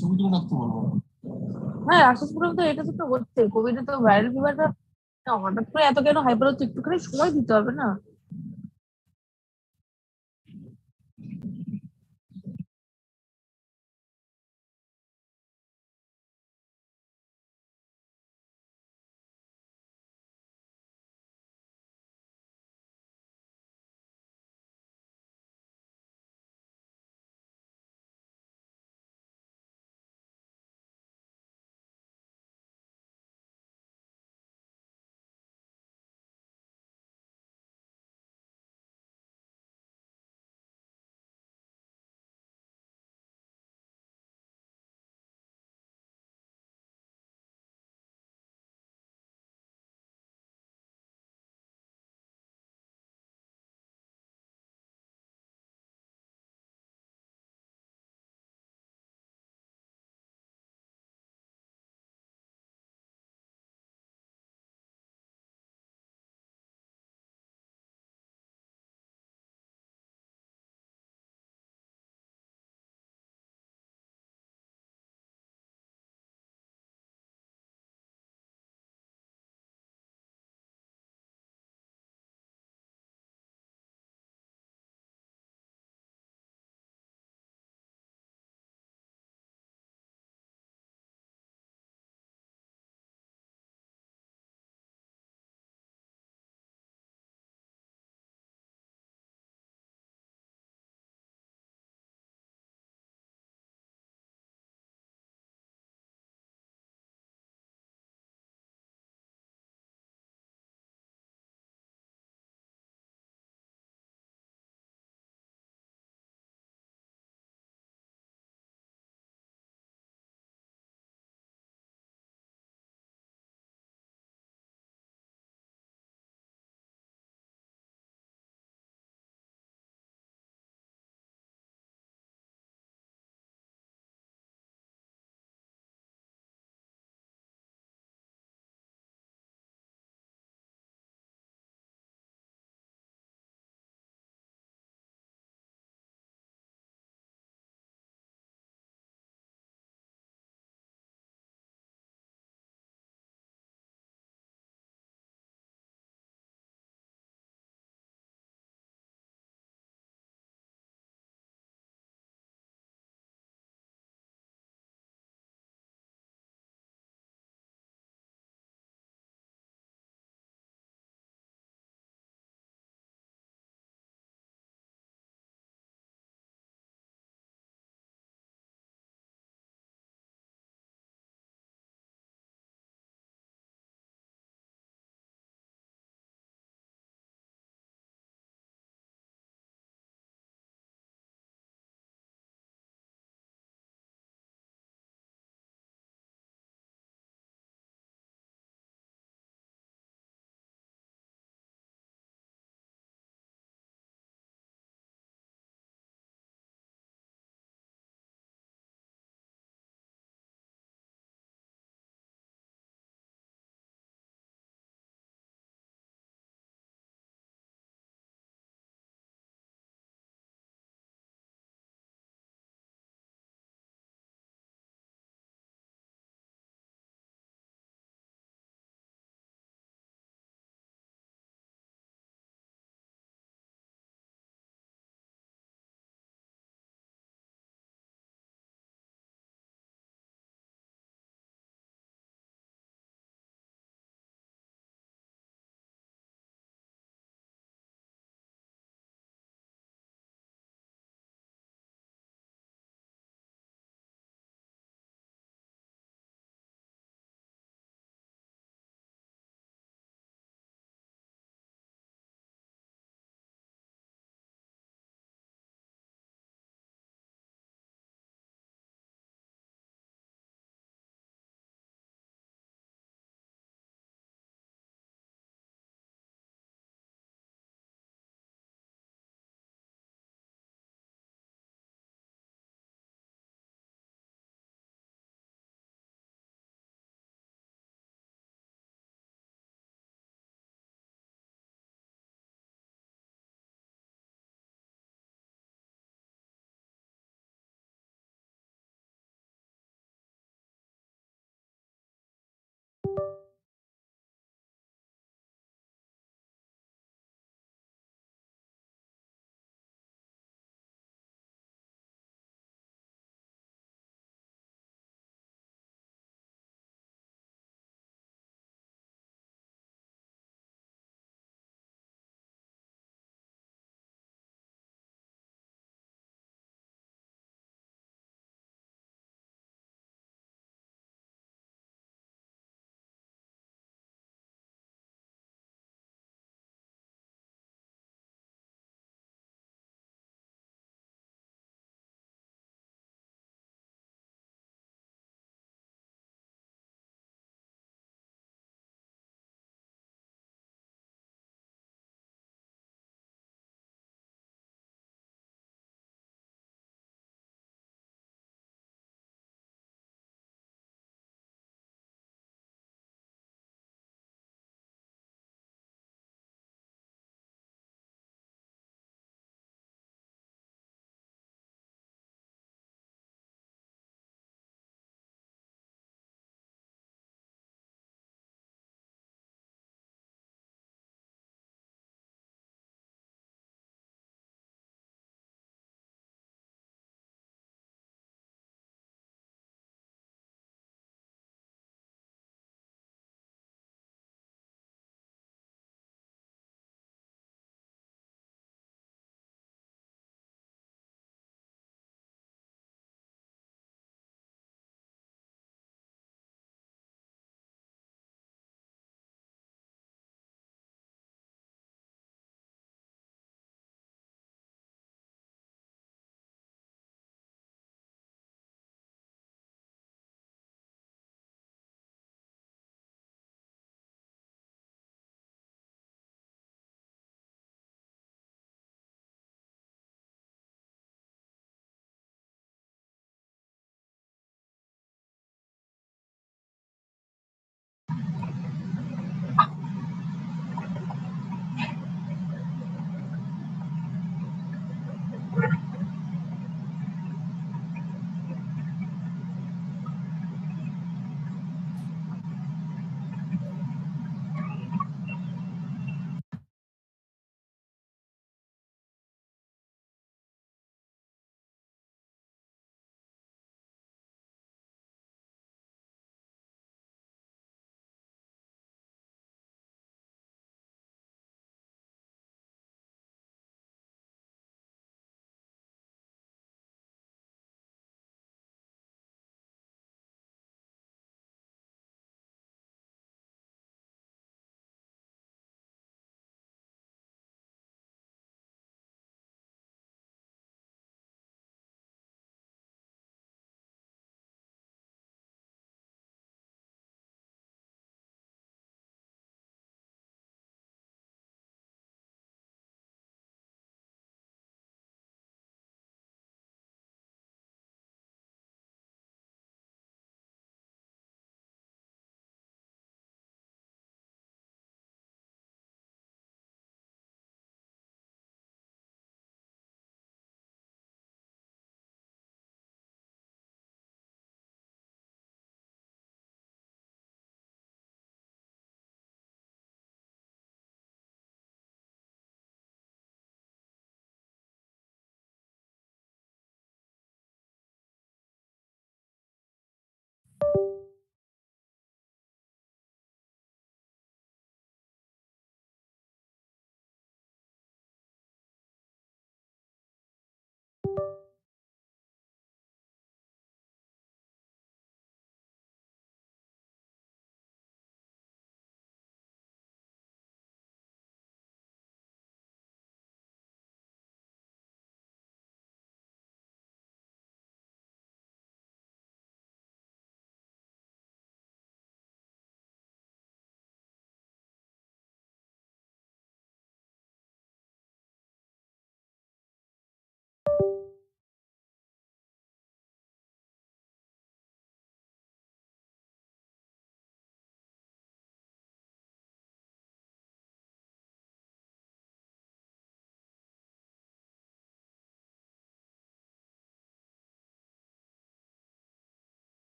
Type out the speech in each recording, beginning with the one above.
ছবি তুলে রাখতে বলবো। হ্যাঁ, আশ্বাস প্রকল্প তো এটা তো হচ্ছে, কোভিডে তো ভাইরাল ফিভারটা হঠাৎ করে এত কেন হাইপার হচ্ছে, একটুখানি সময় দিতে হবে না?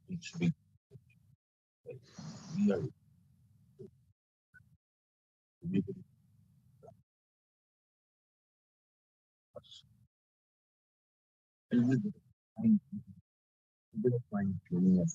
It's big. We are we will and find we will find tuning of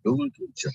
Google চলছে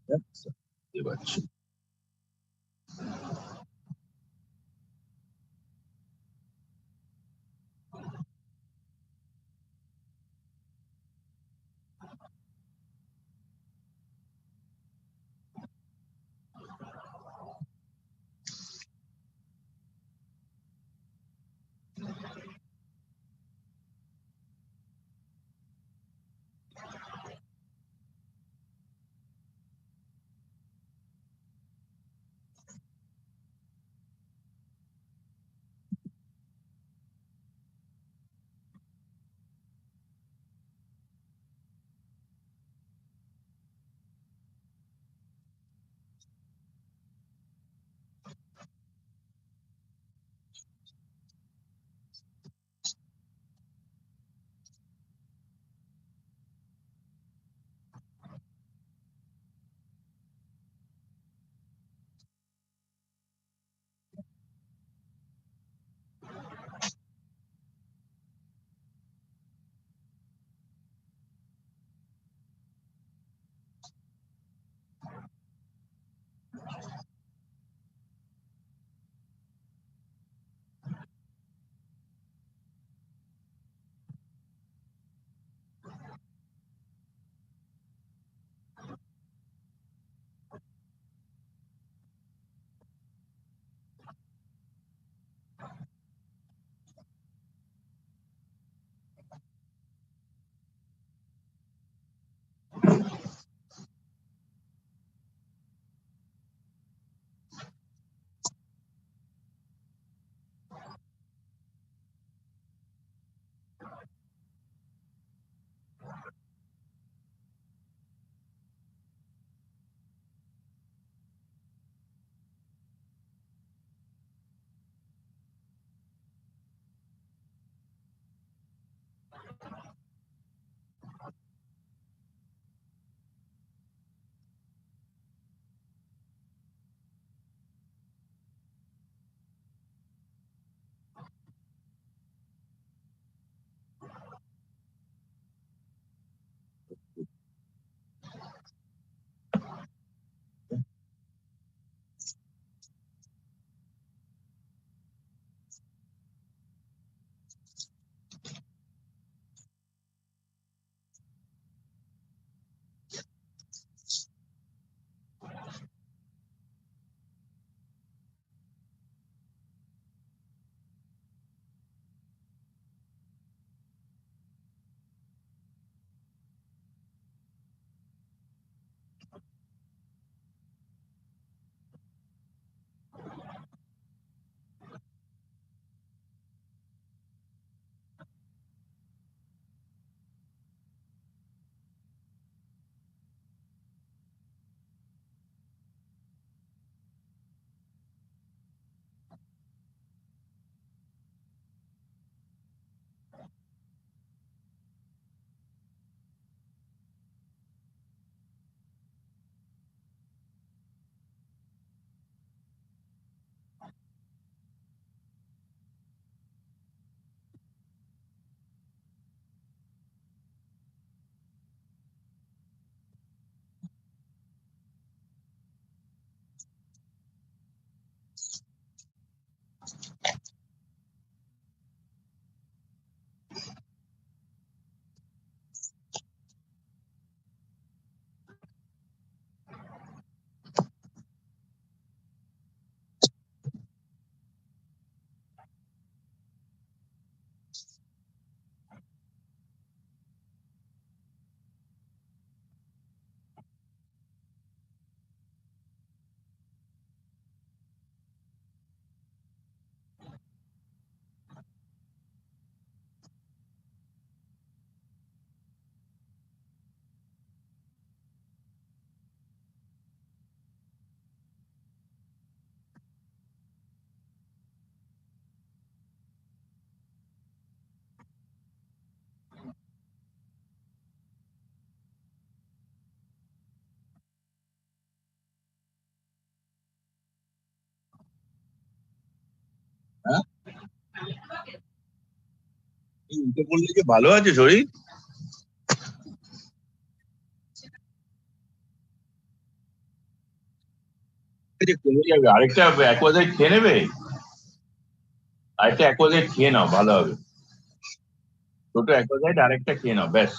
বুঝতে পারছি। উঠে পড়লে কি ভালো আছে শরীর? এই যে কমে যাবে, আরেকটা অ্যাকোয়াজাইড খেয়ে নেবে। আরেকটা অ্যাকোয়াজাইড খেয়ে নাও, ভালো হবে। ছোট অ্যাকোয়াজাইড আরেকটা খেয়ে নাও, ব্যাস।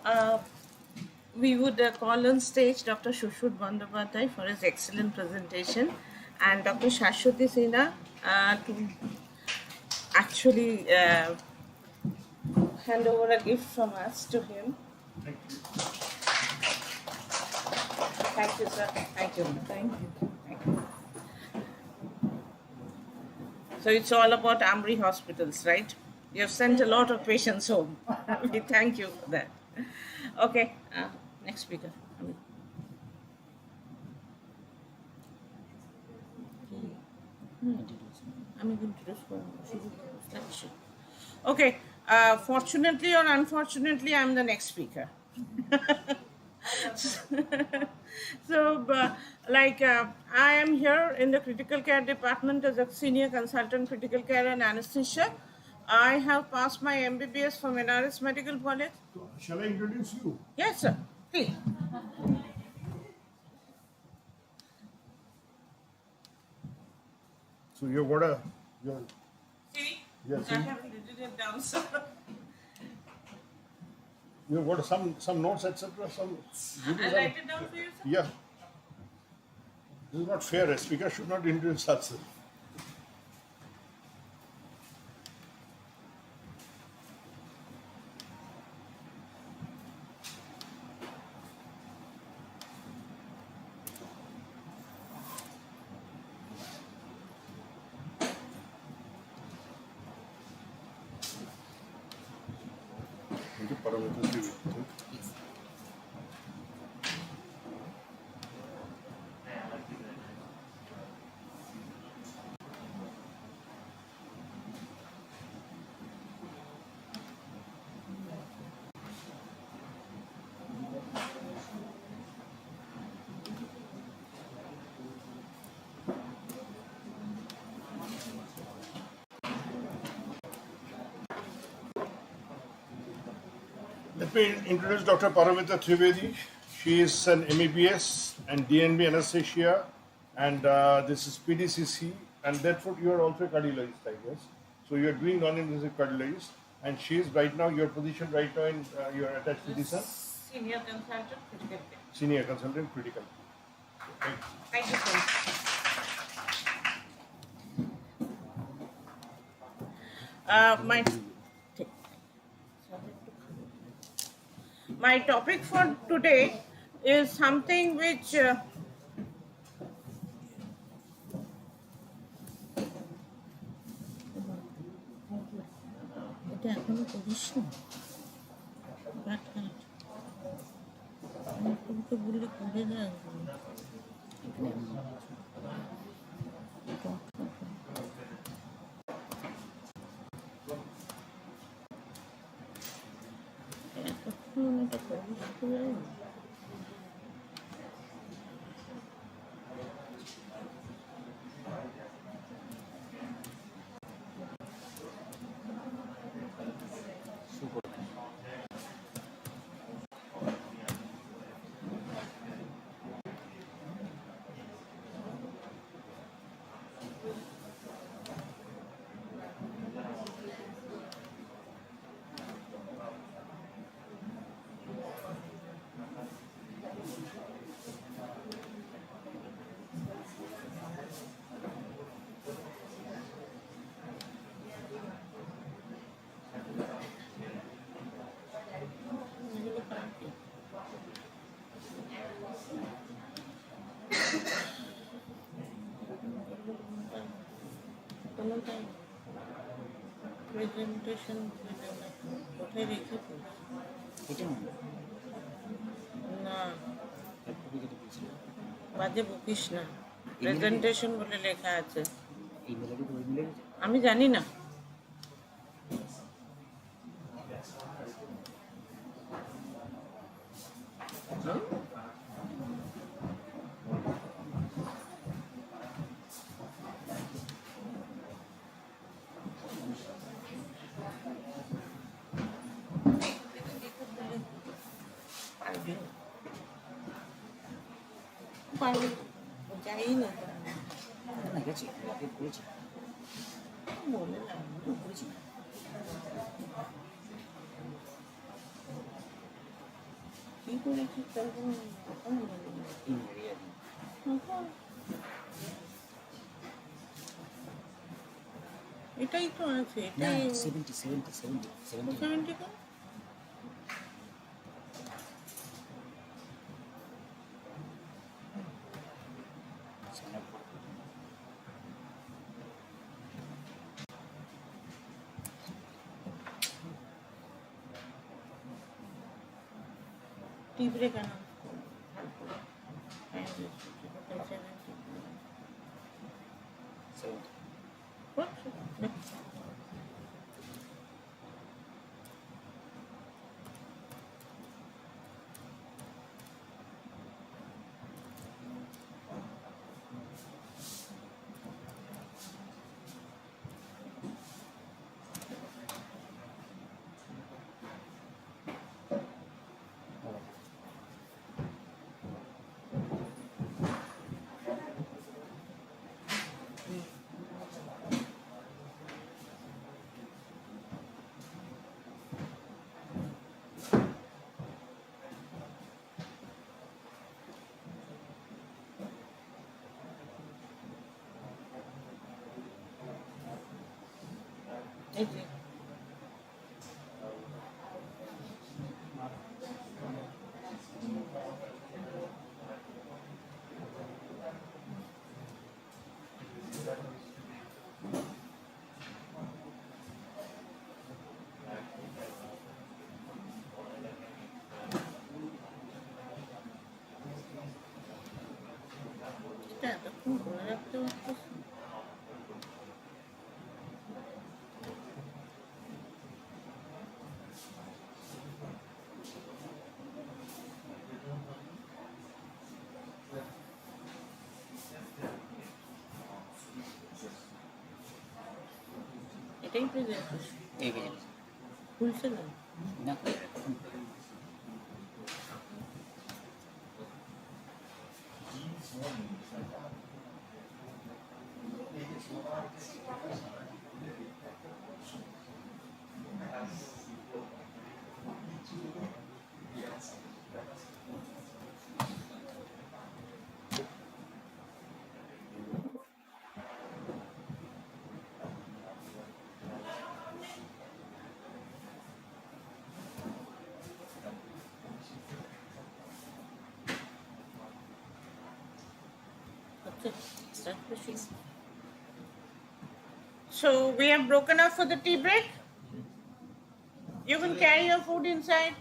Uh, we would call on stage Dr. Shushud Bandyopadhyay for his excellent presentation and Dr. Shashwati Sinha to actually hand over a gift from us to him. Thank you, sir. Thank you. Thank you. Thank you. So it's all about Amri hospitals, right? You have sent a lot of patients home. We thank you for that. Okay, next speaker. Amri. I'm going to respond. Okay, fortunately or unfortunately, I'm the next speaker. So, I am here in the critical care department as a senior consultant critical care and anesthesia. I have passed my MBBS from NRS Medical College. Shall I introduce you? Yes, sir. Please. So you've got a, you're, See, Yes, I see. have written it down, sir. you've got some notes, etc. Some. I'll write it down for you, sir. Yeah. This is not fair. A speaker should not introduce herself. Thank you, Paramita. Let me introduce Dr. Paramita Trivedi. She is an MEBS and DNB anesthesia, and this is PDCC, and therefore you are also a cardiologist, I guess. So you are doing non-invasive cardiologist, and she is right now, your position right now in you are attached to Desun, Senior consultant critical care. senior consultant critical. Thank you so much. My my topic for today is something which এটা এখনো করিস না কাট কাট তোমাকে বললে করে দেয় এতক্ষণ এটা করিস করে প্রেজেন্টেশন কোথায় রেখে এটা না ল্যাপটপে যেটা দিয়েছিল বাজে বকিস না প্রেজেন্টেশন বলে লেখা আছে এই মেলে কি ওই মিলে গেছে আমি জানি না পারবে পারবে যাই না না গেছে আপলোড করেছি বলে না করেছি কি করেছিস তার কোনো কথা বলে না এই মেলে আর এটাই তো আছে না এটাই 70 70 70 70 70 কো टी ब्रेक आना এতক্ষণ মনে রাখতে পারছিস এটাই প্রেজেন্টেশন এই গেছে খুলছে না না So we have broken up for the tea break. You can carry your food inside.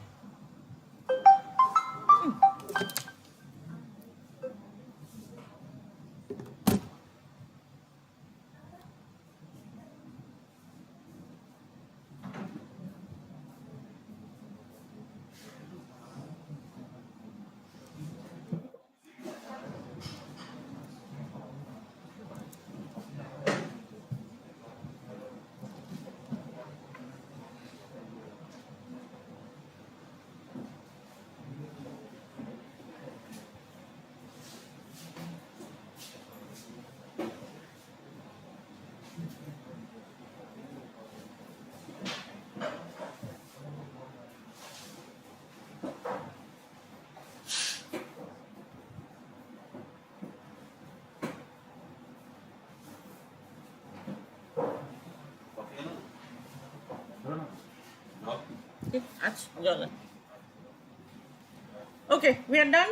Okay, we are done.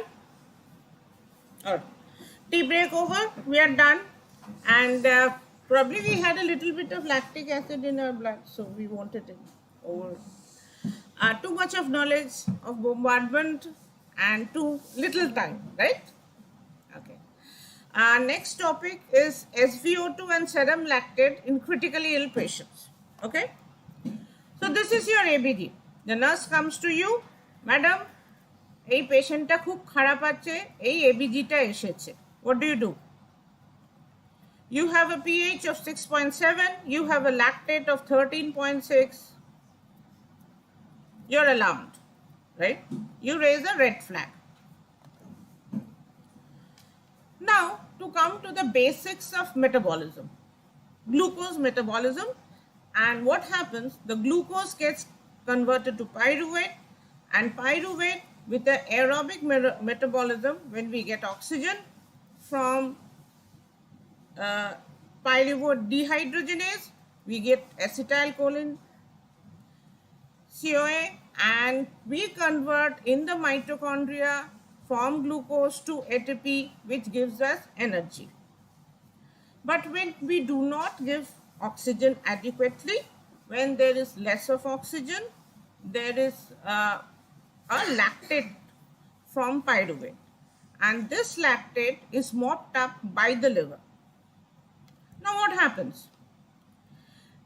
All right. Tea break over. We are done. And probably we had a little bit of lactic acid in our blood, so we wanted it over. Too much of knowledge of bombardment and too little time, right? Okay. Next topic is SVO2 and serum lactate in critically ill patients. Okay. So this is your ABD. The nurse comes to you, madam, এই পেশেন্টটা খুব খারাপ আছে, এই এবিজিটা এসেছে. What do? You have a pH of 6.7, you have a lactate of 13.6. You're alarmed, right? You raise a red flag. Now, to come to the basics of metabolism. Glucose metabolism, and what happens, the glucose gets converted to pyruvate, and pyruvate with the aerobic metabolism, when we get oxygen from pyruvate dehydrogenase, we get acetylcholine CoA, and we convert in the mitochondria from glucose to ATP, which gives us energy. But when we do not give oxygen adequately, when there is less of oxygen, there is a lactate from pyruvate, and this lactate is mopped up by the liver. Now what happens?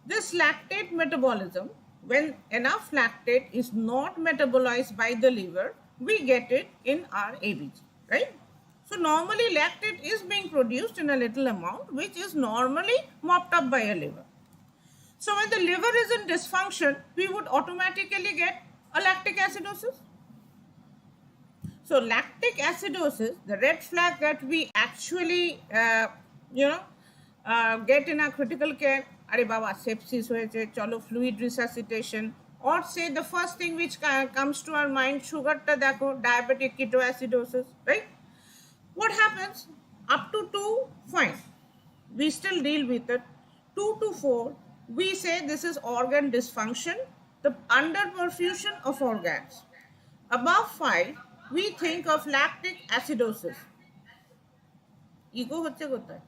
This lactate metabolism, when enough lactate is not metabolized by the liver, we get it in our ABG, right? So normally lactate is being produced in a little amount, which is normally mopped up by a liver. So when the liver is in dysfunction, we would automatically get a lactic acidosis. So lactic acidosis, the red flag that we actually, get in our critical care, are baba sepsis hoyeche, chalo fluid resuscitation, or say the first thing which comes to our mind, sugar ta dekho, diabetic ketoacidosis, right? What happens? Up to 2, fine. We still deal with it. 2 to 4, we say this is organ dysfunction, the underperfusion of organs. Above 5, we think of lactic acidosis. Ego hocche kothay?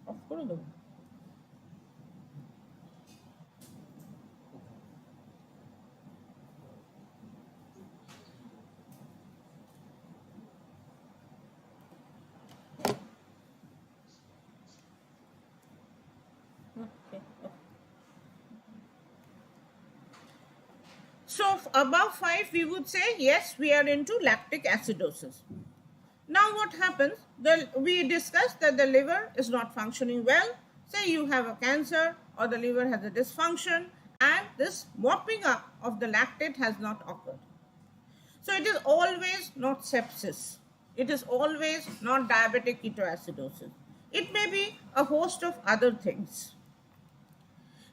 Off kore debo. So above 5, we would say, yes, we are into lactic acidosis. Now what happens? We discussed that the liver is not functioning well. Say you have a cancer or the liver has a dysfunction, and this mopping up of the lactate has not occurred. So it is always not sepsis. It is always not diabetic ketoacidosis. It may be a host of other things.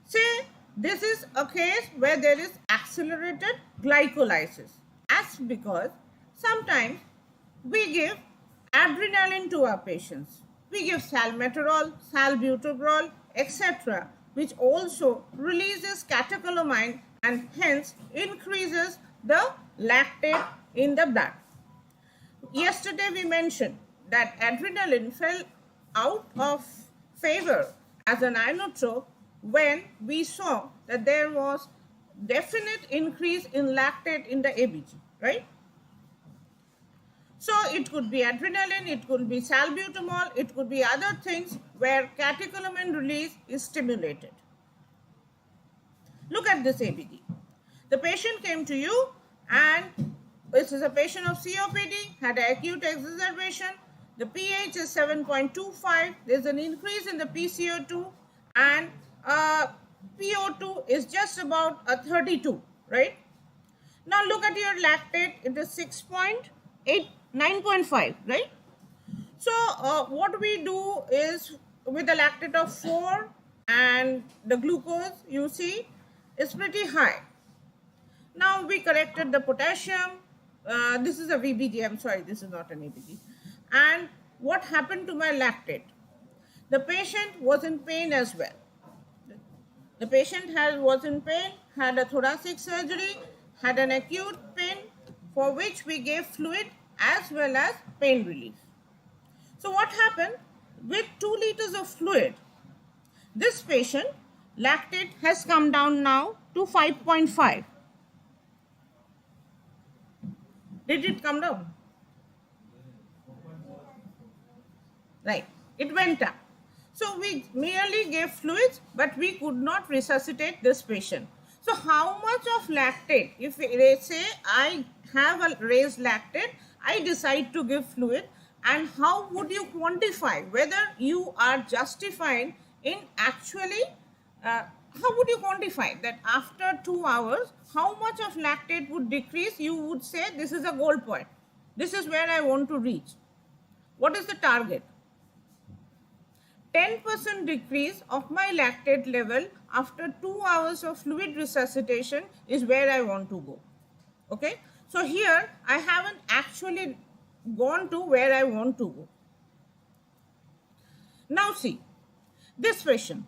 Say this is a case where there is accelerated glycolysis. That's because sometimes we give adrenaline to our patients. We give salmeterol, salbutamol, etc., which also releases catecholamine and hence increases the lactate in the blood. Yesterday we mentioned that adrenaline fell out of favor as an inotrope when we saw that there was definite increase in lactate in the ABG, right? So it could be adrenaline, it could be salbutamol, it could be other things where catecholamine release is stimulated. Look at this ABD. The patient came to you, and this is a patient of COPD, had an acute exacerbation. The pH is 7.25. There's an increase in the PCO2, and PO2 is just about a 32, right? Now look at your lactate. It is 6.8, 9.5, right? So what we do is, with a lactate of 4 and the glucose, you see, is pretty high. Now we corrected the potassium. This is a VBG. I'm sorry, this is not an ABG. And what happened to my lactate? The patient was in pain as well. The patient was in pain, had a thoracic surgery, had an acute pain for which we gave fluid as well as pain relief. So what happened? With 2 liters of fluid, this patient lactate has come down now to 5.5. Did it come down? Right, it went up. So we merely gave fluids, but we could not resuscitate this patient. So how much of lactate, if they say I have a raised lactate, I decide to give fluid, and how would you quantify whether you are justified in actually, how would you quantify that after 2 hours, how much of lactate would decrease? You would say this is a goal point. This is where I want to reach. What is the target? 10% decrease of my lactate level after 2 hours of fluid resuscitation is where I want to go. Okay, so here I haven't actually gone to where I want to go. Now see, this patient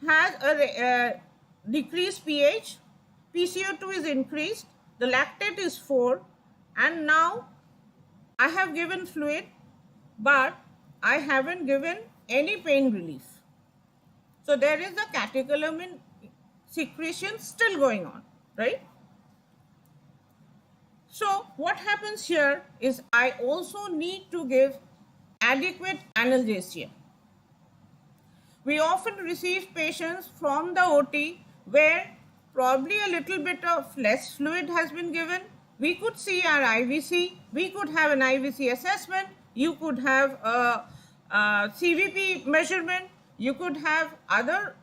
has a decreased pH, PCO2 is increased, the lactate is 4, and now I have given fluid, but I haven't given any pain relief. So there is a catecholamine secretion still going on, right? So what happens here is I also need to give adequate analgesia. We often receive patients from the OT where probably a little bit of less fluid has been given. We could see our IVC, we could have an IVC assessment, you could have a CVP measurement, you could have other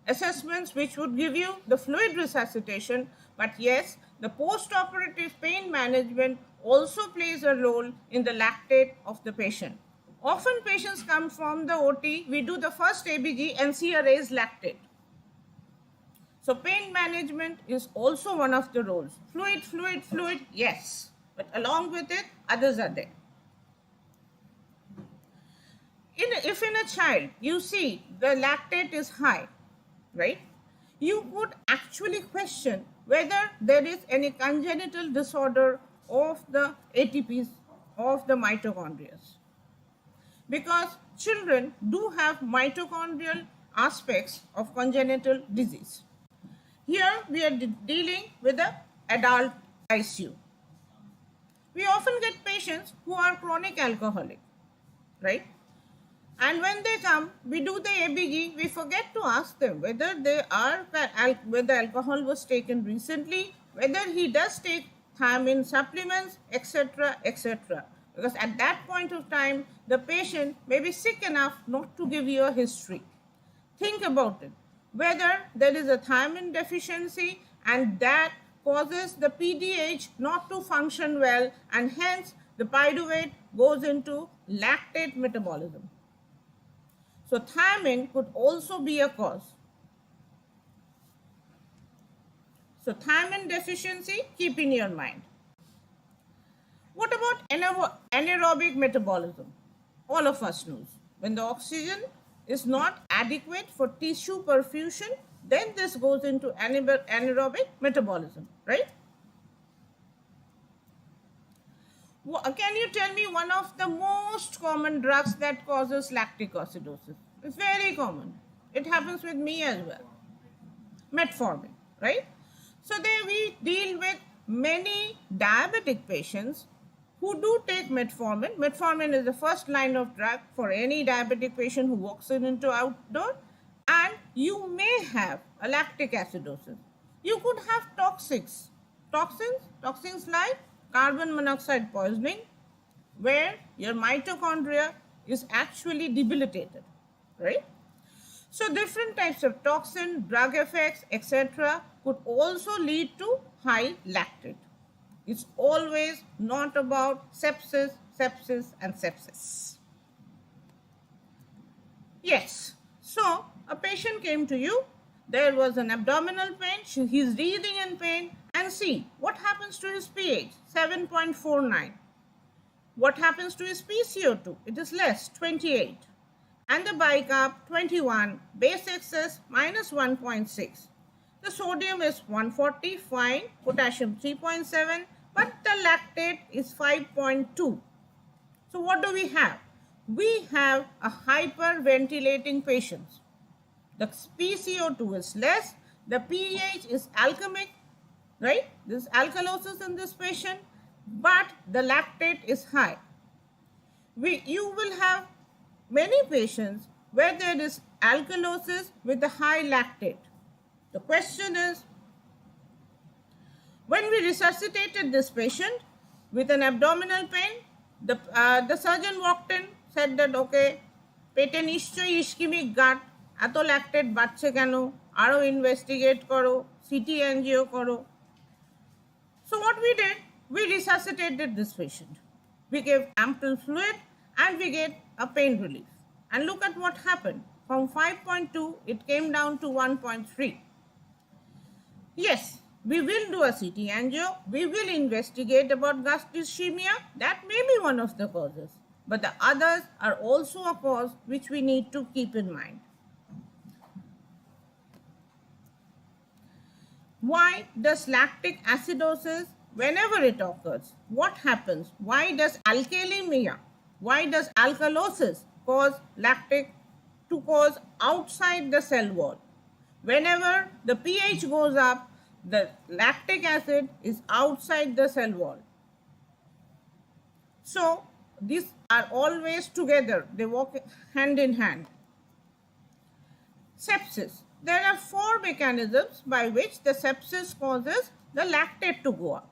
assessments which would give you the fluid resuscitation. But yes, the post-operative pain management also plays a role in the lactate of the patient. Often patients come from the OT, we do the first ABG and see a raised lactate. So pain management is also one of the roles. Fluid, yes. But along with it, others are there. If in a child you see the lactate is high, right, you could actually question whether there is any congenital disorder of the ATPs of the mitochondria. Because children do have mitochondrial aspects of congenital disease. Here we are dealing with the adult ICU. We often get patients who are chronic alcoholic, right? And when they come, we do the ABG, we forget to ask them whether whether alcohol was taken recently, whether he does take thiamine supplements, etc., etc. Because at that point of time, the patient may be sick enough not to give you a history. Think about it, whether there is a thiamine deficiency and that causes the PDH not to function well, and hence the pyruvate goes into lactate metabolism. So thiamine could also be a cause. So thiamine deficiency, keep in your mind. What about anaerobic metabolism? All of us knows when the oxygen is not adequate for tissue perfusion, then this goes into anaerobic metabolism, right? Can you tell me one of the most common drugs that causes lactic acidosis? It's very common. It happens with me as well. Metformin, right? So there we deal with many diabetic patients who do take metformin. Metformin is the first line of drug for any diabetic patient who walks into outdoor, and you may have a lactic acidosis. You could have toxins like carbon monoxide poisoning, where your mitochondria is actually debilitated, right? So different types of toxin, drug effects, etc. could also lead to high lactate. It's always not about sepsis, and sepsis. Yes, so a patient came to you, there was an abdominal pain, he's breathing in pain, and see what happens to his pH, 7.49. What happens to his PCO2? It is less, 28. and the bicarb 21, base excess minus 1.6. The sodium is 140, fine, potassium 3.7, but the lactate is 5.2. So what do we have? We have a hyperventilating patient. The PCO2 is less, the pH is alchemic, right? This alkalosis in this patient, but the lactate is high. You will have many patients where there is alkalosis with a high lactate. The question is, when we resuscitated this patient with an abdominal pain, the surgeon walked in, said that, okay, পেটে নিশ্চয়ই ischaemic গাট, এত lactate বাড়ছে কেন, আরও investigate করো, city NGO করো. So what we did, we resuscitated this patient. We gave ample fluid and we gave a pain relief. And look at what happened. From 5.2, it came down to 1.3. Yes, we will do a CT angio. We will investigate about gust ischemia. That may be one of the causes. But the others are also a cause which we need to keep in mind. Why does lactic acidosis, whenever it occurs, what happens? Why does alkalemia, why does alkalosis cause lactic to cause outside the cell wall? Whenever the pH goes up, the lactic acid is outside the cell wall. So these are always together. They walk hand in hand. Sepsis. There are 4 mechanisms by which the sepsis causes the lactate to go up.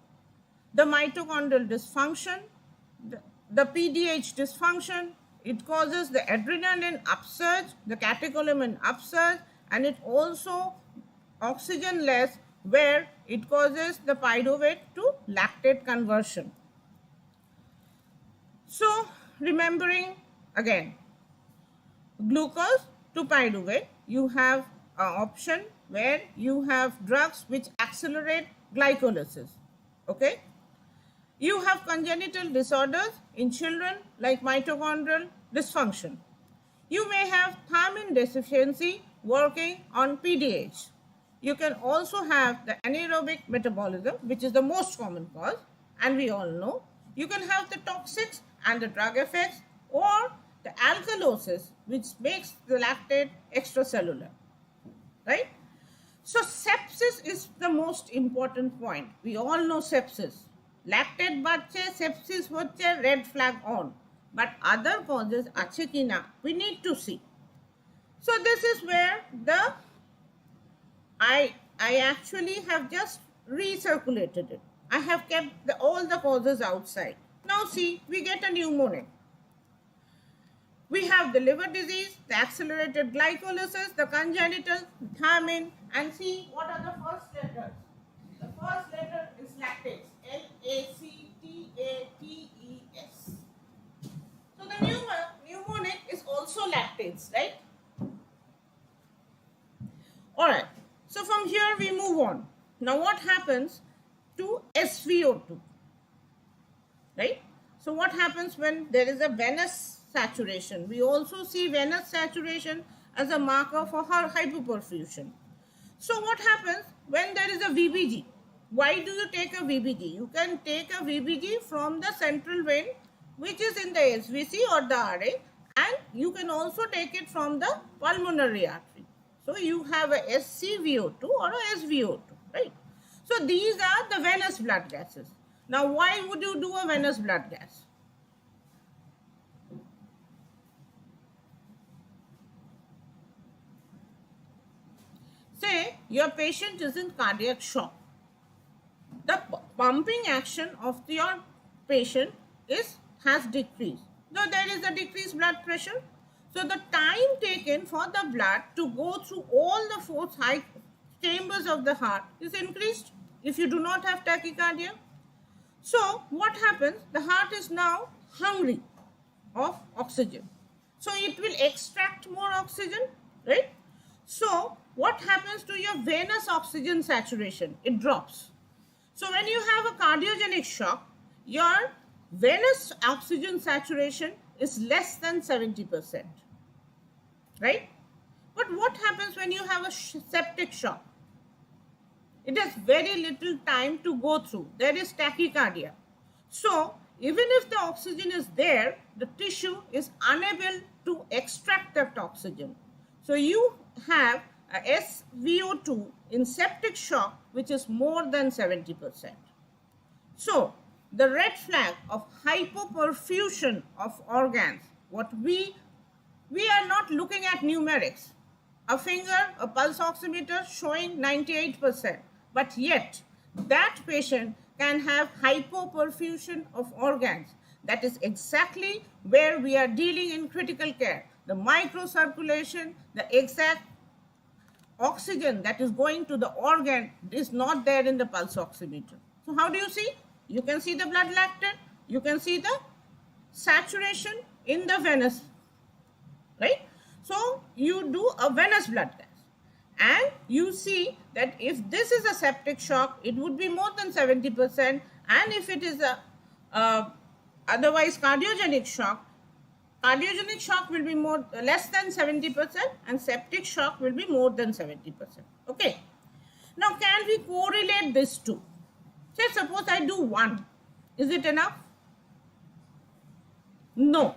The mitochondrial dysfunction, the PDH dysfunction, it causes the adrenaline upsurge, the catecholamine upsurge, and it also oxygen less, where it causes the pyruvate to lactate conversion. So remembering again, glucose to pyruvate, you have an option where you have drugs which accelerate glycolysis. Okay? You have congenital disorders in children like mitochondrial dysfunction. You may have thiamine deficiency working on PDH. You can also have the anaerobic metabolism, which is the most common cause, and we all know. You can have the toxics and the drug effects, or the alkalosis, which makes the lactate extracellular, right? So sepsis is the most important point. We all know sepsis. Lactate বাড়ছে, sepsis হচ্ছে, red flag on. But other causes আছে কি না, we need to see. So this is where I actually have just recirculated it. I have kept all the causes outside. Now see, we get a pneumonic. We have the liver disease, the accelerated glycolysis, the congenital, thiamine, and see what are the first letters. The first letter is lactates, Lactates. So the pneumonic is also lactates, right? All right. So from here we move on. Now what happens to SVO2, right? So what happens when there is a venous saturation? We also see venous saturation as a marker for hypoperfusion. So what happens when there is a VBG? Why do you take a VBG? You can take a VBG from the central vein, which is in the SVC or the RA, and you can also take it from the pulmonary artery. So you have a SCVO2 or a SVO2, right? So these are the venous blood gases. Now why would you do a venous blood gas? Say your patient is in cardiac shock. The pumping action of your patient has decreased. Though there is a decreased blood pressure, so the time taken for the blood to go through all the 4 high chambers of the heart is increased if you do not have tachycardia. So what happens? The heart is now hungry of oxygen. So it will extract more oxygen, right? So what happens to your venous oxygen saturation? It drops. So when you have a cardiogenic shock, your venous oxygen saturation is less than 70%. right? But what happens when you have a septic shock? It has very little time to go through. There is tachycardia. So, even if the oxygen is there, the tissue is unable to extract that oxygen. So, you have a SVO2 in septic shock, which is more than 70%. So, the red flag of hypoperfusion of organs, what we are not looking at numerics. A finger, a pulse oximeter showing 98%, but yet that patient can have hypoperfusion of organs. That is exactly where we are dealing in critical care. The microcirculation, the exact oxygen that is going to the organ is not there in the pulse oximeter. So how do you see? You can see the blood lactate, you can see the saturation in the venous, right? So you do a venous blood test and you see that if this is a septic shock, it would be more than 70%, and if it is a otherwise cardiogenic shock will be less than 70%, and septic shock will be more than 70%. Okay. Now, can we correlate these two? Say, suppose I do one. Is it enough? No.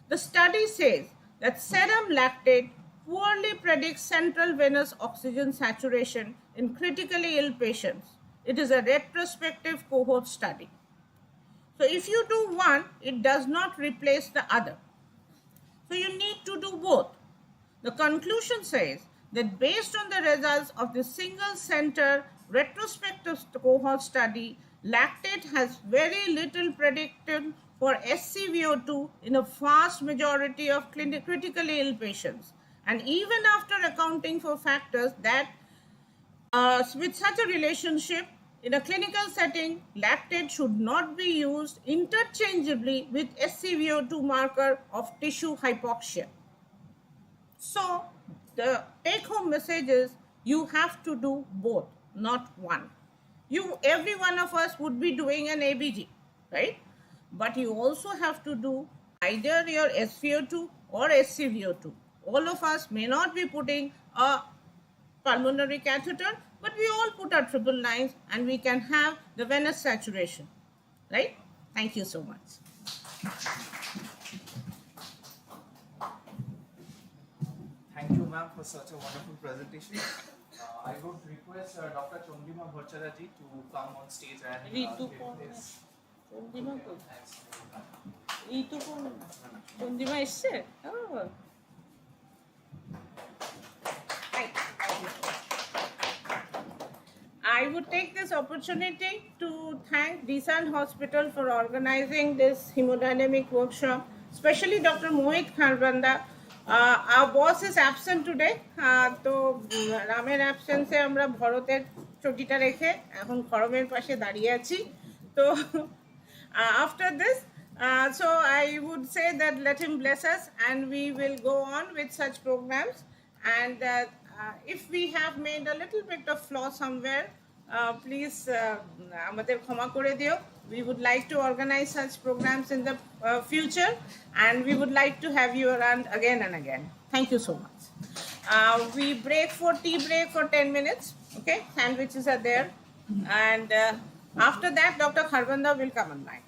The study says that serum lactate poorly predicts central venous oxygen saturation in critically ill patients. It is a retrospective cohort study. So if you do one, it does not replace the other. So you need to do both. The conclusion says that based on the results of the single center retrospective cohort study, lactate has very little predicted for SCVO2 in a vast majority of critically ill patients. And even after accounting for factors that with such a relationship, in a clinical setting, lactate should not be used interchangeably with SCVO2 marker of tissue hypoxia. So, the take-home message is you have to do both, not one. Every one of us would be doing an ABG, right? But you also have to do either your SVO2 or SCVO2. All of us may not be putting a pulmonary catheter, but we all put our 999s and we can have the venous saturation, right? Thank you so much. Thank you, ma'am, for such a wonderful presentation. I would request Dr. Chondima Bhattacharya to come on stage and give his. Chondima is oh. I would take this opportunity to thank Desun Hospital for organizing this hemodynamic workshop, especially Dr. Mohit Kharbanda. Our boss is absent today, so Ramer absence e amra bharater chotita rekhe ekhon khoromer pashe dariye achi. So after this, so I would say that let him bless us and we will go on with such programs. And if we have made a little bit of flaw somewhere, please amader khoma kore dio. We would like to organize such programs in the future, and we would like to have you around again and again. Thank you so much. We break for tea break for 10 minutes. Okay, sandwiches are there, and after that, Dr. Kharbanda will come online.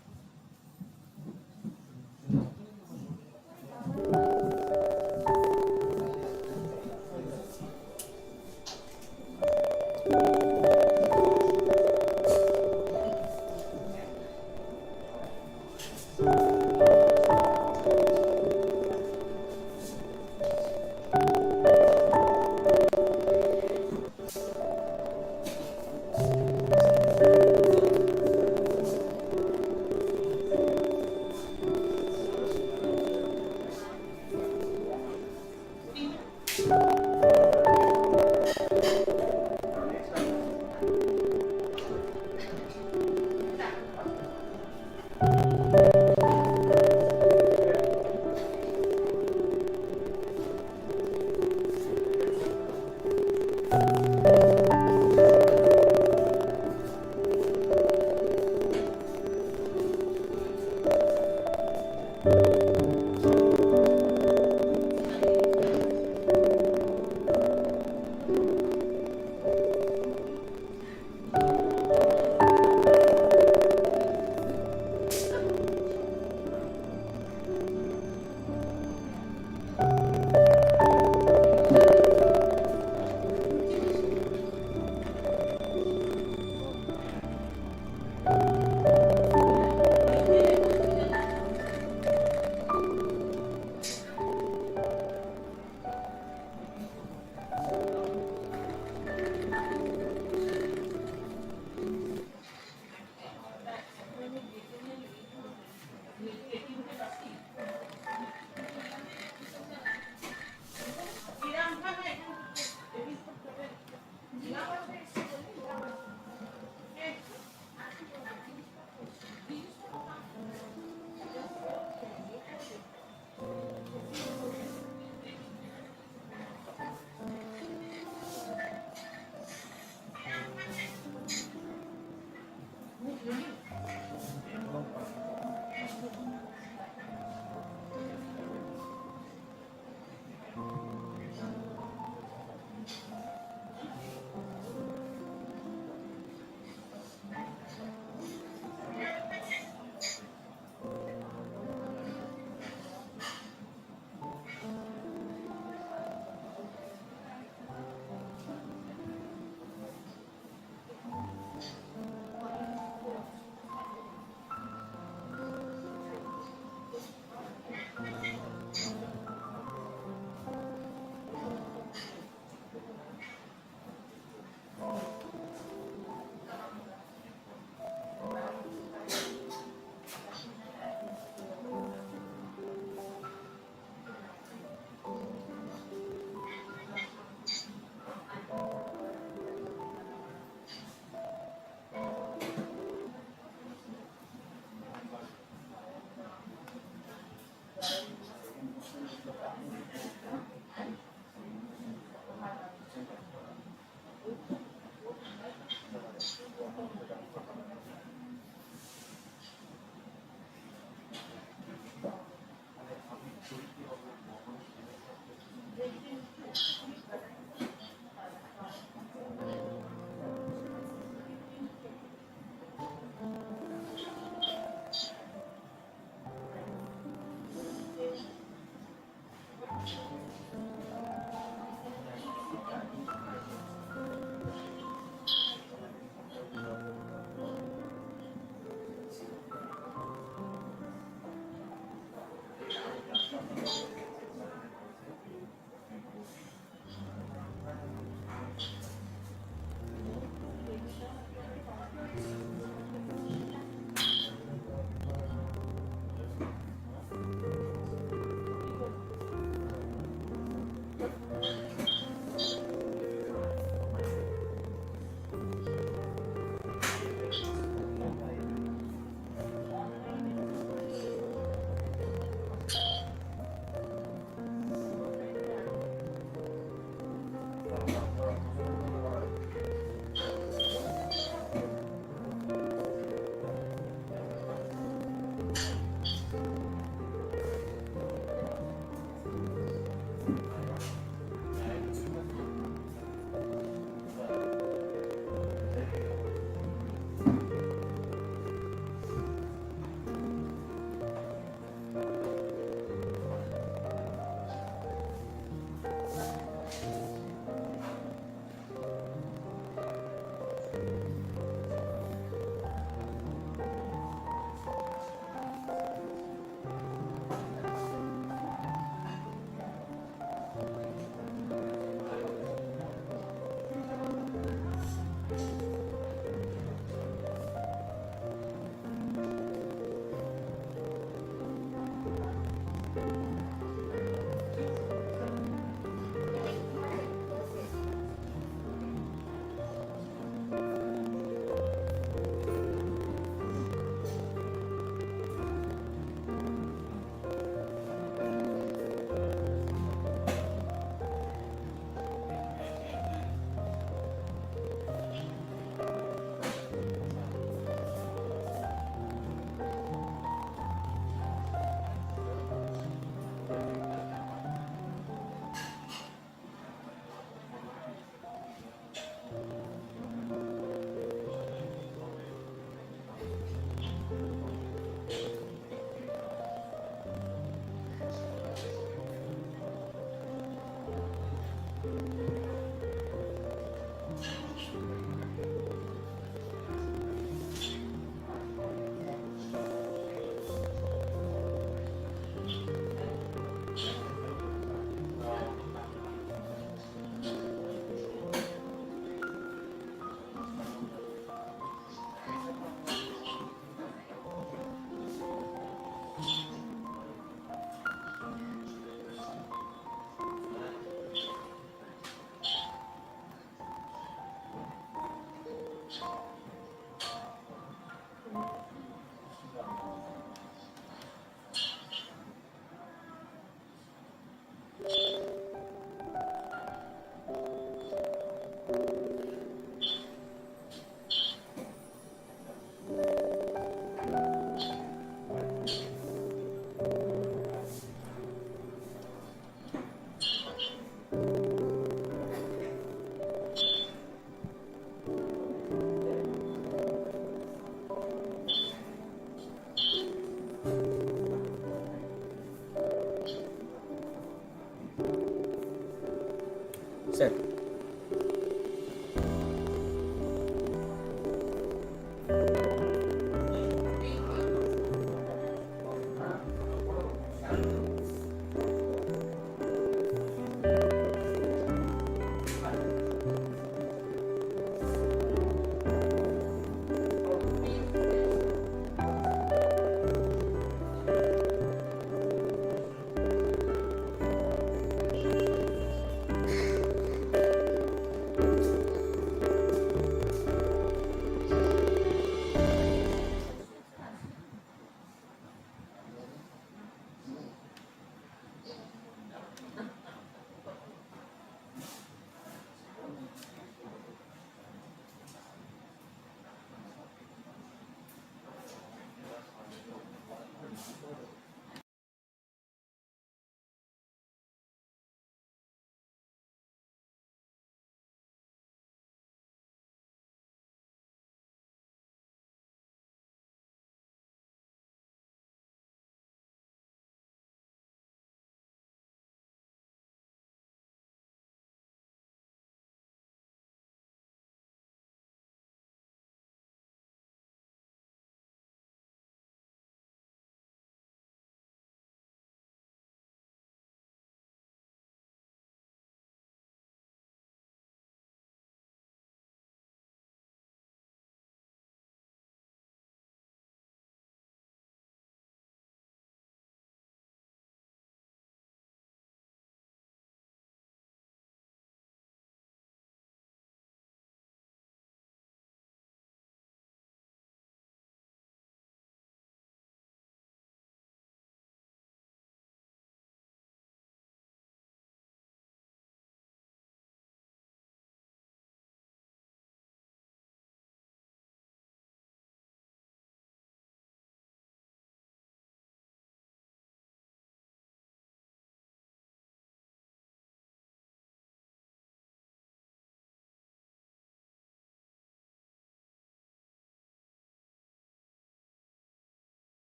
Sir.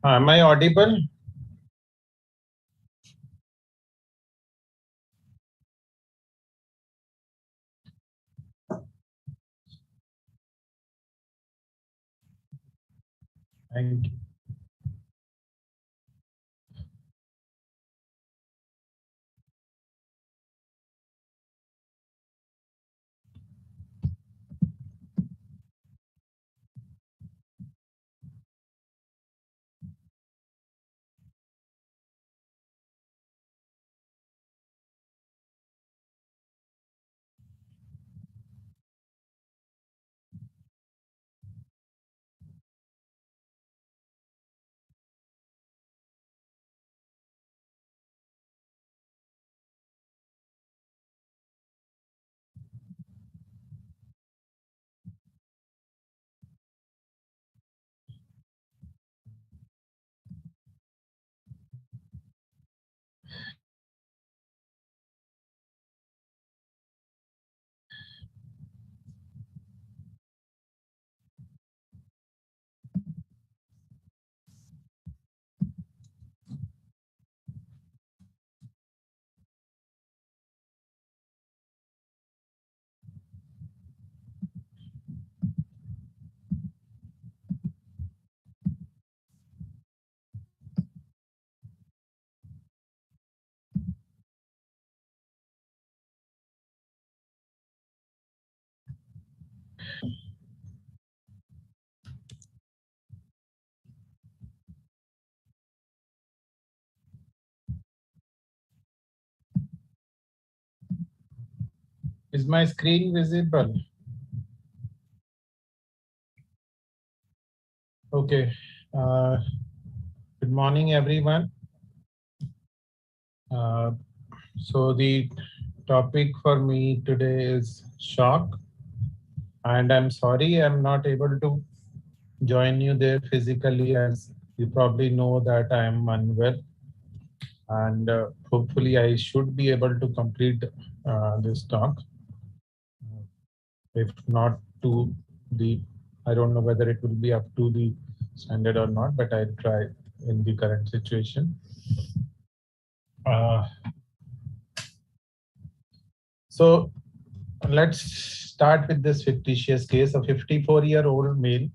Am I audible? Thank you. Is my screen visible? Okay. Good morning, everyone. So the topic for me today is shock, and I'm sorry I'm not able to join you there physically, as you probably know that I am unwell, and hopefully I should be able to complete this talk. If not to the, I don't know whether it will be up to the standard or not, but I'll try in the current situation. So let's start with this fictitious case. A 54-year-old male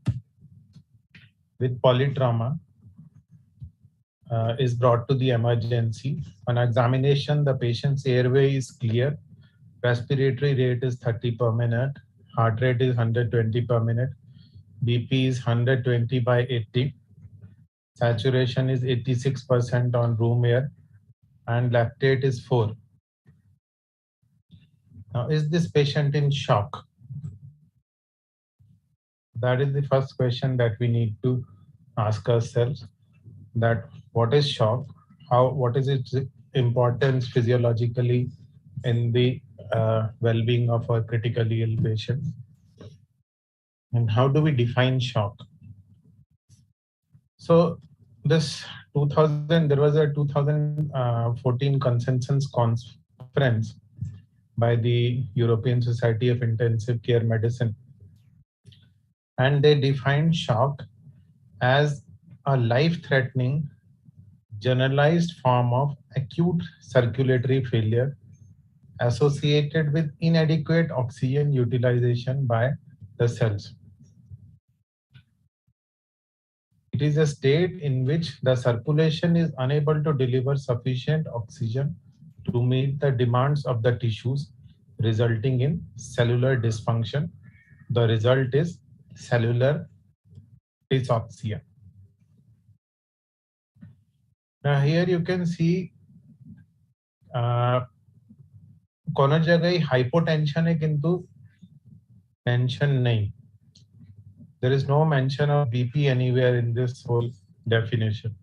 with polytrauma is brought to the emergency. On examination, the patient's airway is clear. Respiratory rate is 30 per minute. Heart rate is 120 per minute. BP is 120 by 80. Saturation is 86% on room air, and lactate is 4. Now, is this patient in shock? That is the first question that we need to ask ourselves, that what is shock? What is its importance physiologically in the well-being of a critically ill patient? And how do we define shock? So this 2000, there was a 2014 consensus conference by the European Society of Intensive Care Medicine. And they defined shock as a life-threatening generalized form of acute circulatory failure associated with inadequate oxygen utilization by the cells. It is a state in which the circulation is unable to deliver sufficient oxygen to meet the demands of the tissues, resulting in cellular dysfunction. The result is cellular dysauxia. Now here you can see कोनो जगह hypotension है किंतु mention नहीं. There is no mention of BP anywhere in this whole definition.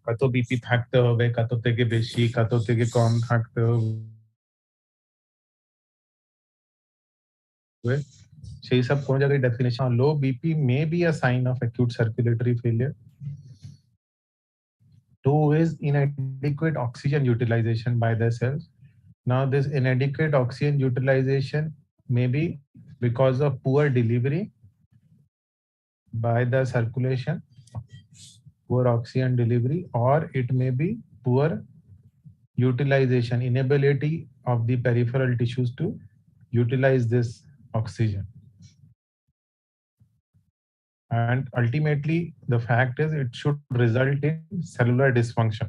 कतो BP থাকতে হবে, কত থেকে বেশি, কত থেকে কম থাকতে হবে, সেই সব কোন জায়গায় definition. Low BP may be a sign of acute circulatory failure. 2 is inadequate oxygen utilization by the cells. Now this inadequate oxygen utilization may be because of poor delivery by the circulation, poor oxygen delivery, or it may be poor utilization, inability of the peripheral tissues to utilize this oxygen. And ultimately, the fact is it should result in cellular dysfunction.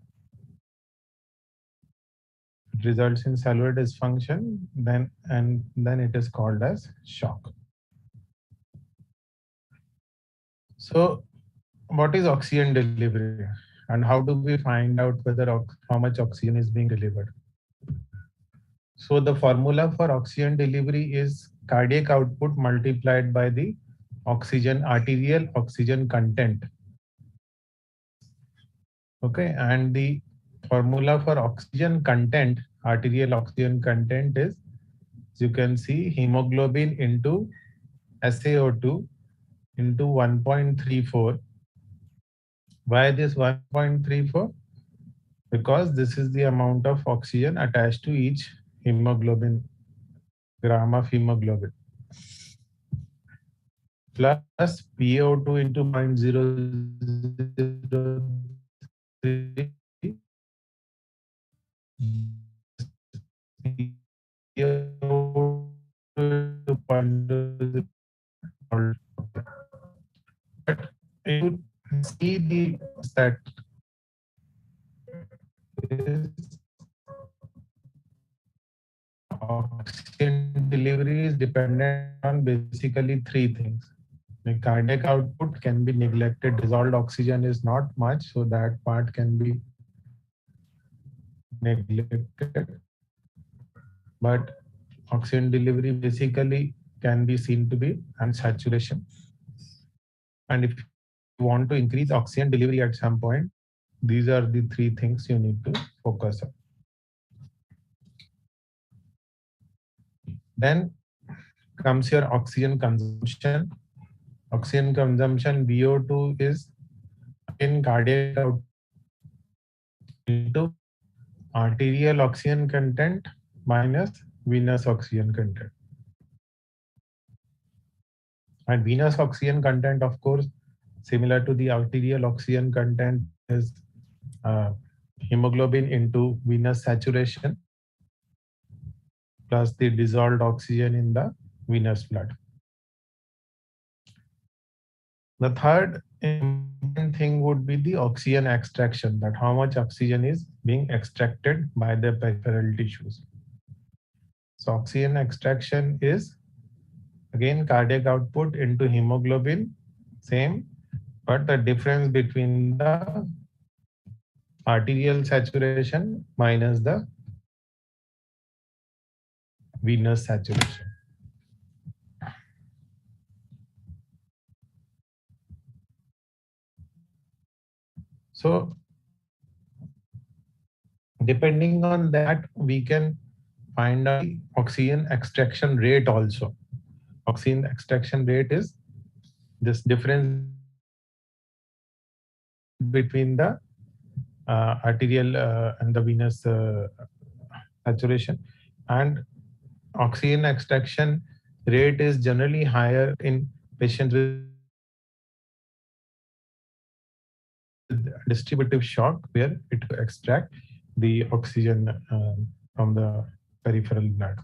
It results in cellular dysfunction, then it is called as shock. So, what is oxygen delivery, and how do we find out whether how much oxygen is being delivered? So, the formula for oxygen delivery is cardiac output multiplied by the arterial oxygen content. Okay, and the formula for oxygen content, arterial oxygen content, is, as you can see, hemoglobin into SaO2 into 1.34. Why this 1.34? Because this is the amount of oxygen attached to each hemoglobin, gram of hemoglobin, plus PaO2 into 0.003. But you see that oxygen delivery is dependent on basically 3 things. The cardiac output can be neglected. Dissolved oxygen is not much, so that part can be neglected. But oxygen delivery basically can be seen to be unsaturation. And if you want to increase oxygen delivery at some point, these are the 3 things you need to focus on. Then comes your oxygen consumption. Oxygen consumption, VO2 is in cardiac output into arterial oxygen content minus venous oxygen content. And venous oxygen content, of course, similar to the arterial oxygen content, is hemoglobin into venous saturation plus the dissolved oxygen in the venous blood. The third important thing would be the oxygen extraction, that how much oxygen is being extracted by the peripheral tissues. So oxygen extraction is Again, cardiac output into hemoglobin, same, but the difference between the arterial saturation minus the venous saturation. So depending on that, we can find out the oxygen extraction rate also. Oxygen extraction rate is this difference between the arterial and the venous saturation. And oxygen extraction rate is generally higher in patients with distributive shock, where it extract the oxygen from the peripheral blood.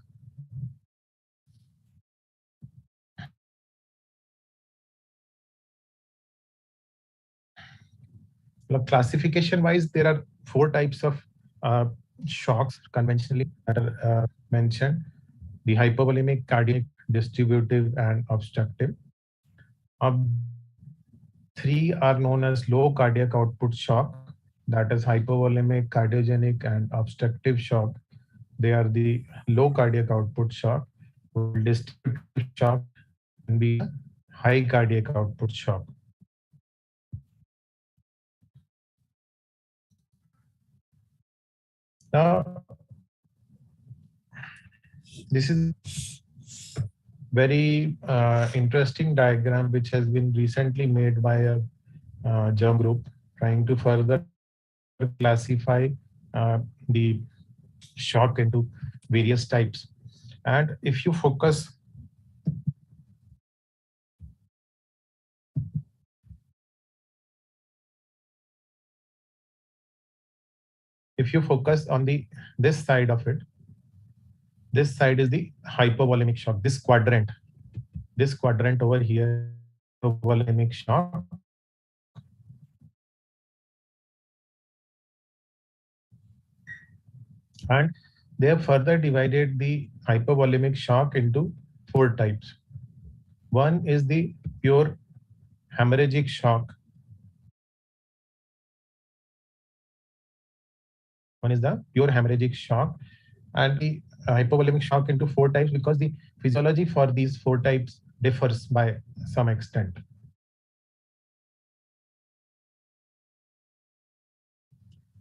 Classification wise, there are four types of shocks conventionally that are mentioned: the hypovolemic, cardiac, distributive, and obstructive. Of these, three are known as low cardiac output shock, that is hypovolemic, cardiogenic, and obstructive shock. They are the low cardiac output shock, while distributive shock can be the high cardiac output shock. Now, this is very interesting diagram which has been recently made by a germ group trying to further classify the shock into various types. And if you focus on the this side of it, this side is the hypovolemic shock. This quadrant over here is the hypovolemic shock. And they have further divided the hypovolemic shock into four types. One is the pure hemorrhagic shock. One is the pure hemorrhagic shock, and the hypovolemic shock into four types because the physiology for these four types differs by some extent.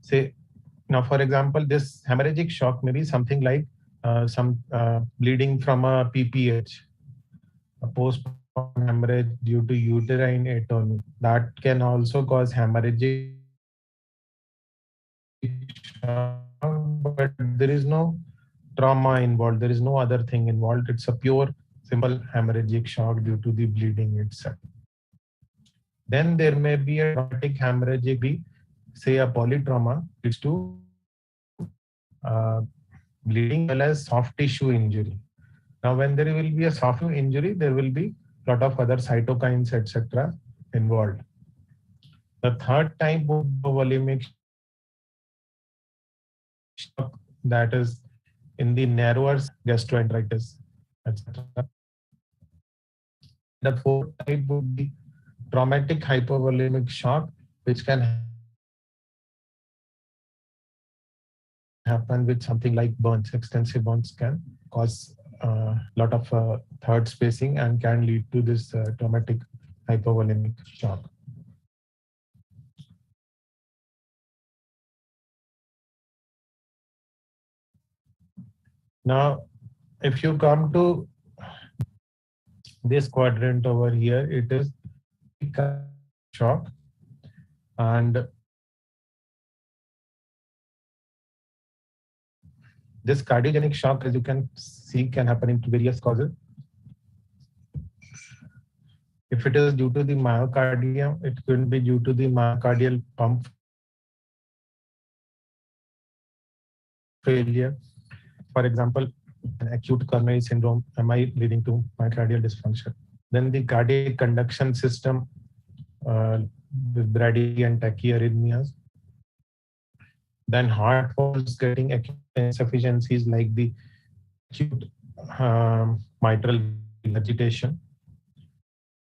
Say, now, for example, this hemorrhagic shock may be something like some bleeding from a PPH, a postpartum hemorrhage due to uterine atony. That can also cause hemorrhagic shock, but there is no trauma involved. There is no other thing involved. It's a pure, simple hemorrhagic shock due to the bleeding itself. Then there may be a traumatic hemorrhagic, say a polytrauma, leads to bleeding as well as soft tissue injury. Now, when there will be a soft tissue injury, there will be a lot of other cytokines, etc., involved. The third type of volemic shock, that is in the narrower gastroenteritis, etc. The fourth type would be traumatic hypovolemic shock, which can happen with something like burns. Extensive burns can cause a lot of third spacing and can lead to this traumatic hypovolemic shock. Now, if you come to this quadrant over here, it is shock, and this cardiogenic shock, as you can see, can happen into various causes. If it is due to the myocardium, it could be due to the myocardial pump failure. For example, an acute coronary syndrome, MI, leading to myocardial dysfunction. Then the cardiac conduction system with brady and tachyarrhythmias. Then heart valves getting acute insufficiencies like the acute mitral valve agitation,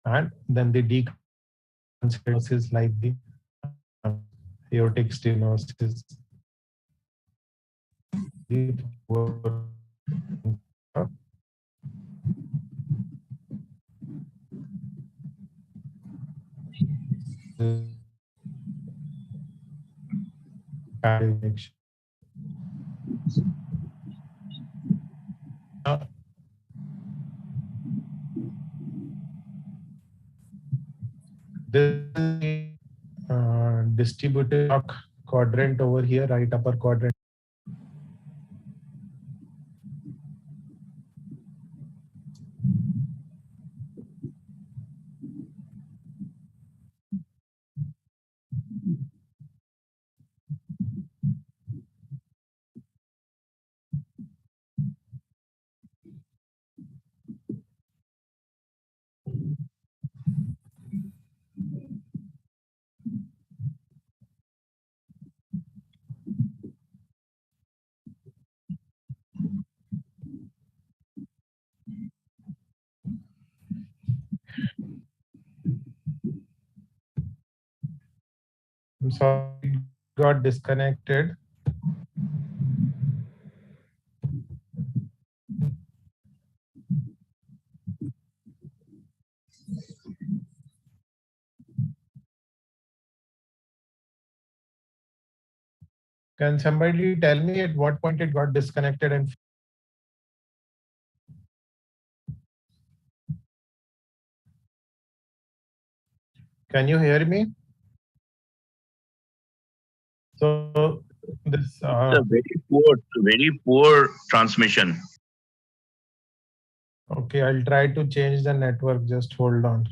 and then the deconcentrated like the aortic stenosis. The connection. This is the distributed shock quadrant over here, right upper quadrant. I'm sorry, it got disconnected. Can somebody tell me at what point it got disconnected? And can you hear me? So this It's a very poor transmission. okay, I'll try to change the network. Just hold on.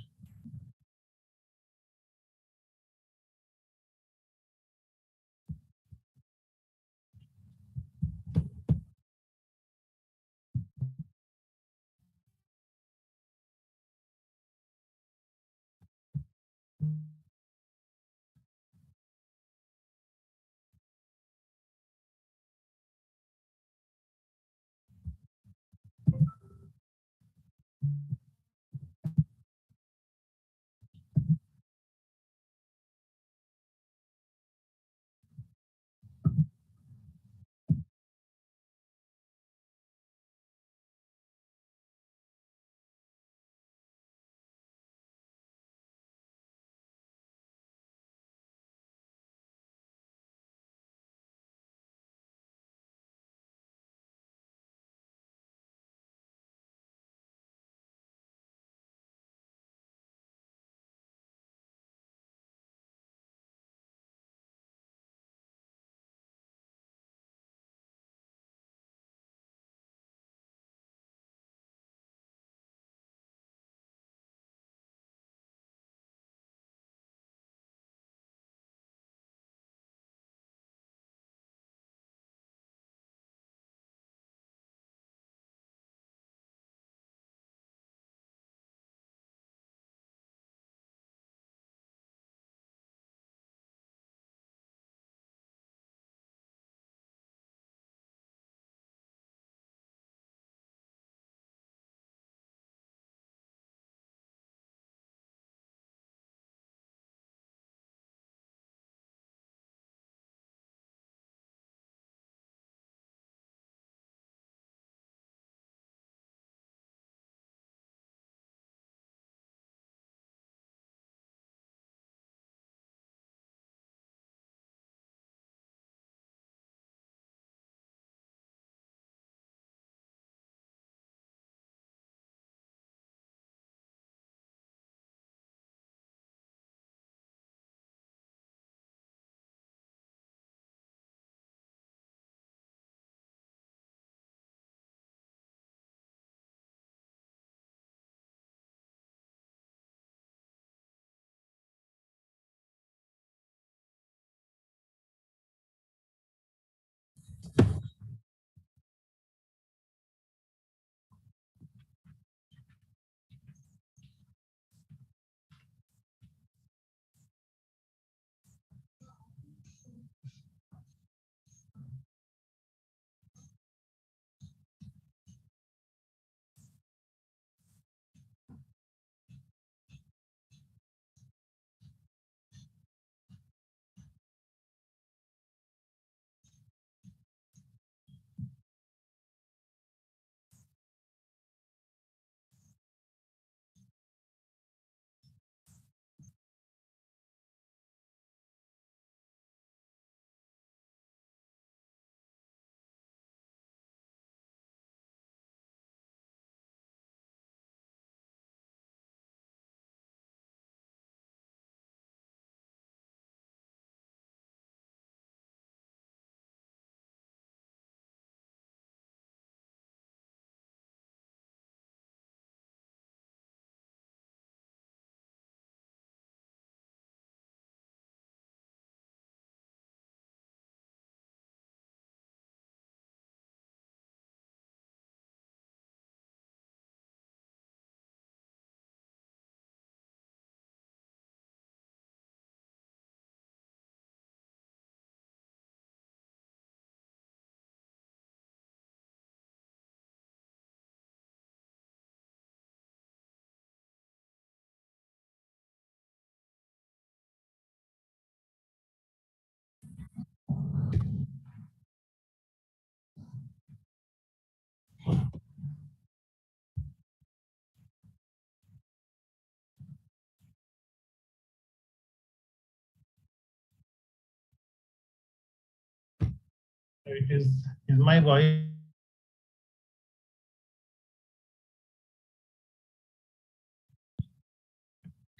Is my voice?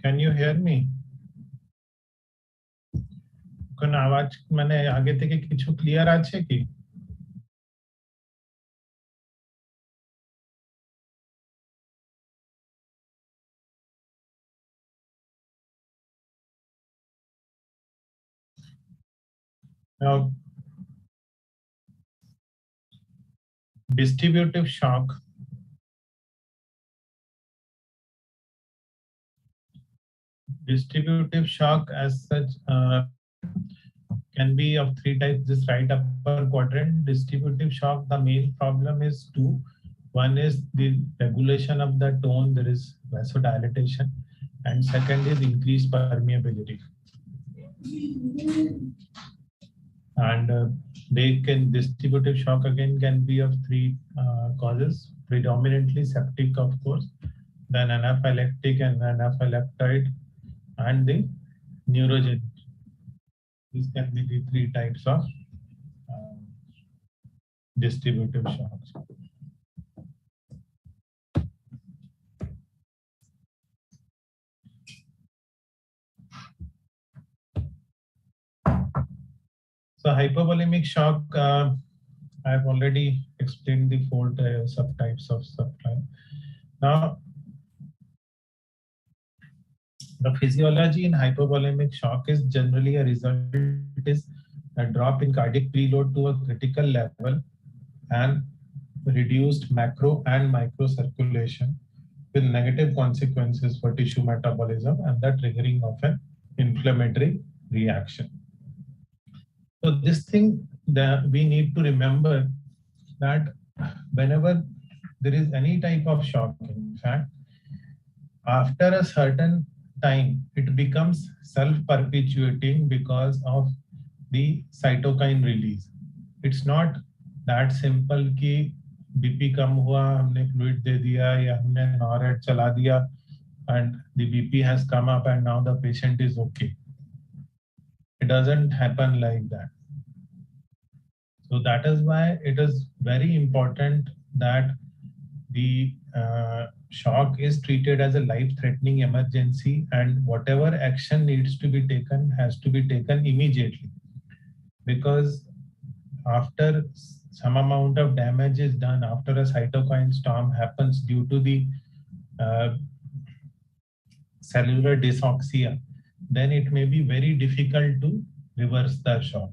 Can you hear me? কোন আওয়াজ মানে আগে থেকে কিছু clear আছে কি? Now, distributive shock. Distributive shock as such can be of three types. This right upper quadrant distributive shock, the main problem is two. One is the regulation of the tone, there is vasodilatation, and second is increased permeability. And distributive shock again can be of three causes, predominantly septic, of course, then anaphylactic and anaphylactoid, and the neurogenic. These can be the three types of distributive shocks. So hypovolemic shock, I've already explained the four subtypes of subtype. Now, the physiology in hypovolemic shock is generally a result is a drop in cardiac preload to a critical level and reduced macro and micro circulation with negative consequences for tissue metabolism and the triggering of an inflammatory reaction. So this thing that we need to remember that whenever there is any type of shock, in fact, after a certain time, it becomes self-perpetuating because of the cytokine release. It's not that simple कि BP कम हुआ, हमने fluid दे दिया या हमने NORAD चला दिया and the BP has come up and now the patient is okay. It doesn't happen like that. So that is why it is very important that the shock is treated as a life-threatening emergency and whatever action needs to be taken has to be taken immediately. Because after some amount of damage is done, after a cytokine storm happens due to the cellular dysoxia, then it may be very difficult to reverse the shock.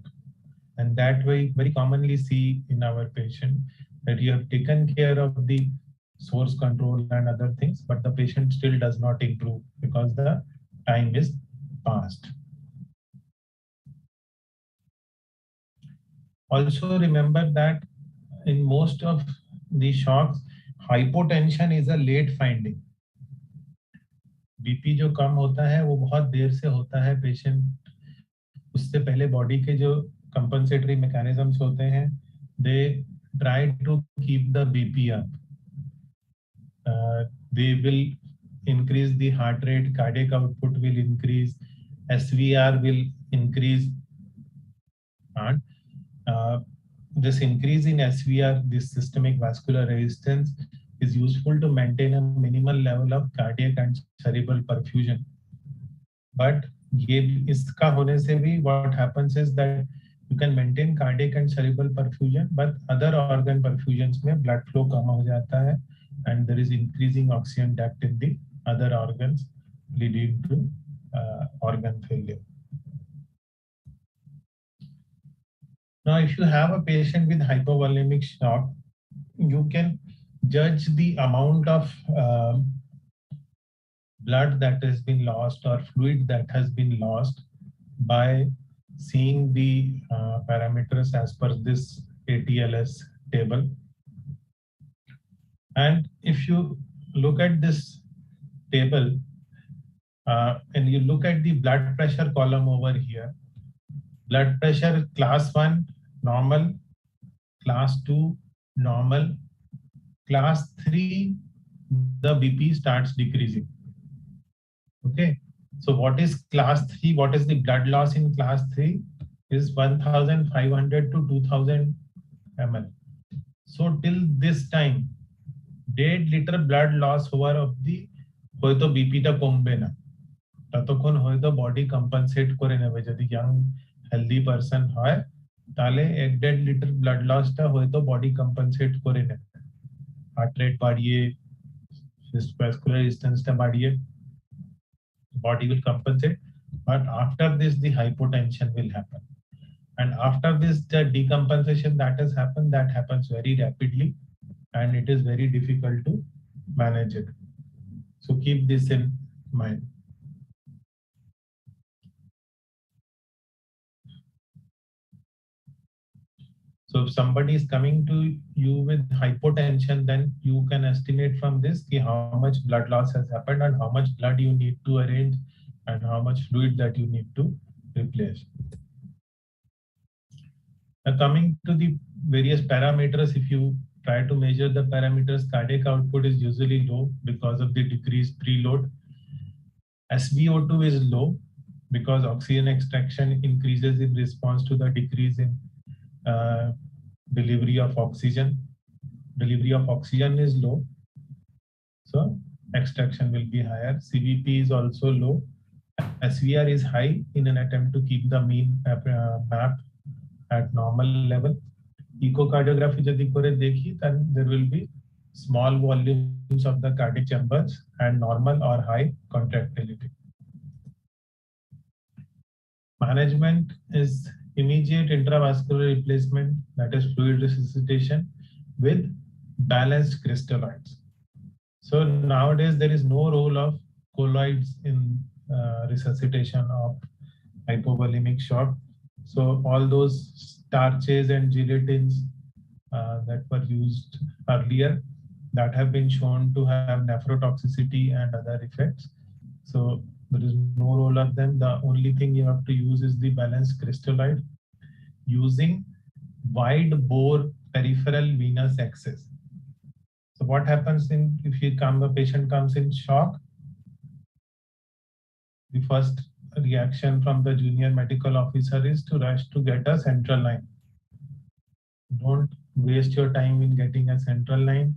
And that way, very commonly see in our patient that you have taken care of the source control and other things, but the patient still does not improve because the time is past. Also remember that in most of the shocks, hypotension is a late finding. BP जो कम होता है वो बहुत देर से होता है, patient उससे पहले बॉडी के जो compensatory mechanisms होते हैं, they try to keep the BP up. They will increase the heart rate, cardiac output will increase, SVR will increase, and this increase in SVR, this systemic vascular resistance, is useful to maintain a minimal level of cardiac and cerebral perfusion. But ये इसका होने से भी what happens is that you can maintain cardiac and cerebral perfusion, but other organ perfusions में blood flow कम हो जाता है and there is increasing oxygen depth in the other organs leading to organ failure. Now, if you have a patient with hypovolemic shock, you can judge the amount of blood that has been lost or fluid that has been lost by seeing the parameters as per this ATLS table. And if you look at this table and you look at the blood pressure column over here, blood pressure class 1 normal, class 2 normal, class 3 the BP starts decreasing. Okay, so what is class 3? What is the blood loss in class 3? Is 1500 to 2000 ml. So till this time 1.5 litre blood loss হওয়ার অবধি হয়তো বিপিটা কমবে না, ততক্ষণ হয়তো body compensate করে নেবে। যদি ইয়াং হেলদি পারসন হয় তাহলে 1.5 লিটার ব্লাড লসটা হয়তো বডি কম্পেনসেট করে নেবে, হার্ট রেট বাড়িয়ে, vascular resistance বাড়িয়ে body will compensate. But after this the hypotension will happen, and after this the decompensation that has happened, that happens very rapidly and it is very difficult to manage it. So keep this in mind. So if somebody is coming to you with hypotension, then you can estimate from this how much blood loss has happened and how much blood you need to arrange and how much fluid that you need to replace. Now coming to the various parameters, if you try to measure the parameters, cardiac output is usually low because of the decreased preload. SpO2 is low because oxygen extraction increases in response to the decrease in delivery of oxygen. Delivery of oxygen is low, so extraction will be higher. CVP is also low. SVR is high in an attempt to keep the mean map at normal level. Echocardiography যদি করে দেখি, then there will be small volumes of the cardiac chambers and normal or high contractility. Management is immediate intravascular replacement, that is fluid resuscitation with balanced crystalloids. So nowadays there is no role of colloids in resuscitation of hypovolemic shock. So all those starches and gelatins that were used earlier, that have been shown to have nephrotoxicity and other effects. So there is no role of them. The only thing you have to use is the balanced crystalloid using wide bore peripheral venous access. So what happens if a patient comes in shock? The first reaction from the junior medical officer is to rush to get a central line. Don't waste your time in getting a central line.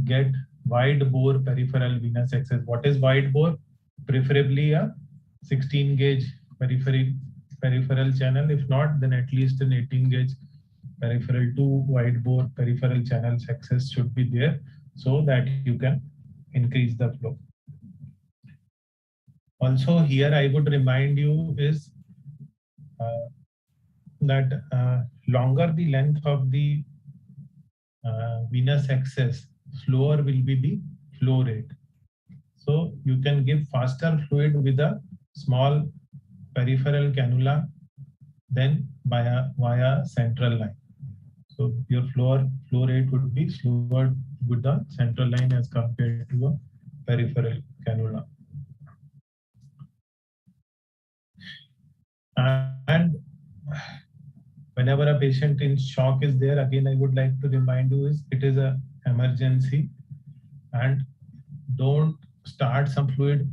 Get wide bore peripheral venous access. What is wide bore? Preferably a 16 gauge peripheral channel. If not, then at least an 18 gauge peripheral to wide bore peripheral channels access should be there so that you can increase the flow. Also here I would remind you is that longer the length of the venous access, slower will be the flow rate. So you can give faster fluid with a small peripheral cannula than via central line. So your flow rate would be slower with the central line as compared to a peripheral cannula. And whenever a patient in shock is there, again I would like to remind you is it is an emergency, and don't start some fluid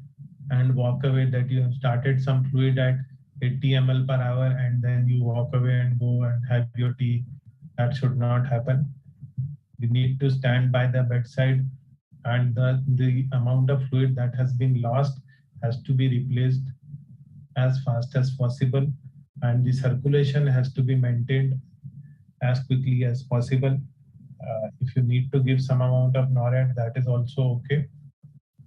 and walk away, that you have started some fluid at 80 ml per hour and then you walk away and go and have your tea. That should not happen. We need to stand by the bedside, and the amount of fluid that has been lost has to be replaced as fast as possible, and the circulation has to be maintained as quickly as possible. If you need to give some amount of NORAD, that is also okay,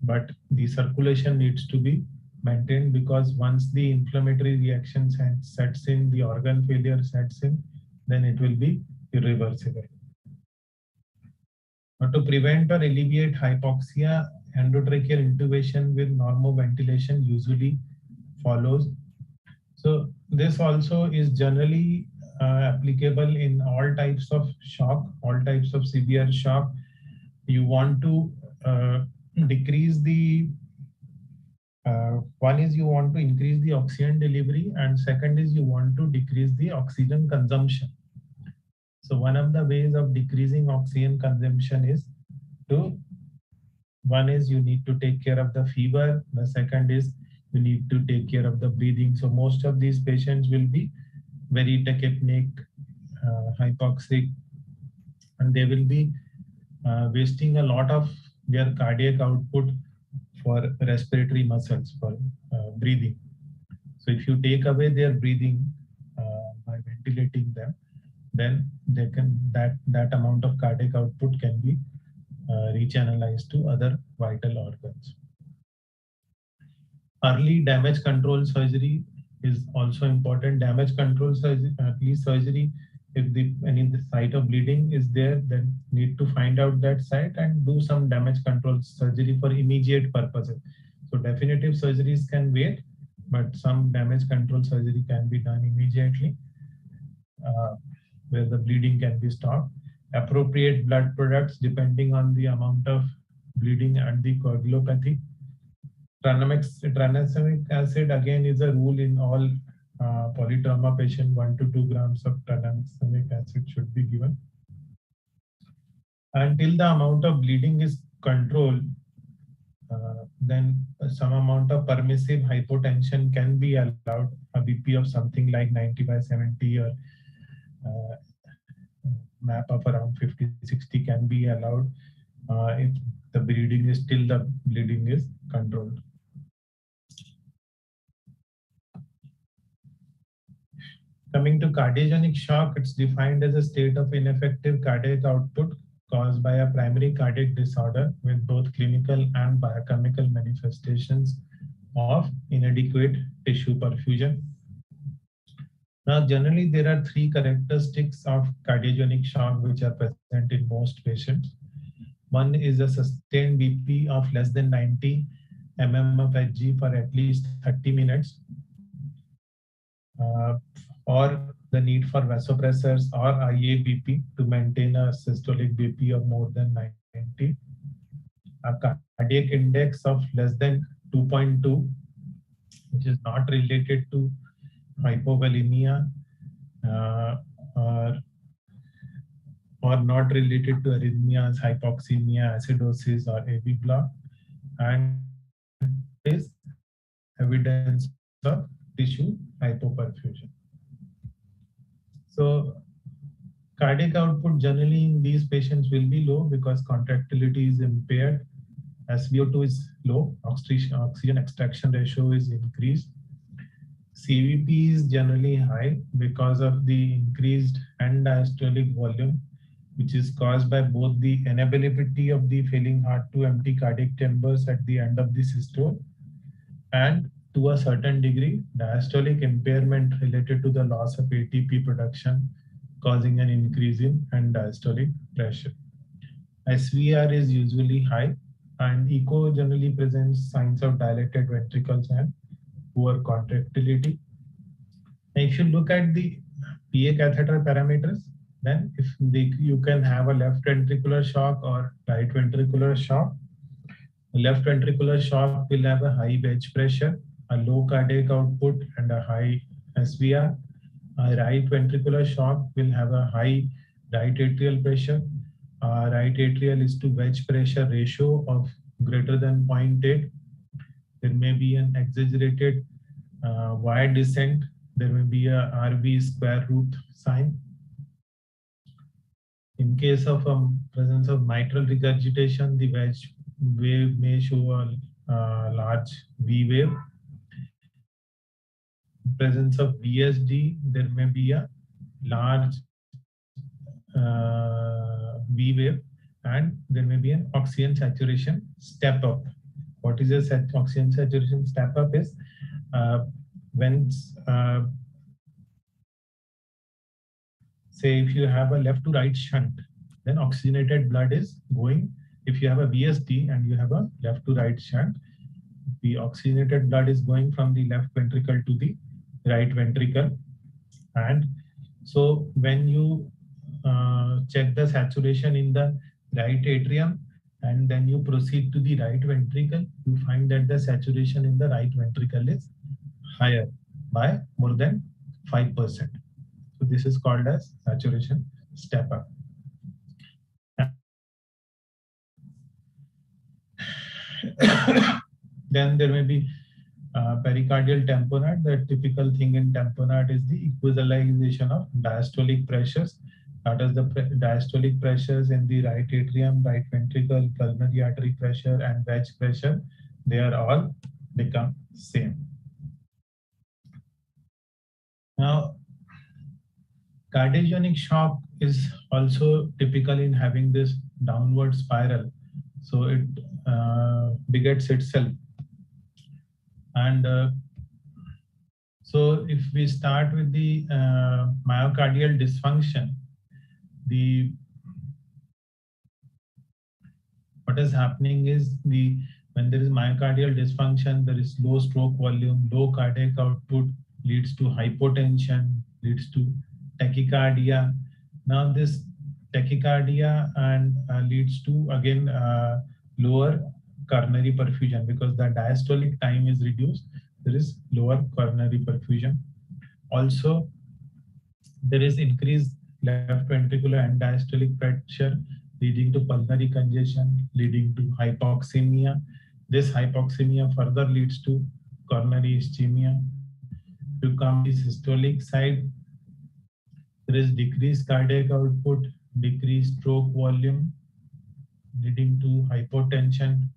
but the circulation needs to be maintained, because once the inflammatory reaction sets in, the organ failure sets in, then it will be irreversible. Now, to prevent or alleviate hypoxia, endotracheal intubation with normoventilation usually follows. So this also is generally applicable in all types of shock, all types of severe shock. You want to decrease the one is you want to increase the oxygen delivery, and second is you want to decrease the oxygen consumption. So one of the ways of decreasing oxygen consumption is one is you need to take care of the fever. The second is you need to take care of the breathing. So most of these patients will be very tachypneic hypoxic, and they will be wasting a lot of their cardiac output for respiratory muscles for breathing. So if you take away their breathing by ventilating them, then they can that amount of cardiac output can be rechannelized to other vital organs. Early damage control surgery is also important. Damage control surgery, early surgery, if the site of bleeding is there, then need to find out that site and do some damage control surgery for immediate purposes. So definitive surgeries can wait, but some damage control surgery can be done immediately, where the bleeding can be stopped. Appropriate blood products depending on the amount of bleeding and the coagulopathy. Tranexamic acid again is a rule in all polytrauma patient. 1 to 2 grams of tranexamic acid should be given. Until the amount of bleeding is controlled, then some amount of permissive hypotension can be allowed. A BP of something like 90/70 or MAP of around 50/60 can be allowed if the bleeding is still the bleeding is controlled. Coming to cardiogenic shock, it's defined as a state of ineffective cardiac output caused by a primary cardiac disorder with both clinical and biochemical manifestations of inadequate tissue perfusion. Now, generally, there are three characteristics of cardiogenic shock which are present in most patients. One is a sustained BP of less than 90 mm of Hg for at least 30 minutes, or the need for vasopressors or IABP to maintain a systolic BP of more than 90, a cardiac index of less than 2.2, which is not related to hypovolemia or not related to arrhythmias, hypoxemia, acidosis, or AV block, and is evidence of tissue hypoperfusion. So cardiac output generally in these patients will be low because contractility is impaired, SpO2 is low, oxygen extraction ratio is increased. CVP is generally high because of the increased end diastolic volume, which is caused by both the inability of the failing heart to empty cardiac chambers at the end of the systole and to a certain degree diastolic impairment related to the loss of ATP production causing an increase in end diastolic pressure. SVR is usually high and echo generally presents signs of dilated ventricles and poor contractility. If you look at the PA catheter parameters, then you can have a left ventricular shock or right ventricular shock. Left ventricular shock will have a high wedge pressure, a low cardiac output, and a high SVR. A right ventricular shock will have a high right atrial pressure. Right atrial is to wedge pressure ratio of greater than 0.8. There may be an exaggerated wire descent. There may be a RV square root sign. In case of presence of mitral regurgitation, the wedge wave may show a large V wave. In presence of VSD, there may be a large V wave, and there may be an oxygen saturation step up. What is a oxygen saturation step up is when say if you have a left to right shunt, then oxygenated blood is going. If you have a VSD and you have a left to right shunt, the oxygenated blood is going from the left ventricle to the right ventricle. And so when you check the saturation in the right atrium and then you proceed to the right ventricle, you find that the saturation in the right ventricle is higher by more than 5%. So this is called as saturation step up. Then there may be pericardial tamponade. The typical thing in tamponade is the equalization of diastolic pressures. That is the diastolic pressures in the right atrium, right ventricle, pulmonary artery pressure, and wedge pressure. They are all become same. Now, cardiogenic shock is also typical in having this downward spiral. So it begets itself. And so if we start with the myocardial dysfunction, what is happening is when there is myocardial dysfunction, there is low stroke volume, low cardiac output, leads to hypotension, leads to tachycardia. Now this tachycardia and leads to again lower coronary perfusion because the diastolic time is reduced. There is lower coronary perfusion. Also, there is increased left ventricular and diastolic pressure, leading to pulmonary congestion, leading to hypoxemia. This hypoxemia further leads to coronary ischemia. To come to the systolic side, there is decreased cardiac output, decreased stroke volume, leading to hypotension,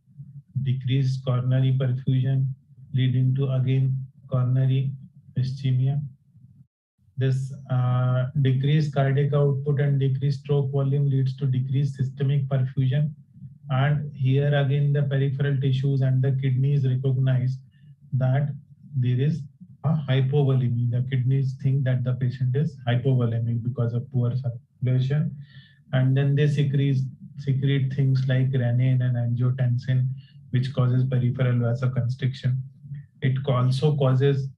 decreased coronary perfusion, leading to again coronary ischemia. This decreased cardiac output and decreased stroke volume leads to decreased systemic perfusion. And here again the peripheral tissues and the kidneys recognize that there is a hypovolemic. The kidneys think that the patient is hypovolemic because of poor circulation. And then they secrete things like renin and angiotensin, which causes peripheral vasoconstriction. It also causes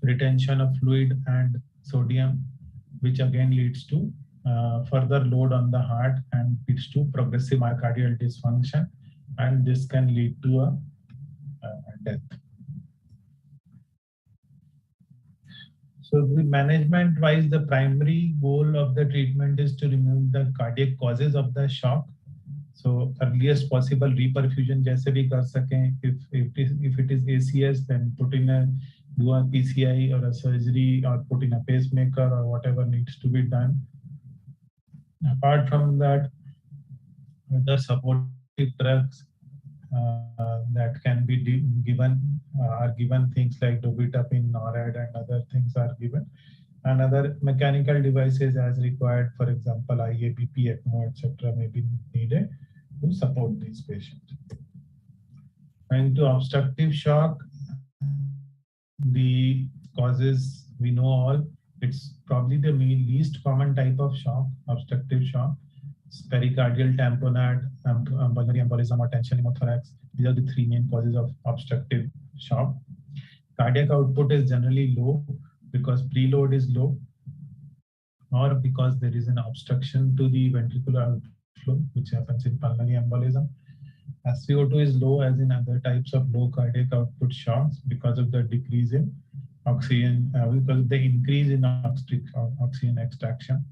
retention of fluid and sodium, which again leads to further load on the heart and leads to progressive myocardial dysfunction, and this can lead to a death. So the management wise, the primary goal of the treatment is to remove the cardiac causes of the shock. So earliest possible reperfusion जैसे भी कर सकें. If it is ACS, then do a PCI or a surgery or put in a pacemaker or whatever needs to be done. Apart from that, the supportive drugs that can be given are given, things like dobutamine, NORAD, and other things are given, and other mechanical devices as required, for example IABP, ECMO, etc. may be needed to support these patients. And to obstructive shock, the causes we know all. It's probably the least common type of shock, obstructive shock. Pericardial tamponade, pulmonary embolism, or tension pneumothorax. These are the three main causes of obstructive shock. Cardiac output is generally low because preload is low, or because there is an obstruction to the ventricular outflow, which happens in pulmonary embolism. SpO2 is low as in other types of low cardiac output shocks because of the decrease in oxygen, because of the increase in oxygen extraction.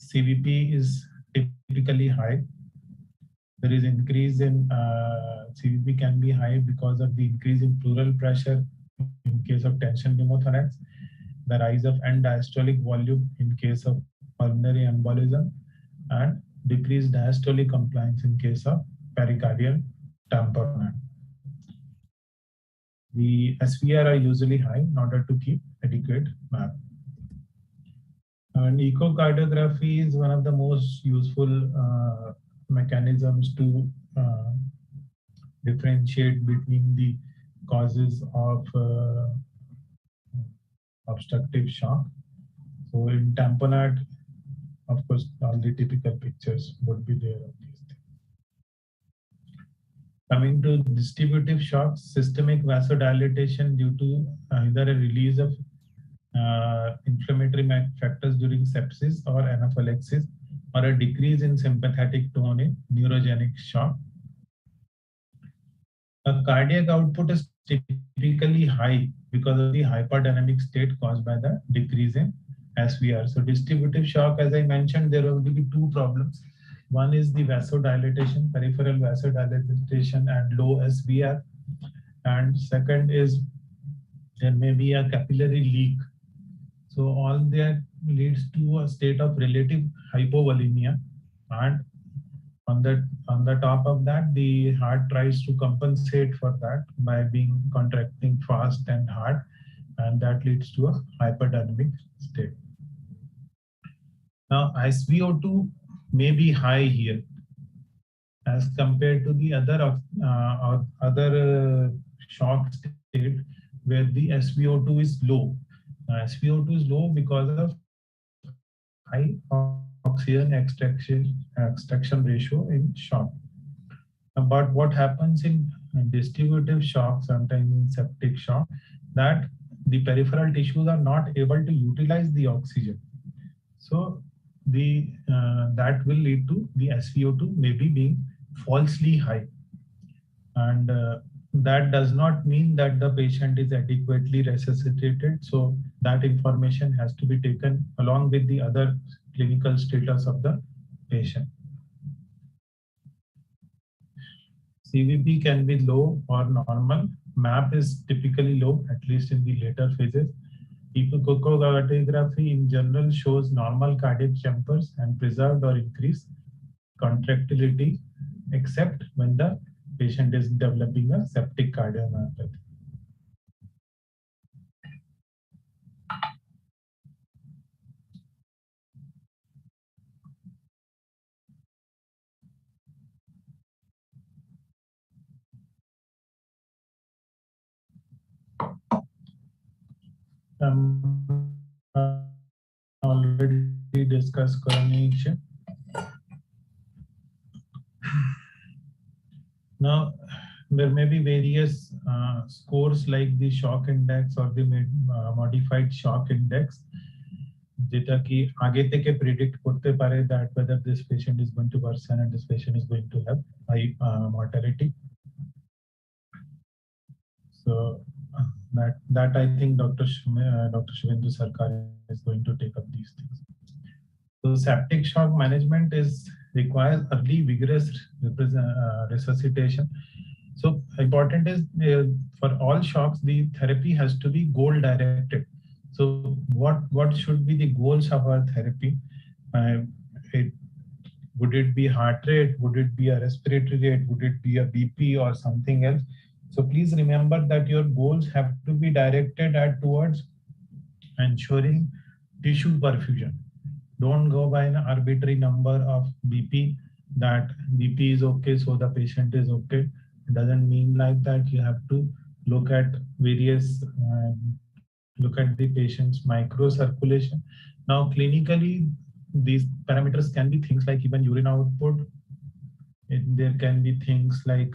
CVP is typically high. There is increase in CVP can be high because of the increase in pleural pressure in case of tension pneumothorax, the rise of end diastolic volume in case of pulmonary embolism, and decreased diastolic compliance in case of pericardial tamponade. The SVR are usually high in order to keep adequate map. And echocardiography is one of the most useful mechanisms to differentiate between the causes of obstructive shock. So in tamponade, of course, all the typical pictures would be there of these things. Coming to distributive shocks, systemic vasodilatation due to either a release of inflammatory factors during sepsis or anaphylaxis, or a decrease in sympathetic tone in neurogenic shock. A cardiac output is typically high because of the hyperdynamic state caused by the decrease in SVR. So distributive shock, as I mentioned, there will be two problems. One is the vasodilatation, peripheral vasodilatation and low SVR. And second is there may be a capillary leak. So all that leads to a state of relative hypovolemia. And on the top of that, the heart tries to compensate for that by being contracting fast and hard, and that leads to a hyperdynamic state. Now, SVO2 may be high here as compared to the other shock state where the SVO2 is low. SVO2 is low because of high oxygen extraction ratio in shock. But what happens in distributive shock, sometimes in septic shock, that the peripheral tissues are not able to utilize the oxygen. So that will lead to the SVO2 maybe being falsely high. And that does not mean that the patient is adequately resuscitated. So that information has to be taken along with the other clinical status of the patient. CVP can be low or normal. MAP is typically low, at least in the later phases. Echocardiography in general shows normal cardiac chambers and preserved or increased contractility, except when the patient is developing a septic cardiomyopathy. Already discussed coronation. Now, there may be various scores like the shock index or the modified shock index, যেটা কি আগে থেকে predict করতে পারে that whether this patient is going to worsen and this patient is going to have high mortality. So that I think Dr. Shivendra Sarkar is going to take up these things. So septic shock management requires early vigorous resuscitation. So important is for all shocks, the therapy has to be goal directed. So what should be the goals of our therapy? Would it be heart rate? Would it be a respiratory rate? Would it be a BP or something else? So please remember that your goals have to be directed towards ensuring tissue perfusion. Don't go by an arbitrary number of BP, that BP is okay, so the patient is okay. It doesn't mean like that. You have to look at various, look at the patient's microcirculation. Now, clinically, these parameters can be things like even urine output. There can be things like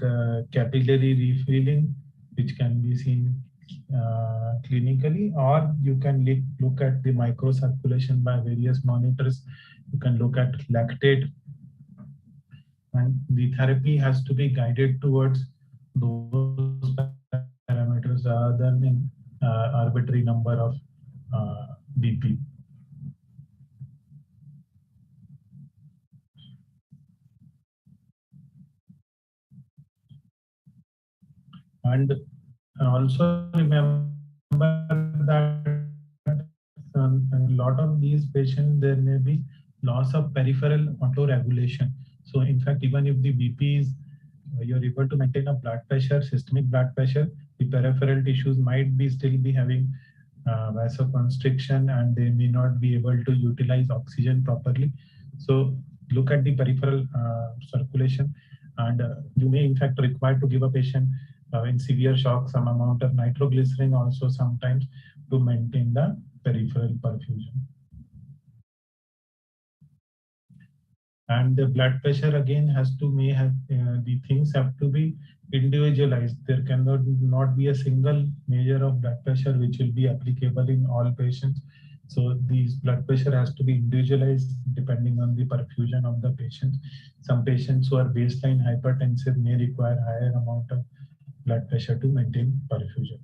capillary refilling, which can be seen clinically, or you can look at the microcirculation by various monitors. You can look at lactate, and the therapy has to be guided towards those parameters rather than in arbitrary number of BP. And also remember that in a lot of these patients, there may be loss of peripheral autoregulation. So in fact, even if the BP is, you're able to maintain a blood pressure, systemic blood pressure, the peripheral tissues might be still be having vasoconstriction, and they may not be able to utilize oxygen properly. So look at the peripheral circulation, and you may in fact require to give a patient in severe shock some amount of nitroglycerin also sometimes to maintain the peripheral perfusion. And the blood pressure again may have the things have to be individualized. There cannot not be a single measure of blood pressure which will be applicable in all patients. So these blood pressure has to be individualized depending on the perfusion of the patient. Some patients who are baseline hypertensive may require higher amount of blood pressure to maintain perfusion.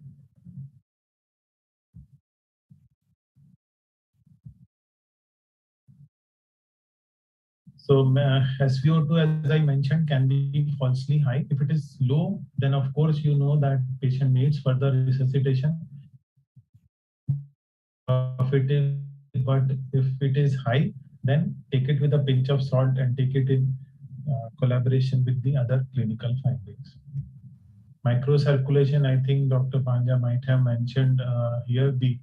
So SpO2, as I mentioned, can be falsely high. If it is low, then of course you know that patient needs further resuscitation. But if it is high, then take it with a pinch of salt and take it in collaboration with the other clinical findings. Microcirculation, I think Dr. Panja might have mentioned here the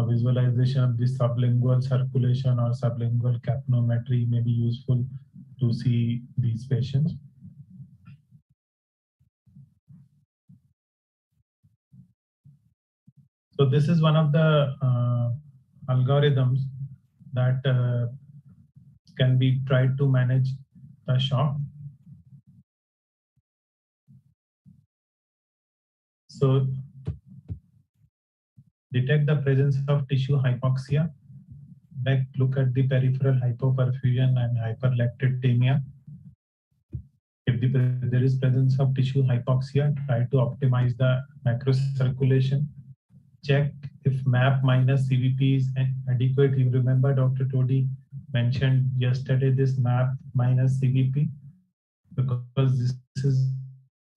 visualization of the sublingual circulation or sublingual capnometry may be useful to see these patients. So this is one of the algorithms that can be tried to manage the shock. So detect the presence of tissue hypoxia. Like look at the peripheral hypoperfusion and hyperlactatemia. If there is presence of tissue hypoxia, try to optimize the macrocirculation. Check if MAP minus CVP is adequate. You remember Dr. Todi mentioned yesterday this MAP minus CVP, because this is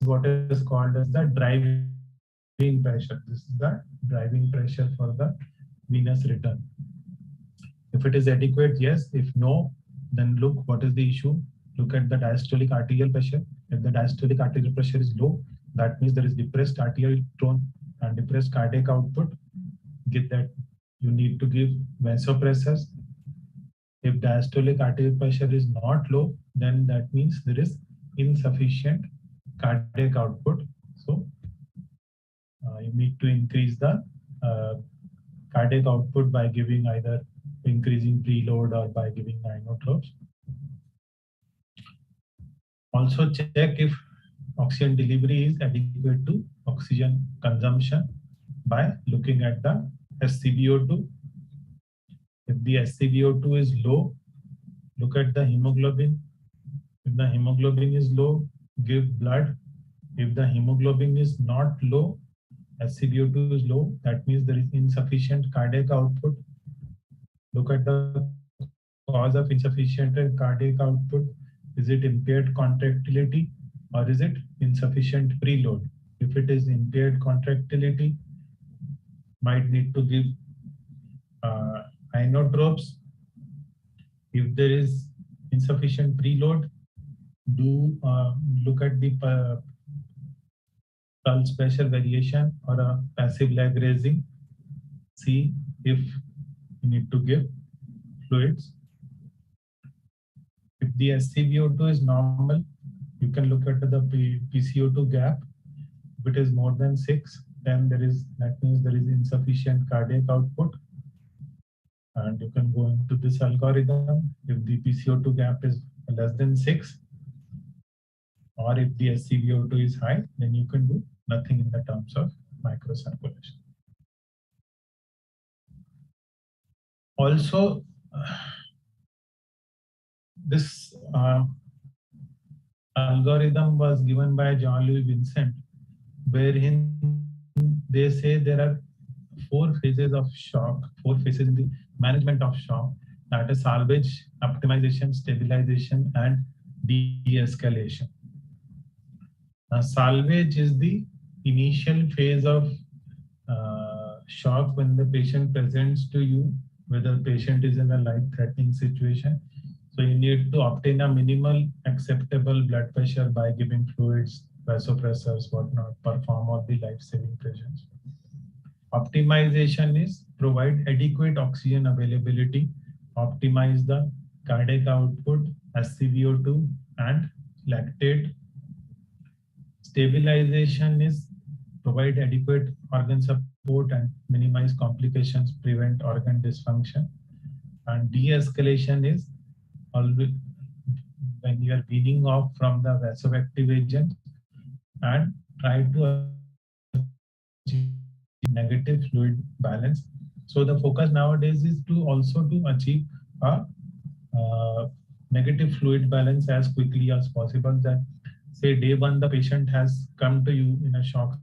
what is called as the driving pressure. This is the driving pressure for the venous return. If it is adequate, yes. If no, then look what is the issue. Look at the diastolic arterial pressure. If the diastolic arterial pressure is low, that means there is depressed arterial tone and depressed cardiac output. Get that you need to give vasopressors. If diastolic arterial pressure is not low, then that means there is insufficient cardiac output. So you need to increase the cardiac output by giving either increasing preload or by giving inotropes. Also check if oxygen delivery is adequate to oxygen consumption by looking at the SCBO2. If the SCBO2 is low, look at the hemoglobin. If the hemoglobin is low, give blood. If the hemoglobin is not low, SCBO2 is low, that means there is insufficient cardiac output. Look at the cause of insufficient cardiac output. Is it impaired contractility or is it insufficient preload? If it is impaired contractility, might need to give inotropes. If there is insufficient preload, do look at the pulse pressure variation or a passive leg raising. See if you need to give fluids. If the SCBO2 is normal, you can look at the PCO2 gap. If it is more than 6, then that means there is insufficient cardiac output. And you can go into this algorithm. If the PCO2 gap is less than 6, or if the SCBO2 is high, then you can do nothing in the terms of microcirculation. Also, this algorithm was given by Jean-Louis Vincent, wherein they say there are 4 phases of shock, 4 phases in the management of shock, that is salvage, optimization, stabilization, and de-escalation. Salvage is the initial phase of shock when the patient presents to you, whether the patient is in a life-threatening situation. So you need to obtain a minimal acceptable blood pressure by giving fluids, vasopressors, whatnot, perform all the life-saving procedures. Optimization is provide adequate oxygen availability, optimize the cardiac output, SCBO2, and lactate. Stabilization is provide adequate organ support and minimize complications, prevent organ dysfunction. And de-escalation is always when you are weaning off from the vasoactive agent and try to achieve negative fluid balance. So the focus nowadays is to also to achieve a negative fluid balance as quickly as possible. That say day 1 the patient has come to you in a shock,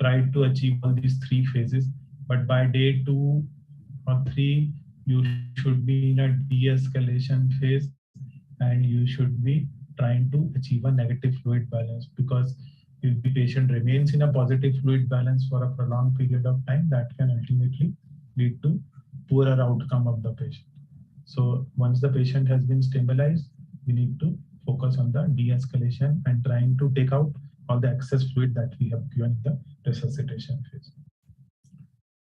tried to achieve all these 3 phases, but by day 2 or 3 you should be in a de-escalation phase, and you should be trying to achieve a negative fluid balance, because if the patient remains in a positive fluid balance for a prolonged period of time, that can ultimately lead to poorer outcome of the patient. So once the patient has been stabilized, we need to focus on the de-escalation and trying to take out all the excess fluid that we have given in the resuscitation phase.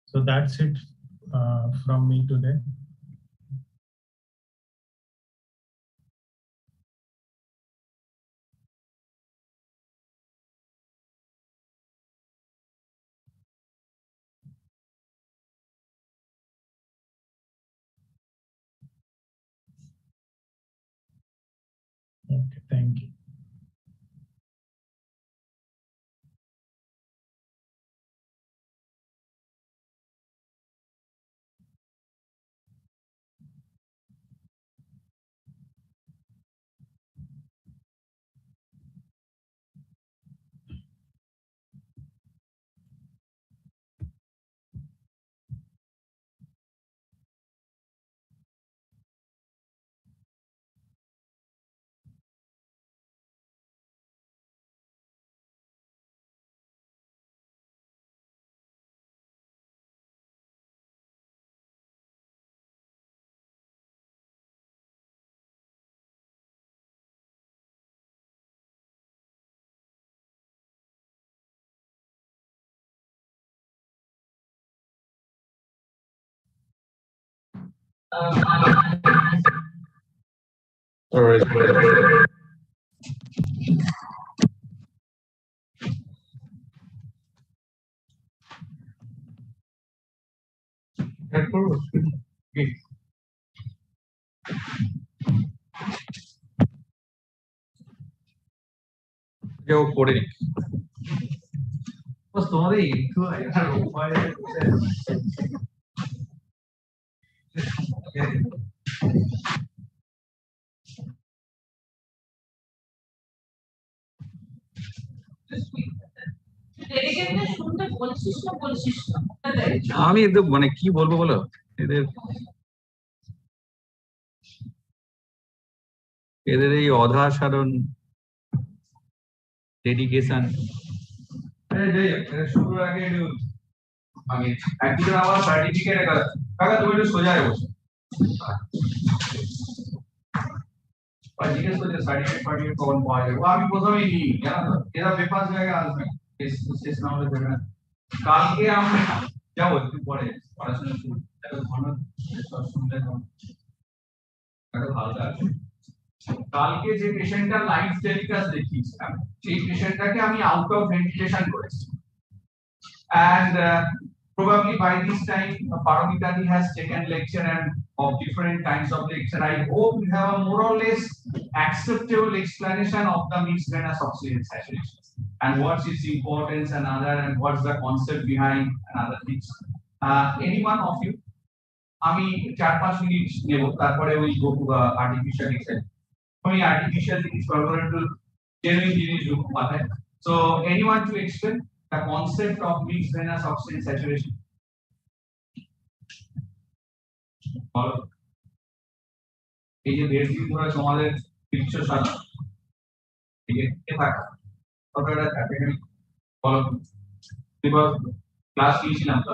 So that's it from me today. Okay, thank you. All right. কেউ করে নি তোমাদের একটু একটা উপায় আমি একদম মানে কি বলবো বলো এদের এদের এই অসাধারণ ডেডিকেশন শুরুর আগে আমি একদিন আমার সার্টিফিকেট কাকা তুমি একটু সোজায় বসো জিজ্ঞেস করছে সার্টিফিকেট কখন পাওয়া যাবে আমি প্রথমেই নিই জানো তো এরা পেপার জায়গায় আসবে শেষ না হলে দেবে না কালকে আমরা যাবো একটু পরে পড়াশোনা শুরু শুনলে ভালো আছে কালকে যে পেশেন্টটা লাইভ টেলিকাস্ট দেখিয়েছিলাম সেই পেশেন্টটাকে আমি আউট অফ ভেন্টিলেশন করেছি and probably by this time Paramita has taken lecture and of different kinds of lecture. I hope you have a more or less acceptable explanation of the mixed venous oxygen saturation and what's its importance and other and what's the concept behind and other things. Any one of you আমি 4-5 minute নেব তারপরে will go to artificial excel আমি artificial জিনিস করবো একটু genuine জিনিস ঢুকবো মাথায় so anyone to explain the concept of mixed venous oxygen saturation এই যে দেড় দিন ধরে তোমাদের পিকচার সাজা ঠিক আছে থাকা আপনারা থাকে বলো এবার ক্লাস নিয়েছিলাম তো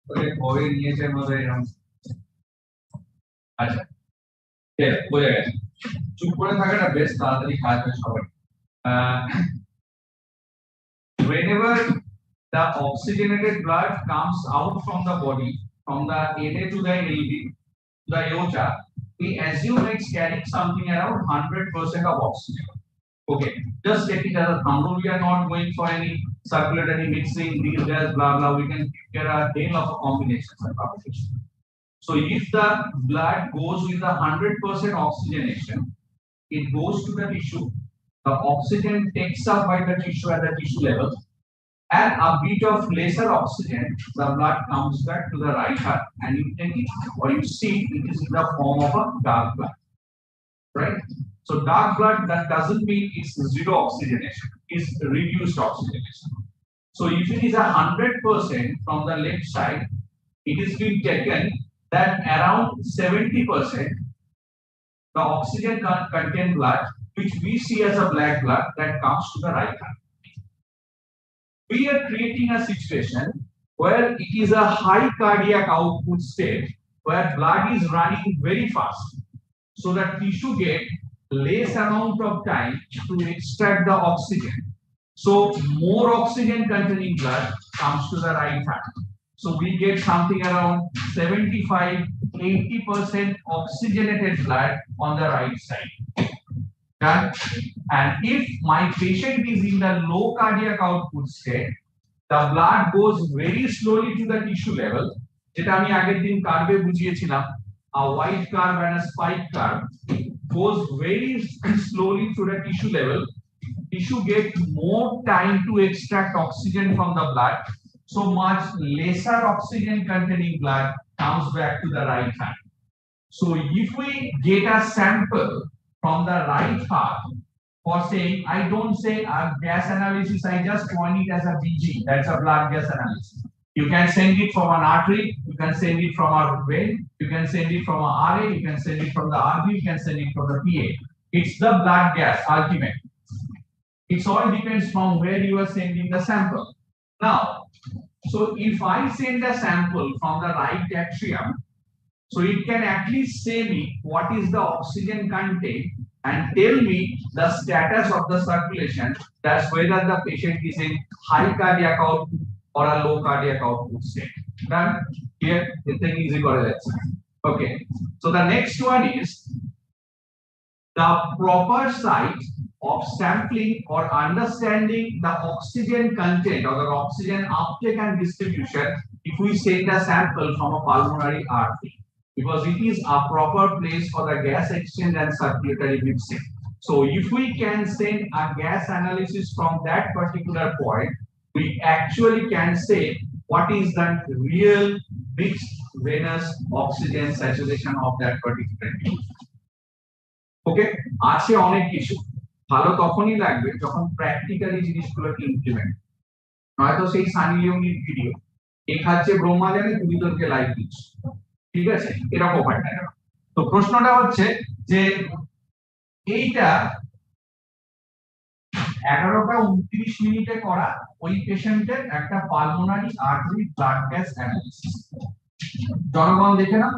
ওকে কবে নিয়েছে আমাদের এরকম আচ্ছা ঠিক বোঝা গেছে চুপ করে থাকাটা বেশ তাড়াতাড়ি কাজ হয় সবাই whenever the oxygenated blood comes out from the body from the LA to the LV to the aorta we assume it's carrying something around 100% of oxygen okay just take it as a thumb rule we are not going for any circulatory mixing these guys blah blah we can get a deal of combinations and combinations so if the blood goes with the 100% oxygenation it goes to the tissue the oxygen takes up by the tissue at the tissue level and a bit of lesser oxygen the blood comes back to the right heart and you take it or you see it is in the form of a dark blood right so dark blood that doesn't mean it's zero oxygenation it's reduced oxygenation so if it is 100% from the left side it is being taken that around 70% the oxygen content blood, which we see as a black blood, that comes to the right heart. We are creating a situation where it is a high cardiac output state, where blood is running very fast, so that tissue get less amount of time to extract the oxygen. So more oxygen containing blood comes to the right heart. So we get something around 75-80% oxygenated blood on the right side. Done. And if my patient is in the low cardiac output state, the blood goes very slowly to the tissue level. যেটা আমি আগের দিন কার্ভে বুঝিয়েছিলাম, a white curve and a spike curve goes very slowly to the tissue level. Tissue get more time to extract oxygen from the blood, so much lesser oxygen containing blood comes back to the right heart. So if we get a sample from the right heart for saying, I don't say a gas analysis, I just want it as a BG, that's a blood gas analysis. You can send it from an artery, you can send it from a vein, you can send it from a RA, you can send it from the RV, you can send it from the PA. It's the blood gas ultimate. It all depends from where you are sending the sample. Now, so if I send a sample from the right atrium, so it can at least say me what is the oxygen content and tell me the status of the circulation. That's whether the patient is in high cardiac output or a low cardiac output state. Done? Here, the thing is easy. Okay. So the next one is the proper site of sampling or understanding the oxygen content or the oxygen uptake and distribution if we send a sample from a pulmonary artery, because it is a proper place for the gas exchange and circulatory mixing. So if we can send a gas analysis from that particular point, we actually can say what is the real mixed venous oxygen saturation of that particular tube. Okay, আছে অনেক কিছু ভালো তখনই লাগবে যখন practically জিনিসগুলোকে implement, নয়তো সেই সানি লিওনির ভিডিও এ খাচ্ছে ব্রহ্মা জানে তুমি তোকে লাইভ দিচ্ছ, ঠিক আছে, এরকম হয় না। তো প্রশ্নটা হচ্ছে যে এইটা 11টা 29 মিনিটে করা ওই পেশেন্টের একটা pulmonary artery blood gas analysis. জনগণ দেখে না,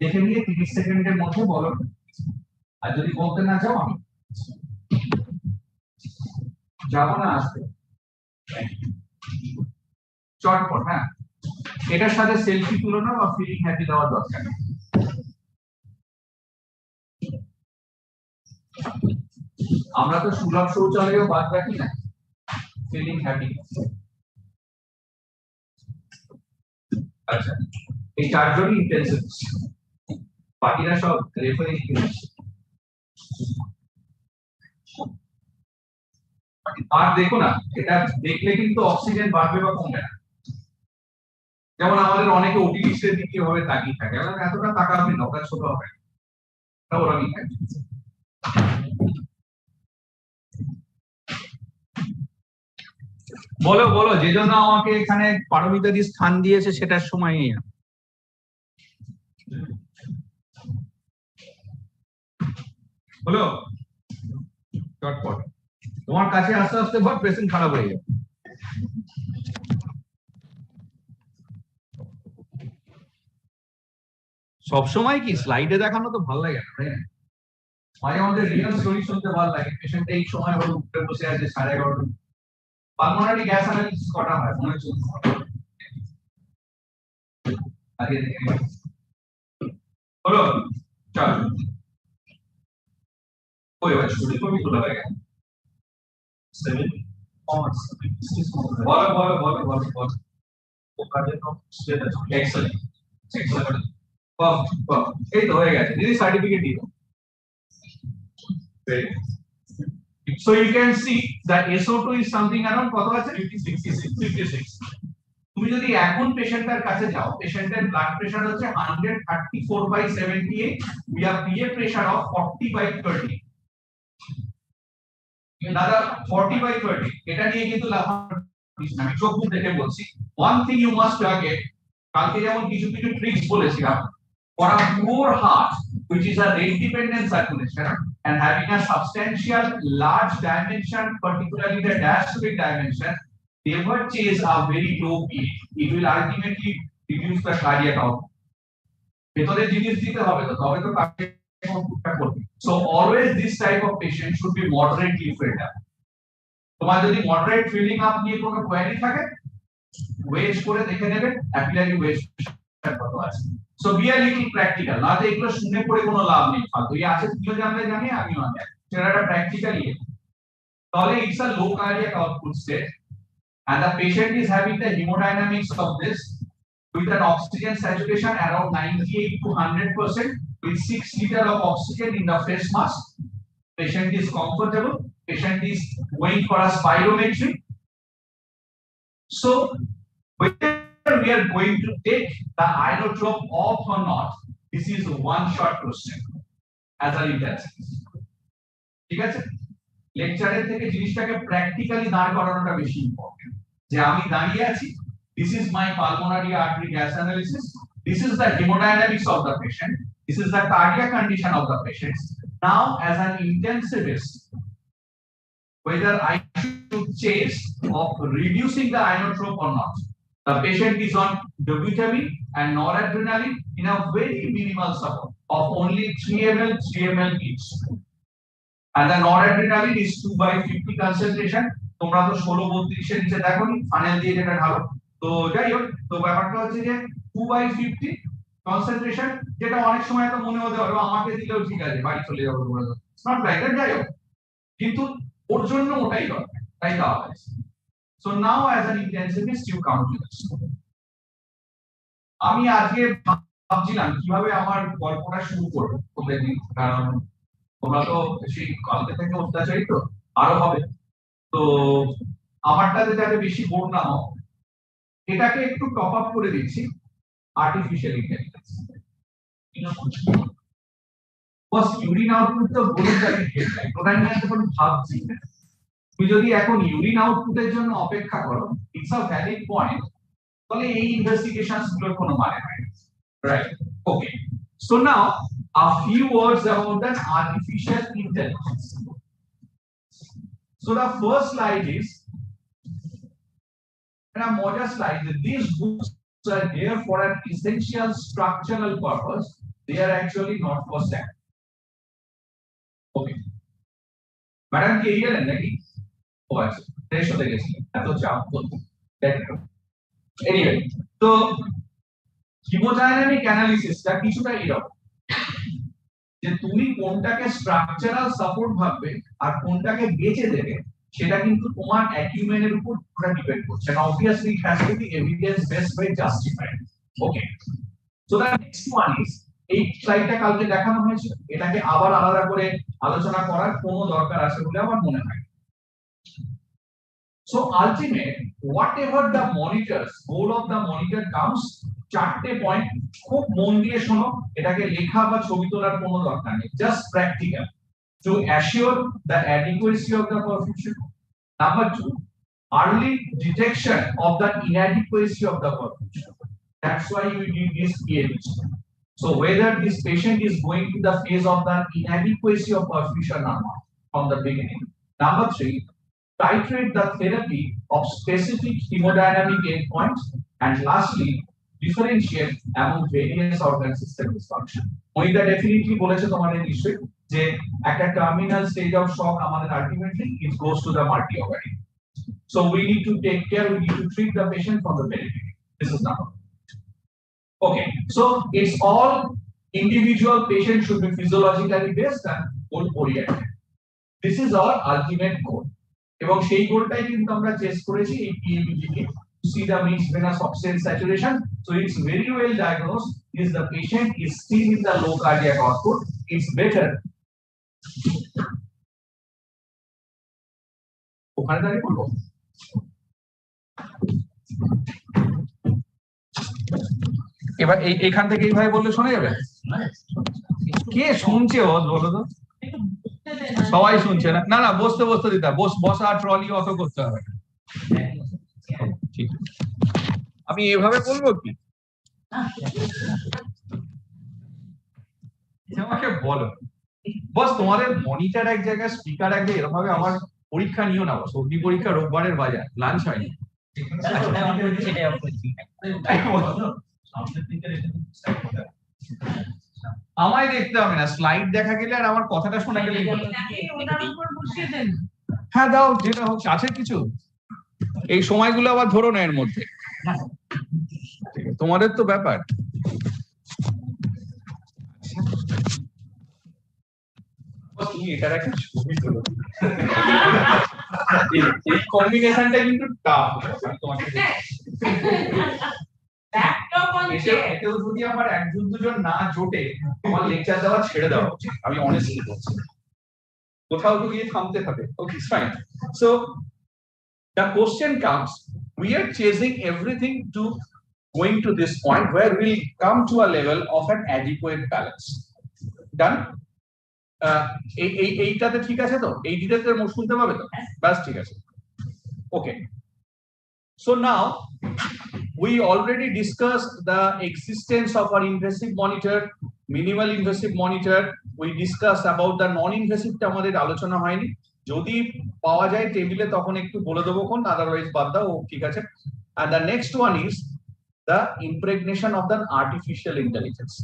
দেখে নিয়ে 30 সেকেন্ডের মধ্যে বলো, আর যদি বলতে না চাও আমি যাবো না, আসবে চটপট। হ্যাঁ, এটার সাথে সেলফি তুলো না বা ফিলিং হ্যাপি দেওয়ার দরকার নেই। আমরা তো সুলভ শৌচালয়ও বাদ রাখি না, ফিলিং হ্যাপি। আচ্ছা, এই চারজনই ইন্টেনসিভ, বাকিরা সব রেফারিং। আর দেখো না, এটা দেখলে কিন্তু অক্সিজেন বাড়বে বা কমবে না। যেমন আমাদের অনেকে ওটি লিস্টের দিকে ভাবে তাকিয়ে থাকে, এতটা তাকাবে না, ওটা ছোট হবে, ওরা নিয়ে থাকে। বলো বলো, যে জন্য আমাকে এখানে পারমিতা দি স্থান দিয়েছে সেটার সময় নেই। বলো চটপট, তোমার কাছে আস্তে আস্তে ভর পেশেন্ট খারাপ হয়ে যাবে। সবসময় কি স্লাইডে দেখানো তো ভালো লাগে না, তাই না? মাঝে মধ্যে রিয়েল স্টোরি শুনতে ভালো লাগে। পেশেন্ট এই সময় হলো উঠে বসে আছে 11:30। পালমোনারি গ্যাস অ্যানালিসিস করা হয় মনে হচ্ছে আগে দেখে বলো চল। ওই ওই স্টোরি কবি তোলা হয়ে গেছে 7 বলো বলো বলো বলো বলো ও কাজে তো স্টেটাস এক্সেলেন্ট এক্সেলেন্ট। এই তো হয়ে গেছে, দিদি সার্টিফিকেট দিও। So you can see that SO2 is something around কত আছে 56। তুমি যদি এখন পেশেন্টের কাছে যাও, পেশেন্টের ব্লাড প্রেসার হচ্ছে 134/78, we have PA pressure of 40/30। দাদা 40/30 এটা নিয়ে কিন্তু আমি চোখ মুখ দেখে বলছি, one thing you must target, কালকে যেমন কিছু কিছু ট্রিক্স বলেছিলাম, for a pure heart which is a rate dependent circulation and having a substantial large dimension, particularly the diastolic dimension, never chase a very low peak. It will ultimately reduce the cardiac output. ভেতরে জিনিস দিতে হবে তো, তবে তো cardiac outputটা করবে। So always this type of patient should be moderately filled up. তোমার যদি moderate filling up নিয়ে কোনো কোয়েরি থাকে, ওয়েজ করে দেখে নেবে অ্যাপিলারি ওয়েজ কত আছে। So be a little practical, না তো এগুলো শুনে পড়ে কোনো লাভ নেই। ফালতু এই আছে তুমিও জানলে জানি আমিও জানি, সেটা একটা প্র্যাকটিক্যালি। তাহলে it's a low cardiac output state and the patient is having the hemodynamics of this with an oxygen saturation around 98 to 100% with 6 liters of oxygen in the face mask. Patient is comfortable, patient is going for a spirometry. So whether we are going to take the inotrope off or not, this is one short question as an intensivist. ঠিক আছে, লেকচারের থেকে জিনিসটাকে practically দাঁড় করানোটা বেশি important. যে আমি দাঁড়িয়ে আছি, this is my pulmonary artery gas analysis, this is the hemodynamics of the patient, this is the cardiac condition of the patient. Now as an intensivist, whether I should chase of reducing the inotrope or not. The patient is on dobutamine and noradrenaline in a very minimal support of only 3 ml 3 ml each. And the noradrenaline is 2/50 concentration. তোমরা তো 16-32 এর নিচে দেখোনি, funnel দিয়ে যেটা ঢালো। তো যাই হোক, তো ব্যাপারটা হচ্ছে যে 2/50 কনসেন্ট্রেশন, যেটা অনেক সময় তো মনে হতে পারে আমাকে দিলেও ঠিক আছে, বাড়ি চলে যাবো বলে। নট লাইক দ্যাট, যাই হোক, কিন্তু ওর জন্য ওটাই দরকার, তাই দেওয়া হয়েছে। So now as an intensivist you come to this. আমি আজকে ভাবছিলাম কিভাবে আমার গল্পটা শুরু করব তোমাদের নিয়ে, কারণ তোমরা তো সেই কালকে থেকে অত্যাচারিত আরো হবে। তো আমারটাতে যাতে বেশি বোর না হোক, এটাকে একটু টপ আপ করে দিচ্ছি আর্টিফিশিয়াল ইন্টেলিজেন্স। বস ইউরিন আউটপুট তো বলে যাবে, ওটা নিয়ে তো কোনো ভাবছি না। তুমি যদি এখন ইউরিন আউটপুটের জন্য অপেক্ষা করো, ইটস আ ভ্যালিড পয়েন্ট, তাহলে এই ইনভেস্টিগেশনস গুলোর কোনো মানে হয় না, right? Okay, so now a few words about that artificial intelligence. So the first slide is a model slide that these books are there for an essential structural purpose. They are actually not for science. Okay, madam ke ye nahi oh acha fresh hote gechi eto chap bolte anyway, to hemodynamic analysis ta কিছুটা এরকম যে তুমি কোনটাকে structural support ভাববে আর কোনটাকে বেঁচে দেবে, সেটা কিন্তু তোমার অ্যাকিউমেনের উপর পুরো ডিপেন্ড করছে। and obviously it has to be evidence based by justified. Okay, so the next one is এই স্লাইডটা কালকে দেখানো হয়েছিল, এটাকে আবার আলাদা করে আলোচনা করার কোনো দরকার আছে বলে আমার মনে হয়। So ultimate whatever the monitors, goal of the monitor comes, চারটে পয়েন্ট খুব মন দিয়ে শোনো, এটাকে লেখা বা ছবি তোলার কোনো দরকার নেই, just practical. To assure the adequacy of the perfusion. Number 2, early detection of the inadequacy of the perfusion. That's why we need this PAH. So whether this patient is going to the phase of the inadequacy of perfusion or not from the beginning. Number 3, titrate the therapy of specific hemodynamic endpoints. And lastly, differentiate among various organ system dysfunction. Moita definitely বলেছে তোমাদের নিশ্চয়ই যে একটা terminal stage of শক আমাদের ultimately it goes to the multi organ. So we need to take care, we need to treat the patient from the very beginning. This is number one. Okay, so it's all individual patient should be physiologically based and goal oriented. This is our ultimate goal. এবং সেই গোলটাই কিন্তু আমরা chess করেছি এই PABG K, to see the mixed venous oxygen saturation. So it's very well diagnosed. Is the patient is still in the low cardiac output, it's better. ওখানে দাঁড়িয়ে বলবো এবার এইখান থেকে এইভাবে বললে শোনা যাবে? কে শুনছে ও বলো তো? সবাই শুনছে না? না না, বসতে বসতে দিতে হবে, বসা ট্রলি অত করতে হবে। ঠিক, আমি এভাবে বলবো কি? আমাকে বলো বস, তোমাদের মনিটর এক জায়গায়, স্পিকার এক জায়গায়, এরকম ভাবে আমার পরীক্ষা নিও না বস। অগ্নি পরীক্ষা রোববারের বাজার, লাঞ্চ হয়নি। আমায় দেখতে হবে না, স্লাইড দেখা গেলে আর আমার কথাটা শোনা গেলে। হ্যাঁ দাও, যেটা হোক। আছে কিছু এই সময়গুলো আবার ধরো না এর মধ্যে, তোমাদের তো ব্যাপার। তুমি এটার একটা ছবি তোলো, এই কম্বিনেশনটা কিন্তু টাফ। তোমাকে এতেও যদি আমার একজন দুজন না জোটে, আমার লেকচার দেওয়া ছেড়ে দেওয়া উচিত। আমি অনেস্টলি বলছি, কোথাও তো গিয়ে থামতে হবে। Okay, fine. So the question comes, we are chasing everything to going to this point where we come to a level of an adequate balance. Done? এইটাতে ঠিক আছে তো? এই ডিটেলসের মোট শুনতে পাবে তো? বাস ঠিক আছে। Okay. So now we already discussed the existence of our invasive monitor, minimal invasive monitor. We discussed about the non-invasive টা আমাদের আলোচনা হয়নি। যদি পাওয়া যায় টেবিলে তখন একটু বলে দেবো কোন, আদারওয়াইজ বাদ দাও। ঠিক আছে। And the next one is the impregnation of the artificial intelligence.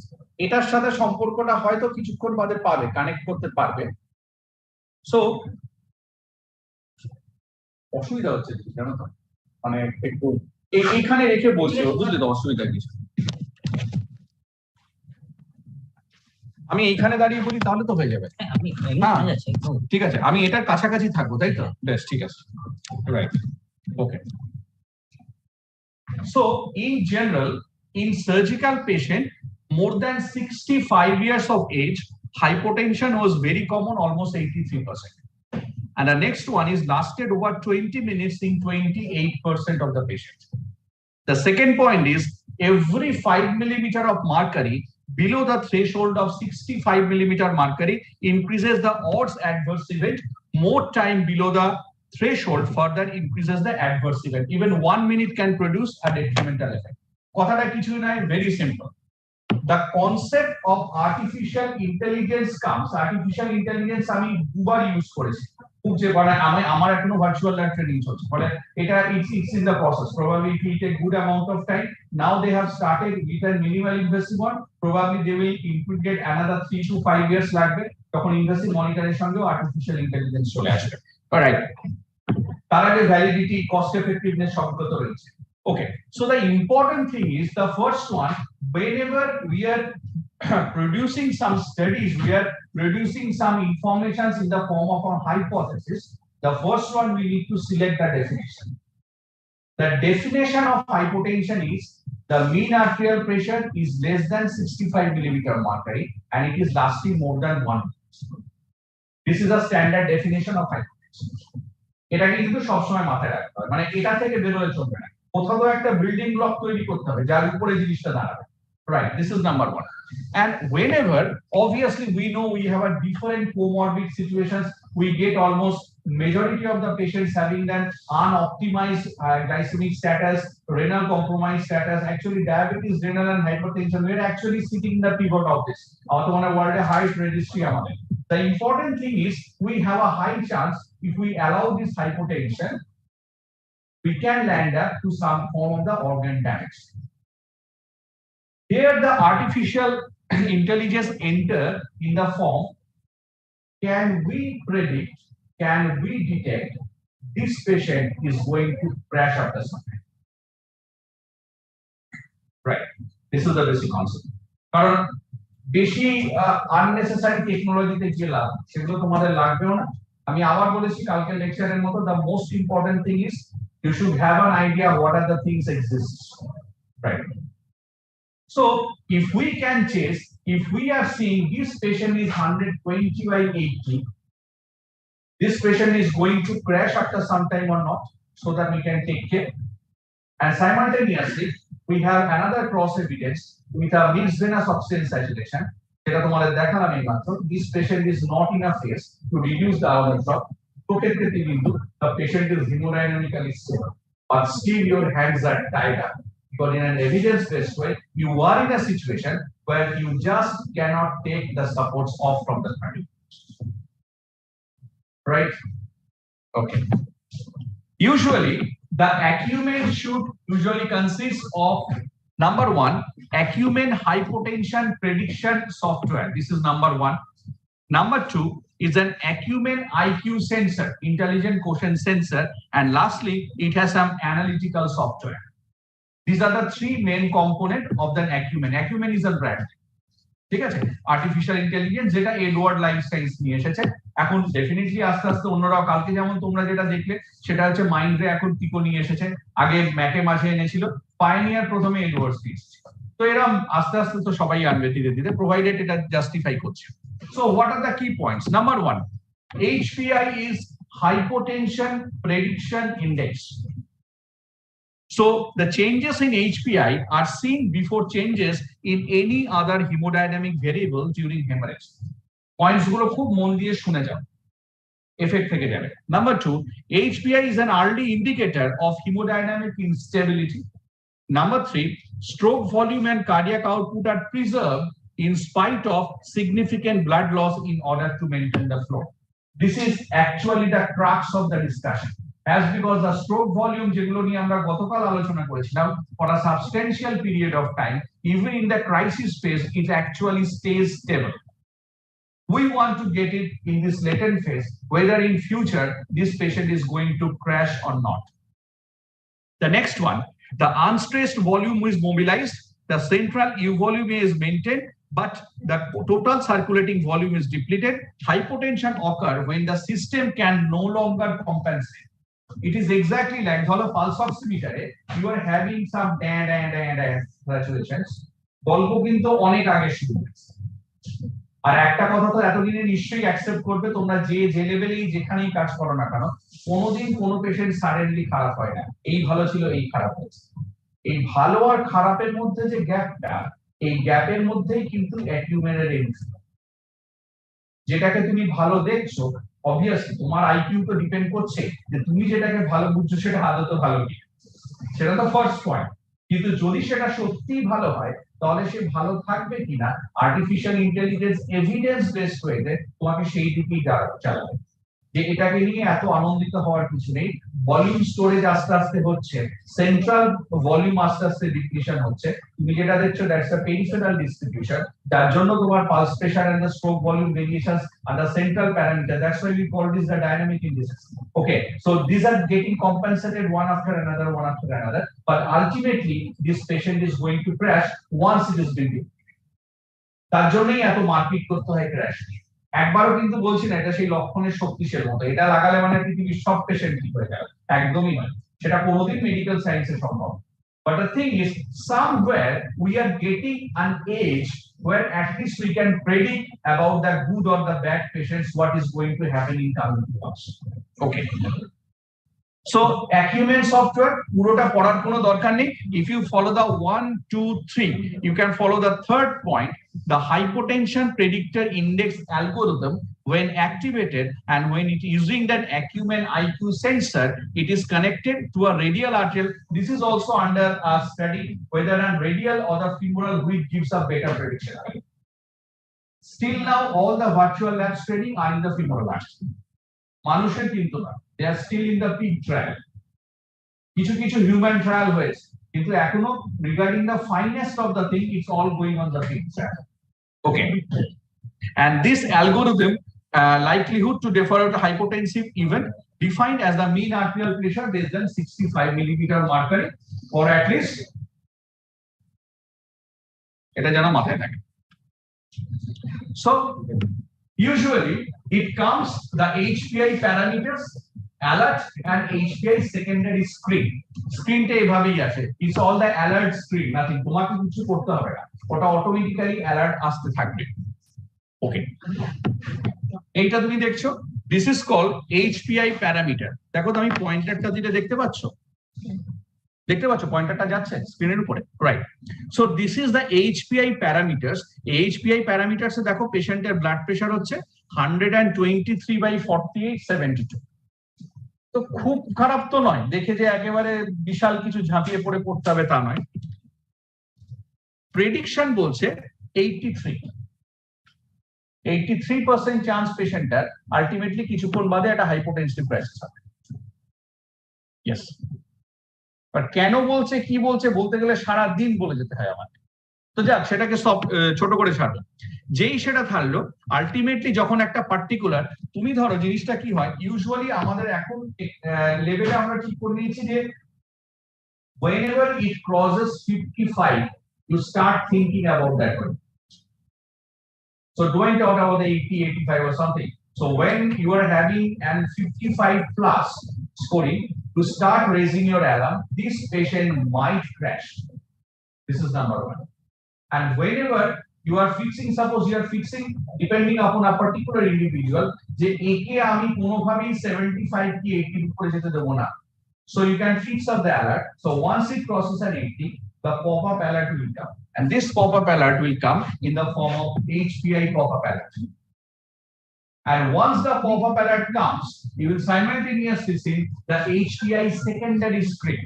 এটার সাথে সম্পর্কটা হয়তো কিছুক্ষণ বাদে পাবে, কানেক্ট করতে পারবে। সো অসুবিধা হচ্ছে জানো তো, মানে একটু এইখানে রেখে বলছি, বুঝলে তো অসুবিধা কিছু। আমি এইখানে দাঁড়িয়ে বলি তাহলে তো হয়ে যাবে। ঠিক আছে, আমি এটার কাছাকাছি থাকবো, তাই তো? বেশ, ঠিক আছে, right, okay. So in general, in surgical patient more than 65 years of age, hypotension was very common, almost 83%. And the next one is lasted over 20 minutes in 28% of the patients. The second point is every 5 millimeter of mercury below the threshold of 65 millimeter mercury increases the odds adverse event. More time below the threshold further increases the adverse event. Even 1 minute can produce a detrimental effect. কথাটা কিছু নাই, very simple. The concept of artificial intelligence comes. Artificial intelligence আমি দুবার use করেছি, খুব যে মানে আমার এখনো ভার্চুয়াল ল্যাব ট্রেনিং চলছে, ফলে এটা it's in the process. Probably it will take good amount of time. Now they have started with a minimal invasive one. Probably they will integrate another 3 to 5 years লাগবে, তখন invasive মনিটরের সঙ্গেও artificial intelligence চলে আসবে। Alright, তার আগে validity, cost effectiveness সবগুলো তো রয়েছে। Okay, so the important thing is the first one, whenever we are producing some studies, we are producing some informations in the form of a hypothesis. The first one, we need to select the definition. The definition of hypotension is the mean arterial pressure is less than 65 millimeter mercury and it is lasting more than 1 minute. This is a standard definition of hypotension. এটা কিন্তু সবসময় মাথায় রাখতে হবে, মানে এটা থেকে বেরোলে চলবে না, কোথাও একটা বিল্ডিং ব্লক তৈরি করতে হবে যার উপরে জিনিসটা দাঁড়াবে। Right, this is number one. And whenever, obviously, we know we have a different comorbid situations, we get almost majority of the patients having an unoptimized glycemic status, renal compromised status. Actually, diabetes, renal, and hypertension, we're actually sitting in the pivot of this. Our world height registry. The important thing is we have a high chance, if we allow this hypotension, we can land up to some form of the organ damage. Here the artificial intelligence enter in the form, can we predict, can we detect this patient is going to crash after something? Right, this is the basic concept. কারণ বেশি unnecessary টেকনোলজিতে গেলাম, সেগুলো তোমাদের লাগবেও না। আমি আবার বলেছি কালকে লেকচারের মতো, the most important thing is you should have an idea what are the things exist, right? So if we can chase, if we are seeing this patient is 120 by 80, this patient is going to crash after some time or not, so that we can take care. And simultaneously, we have another cross evidence with a mixed venous oxygen saturation. This patient is not in a phase to reduce the organ drop. The patient is hemodynamically stable, but still your hands are tied up. because in an evidence-based way, you are in a situation where you just cannot take the supports off from the 30. Right? Okay. Usually, the Acumen should usually consist of number one, Acumen hypotension prediction software. This is number one. Number two is an Acumen IQ sensor, intelligent quotient sensor, and lastly, it has some analytical software. These are the three main components of the Acumen. Acumen is a brand. ঠিক আছে, artificial intelligence যেটা Edward লাইনস্টাইন নিয়ে এসেছে। এখন definitely আস্তে আস্তে অন্যরাও, কালকে যেমন তোমরা যেটা দেখলে সেটা হচ্ছে মাইন্ডরে এখন পিকো নিয়ে এসেছে, আগে ম্যাটে মাঝে এনেছিল, পায়োনিয়ার প্রথমে এডওয়ার্ডস এসেছিল। তো এরকম আস্তে আস্তে তো সবাই আনবে ধীরে ধীরে, প্রোভাইডেড এটা জাস্টিফাই করছে। সো হোয়াট আর দ্য কি points? Number one, HPI is hypotension prediction index. So the changes in HPI are seen before changes in any other hemodynamic variable during hemorrhage. Points গুলো খুব মন দিয়ে শুনে যাও, effect থেকে যাবে। Number two, HPI is an early indicator of hemodynamic instability. Number three, stroke volume and cardiac output are preserved in spite of significant blood loss in order to maintain the flow. This is actually the crux of the discussion. As because the stroke volume যেগুলো নিয়ে আমরা গতকাল আলোচনা করেছিলাম, for a substantial period of time, even in the crisis phase, it actually stays stable. We want to get it in this latent phase, whether in future this patient is going to crash or not. The next one, the unstressed volume is mobilized, the central U volume is maintained, but the total circulating volume is depleted. Hypotension occurs when the system can no longer compensate. It is exactly like ধরো pulse oximeter A you are having some fluctuations, গল্প কিন্তু অনেক আগে শুরু হয়েছে। আর একটা কথা তো এতদিনে নিশ্চয়ই অ্যাকসেপ্ট করবে তোমরা, যে লেভেলেই যেখানেই কাজ করো না কেন, কোনোদিন কোনো পেশেন্ট সাডেনলি খারাপ হয় না, এই ভালো ছিল এই খারাপ হয়েছে। এই ভালো আর খারাপের মধ্যে যে গ্যাপটা, এই গ্যাপের মধ্যেই কিন্তু অ্যাকিউমেনের এন্ট্রি। যেটাকে তুমি ভালো দেখছো, অবভিয়াসলি তোমার আইকিউ তো ডিপেন্ড করছে যে তুমি যেটাকে ভালো বুঝছো সেটা আদতে ভালো কি, সেটা তো ফার্স্ট পয়েন্ট। কিন্তু যদি সেটা সত্যি ভালো হয়, তাহলে সে ভালো থাকবে কিনা আর্টিফিশিয়াল ইন্টেলিজেন্স এভিডেন্স বেসড ওয়েতে তোমাকে সেই দিকেই চালাবে। যে এটাকে নিয়ে এত আনন্দিত হওয়ার কিছু নেই, ভলিউম স্টোরেজ আস্তে আস্তে হচ্ছে, সেন্ট্রাল ভলিউম আস্তে আস্তে ডিপ্লিশন হচ্ছে, তুমি যেটা দেখছো দ্যাটস আ পেরিফেরাল ডিস্ট্রিবিউশন, যার জন্য তোমার pulse pressure and the stroke volume variations আর the central parameter, that's why we call this the dynamic indices. Okay, so this are getting compensated one after another, but ultimately this patient is going to crash once it is built. তার জন্যই এত মারপিট করতে হয় crash. একবারও কিন্তু বলছি না এটা সেই লক্ষণের শক্তিশালী মতো, এটা লাগালে মানে পৃথিবীর সব পেশেন্ট ঠিক হয়ে যাবে, একদমই নয়, সেটা কোনোদিন মেডিকেল সায়েন্সে সম্ভব। But the thing is, somewhere we are getting an age where at least we can predict about the good or the bad patients, what is going to happen in coming months. Okay. So Acumen software পুরোটা পড়ার কোনো দরকার নেই। If you follow the 1, 2, 3, you can follow the third point, the hypotension predictor index algorithm. When activated and when it using that Acumen IQ sensor, it is connected to a radial arterial. This is also under a study whether on radial or the femoral which gives a better prediction. Still now all the virtual labs training are in the femoral artery. মানুষের কিন্তু না, they are still in the pig trial. কিছু human trial হয়েছে, কিন্তু এখনো regarding the finest of the thing, it's all going on the pig trial. Okay, and this algorithm likelihood to defer a hypotensive event defined as the mean arterial pressure less than 65 millimeter mercury, or at least এটা যেন মাথায় থাকে। So usually it comes the HPI parameters, alert and HPI secondary screen. Screen টা এভাবেই আসে, it's all the alert screen, nothing, তোমাকে কিছু করতে হবে না, ওটা অটোমেটিক্যালি alert আসতে থাকবে। ওকে, এইটা তুমি দেখছো, this is called HPI parameter. দেখো তো আমি পয়েন্টারটা দিতে দেখতে পাচ্ছো পয়েন্টারটা যাচ্ছে স্ক্রিনের উপরে, right? So this is the HPI parameters. HPI parameters এ দেখো পেশেন্টের ব্লাড প্রেশার হচ্ছে 123/48/72, তো খুব খারাপ তো নয়, দেখে যে একেবারে বিশাল কিছু ঝাঁপিয়ে পড়তে হবে তা নয়। প্রেডিকশন বলছে 83% চান্স পেশেন্টটার আলটিমেটলি কিছুক্ষণ বাদে একটা হাইপোটেনসিভ ক্রাইসিস হবে। ইয়েস, বাট কেন বলছে কি বলছে বলতে গেলে সারা দিন বলে যেতে হয় আমাকে। তো যাক, সেটাকে সব ছোট করে ছাড়লো। যেই সেটা থাকলো, আলটিমেটলি যখন একটা পার্টিকুলার, তুমি ধরো জিনিসটা কি হয়, ইউজুয়ালি আমাদের এখন লেভেলে আমরা ঠিক করে নিয়েছি যে whenever it crosses 55 you start thinking about that one. So don't talk about the 80, 85 or something. So when you are having an 55 plus scoring, to start raising your alarm, this patient might crash. This is number one. And whenever you are fixing, suppose you are fixing depending upon a particular individual, je eke ami kono bhabe 75 ki 80 upore jete debo na. So you can fix up the alert. So once it crosses at 80, the pop-up alert will come. And this pop-up alert will come in the form of HPI pop-up alert. And once the pop-up alert comes, you will simultaneously see the HPI secondary screen.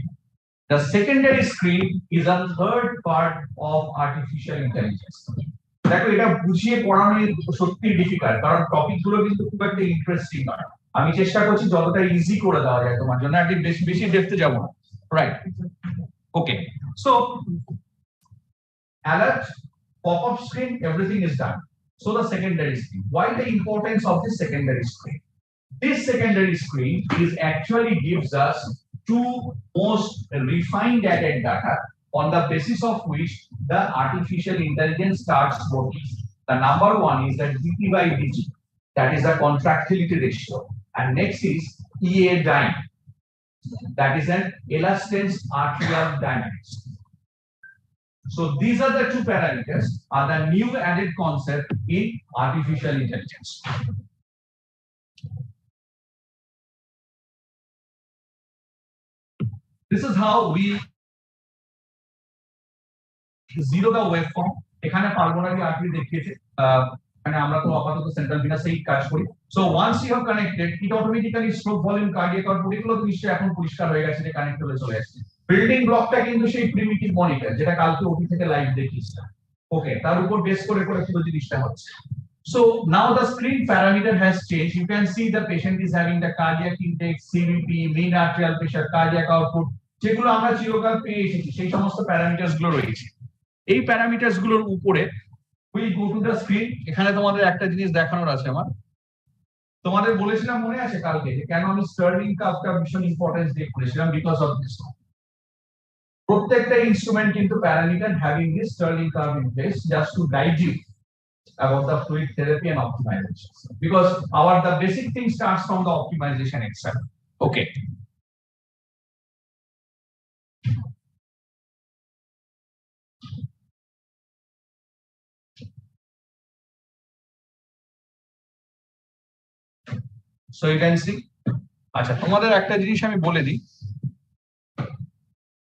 The secondary screen is a third part of artificial intelligence. দেখো, এটা বুঝিয়ে পড়ানো সত্যি difficult, কারণ topic গুলো কিন্তু খুব একটা ইন্টারেস্টিং নয়। আমি চেষ্টা করছি যতটা ইজি করে দেওয়া যায় তোমার জন্য, একটু বেশি ডেপথে যাব না, right? Okay, so alert, pop-up screen, everything is done. So the secondary screen. Why the importance of this secondary screen? This secondary screen is actually gives us two most refined added data on the basis of which the artificial intelligence starts working. The number one is the DT by DG, that is the contractility ratio, and next is EA dyne, that is an elastance arterial dynamics. So these are the two parameters, are the new added concept in artificial intelligence. This is how we zero the waveform. এখানে pulmonary artery দেখিয়েছে, মানে আমরা তো আপাতত central ভিনাসেই কাজ করি। So once you have connected, it automatically stroke volume, cardiac output, এগুলো তো নিশ্চয়ই এখন পরিষ্কার হয়ে গেছে যে কানেক্ট হয়ে চলে আসছে। বিল্ডিং ব্লকটা কিন্তু সেই প্রিমিটিভ মনিটর যেটা কালকে ওটি থেকে লাইভ দেখিয়েছিলাম। ওকে, তার উপর বেস করে পুরো জিনিসটা হচ্ছে। So now the screen parameter has changed. You can see the patient is having the cardiac intake, CVP, mean arterial pressure, cardiac output, যেগুলো আমরা চিরকাল পেয়ে এসেছি, সেই সমস্ত প্যারামিটারস গুলো রয়েছে। এই প্যারামিটারস গুলোর উপরে we go to the screen। এখানে তোমাদের একটা জিনিস দেখানোর আছে আমার, তোমাদের বলেছিলাম মনে আছে কালকে যে কেন আমি স্টার্লিং কার্ভটা ভীষণ ইম্পর্টেন্স দিয়ে করেছিলাম, বিকজ অফ দিস। প্রত্যেকটা ইনস্ট্রুমেন্ট কিন্তু parameter having this Starling curve in place just to guide you about the fluid therapy and optimization, because the basic thing starts from the optimization itself. Okay, so you can see, আচ্ছা তোমাদের একটা জিনিস আমি বলে দিই,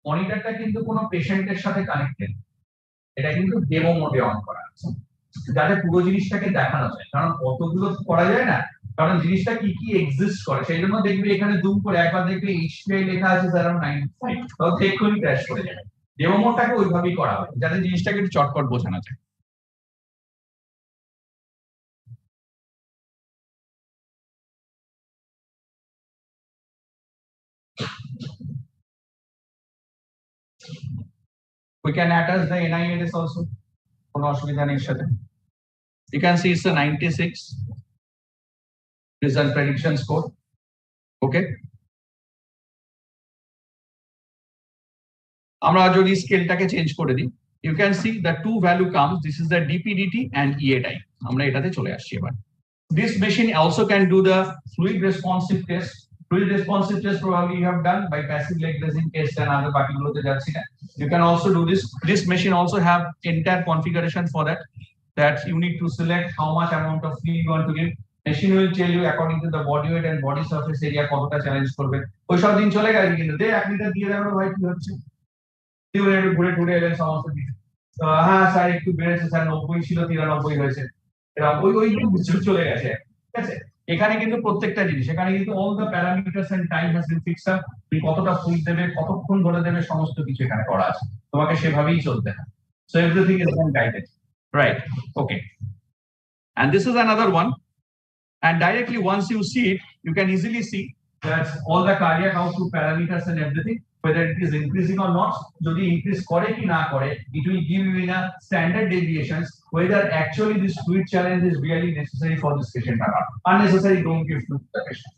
মনিটরটা কিন্তু কোনো পেশেন্টের সাথে কানেক্টেড, এটা কিন্তু ডেমো মোডে অন করা আছে যাতে পুরো জিনিসটাকে দেখানো যায়, কারণ কতগুলো করা যায় না, কারণ জিনিসটা কি কি এক্সিস্ট করে। সেই জন্য দেখবে এখানে জুম করে একবার দেখবে HPI লেখা আছে around 95, তাও এক্ষুনি ক্র্যাশ করে যাবে। ডেমো মোডটাকে ওইভাবেই করা হয় যাতে জিনিসটাকে একটু চটপট বোঝানো যায়। We can attach the NILS also, কোনো অসুবিধা নেই সাথে। You can see it's a 96 result prediction score. Okay, আমরা যদি স্কেলটাকে চেঞ্জ করে দিই, you can see the two value comes, this is the DPDT and EA dyne, আমরা এটাতে চলে আসছি এবার। This machine also can do the fluid responsive test. Fluid responsive test probably you have done by passive leg raising test and other particulars যাচ্ছি না। You can also do this. This machine also have entire configuration for that you need to select how much amount of fluid you want to give. Machine will tell you according to the body weight and body surface area কতটা challenge করবে। ওই সব দিন চলে গেছে, কিন্তু 1 litre দিয়ে দেবো ভাই কি হচ্ছে, তুই একটু ঘুরে ঘুরে এলেন সমস্ত কিছু, হ্যাঁ স্যার একটু বেড়েছে স্যার, 90 ছিল 93 হয়েছে, এরকম ওই দিন চলে গেছে। ঠিক আছে, এখানে কিন্তু প্রত্যেকটা জিনিস, এখানে কিন্তু all the parameters and time has been fixed. তুমি কতটা ফ্লুইড দেবে, কতক্ষণ ধরে দেবে, সমস্ত কিছু এখানে করা আছে, তোমাকে সেভাবেই চলতে হবে। So everything is bin guided, right? Okay, and this is another one, and directly once you see it, you can easily see that all the cardiac output parameters and everything, whether it is increasing or not, jodi increase kore ki na kore, it will give you in a standard deviations whether actually this fluid challenge is really necessary for this patient or not. Unnecessary, don't give fluid to the patient.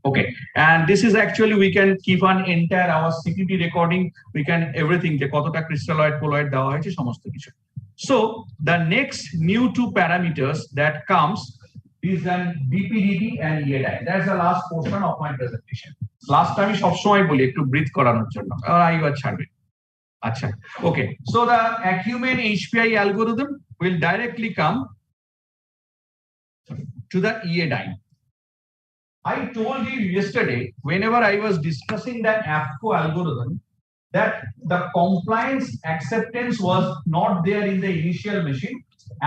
Okay, and this is actually, we can keep an entire our CPT recording, we can everything je kotota crystalloid colloid dewa hoyeche somosto kichu. So the next new two parameters that comes is an DPDD and EADI. That's the last portion of my presentation. Last time সব সময় বলি একটু breathe করানোর জন্য, আর আইবার ছাড়বে। আচ্ছা, okay, so the Acumen HPI algorithm will directly come to the EADI. I told you yesterday, whenever I was discussing the AFCO algorithm, that the compliance acceptance was not there in the initial machine,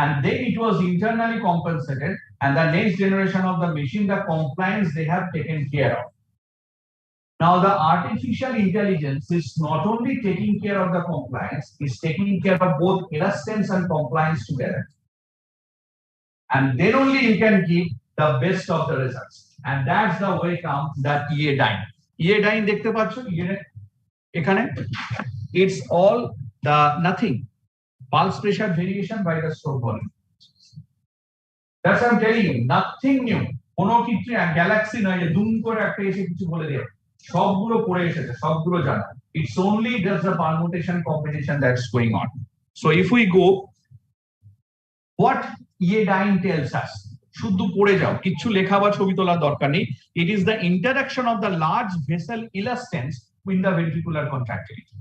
and then it was internally compensated, and the next generation of the machine, the compliance they have taken care of. Now the artificial intelligence is not only taking care of the compliance, it's taking care of both elastance and compliance together, and then only you can give the best of the results, and that's the way comes that EADI. EADI দেখতে পাচ্ছ এখানে, it's all the nothing, pulse pressure variation by the stroke volume. That's what I'm telling you, nothing new. কোনো কিছু Galaxy নয় যে দুম করে একটা এসে কিছু বলে দেয়, সবগুলো পড়ে এসেছে, সবগুলো জানা। It's only just the permutation combination that's going on. So if we go, what EADI tells us, শুধু পড়ে যাও, কিছু লেখা বা ছবি তোলার দরকার নেই। It is the interaction of the large vessel elastance with the ventricular contractility.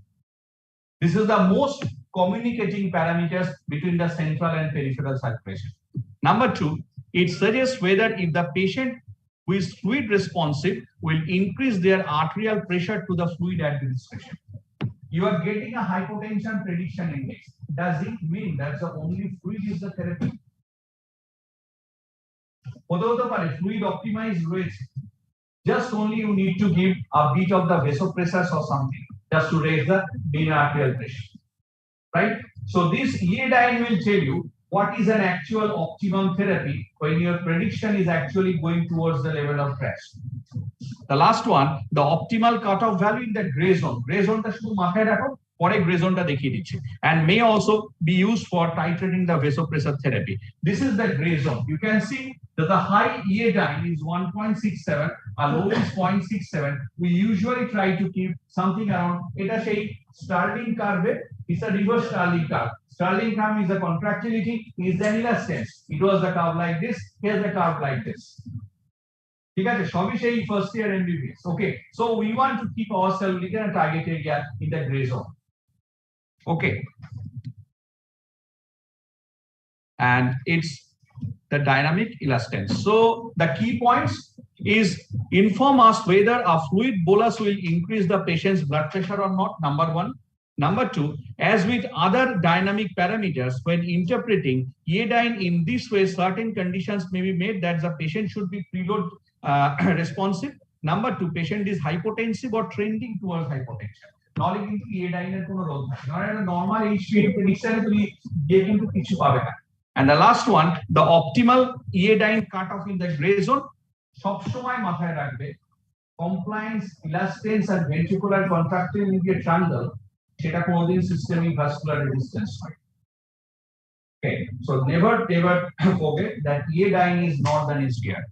This is the most communicating parameters between the central and peripheral circulation. Number two, it suggests whether if the patient who is fluid responsive will increase their arterial pressure to the fluid administration. You are getting a hypotension prediction index. Does it mean that the only fluid is the therapy? হতে পারে fluid optimized রয়েছে, just only you need to give a bit of the vasopressors or something just to raise the mean arterial pressure, right? So this EADI will tell you what is an actual optimum therapy when your prediction is actually going towards the level of crash. The last one, the optimal cutoff value in the gray zone. Gray zone টা শুধু মাথায় রাখো, পরে gray zone টা দেখিয়ে দিচ্ছি, and may also be used for titrating the vasopressor therapy. This is the gray zone. You can see that the high EADI is 1.67, a low is 0.67. We usually try to keep something around, এটা সেই Starling curve, it's a reverse Starling curve. Starling curve is the contractility, is the elastance. It was the curve like this, here's the curve like this. ঠিক আছে, সবই সেই first year MBBS. Okay, so we want to keep ourselves within a target area in the gray zone. Okay, and it's the dynamic elastance. So the key points is inform us whether a fluid bolus will increase the patient's blood pressure or not, number one. Number two, as with other dynamic parameters, when interpreting EADI in this way, certain conditions may be made that the patient should be preload responsive. Number two, patient is hypotensive or trending towards hypotension. নহলে কিন্তু EADI এর কোনো রোধ নাই, normal normal HPA প্রেডিকশনে তুমি গিয়ে কিন্তু কিছু পাবে না। And the last one, the optimal EADI cutoff in the gray zone, সব সময় মাথায় রাখবে compliance, elastance and ventricular contractility triangle, সেটা কোনদিন systemic vascular resistance হয়। Okay, so never forget that EADI is not an SDR.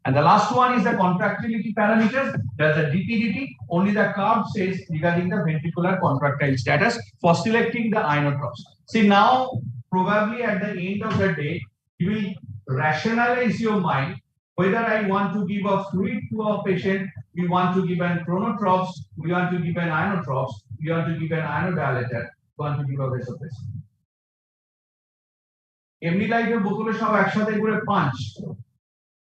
And the last one is the contractility parameters. There's a DPDT, only the curve says regarding the ventricular contractile status for selecting the inotrophs. See, now probably at the end of the day, you will rationalize your mind whether I want to give a fluid to a patient, we want to give an chronotrophs, we want to give an inotrophs, we want to give an inodilator, we want to give a vasopressor. এমনি লাইফের বোতলে সব একসাথে করে পাঁচ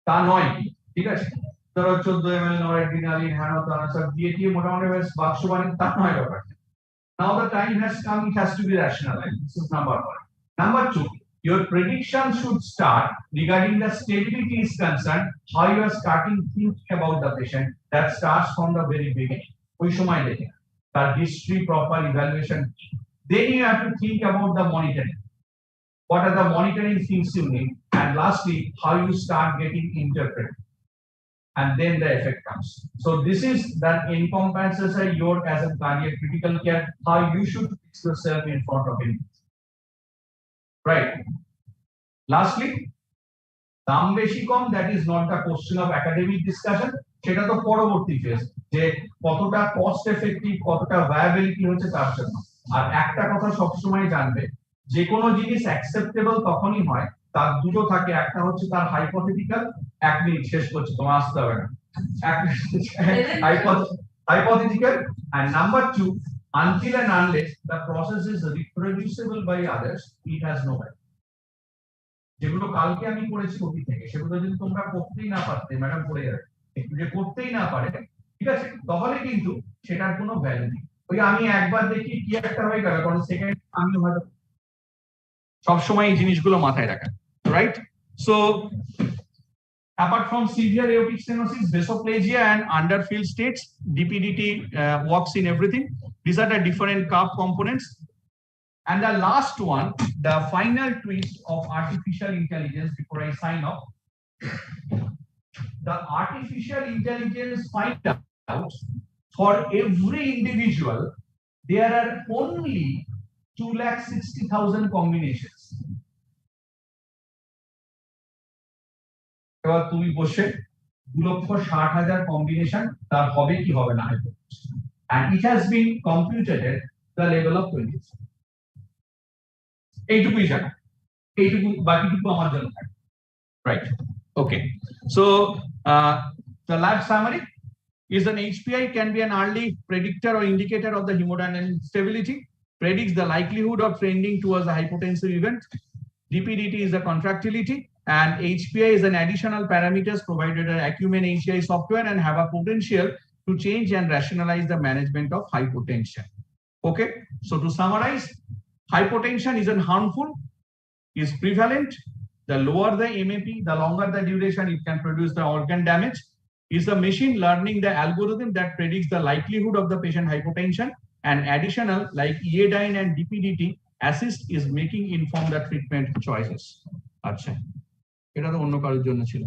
তা নয়, ঠিক আছে? ধরো 14 ml নরএড্রিনালিন, হ্যানোতানা সব দিয়ে মোটামুটি বাক্স বানিয়ে তা নয় ব্যাপার। Now the time has come, it has to be rationalized. This is number one. Number two, your prediction should start regarding the stability is concerned, how you are starting thinking about the patient. That starts from the very beginning. ওই সময় দেখে তার history, proper evaluation. Then you have to think about the monitoring. What are the monitoring things you need? And lastly, how you start getting interpreted. And then the effect comes. So this is that encompasses your as a cardiac critical care, how you should fix yourself in front of him. Right. Lastly, দাম বেশি কম, that is not the question of academic discussion. সেটা তো পরবর্তী phase, যে কতটা cost effective, কতটা viability হচ্ছে তার জন্য। আর একটা কথা সবসময় জানবে, যে কোনো জিনিস অ্যাকসেপ্টেবল তখনই হয় তার দুটো থাকে, একটা হচ্ছে তার হাইপোথেটিক্যাল, 1 মিনিট শেষ করছি তোমার আসতে হবে না, hypothetical, and number 2, until and unless the process is reproducible by others, it has no value. যেগুলো কালকে আমি করেছি অতীত থেকে, সেগুলো যদি তোমরা করতেই না পারতে, ম্যাডাম পড়ে যাবে, একটু যে করতেই না পারে, ঠিক আছে, তাহলে কিন্তু সেটার কোনো ভ্যালু নেই। ওই আমি একবার দেখি কি একটা হয়ে গেল, কারণ সেকেন্ড আমি হয়তো সবসময় এই জিনিসগুলো মাথায় রাখা, right? So apart from severe aortic stenosis, vasoplasia and underfilled states, DPDT works in everything. These are the different curve components. And the last one, the final twist of artificial intelligence before I sign off. The artificial intelligence finds out for every individual, there are only 260,000 combinations. এবার তুমি বসে 2,60,000 combination তার হবে কি হবে না, and it has been computed at the level of 20. এইটুকুই জানা, এইটুকু, বাকিটুকু আমার জন্য থাকে, right? Okay, so the lab summary is an HPI can be an early predictor or indicator of the hemodynamic stability, predicts the likelihood of trending towards a hypotensive event. DPDT is the contractility, and HPI is an additional parameters provided an Acumen HCI software and have a potential to change and rationalize the management of hypotension. Okay, so to summarize, hypotension isn't harmful, is prevalent. The lower the MAP, the longer the duration, it can produce the organ damage. Is the machine learning the algorithm that predicts the likelihood of the patient hypotension, and additional like iodine and DPDT assist is making informed the treatment choices. আচ্ছা, এটা তো অন্য কারোর জন্য ছিল।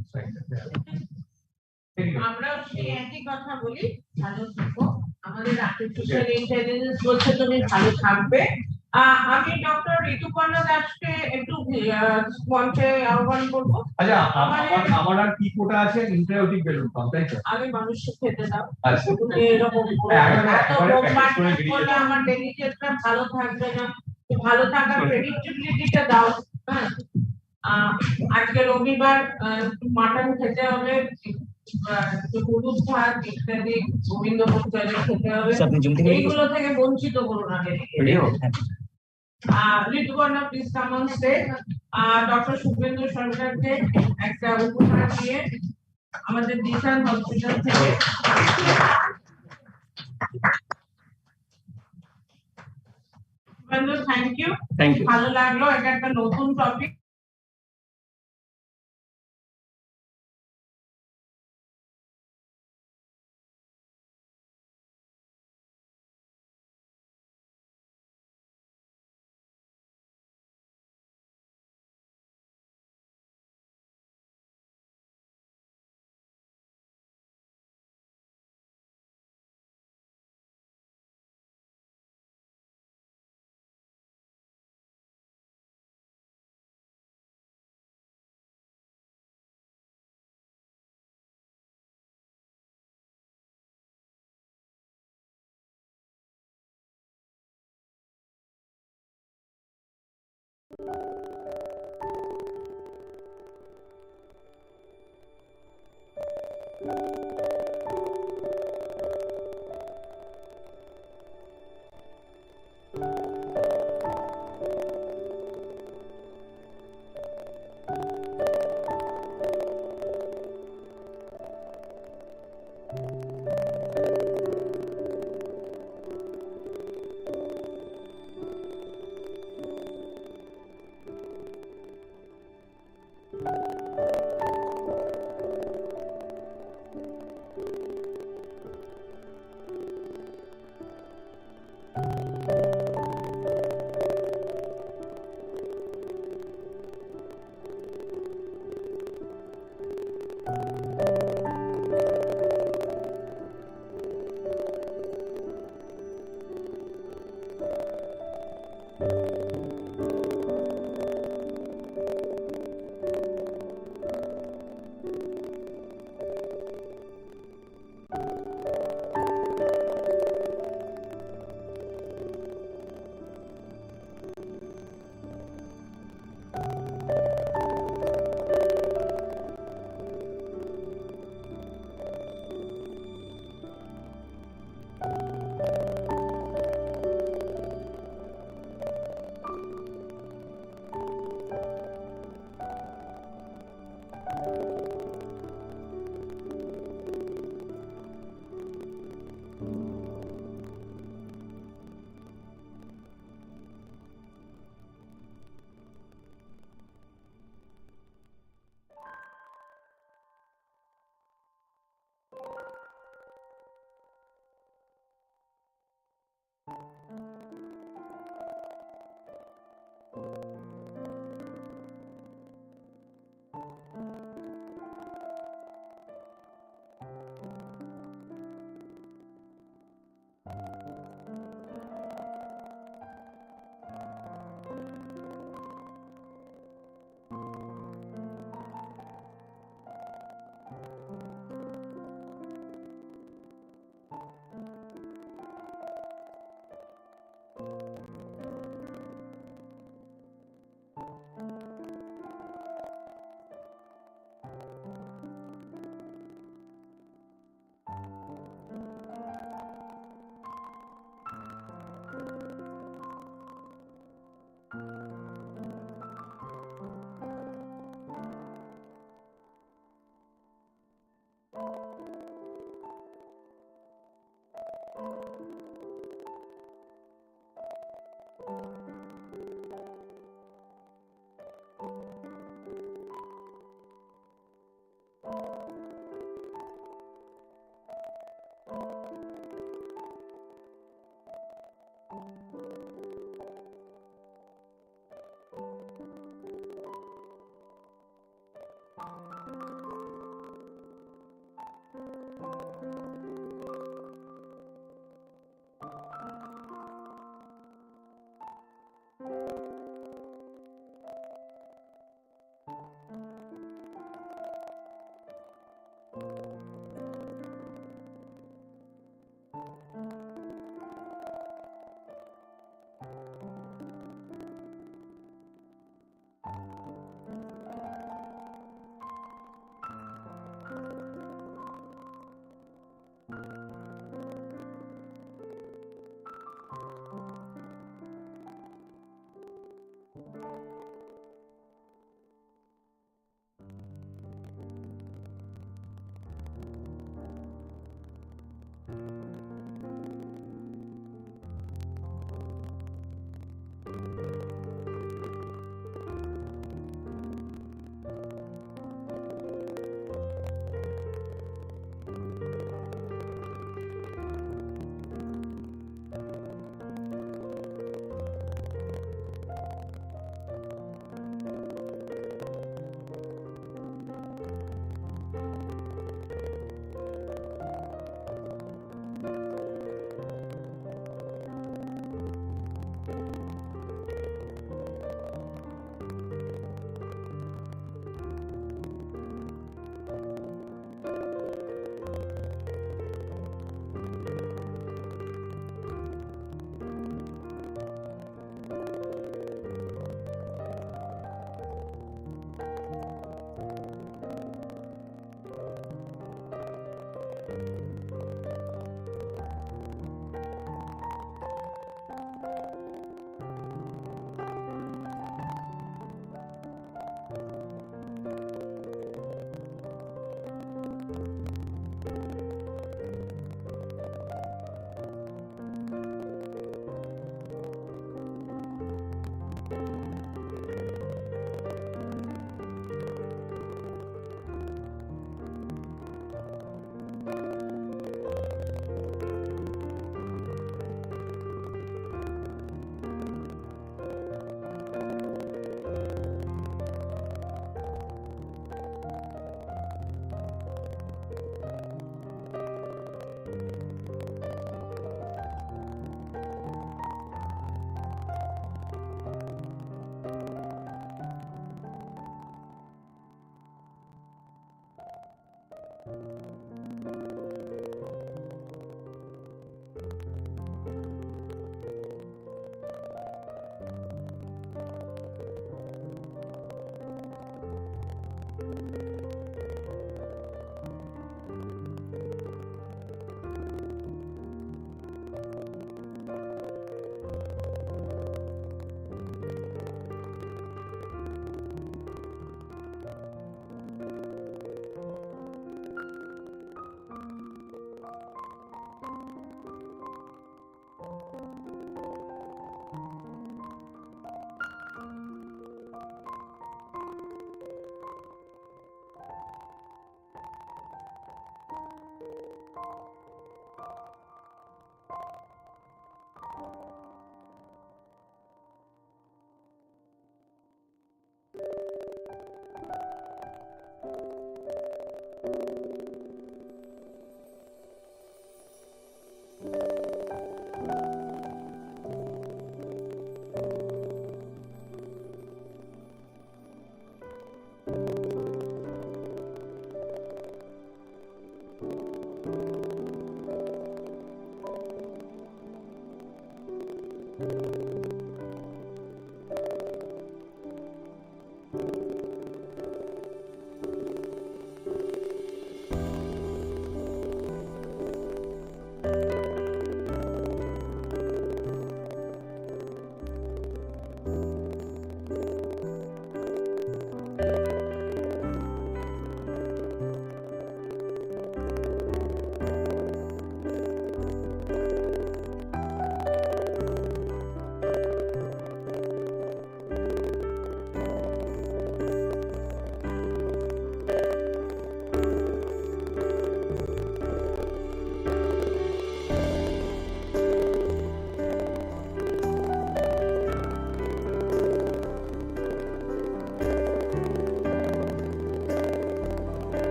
আমরা সেই একই কথা বলি, ভালো থাকো, আমাদের আর্টিফিশিয়াল ইন্টেলিজেন্স বলছে তুমি ভালো থাকবে। আমি ডক্টর ঋতুপর্ণা দাসকে একটু মঞ্চে আহ্বান করবো। আচ্ছা, আমার আর কি কোটা আছে, ইন্টারোটিক বেলুন পাম্প, তাই তো? আমি মানুষকে খেতে দাও, আচ্ছা, তুমি এরকম বলে আমার ডেলিকেটটা ভালো থাকবে না, ভালো থাকার প্রেডিক্টেবিলিটিটা দাও। হ্যাঁ, আজকে রবিবার, মাটন খেতে হবে, হলুদ ভাত ইত্যাদি গোবিন্দভোগ চালে খেতে হবে, এইগুলো থেকে বঞ্চিত করো না। Rituparna please come on stage. Doctor Subhendu সরকারকে একটা উপহার দিয়ে আমাদের দিশান হসপিটাল থেকে। শুভেন্দু, থ্যাংক ইউ, ভালো লাগলো, এটা একটা নতুন টপিক।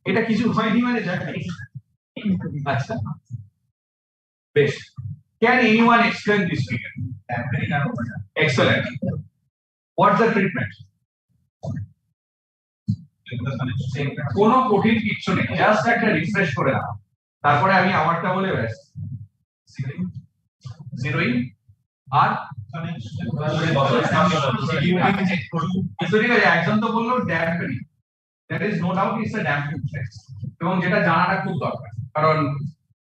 এটা কিছু হয়নি মানে জানি আচ্ছা বেশ can anyone explain this figure excellent what's the treatment কোনো কঠিন কিছু নেই জাস্ট একটা রিফ্রেশ করে নাও তারপরে আমি আমারটা বলে ব্যাস জিরোইং আর একজন তো বললো dampening that is no doubt it's a damping flex এবং যেটা জানাটা খুব দরকার কারণ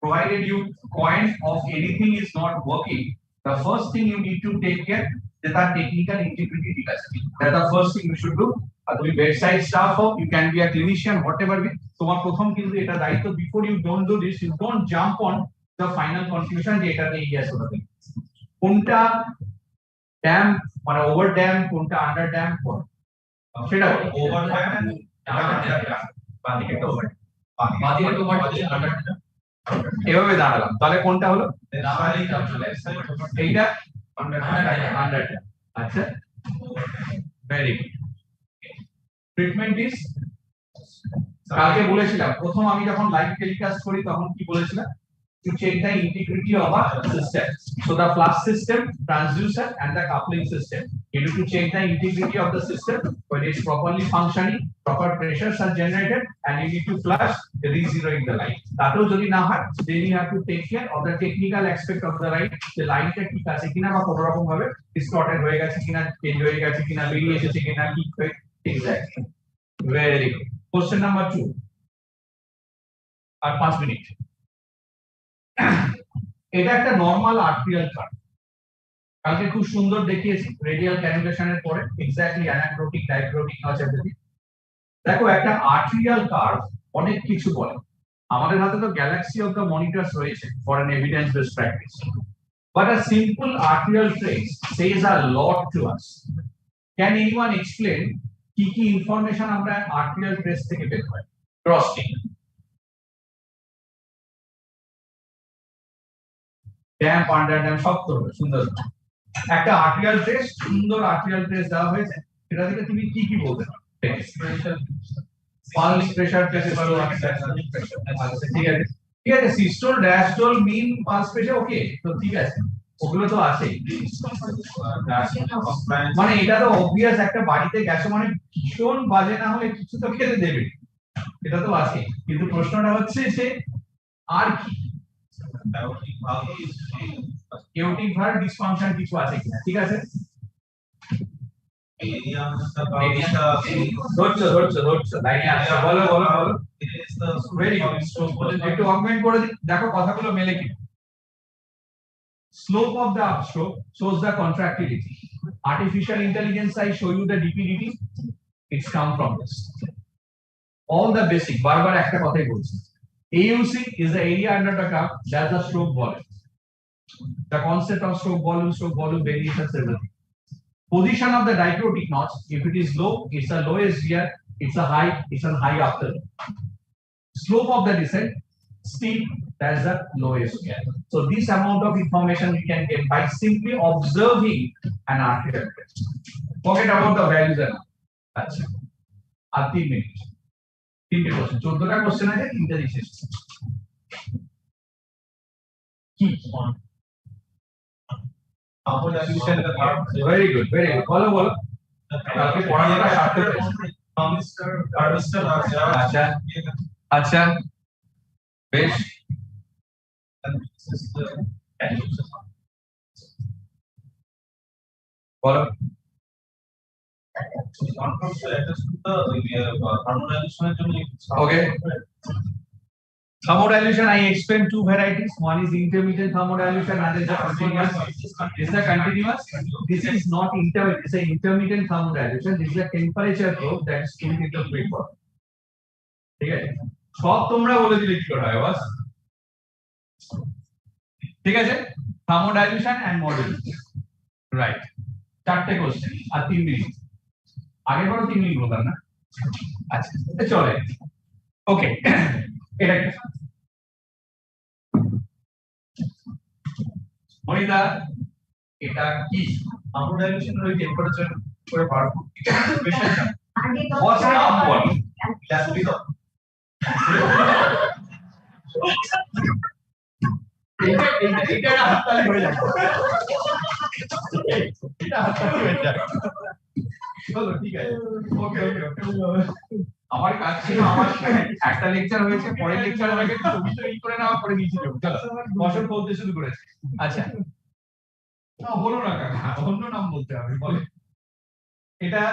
provided you point of anything is not working the first thing you need to take care যে তার টেকনিক্যাল ইন্টিগ্রিটি ঠিক আছে that the first thing you should do তুমি bedside staff হোক you can be a clinician whatever be তোমার প্রথম কিন্তু এটা দায়িত্ব before you don't do this you don't jump on the final conclusion যে এটাতে এই আছে ওটাতে কোনটা ড্যাম মানে ওভার ড্যাম কোনটা আন্ডার ড্যাম সেটা ওভার ড্যাম বাদিকে তো ওভার বাদিকে তো ওভার আন্ডার এভাবে দাঁড়ালাম তাহলে কোনটা হলো এইটা আন্ডার ড্যাম আচ্ছা ভেরি গুড ট্রিটমেন্ট ইজ কালকে বলেছিলাম প্রথম আমি যখন লাইভ টেলিকাস্ট করি তখন কি বলেছিলাম to check the integrity of a system. So the flush system, transducer and the coupling system. You need to check the integrity of the system when it's properly functioning, proper pressures are generated and you need to flush re-zeroing the line. Tato jodi na hoy then you have to take care of the technical aspect of the line. The line ta ঠিক আছে কিনা বা কোনো রকম ভাবে distorted হয়ে গেছে কিনা চেঞ্জ হয়ে গেছে কিনা বেরিয়ে এসেছে কিনা কি exactly. Very good. Question number 2. আর 5 মিনিট এটা একটা নরমাল আর্টেরিয়াল কার্ভ কালকে খুব সুন্দর দেখিয়েছি রেডিয়াল ক্যানুলেশনের পরে এক্স্যাক্টলি অ্যানাক্রোটিক ডায়াক্রোটিক আছে দেখো একটা আর্টেরিয়াল কার্ভ অনেক কিছু বলে আমাদের হাতে তো গ্যালাক্সি অফ দ্য মনিটরস রয়েছে for an evidence based practice but a simple arterial trace Sage a lot to us can anyone explain কি কি ইনফরমেশন আমরা আর্টেরিয়াল ট্রেস থেকে পেতে পারি ক্রসিং ড্যাম আন্ডার ড্যাম সব তো সুন্দর একটা আর্টেরিয়াল ট্রেস সুন্দর আর্টেরিয়াল ট্রেস দেওয়া হয়েছে এটা থেকে তুমি কি কি বলতে পারো পালস প্রেসার ট্রেস ভালো আছে ঠিক আছে ঠিক আছে সিস্টোল ডায়াস্টোল মিন পালস প্রেসার ওকে তো ঠিক আছে ওগুলো তো আছেই মানে এটা তো অবভিয়াস একটা বাড়িতে গেছে মানে ভীষণ বাজে না হলে কিছু তো খেতে দেবে এটা তো আছে কিন্তু প্রশ্নটা হচ্ছে যে আর কি কেওটিক ভার ডিসফাংশন কিছু আছে কিনা ঠিক আছে একটু অগমেন্ট করে দেখো কথাগুলো মেলে কি slope of the upstroke shows the contractility artificial intelligence I show you the dpdt it's come from this all the basic barbar একটা কথাই বলছি AUC is the area under the curve that's the stroke volume the concept of stroke volume variations everything position of the dicrotic notch if it is low it's the lowest here it's a high it's a high after slope of the descent steep that's the lowest here so this amount of information you can get by simply observing an arterial trace forget about the values and acha আর 3 minute তিনটে question 14টা question আছে তিনটে দিয়েছি কি very good বলো বলো কালকে পড়ানোটা সার্থক আচ্ছা আচ্ছা বেশ বলো okay thermodilution I explained two varieties one is intermittent thermodilution and is the continuous is the continuous this is not intermittent it's a intermittent thermodilution this is a temperature probe that is put into fluid bottle ঠিক আছে সব তোমরা বলে দিলে কি করে হয় বাস ঠিক আছে thermodilution and modulation right চারটে কোশ্চেন আর 3 মিনিট আগে বড় 3 মিনিট বললাম না আচ্ছা চলে ওকে এটা মনিদা এটা কি thermodilution এর টেম্পারেচার করে বার করতে প্রেসার আগে তো এটা হাততালি হয়ে যায়। এটা হাততালি হয়ে যায়। চলো ঠিক আছে, ওকে ওকে ওকে। আমার কাজ ছিল, আমার একটা লেকচার হয়েছে, পরের লেকচার আগে ছবি তো করে নেওয়া করে নিয়েছিল। চলো বছর বলতে শুরু করেছে। আচ্ছা হলো না কাকা, অন্য নাম বলতে হবে, বলে এটা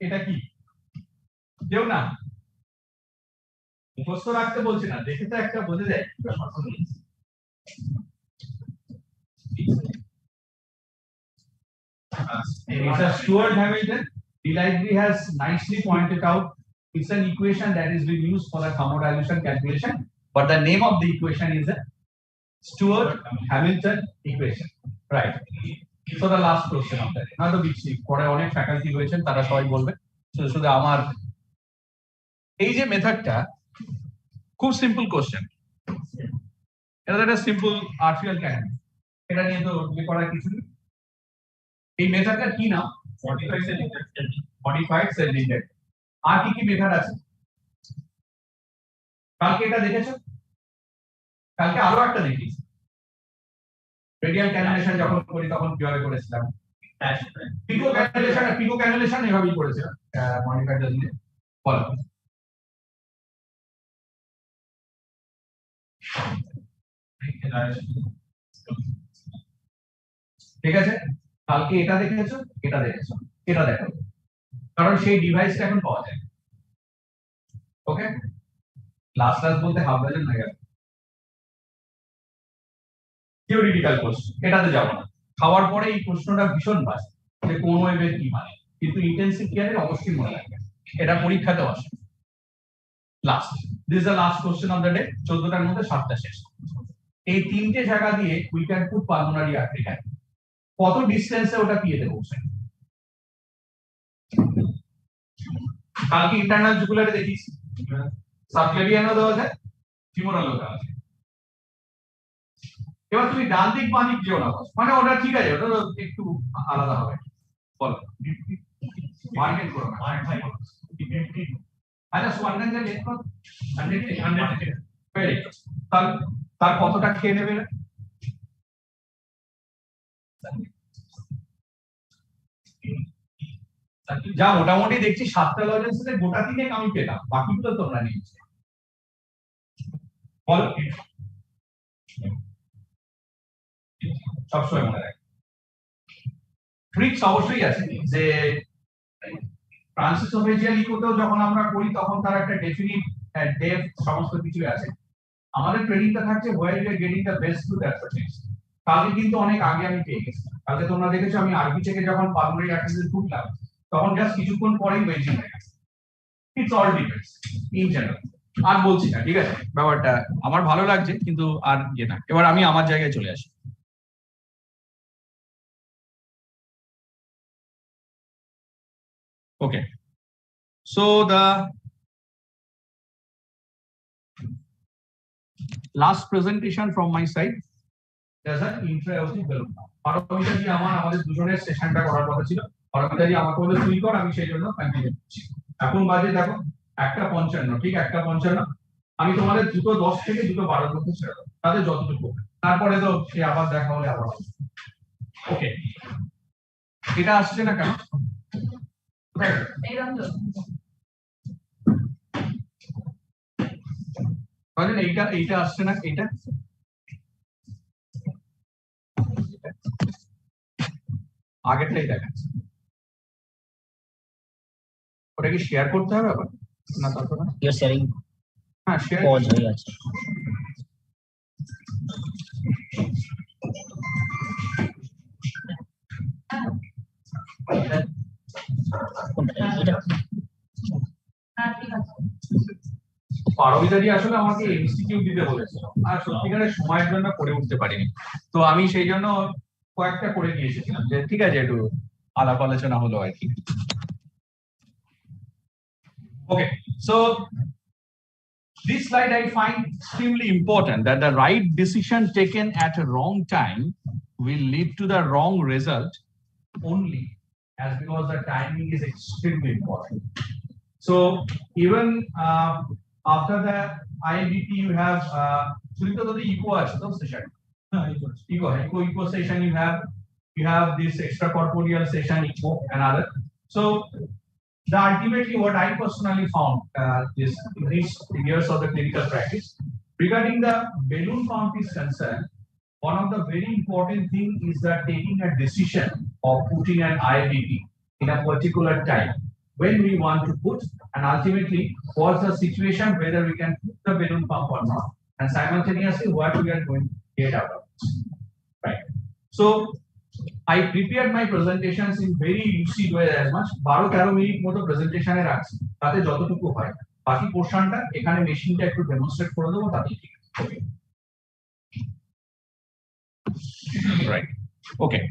এটা কি কেউ না মুখস্থ রাখতে বলছে না, দেখে তো একটা বোঝা যায়। It's a Stuart Hamilton. The library has nicely pointed out it's an equation that is being used for the thermal dilution calculation, but the name of the equation is a Stuart Hamilton equation. Right. So the last question of that. Now the big sheet. পরে অনেক faculty রয়েছেন, তারা সবাই বলবে। শুধু আমার এই যে মেথডটা খুব সিম্পল কোশ্চেন, এটা একটা সিম্পল আর্টিফিশিয়াল ক্যারেক্টার, এটা নিয়ে তো করার কিছু নেই। এই মেথডটা কি নাম? Modified sell limit. আর কি কি মেথড আছে? কালকে এটা দেখেছো? কালকে আরো একটা দেখিয়েছি, রেডিয়াল ক্যানুলেশন যখন করি তখন কিভাবে করেছিলাম। পিকো ক্যানুলেশন এভাবেই করেছিলাম মডিফাইড সেল লিমিট। বলো ঠিক আছে, কালকে এটা দেখেছো, এটা দেখেছো, এটা দেখো, কারণ সেই ডিভাইসটা এখন পাওয়া যায়। ওকে, ক্লাস বলতে হাফ ডজন হয়ে গেল। থিওরিটিক্যাল কোশ্চেন, এটাতে যাবো না। খাওয়ার পরে এই প্রশ্নটা ভীষণ বাজে যে কোন ওয়েভের কি মানে, কিন্তু ইন্টেনসিভ কেয়ারের অবশ্যই মনে রাখবে, এটা পরীক্ষাতেও আসে। Last, this is the last question of the day. 14টার মধ্যে 7টা শেষ। এই তিনটে জায়গা দিয়ে we can put pulmonary artery. কত ডিসটেন্সে ওটা পিএতে পৌঁছায়? কালকে ইন্টারনাল জুগুলারে দেখিয়েছি, সাবক্লেভিয়ানও দেওয়া যায়, ফিমোরালও দেওয়া যায়। এবার তুমি ডান দিক বাঁ দিক যেও না, মানে ওটা ঠিক আছে, ওটা একটু আলাদা হবে। বলো মার্কেট করো না। আচ্ছা সোয়ানগঞ্জে লেট করো 100 ভেরি গুড। তার কতটা খেয়ে নেবে? যা মোটামুটি দেখছি 7টা লজেন্সে গোটা 3 আমি পেলাম, বাকিগুলো তোমরা নিয়েছো। বলো সবসময় মনে রাখবে, ট্রিক্স অবশ্যই আছে যে ট্রান্সিসোফেজিয়াল ইকোতেও যখন আমরা করি তখন তার একটা ডেফিনিট ডেপথ সমস্ত কিছু আছে। আমাদের ট্রেনিংটা থাকছে where you are getting the best to that process. কালকে কিন্তু অনেক আগে আমি পেয়ে গেছি। কালকে তোমরা দেখেছো আমি আরবি থেকে যখন পালমোনারি আর্টারিতে ঢুকলাম তখন জাস্ট কিছুক্ষণ পরেই ওয়েজিং হয়ে গেছে। It's all depends in general. আর বলছি না, ঠিক আছে, ব্যাপারটা আমার ভালো লাগছে কিন্তু আর ইয়ে না। এবার আমি আমার জায়গায় চলে আসি। Okay, so the last presentation from my side, there's an intra-aortic balloon. পারমিতাজি আমাদের দুজনের সেশনটা করার কথা ছিল, পারমিতাজি আমাকে বলে তুই কর, আমি সেই জন্য কন্টিনিউ করছি। এখন বাজে দেখো 1:55, ঠিক 1:55। আমি তোমাদের 2:10 থেকে 2:12 মধ্যে ছেড়ে দেবো, তাদের যতটুকু, তারপরে তো সে আবার দেখা হলে আবার। ওকে, এটা আসছে না কেন? এইটা আসছে না, এইটা আগেরটাই দেখাচ্ছে। ওটা কি শেয়ার করতে হবে আবার না? তারপর ইউর শেয়ারিং হ্যাঁ শেয়ার পজ হয়ে আছে। পারমিতাজি আসলে আমাকে ইনস্টিটিউট দিতে বলেছিল, আর সত্যিকারের সময়ের জন্য করে উঠতে পারিনি। তো আমি সেই জন্য কয়েকটা করে নিয়ে এসেছিলাম, যে ঠিক আছে একটু আলাপ আলোচনা হলো আর কি। Okay, so this slide I find extremely important, that the right decision taken at a wrong time will lead to the wrong result only as because the timing is extremely important. So even After the IBP, you have the eco session. Eco session. You have this extracorporeal session, eco, and other. So ultimately, what I personally found is in these years of the clinical practice, regarding the balloon pump is concerned, one of the very important thing is that taking a decision of putting an IBP in a particular time when we want to put, and ultimately what's the situation whether we can put the balloon pump or not, and simultaneously what we are going to get out of it. Right. So I prepared my presentations in very lucid way as much 12-13 minute মতো প্রেজেন্টেশনে রাখছি, তাতে যতটুকু হয় বাকি পোরশনটা এখানে মেশিনটা একটু demonstrate করে দেবো, তাতে ঠিক আছে। Right. Okay.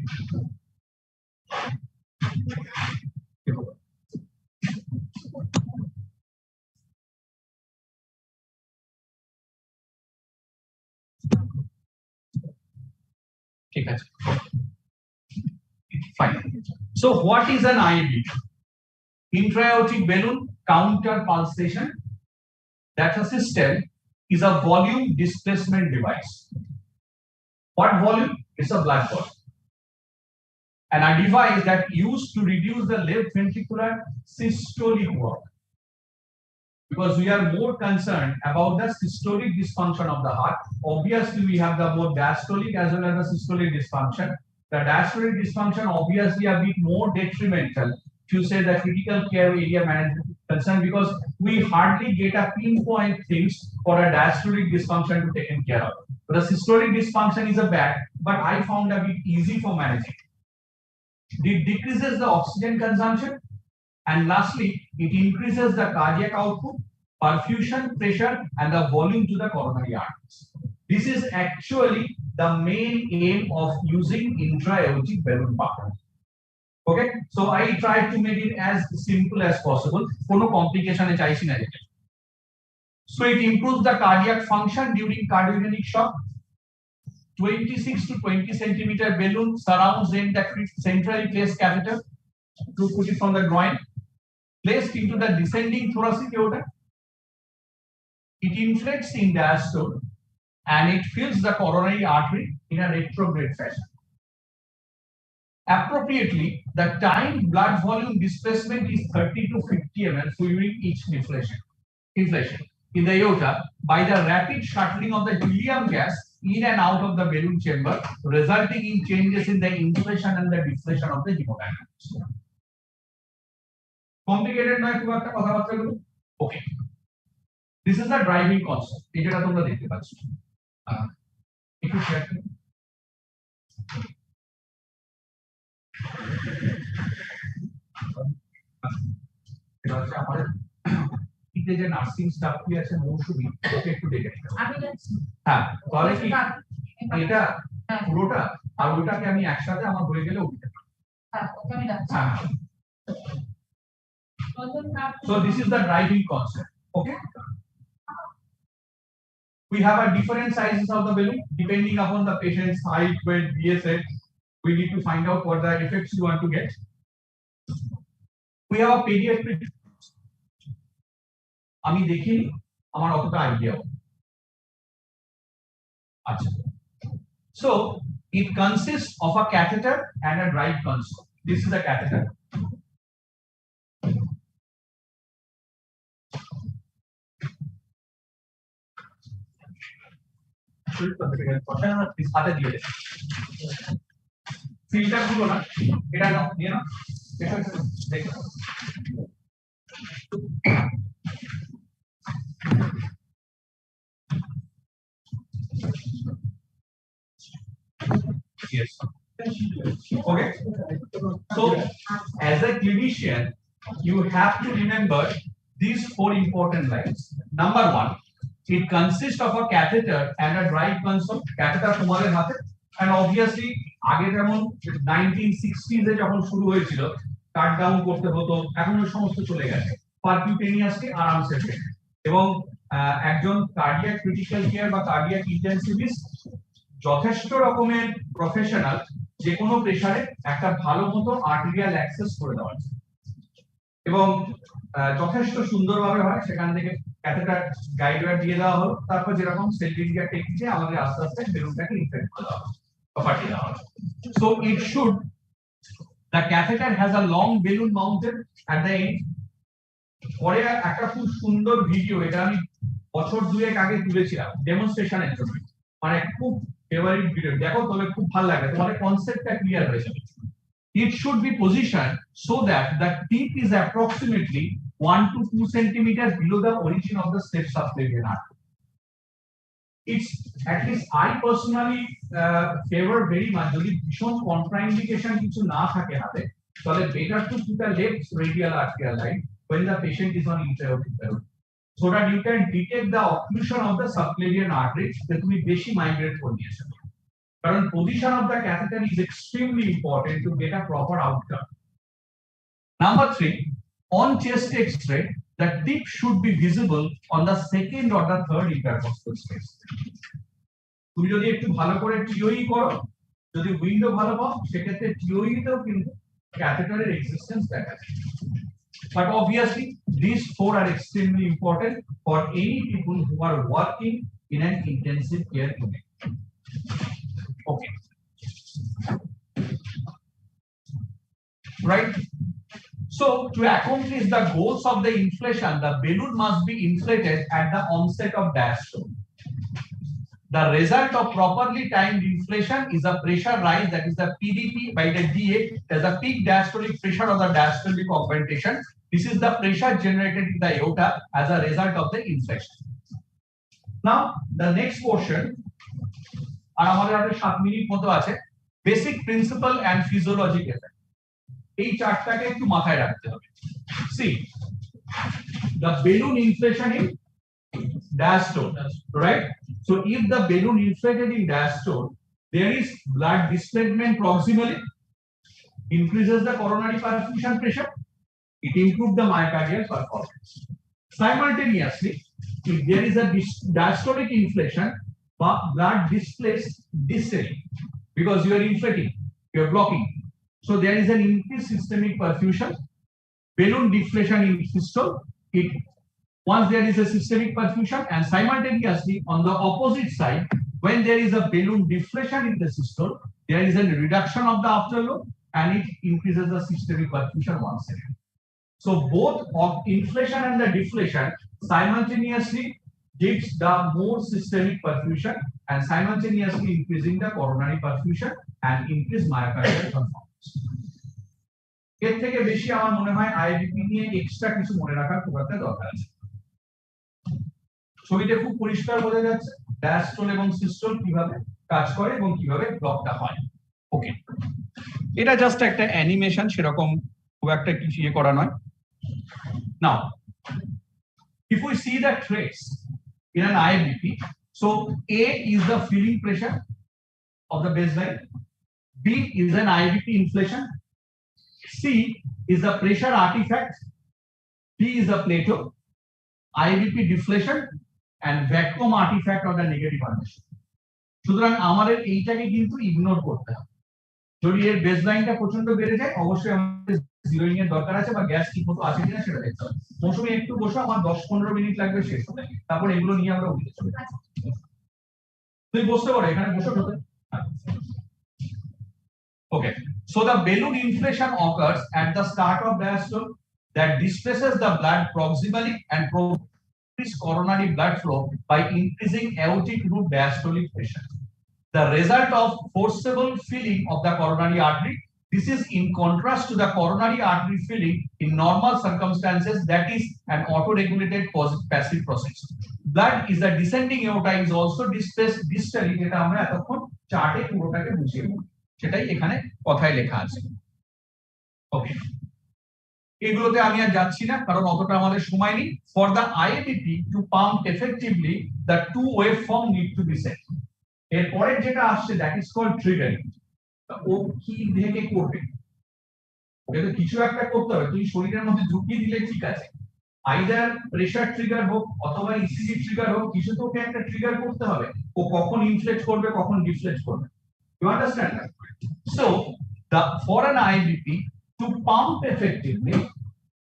Fine. So what is an IB? Intra-aortic balloon counter pulsation. That a system is a volume displacement device. What volume? It's a blood volume. And a device that used to reduce the left ventricular systolic work. Because we are more concerned about the systolic dysfunction of the heart. Obviously, we have the more diastolic as well as the systolic dysfunction. The diastolic dysfunction obviously a bit more detrimental to say the critical care area management concern, because we hardly get a pinpoint things for a diastolic dysfunction to taken care of. The systolic dysfunction is a bad, but I found a bit easy for managing. It decreases the oxygen consumption, and lastly, it increases the cardiac output, perfusion, pressure, and the volume to the coronary arteries. This is actually the main aim of using intra-aortic balloon pump. Okay, so I tried to make it as simple as possible. No complication is chaisi. So it improves the cardiac function during cardiogenic shock. 26 to 20 centimeter balloon surrounds in the centrally placed catheter to put it from the groin, placed into the descending thoracic aorta. It inflates in diastole and it fills the coronary artery in a retrograde fashion. Appropriately, the time blood volume displacement is 30 to 50 ml during each inflation in the aorta by the rapid shuttling of the helium gas in and out of the balloon chamber, resulting in changes in the inflation and the deflation of the hemodynamics. Complicated নয় খুব একটা কথাবার্তাগুলো? Okay. This is the driving concept. এটা তোমরা দেখতে পাচ্ছ। একটু share করুন। এটা হচ্ছে আমাদের ইতে যে নার্সিং স্টাফ কি আছে মৌসুমী, ওকে একটু ডেকে নিতে হবে। আমি যাচ্ছি। হ্যাঁ, তাহলে কি এটা পুরোটা আর ওটাকে আমি একসাথে আমার হয়ে গেলে উঠতে পারি। হ্যাঁ, ওকে আমি যাচ্ছি। হ্যাঁ। So this is the driving concept. Okay. We have a different sizes of the balloon depending upon the patient's height, weight, BSH. We need to find out what the effects you want to get. We have a pediatric. আমি দেখিনি, আমার অতটা idea. আচ্ছা। So it consists of a catheter and a drive console. This is a catheter. Filter গুলো না, এটা নাও, নিয়ে নাও, এটা দেখো। Yes. Okay. So, as a clinician, you have to remember these 4 important lines. Number 1, it consists of a catheter and a drive console. Catheter তোমাদের হাতে, and obviously আগে যেমন 1960s এ যখন শুরু হয়েছিল কাট ডাউন করতে হতো, এখন ওই সমস্ত চলে গেছে। পারকিউটেনিয়াসলি আরামসে এবং একজন কার্ডিয়াক ক্রিটিক্যাল কেয়ার বা কার্ডিয়াক ইন্টেনসিভিস্ট যথেষ্ট রকমের প্রফেশনাল, যে কোনো প্রেসারে একটা ভালো মতো আর্টেরিয়াল অ্যাক্সেস করে দেওয়া যায় এবং যথেষ্ট সুন্দরভাবে হয়। সেখান থেকে ক্যাথেটার গাইড ওয়্যার দিয়ে দেওয়া হলো, তারপর যেরকম সেন্ট্রিফিউগাল টেকনিকে আমাদের আস্তে আস্তে বেলুনটাকে ইনফ্লেট করে দেওয়া হলো, পাঠিয়ে দেওয়া হলো। So it should, the catheter has a long balloon mounted at the end. পরে একটা খুব সুন্দর ভিডিও, এটা আমি বছর দুয়েক আগে তুলেছিলাম ডেমনস্ট্রেশনের জন্য, মানে খুব ফেভারিট ভিডিও, দেখো তবে খুব ভালো লাগে, তোমাদের কনসেপ্টটা ক্লিয়ার হয়ে যাবে। It should be positioned so that the tip is approximately 1 to 2 centimeters below the origin of the step subclavian artery. It's at least I personally favor very much যদি ভীষণ contraindication কিছু না থাকে হাতে, তাহলে better to put a left radial arterial line when the patient is on intra-aortic balloon, so that you can detect the occlusion of the subclavian artery যে তুমি বেশি migrate করে নিয়েছো। কারণ position of the catheter is extremely important to get a proper outcome. Number 3, on chest X-ray, the tip should be visible on the second or the third intercostal space. তুমি যদি একটু ভালো করে টিওই করো, যদি উইন্ডো ভালো পাও, সেক্ষেত্রে টিওইতেও কিন্তু ক্যাথেটারের এক্সিস্টেন্স দেখা যায়। But obviously, these 4 are extremely important for any people who are working in an intensive care unit. Okay. Right. So to accomplish the goals of the inflation, the balloon must be inflated at the onset of diastole. The result of properly timed inflation is a pressure rise, that is the PDP by the DA, as a peak diastolic pressure or the diastolic augmentation. This is the pressure generated in the aorta as a result of the inflation. Now the next portion, আর আমাদের হাতে 7 minute মতো আছে, basic principle and physiologic effect. এই চারটাকে একটু মাথায় রাখতে হবে। See, the balloon inflation in diastole, right? So if the balloon inflated in diastole, there is blood displacement proximally, increases the coronary perfusion pressure, it improves the myocardial performance. Simultaneously, if there is a diastolic inflation, blood displaced distally because you are inflating, you are blocking, so there is an increased systemic perfusion. Balloon deflation in systole, it once there is a systemic perfusion, and simultaneously on the opposite side, when there is a balloon deflation in the systole, there is a reduction of the afterload and it increases the systemic perfusion once again. So both of inflation and the deflation simultaneously gives the more systemic perfusion and simultaneously increasing the coronary perfusion and increase myocardial performance. এর থেকে বেশি আমার মনে হয় IBP নিয়ে extra কিছু মনে রাখার খুব একটা দরকার আছে। ছবিতে খুব পরিষ্কার বোঝা যাচ্ছে ডায়াস্টোল এবং সিস্টোল কিভাবে কাজ করে এবং কিভাবে ব্লকটা হয়। ওকে, এটা জাস্ট একটা অ্যানিমেশন, সেরকম খুব একটা কিছু ইয়ে করা নয়। নাও if we see the trace in an IBP, so A is the filling pressure of the baseline, B is an IBP inflation, C is the pressure artifact, D is the plateau, IBP deflation and vacuum artifact or the negative emission. সুতরাং আমাদের এইটাকে কিন্তু ignore করতে হবে। যদি এর বেসলাইনটা প্রচন্ড বেড়ে যায়, অবশ্যই আমাদের জিরোইং এর দরকার আছে বা গ্যাস ঠিক মতো আছে কিনা সেটা দেখতে হবে। মৌসুমী একটু বসো, আমার 10-15 মিনিট লাগবে শেষ হতে, তারপর এগুলো নিয়ে আমরা উঠে চলে যাব। তুই বসতে পারো, এখানে বসো ঢোকে। Okay, so the balloon inflation occurs at the start of diastole that displaces the blood proximally and increases coronary blood flow by increasing aortic root diastolic pressure. The result of forcible filling of the coronary artery. This is in contrast to the coronary artery filling in normal circumstances, that is an auto-regulated passive process. Blood is a descending aorta is also displaced distally, যেটা আমরা এতক্ষণ চার্টে পুরোটাকে বুঝিয়ে বলি, সেটাই এখানে কথায় লেখা আছে। ওকে, এগুলোতে আমি আর যাচ্ছি না কারণ অতটা আমাদের সময় নেই। For the IABP to pump effectively, the two waveform need to be set. এরপরে যেটা আসছে that is called triggering. ও কি দেখে করবে, ওকে তো কিছু একটা করতে হবে। তুই শরীরের মধ্যে ঢুকিয়ে দিলে ঠিক আছে, আইদার প্রেসার ট্রিগার হোক অথবা ইসিজি ট্রিগার হোক, কিছু তো ওকে একটা ট্রিগার করতে হবে। ও কখন ইনফ্লেট করবে, কখন ডিফ্লেট করবে, you understand that? So for an IBP to pump effectively,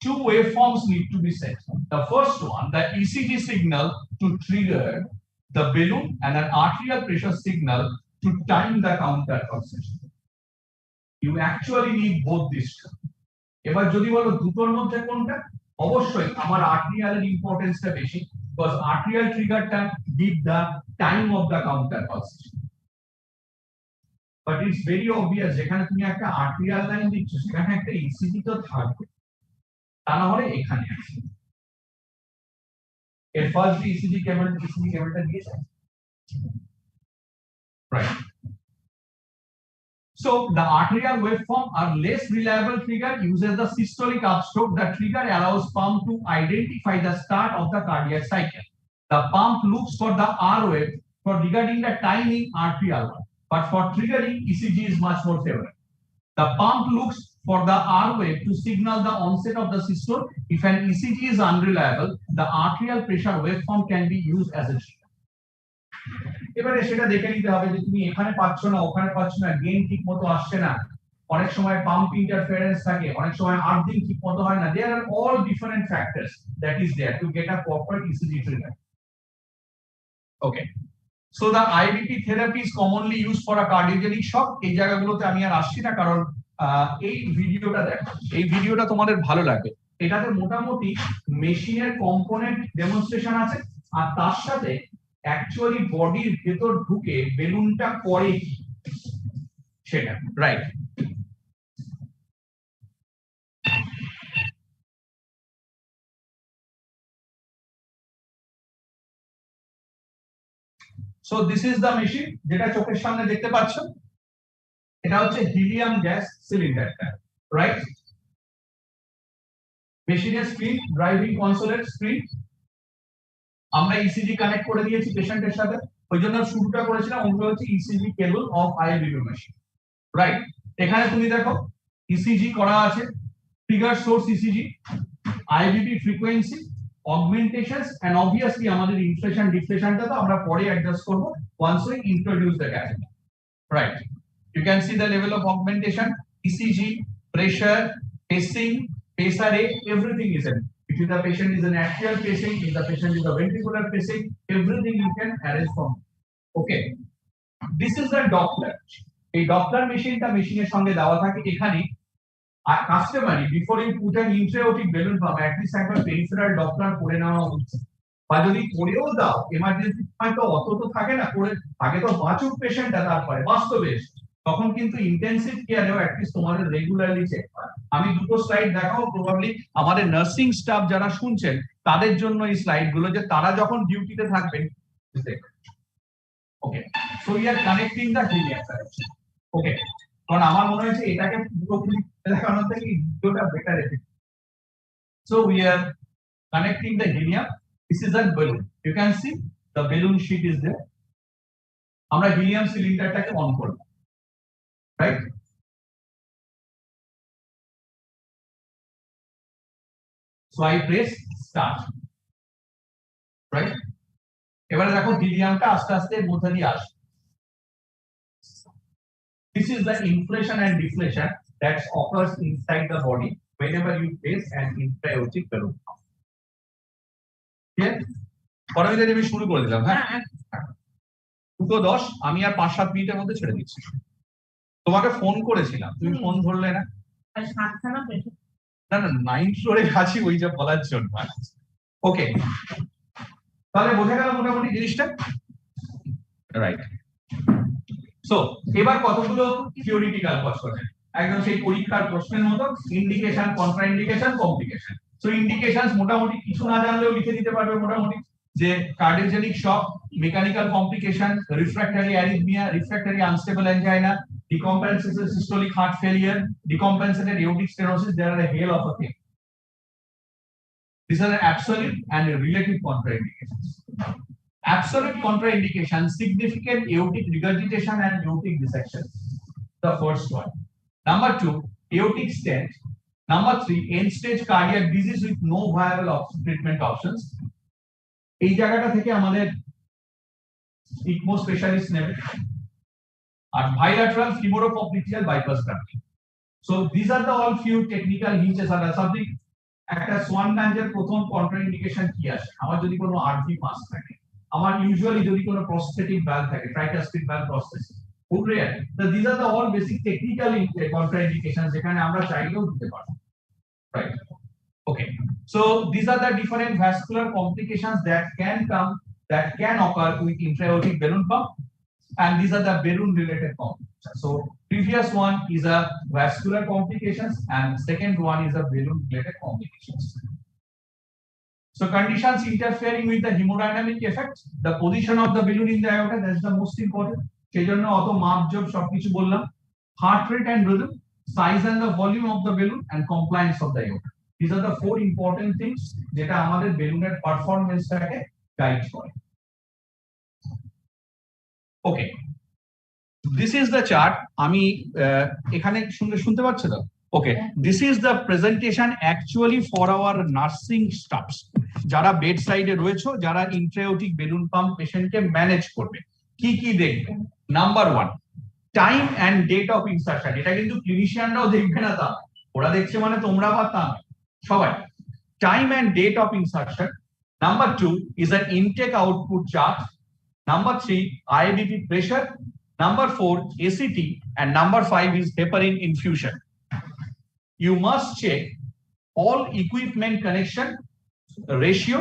two waveforms need to be set. The first one, the ECG signal to trigger the balloon, and an arterial pressure signal to time the counter pulsation. You actually need both these two. এবার যদি বলো দুটোর মধ্যে কোনটা, অবশ্যই আমার আর্টেরিয়ালের ইম্পর্টেন্সটা বেশি, because arterial triggerটা give the time of the counter pulsation. But it's very obvious যেখানে তুমি একটা আর্টেরিয়াল লাইন দিচ্ছ সেখানে একটা ইসিজি তো থাকবে, তা না হলে এখানে আছে এর ফার্স্ট ইসিজি কেবলটা দিয়েছে, right? So the arterial waveform are less reliable trigger uses the systolic upstroke. The trigger allows pump to identify the start of the cardiac cycle. The pump looks for the R wave for regarding the timing arterial one, but for triggering ECG is much more favorable. The pump looks for the R wave to signal the onset of the systole. If an ECG is unreliable, the arterial pressure waveform can be used as a trigger. এবারে সেটা দেখে নিতে হবে যে তুমি এখানে পাচ্ছ না ওখানে পাচ্ছ না, গেইন ঠিকমতো আসছে না, অনেক সময় পাম্প ইন্টারফারেন্স থাকে, অনেক সময় আর্থিং ঠিকমতো হয় না। There are all different factors that is there to get a proper ECG trigger. Okay, so the IVP therapy is commonly used for a cardiogenic shock. এই জায়গাগুলোতে আমি আর আসছি না, কারণ এই ভিডিওটা দেখো, এই ভিডিওটা তোমাদের ভালো লাগবে। এটাতে মোটামুটি মেশিনের কম্পোনেন্ট ডেমনস্ট্রেশন আছে, আর তার সাথে অ্যাকচুয়ালি বডির ভেতর ঢুকে বেলুনটা করে কি সেটা, right? So this is the machine যেটা চোখের সামনে দেখতে পাচ্ছ, এটা হচ্ছে হিলিয়াম গ্যাস সিলিন্ডারটা, রাইট? মেশিনের স্ক্রিন, ড্রাইভিং কনসোলের স্ক্রিন, আমরা ইসিজি কানেক্ট করে দিয়েছি পেশেন্টের সাথে, ওই জন্য শুরুটা করেছিলাম ওগুলো হচ্ছে ECG cable of IVP machine, right? এখানে তুমি দেখো ইসিজি করা আছে, trigger source ECG, IVP frequency, augmentations, and obviously আমাদের ইনফ্লেশন ডিফ্লেশনটা তো আমরা পরে অ্যাডজাস্ট করব once we introduce the catheter, right? You can see the level of augmentation, ECG, pressure, pacing, pacer rate, everything is in. If the patient is an atrial pacing, if the patient is a ventricular pacing, everything you can arrange from. Okay, this is the Doppler. A Doppler machine টা মেশিনের সঙ্গে দেওয়া থাকে এখানে। আর কাস্টমারই before you put an intra-aortic balloon pump, at least একবার peripheral Doppler করে নেওয়া উচিত। বা যদি করেও দাও এমার্জেন্সি সময় তো অত তো থাকে না, করে আগে তো বাঁচুক পেশেন্টটা, তারপরে বাস্তবে তখন কিন্তু ইন্টেনসিভ কেয়ারেও অ্যাটলিস্ট তোমাদের রেগুলারলি চেক করা। আমি দুটো স্লাইড দেখাবো, প্রবাবলি আমাদের নার্সিং স্টাফ যারা শুনছেন তাদের জন্য এই স্লাইড গুলো, যে তারা যখন ডিউটিতে থাকবেন। Okay, so we are connecting the helium. Okay, কারণ আমার মনে হয়েছে এটাকে পুরোপুরি দেখানোর থেকে ভিডিওটা better effect. So we are connecting the helium. This is a balloon. You can see the balloon sheet is there. আমরা হিলিয়াম সিলিন্ডারটাকে অন করব, right? So I press start, right? এবারে দেখো হিলিয়ামটা আস্তে আস্তে মধ্যে দিয়ে আসে। This is the inflation and deflation that occurs inside the body whenever you place an intra-aortic balloon. পরবর্তীতে আমি শুরু করে দিলাম। হ্যাঁ, 2:10, আমি আর 5-7 মিনিটের মধ্যে ছেড়ে দিচ্ছি। তোমাকে ফোন করেছিলাম, তুমি ফোন ধরলে না। না 9 ফ্লোরে আছি ওই যে বলার জন্য। ওকে, তাহলে বোঝা গেল মোটামুটি জিনিসটা, রাইট? সো এবার কতগুলো থিওরিটিক্যাল কোশ্চেন, একদম সেই পরীক্ষার প্রশ্নের মতো, indication, contraindication, complication. So indications মোটামুটি কিছু না জানলেও লিখে দিতে পারবে মোটামুটি, যে cardiogenic shock, mechanical complication, refractory arrhythmia, refractory unstable angina, decompensated systolic heart failure, decompensated aortic stenosis. There are a hail of a thing. These are the absolute and relative contraindications. Absolute contraindication: significant aortic regurgitation and aortic dissection. The first one. Number 2, aortic stent. Number 3, end-stage cardiac disease with no viable treatment options. এই জায়গাটা থেকে আমাদের ইকমো specialist নেবে। আর bilateral femoropopicial bypass grafting. So these are the all few technical hinges and something একটা Schwann গাঞ্জের প্রথম contraindication কি আসে? আমার যদি কোনো আরভি মাস থাকে, আমার ইউজুয়ালি যদি কোনো প্রস্থেটিক ভালভ থাকে, ট্রাইকাস্পিড ভালভ প্রস্থেটিক, খুব rare. So these are the all basic technical contraindications যেখানে আমরা চাইলেও দিতে পারি, right? Okay, so these are the different vascular complications that can occur with intra-aortic balloon pump, and these are the balloon related complications. So previous one is a vascular complications and second one is a balloon related complications. So conditions interfering with the hemodynamic effect, the position of the balloon in the aorta, that's the most important. সেজন্য অত মাপ job সবকিছু বললাম। Heart rate and rhythm, size and the volume of the balloon, and compliance of the aorta. These are the four important things যেটা আমাদের বেলুনের পারফরম্যান্সটাকে guide করে। Okay, this is the chart. আমি এখানে শুনতে পাচ্ছ তো? Okay, this is the presentation actually for our nursing staffs, যারা বেড সাইডে রয়েছে, যারা ইন্ট্রাওটিক বেলুন পাম্প পেশেন্টকে ম্যানেজ করবে। কি কি দেখবে? Number 1, time and date of insertion. এটা কিন্তু ক্লিনিশিয়ানরাও দেখবে না, তা ওরা দেখছে মানে তোমরা বা তা সবাই। Time and date of insertion. Number 2 is an intake output chart. Number 3, IBP pressure. Number 4, ACT, and number 5 is heparin infusion. You must check all equipment connection, ratio,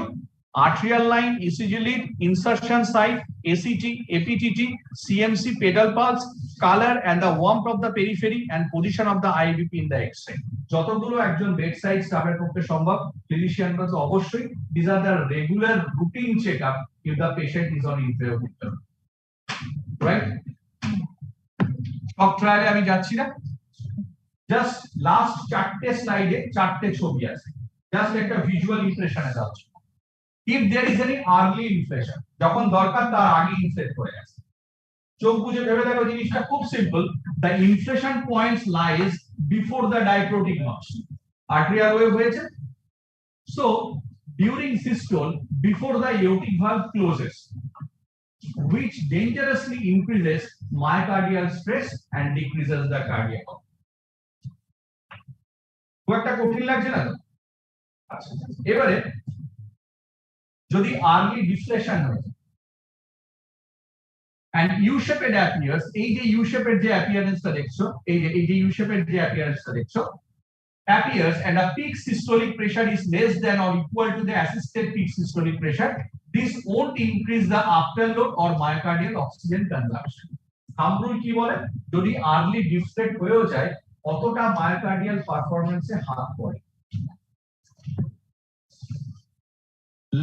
arterial line, ECG lead, insertion site, ACT, APTT, CMC pedal pulse, color and the warmth of the periphery, and position of the IBP in the X-ray. যতগুলো একজন bedside স্টাফের পক্ষে সম্ভব, ক্লিনিশিয়ানরা তো অবশ্যই, these are the regular routine checkup if the patient is on intra-aortic balloon, right? সব ট্রায়ালে আমি যাচ্ছি না, জাস্ট লাস্ট 4টে স্লাইডে 4টে ছবি আছে, জাস্ট একটা ভিজুয়াল ইমপ্রেশনে যাচ্ছি। If there is any early inflation, যখন দরকার তার আগে ইনফ্লেট হয়ে গেছে, চোখ বুজে ভেবে দেখো জিনিসটা খুব simple. The inflation points lies before the dichrotic notch. Arterial wave হয়েছে, so during systole, before the aortic valve closes, which dangerously increases myocardial stress and decreases the cardiac output. খুব একটা কঠিন লাগছে না তো? আচ্ছা, এবারে যদি আর্লি ডিফ্লেশন হয় and U-shaped appears, এই যে U-shaped যে অ্যাপিয়ারেন্সটা দেখছো, এই যে U-shaped যে অ্যাপিয়ারেন্সটা দেখছো appears, and a peak systolic pressure is less than or equal to the assisted peak systolic pressure, this won't increase the afterload or myocardial oxygen consumption. Thumb rule কি বলে? যদি আর্লি ডিফ্লেক্ট হয়েও যায়, অতটা myocardial পারফরম্যান্সে হাত পড়ে।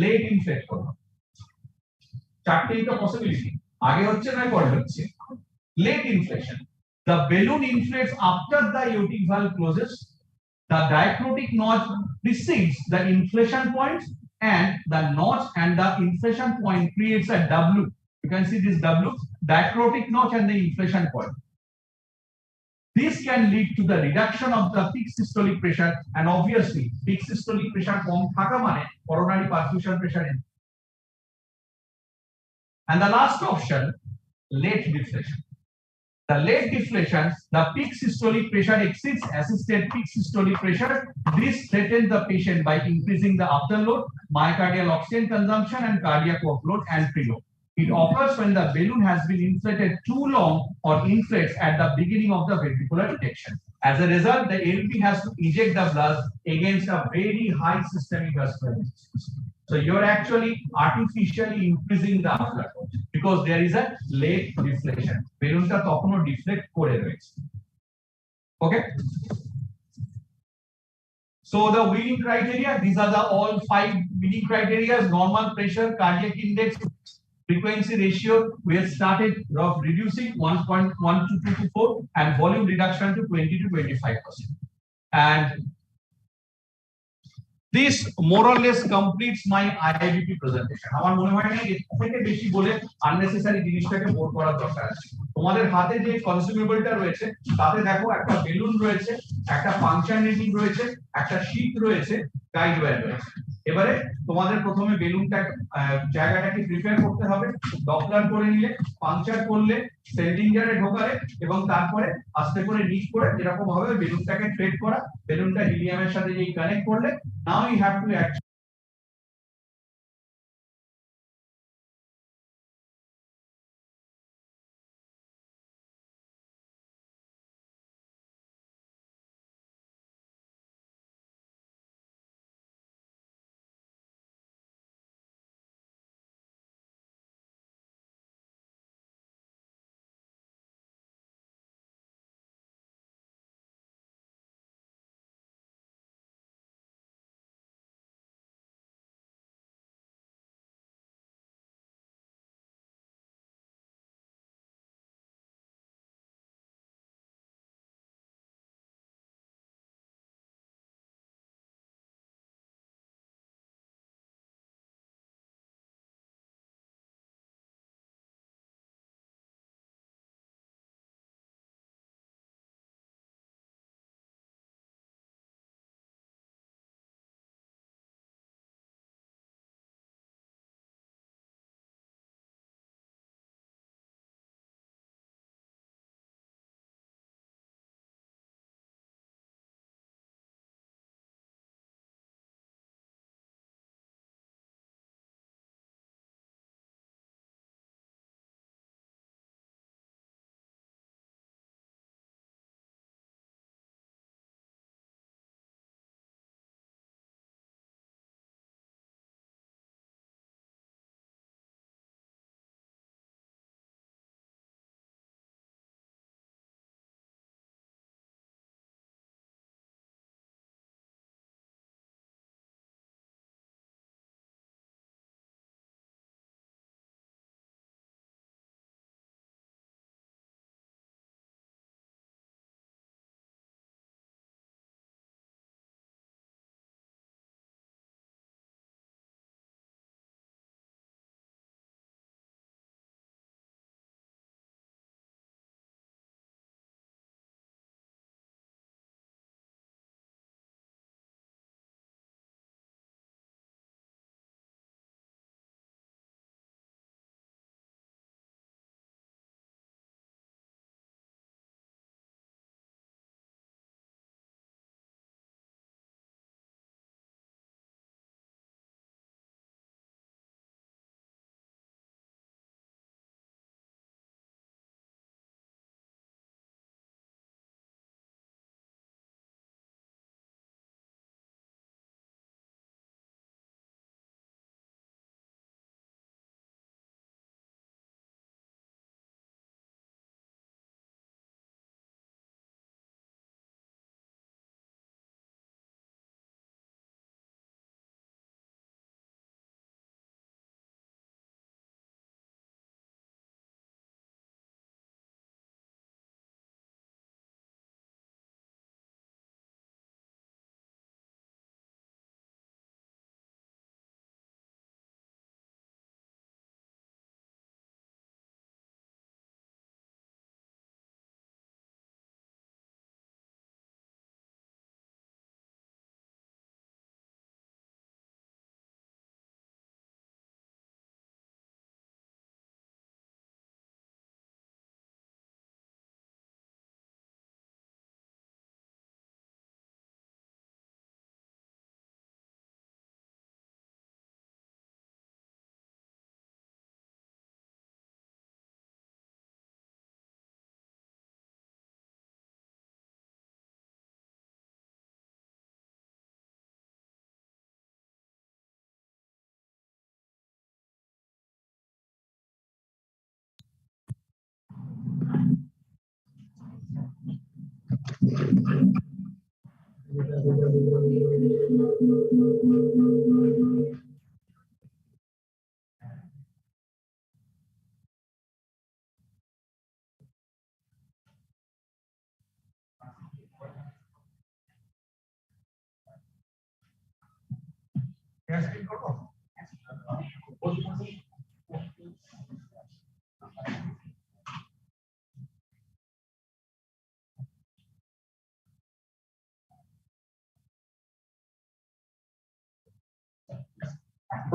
Late inflect করো, চারটেই তো পসিবিলিটি, আগে হচ্ছে না পরে হচ্ছে। Late inflection, the balloon inflates after the aortic valve closes, the dichrotic notch precedes the inflation point, and the notch and the inflation point creates a W. You can see this W, dichrotic notch and the inflation point. This can lead to the reduction of the peak systolic pressure, and obviously peak systolic pressure কম থাকা মানে coronary perfusion pressure in. And the last option, late deflation. The late deflation, the peak systolic pressure exceeds assisted peak systolic pressure. This threatens the patient by increasing the afterload, myocardial oxygen consumption, and cardiac workload and preload. It occurs when the balloon has been inflated too long or inflates at the beginning of the ventricular ejection. As a result, the LV has to eject the blood against a very high systemic vascular resistance. So you're actually artificially increasing the afterload because there is a late deflation. Balloonটা তখনও deflect করে রয়েছে। Okay? So the winning criteria, these are the all 5 winning criteria: normal pressure, cardiac index, frequency ratio. We have started reducing 1.1 to 2 to 4, and volume reduction to 20 to 25%. And this more or less completes my IBP presentation. আমার মনে হয় না এর থেকে বেশি বলে unnecessary জিনিসটাকে bore করার দরকার আছে। তোমাদের হাতে যে কনসিউমেবলটা রয়েছে তাতে দেখো একটা বেলুন রয়েছে, একটা ফাংশন রেটিং রয়েছে, একটা শীট রয়েছে, গাইড ওয়্যার রয়েছে। এবারে তোমাদের প্রথমে বেলুনটা জায়গাটাকে প্রিপেয়ার করতে হবে, ডপলার করে নিলে, পাংচার করলে, সেন্ডিঞ্জারে ঢোকালে এবং তারপরে আস্তে করে নিচ করে এরকম ভাবে বেলুনটাকে ট্রেড করা, বেলুনটা হিলিয়ামের সাথে যেই কানেক্ট করলে, now you have to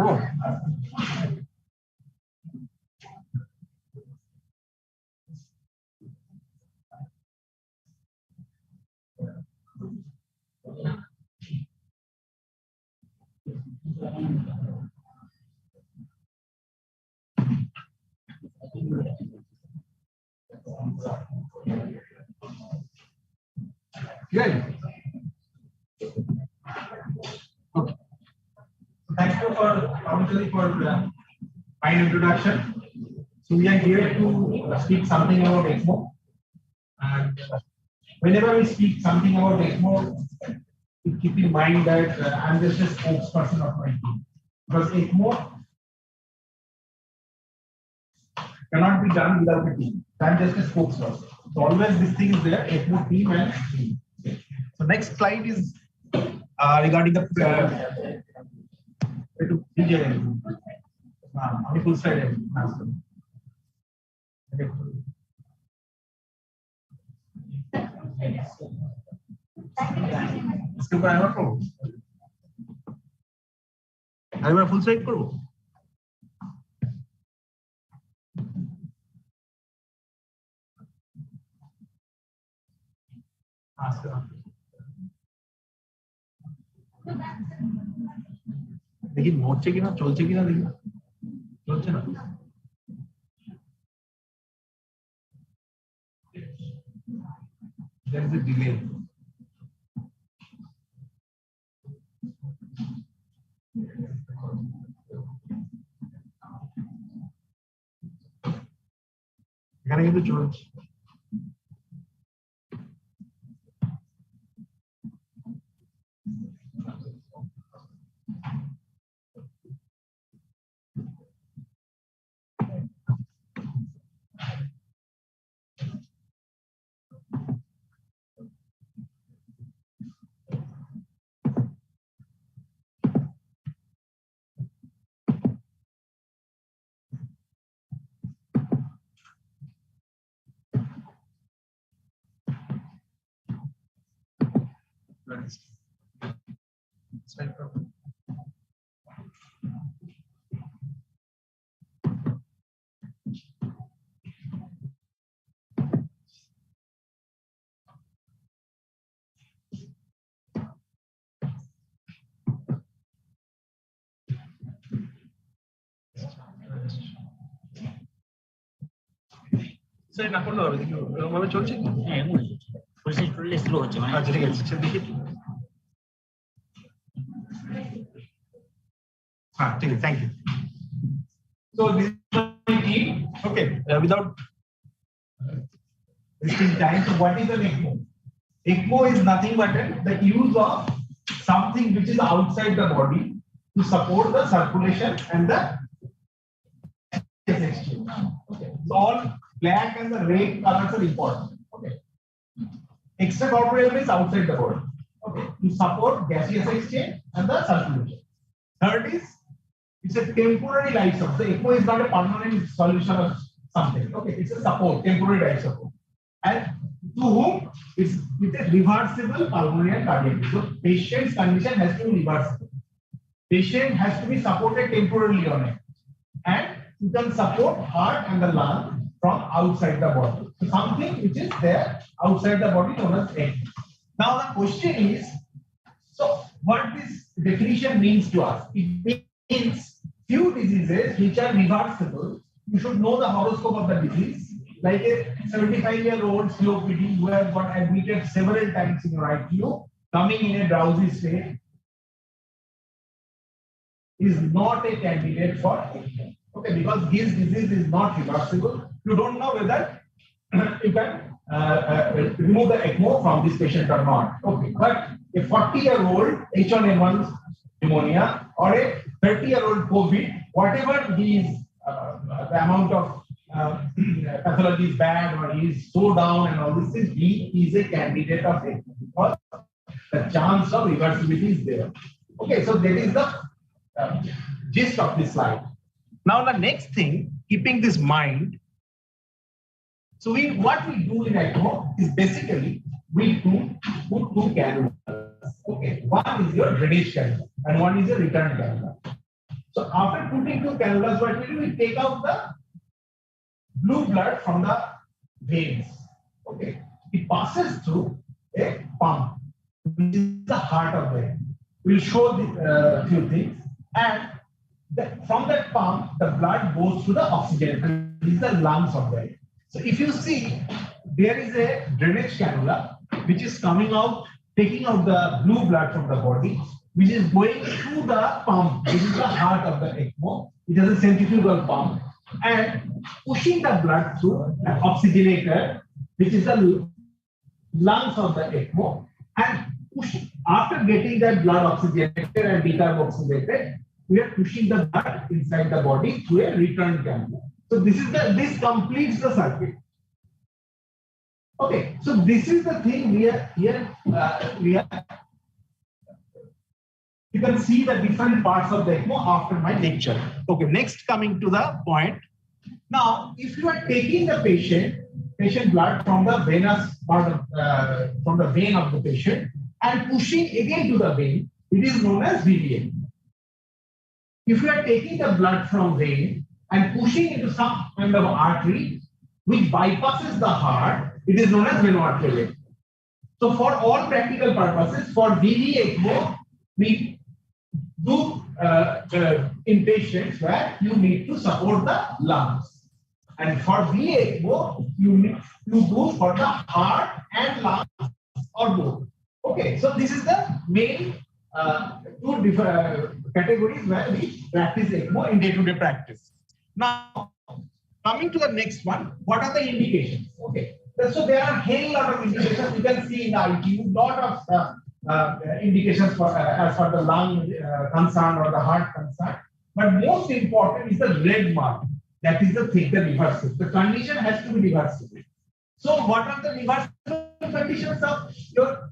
Oh. Good. Okay. Thank you for Pavanjali for the kind introduction. So we are here to speak something about ECMO. And whenever we speak something about ECMO, we keep in mind that I'm just a spokesperson of my team. Because ECMO cannot be done without a team. I'm just a spokesperson. So always this thing is there, ECMO team and team. So next slide is regarding the full slide. इसके ऊपर आएगा करो आएगा full slide करो देखिए मोर्चे की ना चलছে কি না দেখি চলছে না there is a delay এখানে কিন্তু চলছে স্যার না করলে হবে দেখি এরকম ভাবে চলছে হ্যাঁ ফুল সাইজ করলে স্লো হচ্ছে মানে আচ্ছা ঠিক আছে আচ্ছা দেখি হ্যাঁ ঠিক আছে thank you so this is team okay without wasting time so what is an ECMO ECMO is nothing but the use of something which is outside the body to support the circulation and the exchange okay so all black and the red colors are important okay extracorporeal means outside the body okay to support gaseous exchange and the circulation third is it's a temporary life support the ECMO is not a permanent solution of something okay it's a support temporary life support and to whom it's a reversible pulmonary and cardiac so patient's condition has to be reversible patient has to be supported temporarily on it and you can support heart and the lung from outside the body. So something which is there outside the body known as ECMO. Now the question is, so what this definition means to us? It means few diseases which are reversible. You should know the horoscope of the disease. Like a 75-year-old COPD who has got admitted several times in your ICU, coming in a drowsy state, is not a candidate for ECMO. Okay, because his disease is not reversible. You don't know whether you can remove the ECMO from this patient or not. Okay, but a 40-year-old H1N1 pneumonia or a 30-year-old COVID, whatever his the amount of pathology is bad or he is so down and all this things, he is a candidate of ECMO because the chance of reversibility is there. Okay, so that is the gist of this slide. Now the next thing, keeping this mind, so what we do in ECMO is basically we put two cannulas. Okay, one is your British cannula and one is your return cannula. So after putting two cannulas, what we do, we take out the blue blood from the veins. Okay, it passes through a pump, which is the heart of the vein. We'll show the few things, and from that pump, the blood goes to the oxygen, and this is the lungs of the vein. So if you see, there is a drainage cannula which is coming out, taking out the blue blood from the body, which is going through the pump, which is the heart of the ECMO. It has a centrifugal pump, and pushing the blood through an oxygenator, which is the lungs of the ECMO, and after getting that blood oxygenated and decarboxylated, we are pushing the blood inside the body through a return cannula. So this completes the circuit. Okay, so this is the thing we are here. You can see the different parts of the ECMO after my lecture. Okay, next coming to the point. Now, if you are taking the patient blood from the venous part of, from the vein of the patient and pushing again to the vein, it is known as VVA. If you are taking the blood from vein and pushing into some kind of artery which bypasses the heart, it is known as veno-arterial. So for all practical purposes, for VV ECMO, we do in patients where you need to support the lungs. And for V ECMO, you do for the heart and lungs or both. Okay, so this is the main two different categories where we practice ECMO in day-to-day practice. Now, coming to the next one, what are the indications? Okay, so there are a hell lot of indications. You can see in the ITU, lot of indications for as for the lung concern or the heart concern. But most important is the red mark. That is the thing, the reversible. The condition has to be reversible. So, what are the reversible conditions of your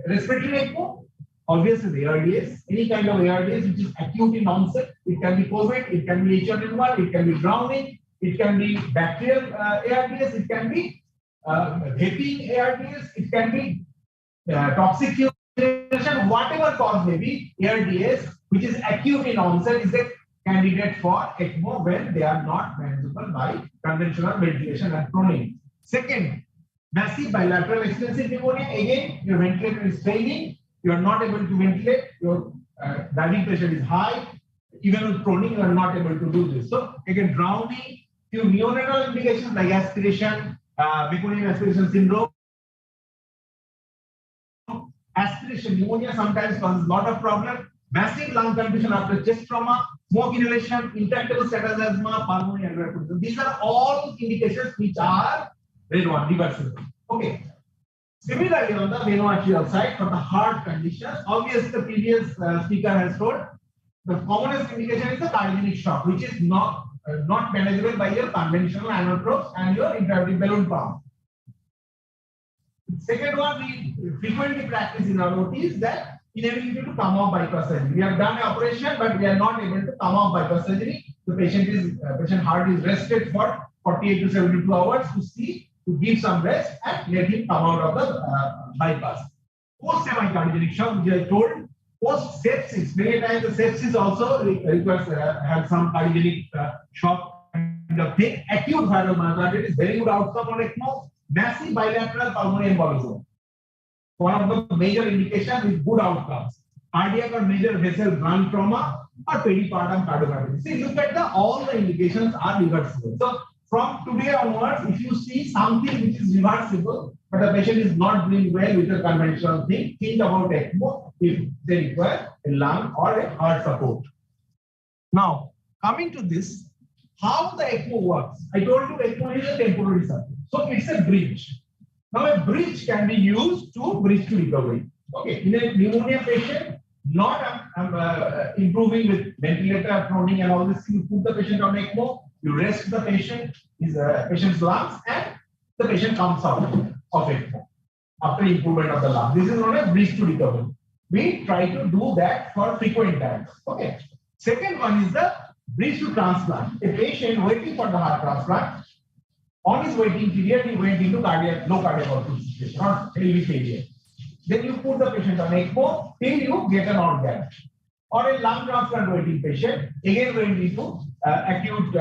respiratory ECMO? Obviously, the ARDS, any kind of ARDS which is acute in onset. It can be COVID, it can be H1N1, it can be drowning, it can be bacterial ARDS, it can be vaping ARDS, it can be toxic urination, whatever cause may be, ARDS, which is acute in onset, is a candidate for ECMO when they are not manageable by conventional ventilation and proning. Second, massive bilateral extensive pneumonia. Again, your ventilator is failing, you are not able to ventilate, your diving pressure is high, even with proning, you are not able to do this. So, again, drowning, few neonatal indications like aspiration, meconium aspiration syndrome. Aspiration pneumonia sometimes causes a lot of problem. Massive lung condition after chest trauma, smoke inhalation, intractable status asthma, pulmonary hypertension. These are all indications which are reversible. Okay. Similarly, on the veno-arterial side, for the heart conditions, obviously the previous speaker has told, the commonest indication is the cardiogenic shock, which is not manageable by your conventional anotropes and your intravenous balloon pump. Second one we frequently practice in our OT is that inability to come off bypass surgery. We have done an operation, but we are not able to come off bypass surgery. The patient heart is rested for 48 to 72 hours to give some rest and let him come out of the bypass. Post semi-cardiogenic shock, which I told, post sepsis. Many times the sepsis also requires have some cardiogenic shock kind of thing. Acute viral myocarditis is very good outcome on ECMO. Massive bilateral pulmonary embolism, one of the major indications with good outcomes. Cardiac or major vessel lung trauma or pericardium cardiomyopathy. See, look at all the indications are reversible. So from today onwards, if you see something which is reversible, but the patient is not doing well with a conventional thing, think about ECMO if they require a lung or a heart support. Now, coming to this, how the ECMO works. I told you ECMO is a temporary circuit. So it's a bridge. Now a bridge can be used to bridge to recovery. Okay, in a pneumonia patient, not improving with ventilator, proning and all this, you put the patient on ECMO, you rest the patient, his patient's lungs, and the patient comes out of ECMO after improvement of the lung. This is known as bridge to recovery. We try to do that for frequent times. Okay. Second one is the bridge to transplant. A patient waiting for the heart transplant. On his waiting period, he went into low cardiac output situation, not LV failure. Then you put the patient on ECMO till you get an organ. or a lung transplant waiting patient, again going into acute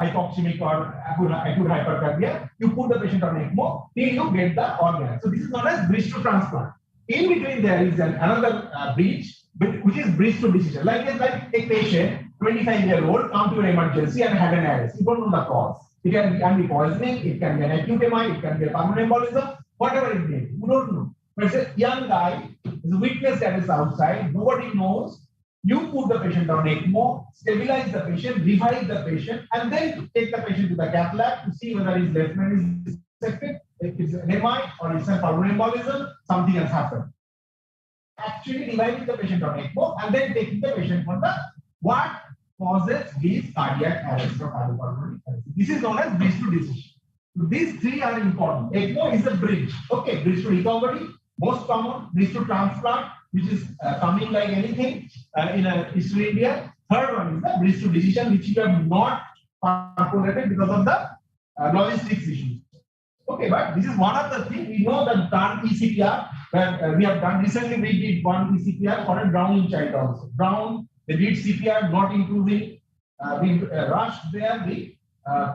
hypoxemic or acute hypercarbia, you put the patient on ECMO till you get the organ. So this is known as bridge to transplant. In between there is another bridge, which is bridge to decision. Like a patient, 25-year-old, come to an emergency and had an arrest. You don't know the cause. It can be poisoning, it can be an acute MI, it can be a pulmonary embolism, whatever it may be. You don't know. But it's a young guy, is witness that is outside, nobody knows. You put the patient on ECMO, stabilize the patient, revive the patient, and then take the patient to the cath lab to see whether his left main is affected, if it's an MI or it's a pulmonary embolism, something has happened. Actually reviving the patient on ECMO and then taking the patient for the what causes these cardiac arrest or cardiopulmonary arrest. This is known as bridge to decision. So these three are important. ECMO is a bridge. Okay, bridge to recovery, most common, bridge to transplant, which is coming like anything in Eastern India. Third one is the bridge to decision, which we have not populated because of the logistics issues. Okay, but this is one of the things we know that done ECPR. We have done recently. We did one ECPR for a drowning child also. Drowned, they did CPR, not improving. We rushed there. We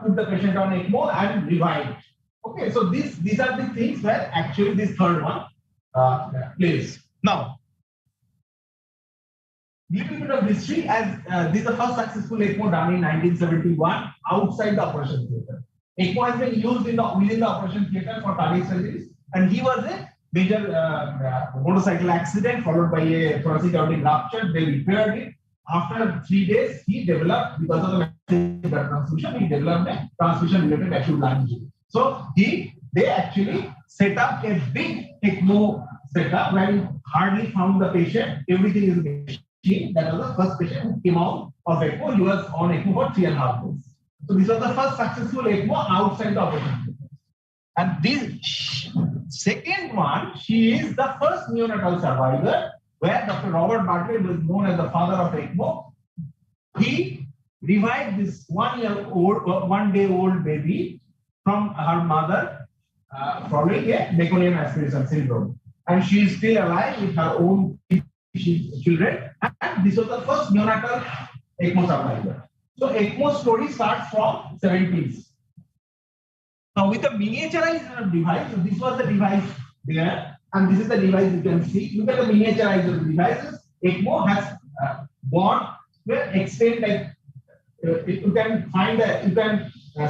put the patient on ECMO and revived. Okay, so these are the things where actually this third one plays. Now, little bit of history, as this is the first successful ECMO done in 1971 outside the operation theatre. ECMO has been used within the operation theatre for cardiac surgeries, and he was a major motorcycle accident followed by a thoracic aortic rupture. They repaired it. After 3 days, he developed, because of the blood transfusion, he developed a transfusion-related acute lung injury. So they actually set up a big ECMO setup where he hardly found the patient. Everything is a machine. That was the first patient who came out of ECMO. He was on ECMO for 3.5 days. So this was the first successful ECMO outside the operation. And this second one, she is the first neonatal survivor, where Dr. Robert Bartlett was known as the father of ECMO. He revived this 1 day old baby from her mother following a meconium aspiration syndrome. And she is still alive with her own children. And this was the first neonatal ECMO survivor. So ECMO story starts from 70s. Now with a miniaturized device, so this was the device there, and this is the device you can see. Look at the miniaturized devices. ECMO has bought to extent like you can find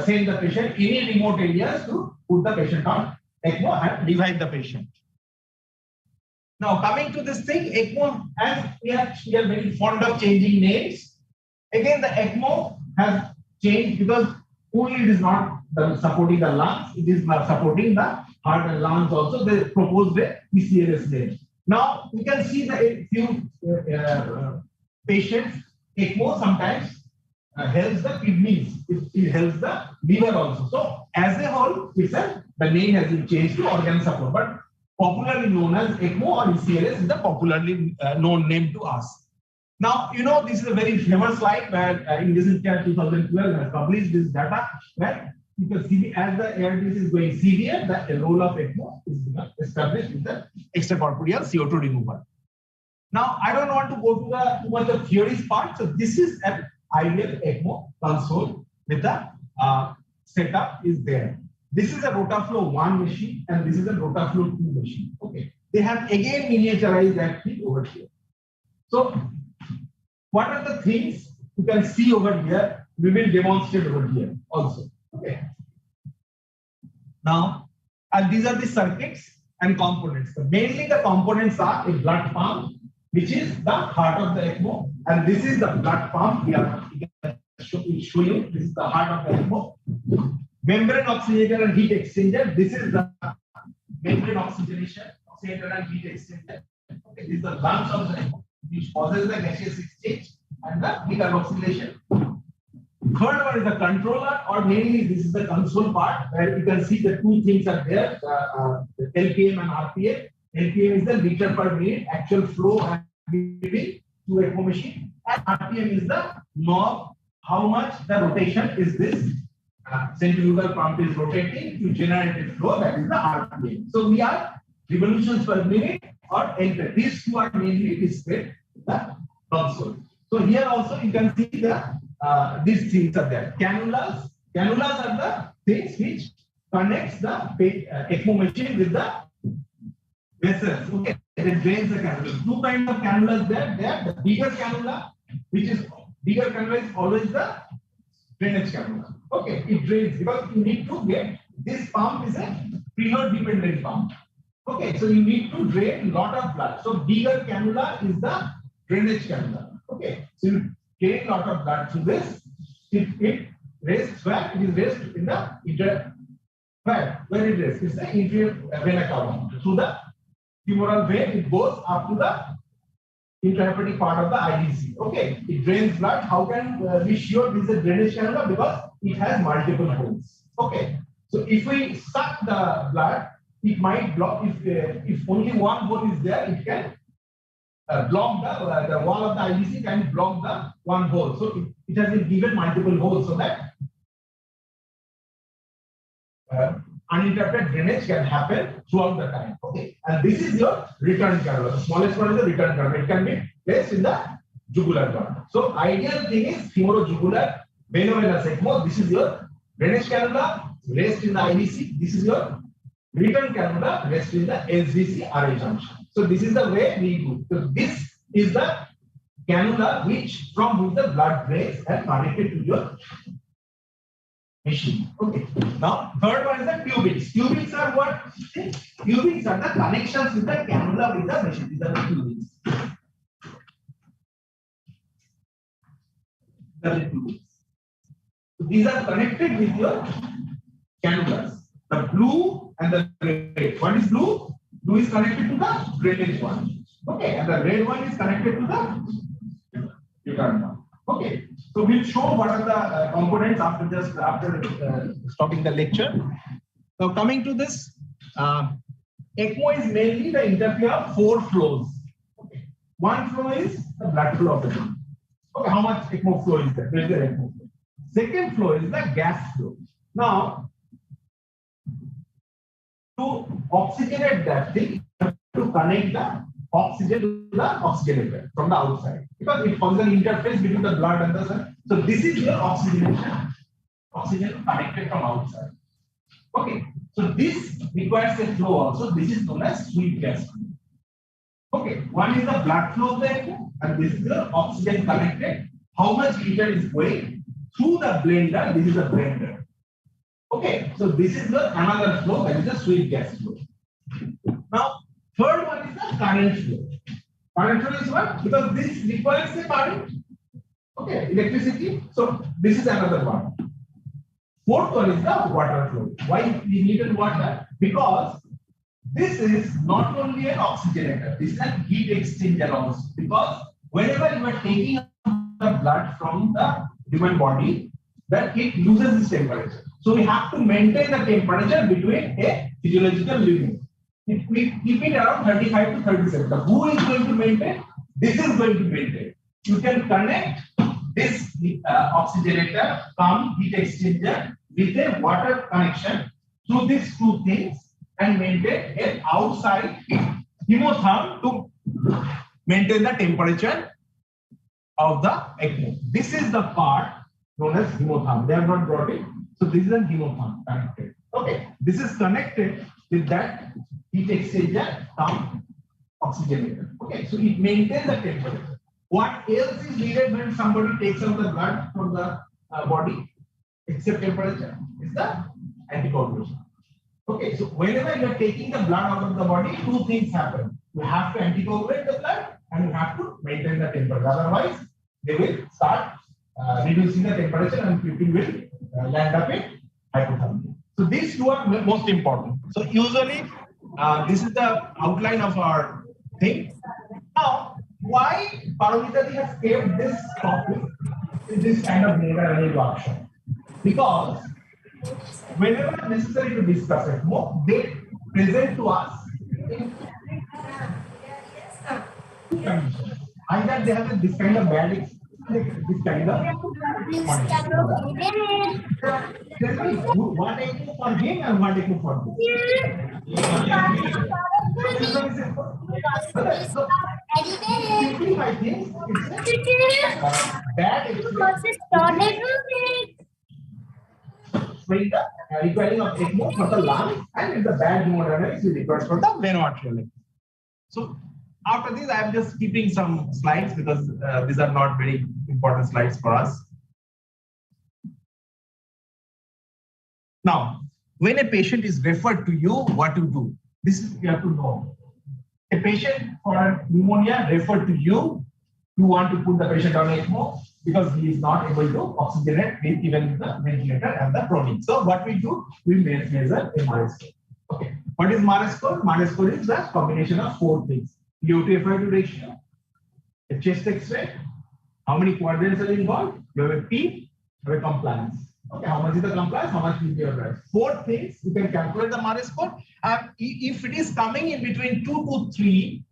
send the patient any remote areas to put the patient on ECMO and revive the patient. Now coming to this thing, ECMO, as we are very fond of changing names. Again, the ECMO has changed because only it is not supporting the lungs, it is supporting the heart and lungs also. They proposed a PCLS name. Now we can see that a few patients, ECMO sometimes helps the kidneys, it helps the liver also. So as a whole, the name has been changed to organ support, but popularly known as ECMO or ECLS is the popularly known name to us. Now, you know, this is a very famous slide where in Desun 2012 has published this data where you can see as the ARDS is going severe, the role of ECMO is established with the extracorporeal CO2 removal. Now, I don't want to go to too much of theories part. So this is an ideal ECMO console with the setup is there. This is a Rotaflow 1 machine and this is a Rotaflow 2 machine. Okay. They have again miniaturized that thing over here. So what are the things you can see over here? We will demonstrate over here also. Okay. Now, these are the circuits and components. So mainly the components are a blood pump, which is the heart of the ECMO, and this is the blood pump. We are show you. This is the heart of the ECMO. Membrane oxygenator and heat exchanger. This is the membrane oxygenator and heat exchanger. Okay, this is the lungs of the ECMO, which causes the gaseous exchange and the decarboxylation. Third one is the controller, or mainly this is the console part where you can see the two things are there, the LPM and RPM. LPM is the liter per minute actual flow and giving to ECMO machine, and RPM is the knob, how much the rotation is this centrifugal pump is rotating to generate a flow, that is the RPM. So we are revolutions per minute or enter. These two are mainly displayed in the console. So here also you can see the these things are there. Cannulas. Cannulas are the things which connects the ECMO machine with the vessels. Okay, it drains the cannula. Two kinds of cannulas there. The bigger cannula, which is bigger cannula, is always the drainage cannula. Okay, it drains because you need to get this pump is a preload dependent pump. Okay, so you need to drain lot of blood. So bigger cannula is the drainage cannula. Okay, so you drain lot of blood through this. It rests where it is rest in the where it rests. It's the inferior vena cava. Through the femoral vein, it goes up to the intrahepatic part of the IDC. Okay, it drains blood. How can we sure this is a drainage cannula? Because it has multiple holes. Okay, so if we suck the blood, it might block. If only one hole is there, it can block the wall of the IDC can block the one hole. So it has been given multiple holes so that uninterrupted drainage can happen throughout the time. Okay, and this is your return cannula. The smallest one is the return cannula. It can be placed in the jugular part. So ideal thing is femorojugular venovenous ECMO. This is your drainage cannula, rest in the IDC. This is your return cannula, rest in the SVC RA junction. So this is the way we do. So this is the cannula from which the blood drains and connected to your machine. Okay. Now third one is the tubings. Tubings are what? Tubings are the connections with the cannula with the machine. These are the tubings. So these are connected with your cannulas. The blue and the red. What is blue? Blue is connected to the drainage one. Okay, and the red one is connected to the return one. Okay, so we'll show what are the components after stopping the lecture. So coming to this, ECMO is mainly the interplay of 4 flows. Okay. One flow is the blood flow of the body. Okay, how much ECMO flow is there? There is the ECMO flow. Second flow is the gas flow. Now, to oxygenate that thing, you have to connect the oxygen to the oxygenator from the outside because it forms an interface between the blood and the cell. So this is your oxygenation, oxygen connected from outside. Okay, so this requires a flow also. This is known as sweep gas flow. Okay, one is the blood flow of the ECMO and this is the oxygen connected. How much liter is going through the blender? This is a blender. Okay, so this is the another flow, that is the sweep gas flow. Now, third one is the current flow. Current flow is what? Because this requires a current. Okay, electricity. So this is another one. Fourth one is the water flow. Why we needed water? Because this is not only an oxygenator, this is a heat exchanger also. Because whenever you are taking the blood from the human body, then it loses its temperature. So we have to maintain the temperature between a physiological limit. If we keep it around 35 to 37, who is going to maintain? This is going to maintain. You can connect this oxygenator, heat exchanger with a water connection through these two things and maintain an outside hemotherm to maintain the temperature of the ECMO. This is the part known as hemotherm. They have not brought it. So this is a hemotherm connected. Okay, this is connected with that heat exchanger oxygenator. Okay, so it maintains the temperature. What else is needed when somebody takes out the blood from the body except temperature? Is the anticoagulation. Okay, so whenever you are taking the blood out of the body, two things happen. You have to anticoagulate the blood and you have to maintain the temperature. Otherwise, they will start reducing the temperature and people will land up in hypothermia. So these two are most important. So usually, this is the outline of our thing. Now, why Paramita has kept this topic in this kind of mode workshop? Because whenever necessary to discuss it more, they present to us in two conditions. Either they have this kind of bad experience, this kind of tell me what ECMO for him and what ECMO for this. simplify things, it's a bad requiring of ECMO for the lung, and in the bad hemodynamics is required for the veno-arterial. So after this, I am just keeping some slides because these are not very important slides for us. Now, when a patient is referred to you, what to do? This is you have to know. A patient for pneumonia referred to you, you want to put the patient on ECMO because he is not able to oxygenate with even the ventilator and the proning. So what we do, we measure a MRS score. Okay. What is MRS score? MRS score is the combination of 4 things. VO2 FiO2 ratio, a chest X-ray, how many quadrants are involved, you have a P, you have a compliance. Okay, how much is the compliance, how much will be your price? 4 things, you can calculate the MRS score. And if it is coming in between 2 to 3,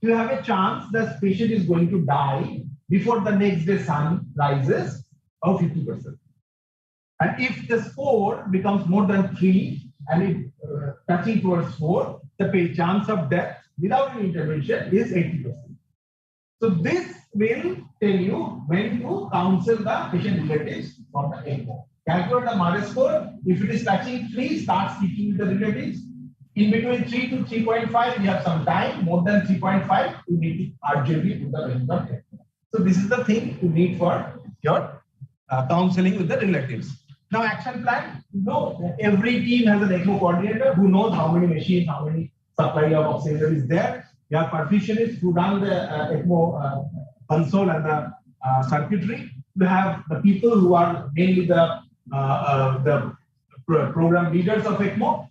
you have a chance that patient is going to die before the next day sun rises of 50%. And if the score becomes more than 3 and it touching towards 4, the chance of death without any intervention is 80%. So this will tell you when to counsel the patient relatives from the ECMO. Calculate the MRS score. If it is touching 3, start speaking with the relatives. In between 3 to 3.5, we have some time. More than 3.5, you need to urgently put the patient on ECMO. So this is the thing you need for your counseling with the relatives. Now, action plan. Every team has an ECMO coordinator who knows how many machines, how many supply of oxygen is there. You have perfusionists who run the ECMO console and the circuitry. You have the people who are mainly the program leaders of ECMO.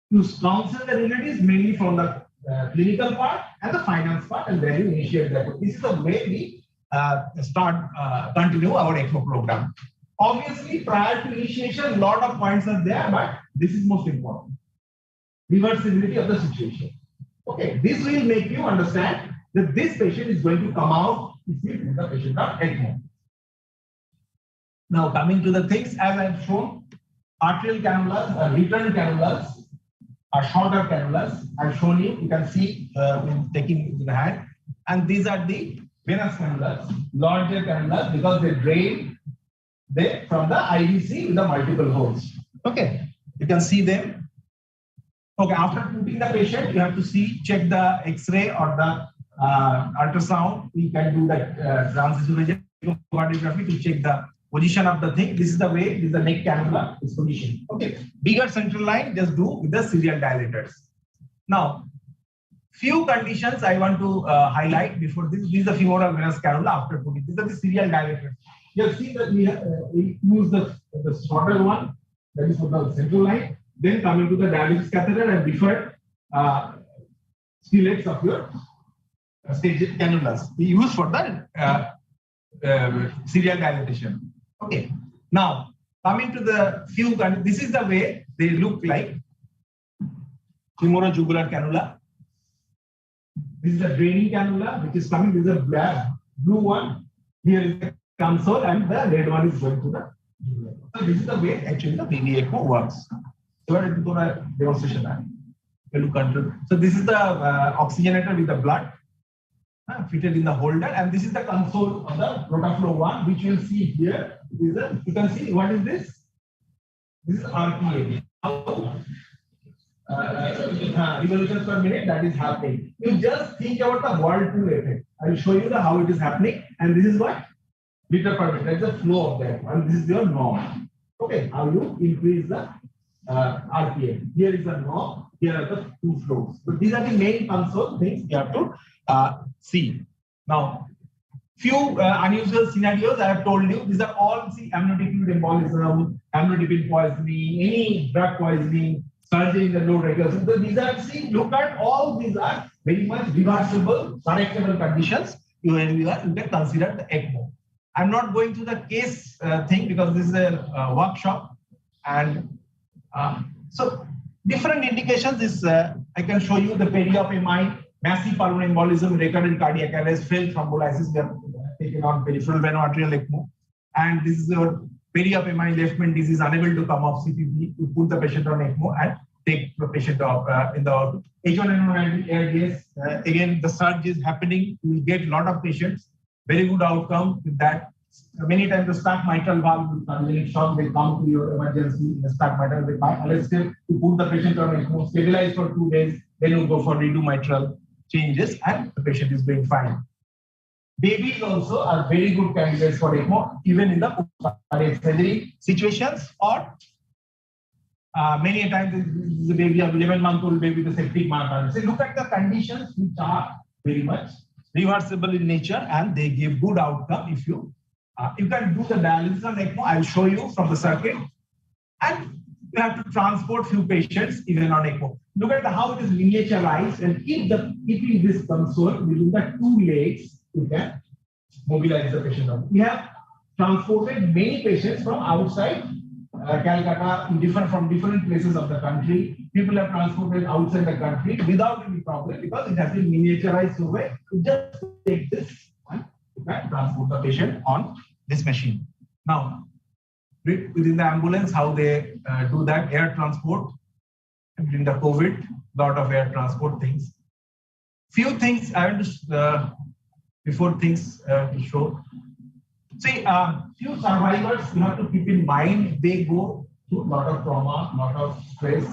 You counsel the relatives mainly from the clinical part and the finance part, and then you initiate that. This is the way we continue our ECMO program. Obviously, prior to initiation, a lot of points are there, but this is most important. Reversibility of the situation. Okay, this will make you understand that this patient is going to come out if we put the patient on ECMO. Now, coming to the things, as I've shown, arterial cannulas, return cannulas, are shorter cannulas. I've shown you, you can see taking in the hand. And these are the venous cannulas, larger cannulas, because they drain from the IVC with the multiple holes. Okay, you can see them. Okay, after putting the patient, you have to check the X-ray or the ultrasound. We can do the transvasovagal radiography to check the position of the thing. This is the way, this is the neck cannula, this position. Okay, bigger central line, just do with the serial dilators. Now, few conditions I want to highlight before this. This is the femoral venous cannula after putting. These are the serial dilators. You have seen that we use the shorter one, that is for the central line. Then coming to the dialysis catheter and different stillets of your stage cannulas. We use for the serial dilatation. Okay. Now, coming to the few, this is the way they look like. Femorojugular cannula. This is the draining cannula, which is coming. This is a blue one. Here is the console, and the red one is going to the. So this is the way actually the VV ECMO works. So a demonstration. So this is the oxygenator with the blood fitted in the holder, and this is the console of the Rotaflow one, which you will see here. You can see what is this? This is RPA. Revolutions per minute that is happening. You just think about the whirlpool effect. I will show you how it is happening, and this is what liter per minute. That is the flow of that, and this is your norm. Okay, how you increase the RPM. Here is the norm. Here are the two flows. So these are the main console things you have to see. Now, few unusual scenarios I have told you. These are all amniotic fluid embolism, amlodipine poisoning, any drug poisoning, surgery in the low regulation. So these are, look at all these are very much reversible, correctable conditions. You can consider the ECMO. I'm not going to the case thing because this is a workshop, and so different indications is I can show you the peri-op MI, massive pulmonary embolism, recurrent cardiac arrest, failed thrombolysis. We have taken on peripheral veno-arterial ECMO, and this is your peri-op MI, left main disease, unable to come off CPB. You put the patient on ECMO and take the patient off in the H1N1 ARDS. Again, the surge is happening. We get a lot of patients. Very good outcome with that. Many times the stuck mitral valve will suddenly shock. They come to your emergency in the stuck mitral. They find, unless you put the patient on ECMO, stabilize for 2 days, then you go for redo mitral changes, and the patient is doing fine. Babies also are very good candidates for ECMO, even in the post-cardiac surgery situations, or many times the baby, a 11-month-old baby with a septic myocarditis. So look at the conditions which are very much reversible in nature, and they give good outcome. If you can do the dialysis on ECMO, I'll show you from the circuit, and you have to transport few patients even on ECMO. Look at how it is miniaturized, and keeping this console within the 2 legs, you can mobilize the patient. We have transported many patients from outside Calcutta, from different places of the country. People have transported outside the country without any problem because it has been miniaturized away. You just take this and you can transport the patient on this machine. Now, within the ambulance, how they do that air transport during the COVID, lot of air transport things. Few things I want to before things to show. See, few survivors you have to keep in mind. They go through a lot of trauma, lot of stress,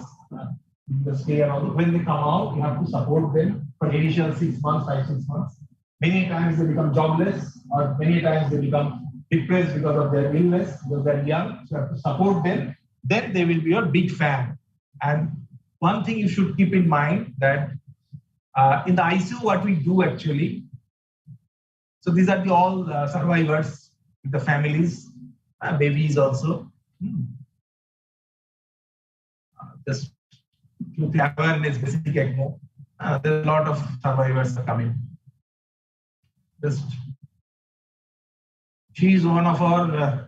the stay around. When they come out, you have to support them for initial 6 months, 5-6 months. Many times they become jobless, or many times they become depressed because of their illness, because they're young. So you have to support them. Then they will be your big fan. And one thing you should keep in mind that in the ICU, what we do actually. So these are all survivors. The families, babies also. Just to the awareness, basic ECMO. There are a lot of survivors coming. Just, she is one of our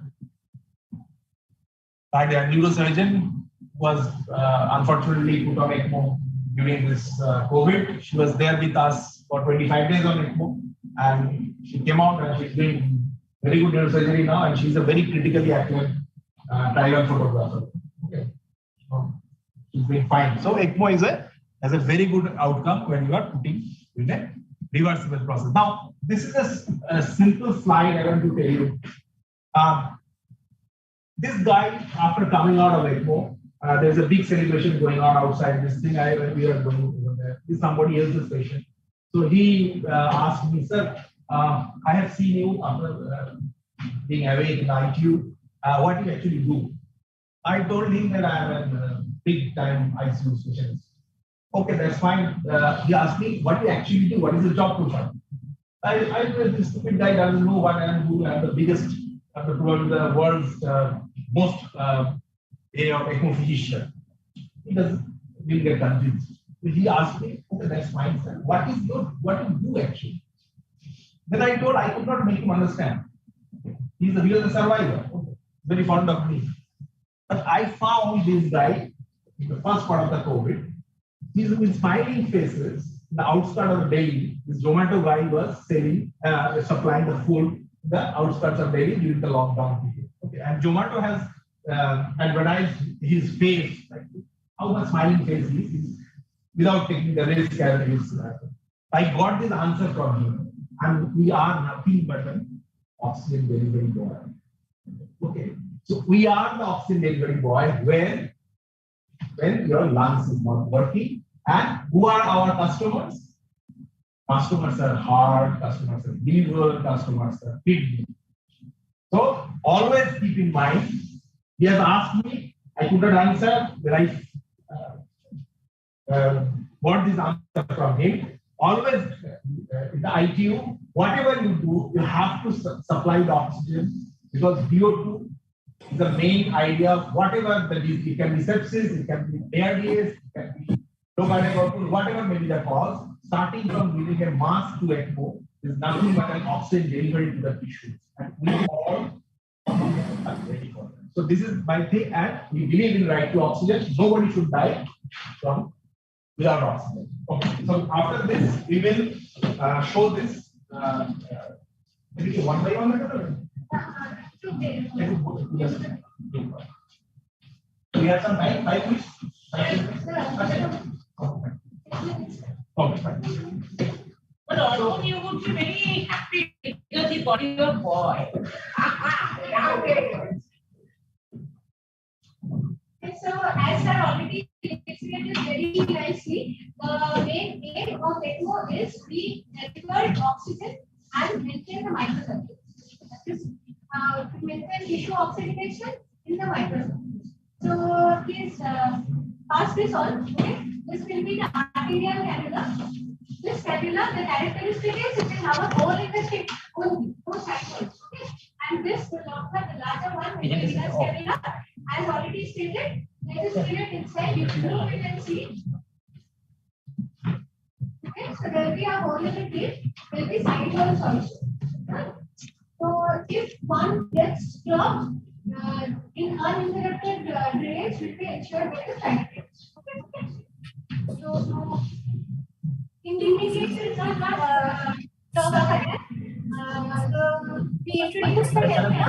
neurosurgeon, was unfortunately put on ECMO during this COVID. She was there with us for 25 days on ECMO, and she came out and she's doing very good neurosurgery now, and she's a very critically active trial photographer. Okay. She's doing fine. So ECMO has a very good outcome when you are putting in a reversible process. Now, this is a simple slide I want to tell you. This guy, after coming out of ECMO, there's a big celebration going on outside this thing. We are going over there. This is somebody else's patient. So he asked me, sir, I have seen you after being awake in ITU. What do you actually do? I told him that I am a big time ICU specialist. Okay, that's fine. He asked me, what do you actually do? What is the job profile? This stupid guy doesn't know what I am doing. I'm the biggest, probably the world's most area of ECMO physician. He doesn't really get confused. He asked me, okay, that's fine, sir. What do you do actually? Then I told I could not make him understand. He is a survivor, very fond of me. But I found this guy in the first part of the COVID. He's with smiling faces. The outskirts of Delhi, this Zomato guy was selling, supplying the food the outskirts of Delhi during the lockdown period. Okay, and Zomato has advertised his face, like how much smiling face he is, without taking the risk as his. I got this answer from him. And we are nothing but an oxygen delivery boy. Okay, so we are the oxygen delivery boy when your lungs is not working. And who are our customers? Customers are heart, customers are liver, customers are kidney. So always keep in mind. He has asked me, I could not answer. Then I got this answer from him. Always in the ITU, whatever you do, you have to supply the oxygen, because VO2 is the main idea of whatever that is. It can be sepsis, it can be ARDS, it can be low cardiac output, whatever may be the cause. Starting from giving a mask to ECMO is nothing but an oxygen delivery to the tissues, and we all are ready for that. So this is my thing, and we believe in right to oxygen. Nobody should die from without oxygen. Okay, so after this, we will show this maybe one by one. We have some time, 5 minutes. But although you would be very happy because he got your boy. So, as I already explained very nicely, the main aim of ECMO is we deliver oxygen and maintain the microcircuit. That is, to maintain tissue oxygenation in the microcircuit. So, please pass this on. Okay, this will be the arterial cannula. This cannula, the characteristic is it will have a hole in the tip only, no side holes. Okay, and this will not have the larger one, which is venous cannula. As already stated, let us fill it inside. You remove it and see. Okay, so there will be a hole in the tip. There will be side holes also. So if one gets clogged in uninterrupted drainage, will be ensured by the side drainage. Okay. So in the indications of top of again, we introduce the cannula.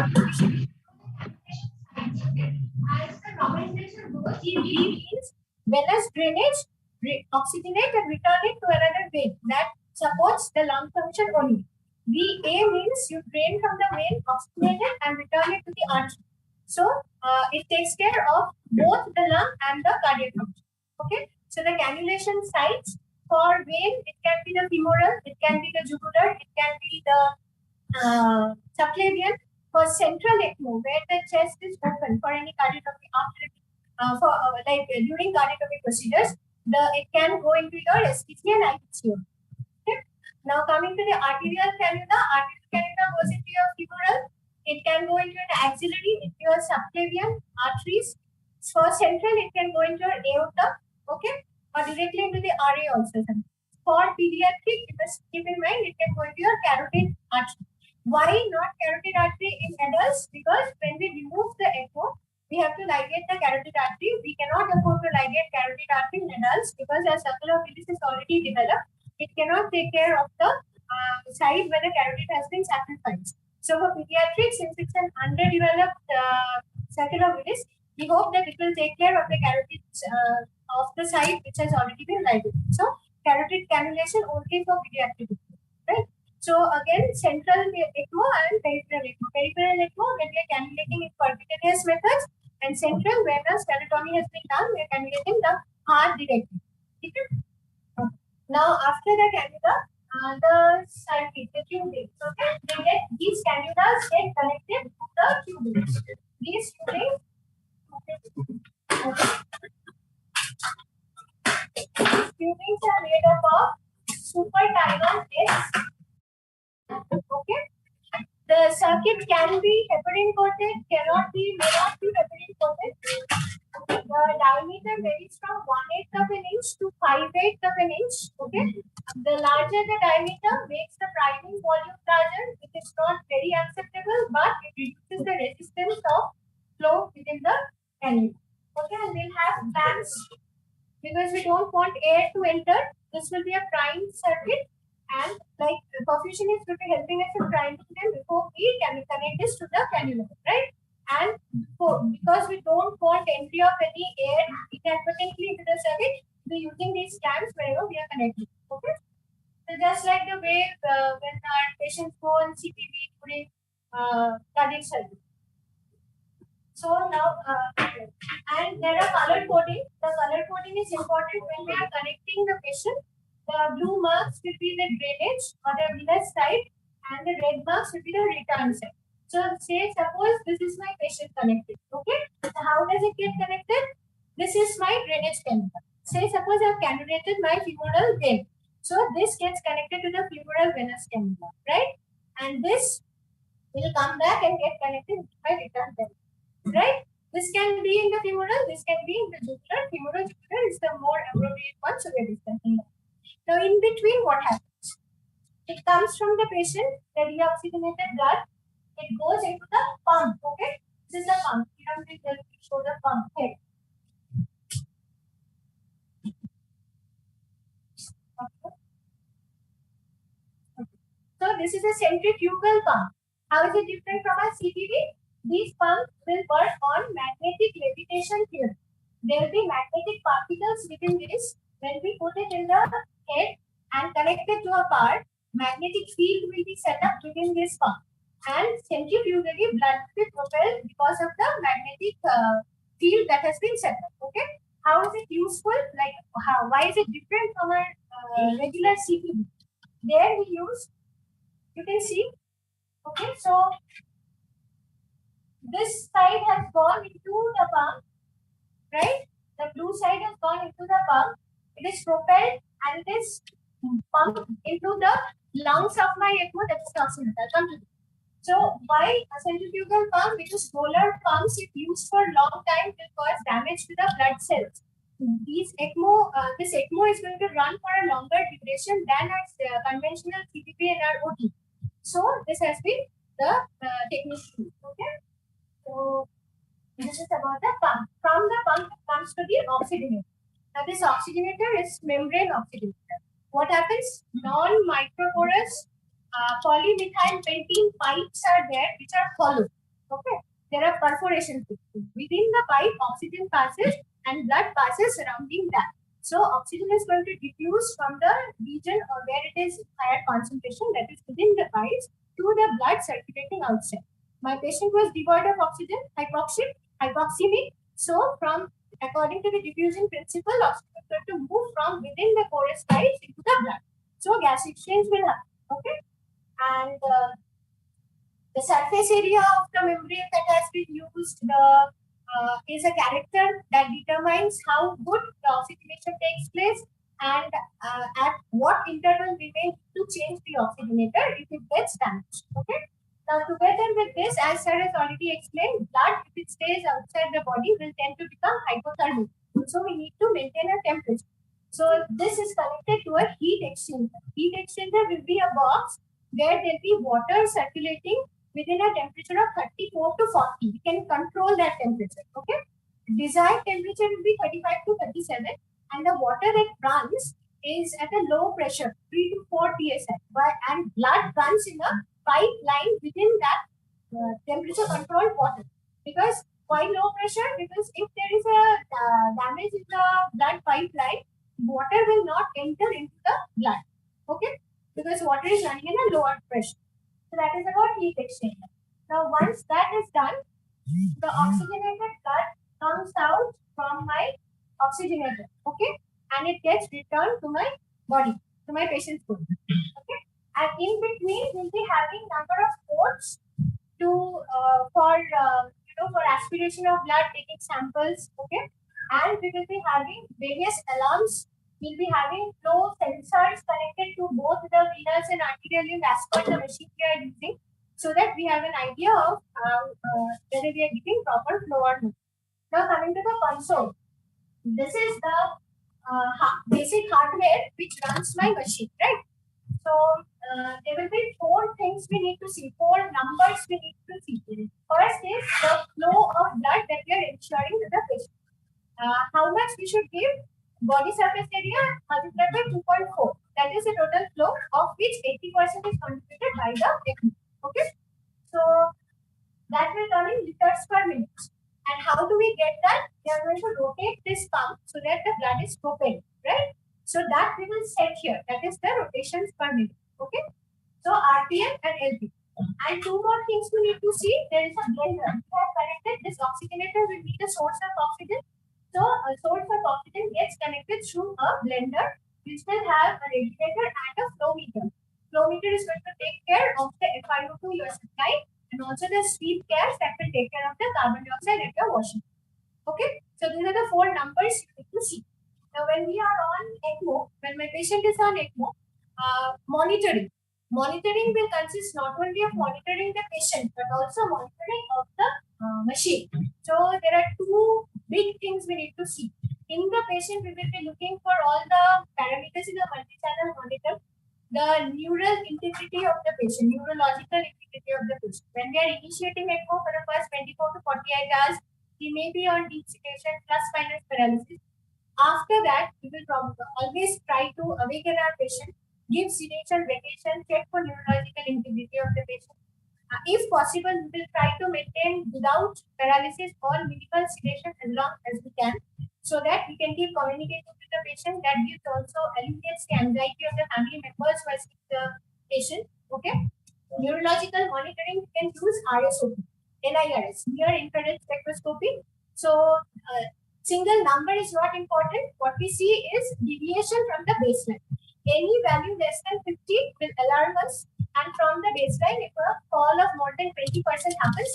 As the nomenclature goes, V means venous drainage, oxygenate and return it to another vein that supports the lung function only. VA means you drain from the vein, oxygenate it and return it to the artery. So it takes care of both the lung and the cardiac function. Okay. So the cannulation sites for vein, it can be the femoral, it can be the jugular, it can be the subclavian. For central ECMO, where the chest is open for any cardiotopy after during cardiotopy procedures, it can go into your STC and IPCO. Okay. Now coming to the arterial cannula goes into your femoral. It can go into an axillary, into your subclavian arteries. For central, it can go into your aorta, okay, or directly into the RA also. For pediatric, you must keep in mind it can go into your carotid artery. Why not carotid artery in adults? Because when we remove the echo, we have to ligate the carotid artery. We cannot afford to ligate carotid artery in adults because our circle of Willis is already developed. It cannot take care of the side where the carotid has been sacrificed. So for pediatrics, since it's an underdeveloped circle of Willis, we hope that it will take care of the carotid of the side which has already been ligated. So carotid cannulation only for pediatric, right? So again, central ECMO and peripheral ECMO. Peripheral ECMO, when we are cannulating in percutaneous methods, and central, where the sternotomy has been done, we are cannulating the heart directly. Okay. Now, after the cannula, the circuit, the tubing. Okay, these cannulas get connected to the tubings. These tubings. Tubings are made up of super tiny discs. Okay, the circuit can be heparin coated, may not be heparin coated. The diameter varies from 1/8 of an inch to 5/8 of an inch. Okay, the larger the diameter makes the priming volume larger, which is not very acceptable, but it reduces the resistance of flow within the cannula. Okay, and we'll have fans because we don't want air to enter. This will be a prime circuit. And like the perfusionists will be helping us in priming them before we can connect this to the cannula, right? And because we don't want entry of any air inadvertently into the circuit, we're using these cams whenever we are connected. Okay. So just like the way when our patients go on CPB during cardiac surgery. So now, and there are color coding. The color coding is important when we are connecting the patient. The blue marks will be the drainage or the venous side, and the red marks will be the return side. So say suppose this is my patient connected. Okay. So how does it get connected? This is my drainage cannula. Say suppose I have cannulated my femoral vein. So this gets connected to the femoral venous cannula, right? And this will come back and get connected to my return cannula. Right? This can be in the femoral, this can be in the jugular. Femoral jugular is the more appropriate one, so we are discussing that. Now, in between, what happens? It comes from the patient, the deoxygenated blood. It goes into the pump. Okay, this is the pump. We will show the pump here. Okay. So this is a centrifugal pump. How is it different from a CPV? These pumps will work on magnetic levitation theory. there will be magnetic particles within this. When we put it in the head and connect it to a part, magnetic field will be set up within this pump. And centrifugally, blood will be propelled because of the magnetic field that has been set up. Okay, how is it useful? Like how? Why is it different from a regular CPB? There we use. You can see. Okay, so this side has gone into the pump, right? The blue side has gone into the pump. It is propelled and it is pumped into the lungs of my ECMO, that is oxygen. So why a centrifugal pump? Because roller pumps, if used for long time, will cause damage to the blood cells. This ECMO is going to run for a longer duration than a conventional CPP and our OT. So this has been the technique. Okay. So this is about the pump. From the pump comes to the oxygenator. Now this oxygenator is membrane oxygenator. What happens? Non-microporous polymethyl pentene pipes are there which are hollow. Okay. There are perforations. Within the pipe, oxygen passes and blood passes surrounding that. So oxygen is going to diffuse from the region where it is higher concentration, that is within the pipes, to the blood circulating outside. My patient was devoid of oxygen, hypoxemic. So from according to the diffusion principle, oxygen is going to move from within the porous pipes into the blood. So gas exchange will happen. Okay. And the surface area of the membrane that has been used is a character that determines how good the oxygenation takes place and at what interval we may need to change the oxygenator if it gets damaged. Okay. Now, together with this, as sir has already explained, blood, if it stays outside the body, will tend to become hypothermic. So we need to maintain a temperature. So this is connected to a heat exchanger. Heat exchanger will be a box where there will be water circulating within a temperature of 34 to 40. We can control that temperature. Okay. Desired temperature will be 35 to 37, and the water that runs is at a low pressure, 3 to 4 psi, and blood runs in a pipeline within that temperature controlled water. Because why low pressure? Because if there is a damage in the blood pipeline, water will not enter into the blood. Okay, because water is running in a lower pressure. So that is about heat exchanger. Now once that is done, the oxygenated blood comes out from my oxygenator. Okay, and it gets returned to my body, to my patient's body. Okay. And in between, we'll be having number of ports to for aspiration of blood, taking samples. Okay, and we will be having various alarms. We'll be having flow sensors connected to both the venous and arterial limb as per the machine we are using, so that we have an idea of whether we are giving proper flow or not. Now coming to the console, this is the basic hardware which runs my machine, right? So there will be 4 things we need to see, 4 numbers we need to see. First is the flow of blood that we are ensuring to the patient. How much we should give? Body surface area multiplied by 2.4. That is the total flow, of which 80% is contributed by the ECMO. Okay. So that will come in liters per minute. And how do we get that? We are going to rotate this pump so that the blood is propelled, right? So that we will set here. That is the rotations per minute. Okay. So RPM and LP. And 2 more things we need to see. There is a blender. We have connected this oxygenator will need a source of oxygen. So a source of oxygen gets connected through a blender, which will have a regulator and a flow meter. Flow meter is going to take care of the FiO2 you are supplying, and also the sweep gas that will take care of the carbon dioxide that you are washing. Okay. So these are the 4 numbers you need to see. Now, when we are on ECMO, when my patient is on ECMO, monitoring will consist not only of monitoring the patient but also monitoring of the machine. So there are 2 big things we need to see. In the patient, we will be looking for all the parameters in the multi-channel monitor, the neural integrity of the patient, neurological integrity of the patient. When we are initiating ECMO for the first 24 to 48 hours, he may be on deep sedation plus minus paralysis. After that, we will always try to awaken our patient, give sedation, vacation, check for neurological integrity of the patient. If possible, we will try to maintain without paralysis or minimal sedation as long as we can, so that we can keep communicating with the patient. That gives also alleviates the anxiety of the family members who are seeing the patient. Okay. Neurological monitoring, we can use RSOP, NIRS, near infrared spectroscopy. So single number is not important. What we see is deviation from the baseline. Any value less than 50 will alarm us, and from the baseline, if a fall of more than 20% happens,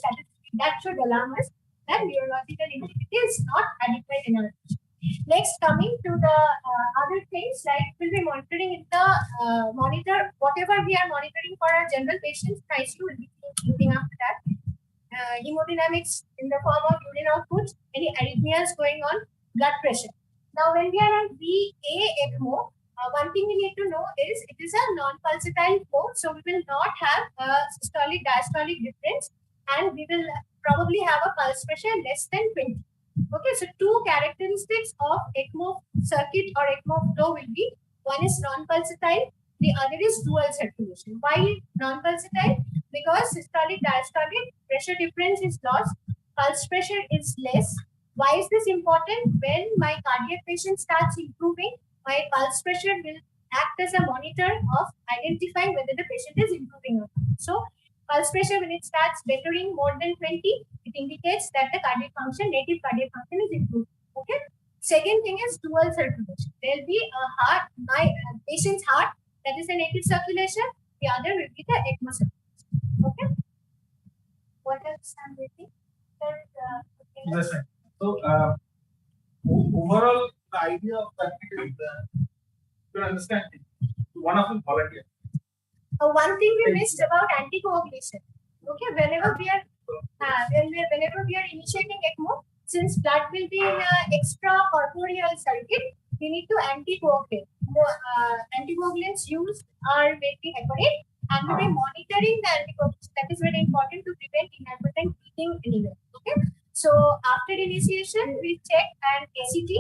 that should alarm us that neurological integrity is not adequate enough. Next, coming to the other things, like we'll be monitoring in the monitor, whatever we are monitoring for our general patients, ICU will be looking after that. Hemodynamics in the form of urine output, any arrhythmias going on, blood pressure. Now, when we are on VA ECMO, one thing we need to know is it is a non-pulsatile mode, so we will not have a systolic diastolic difference, and we will probably have a pulse pressure less than 20. Okay, so two characteristics of ECMO circuit or ECMO flow will be, one is non-pulsatile, the other is dual circulation. Why non-pulsatile? Because systolic diastolic pressure difference is lost, pulse pressure is less. Why is this important? When my cardiac patient starts improving, my pulse pressure will act as a monitor of identifying whether the patient is improving or not. So pulse pressure, when it starts bettering more than 20, it indicates that the cardiac function, native cardiac function is improved. Okay. Second thing is dual circulation. There will be a heart, my patient's heart, that is the native circulation. The other will be the ECMO circulation. Okay. What else I'm waiting? Yes, sir. So overall, the idea of circuit is to understand it. One of them volunteer. One thing we missed about anticoagulation. Okay, whenever we are initiating ECMO, since blood will be in an extracorporeal circuit, we need to anticoagulate. Anticoagulants used are very accurate, and we will be monitoring the anticoagulation. That is very important to prevent inadvertent bleeding anywhere. Okay, so after initiation, we check an ACT,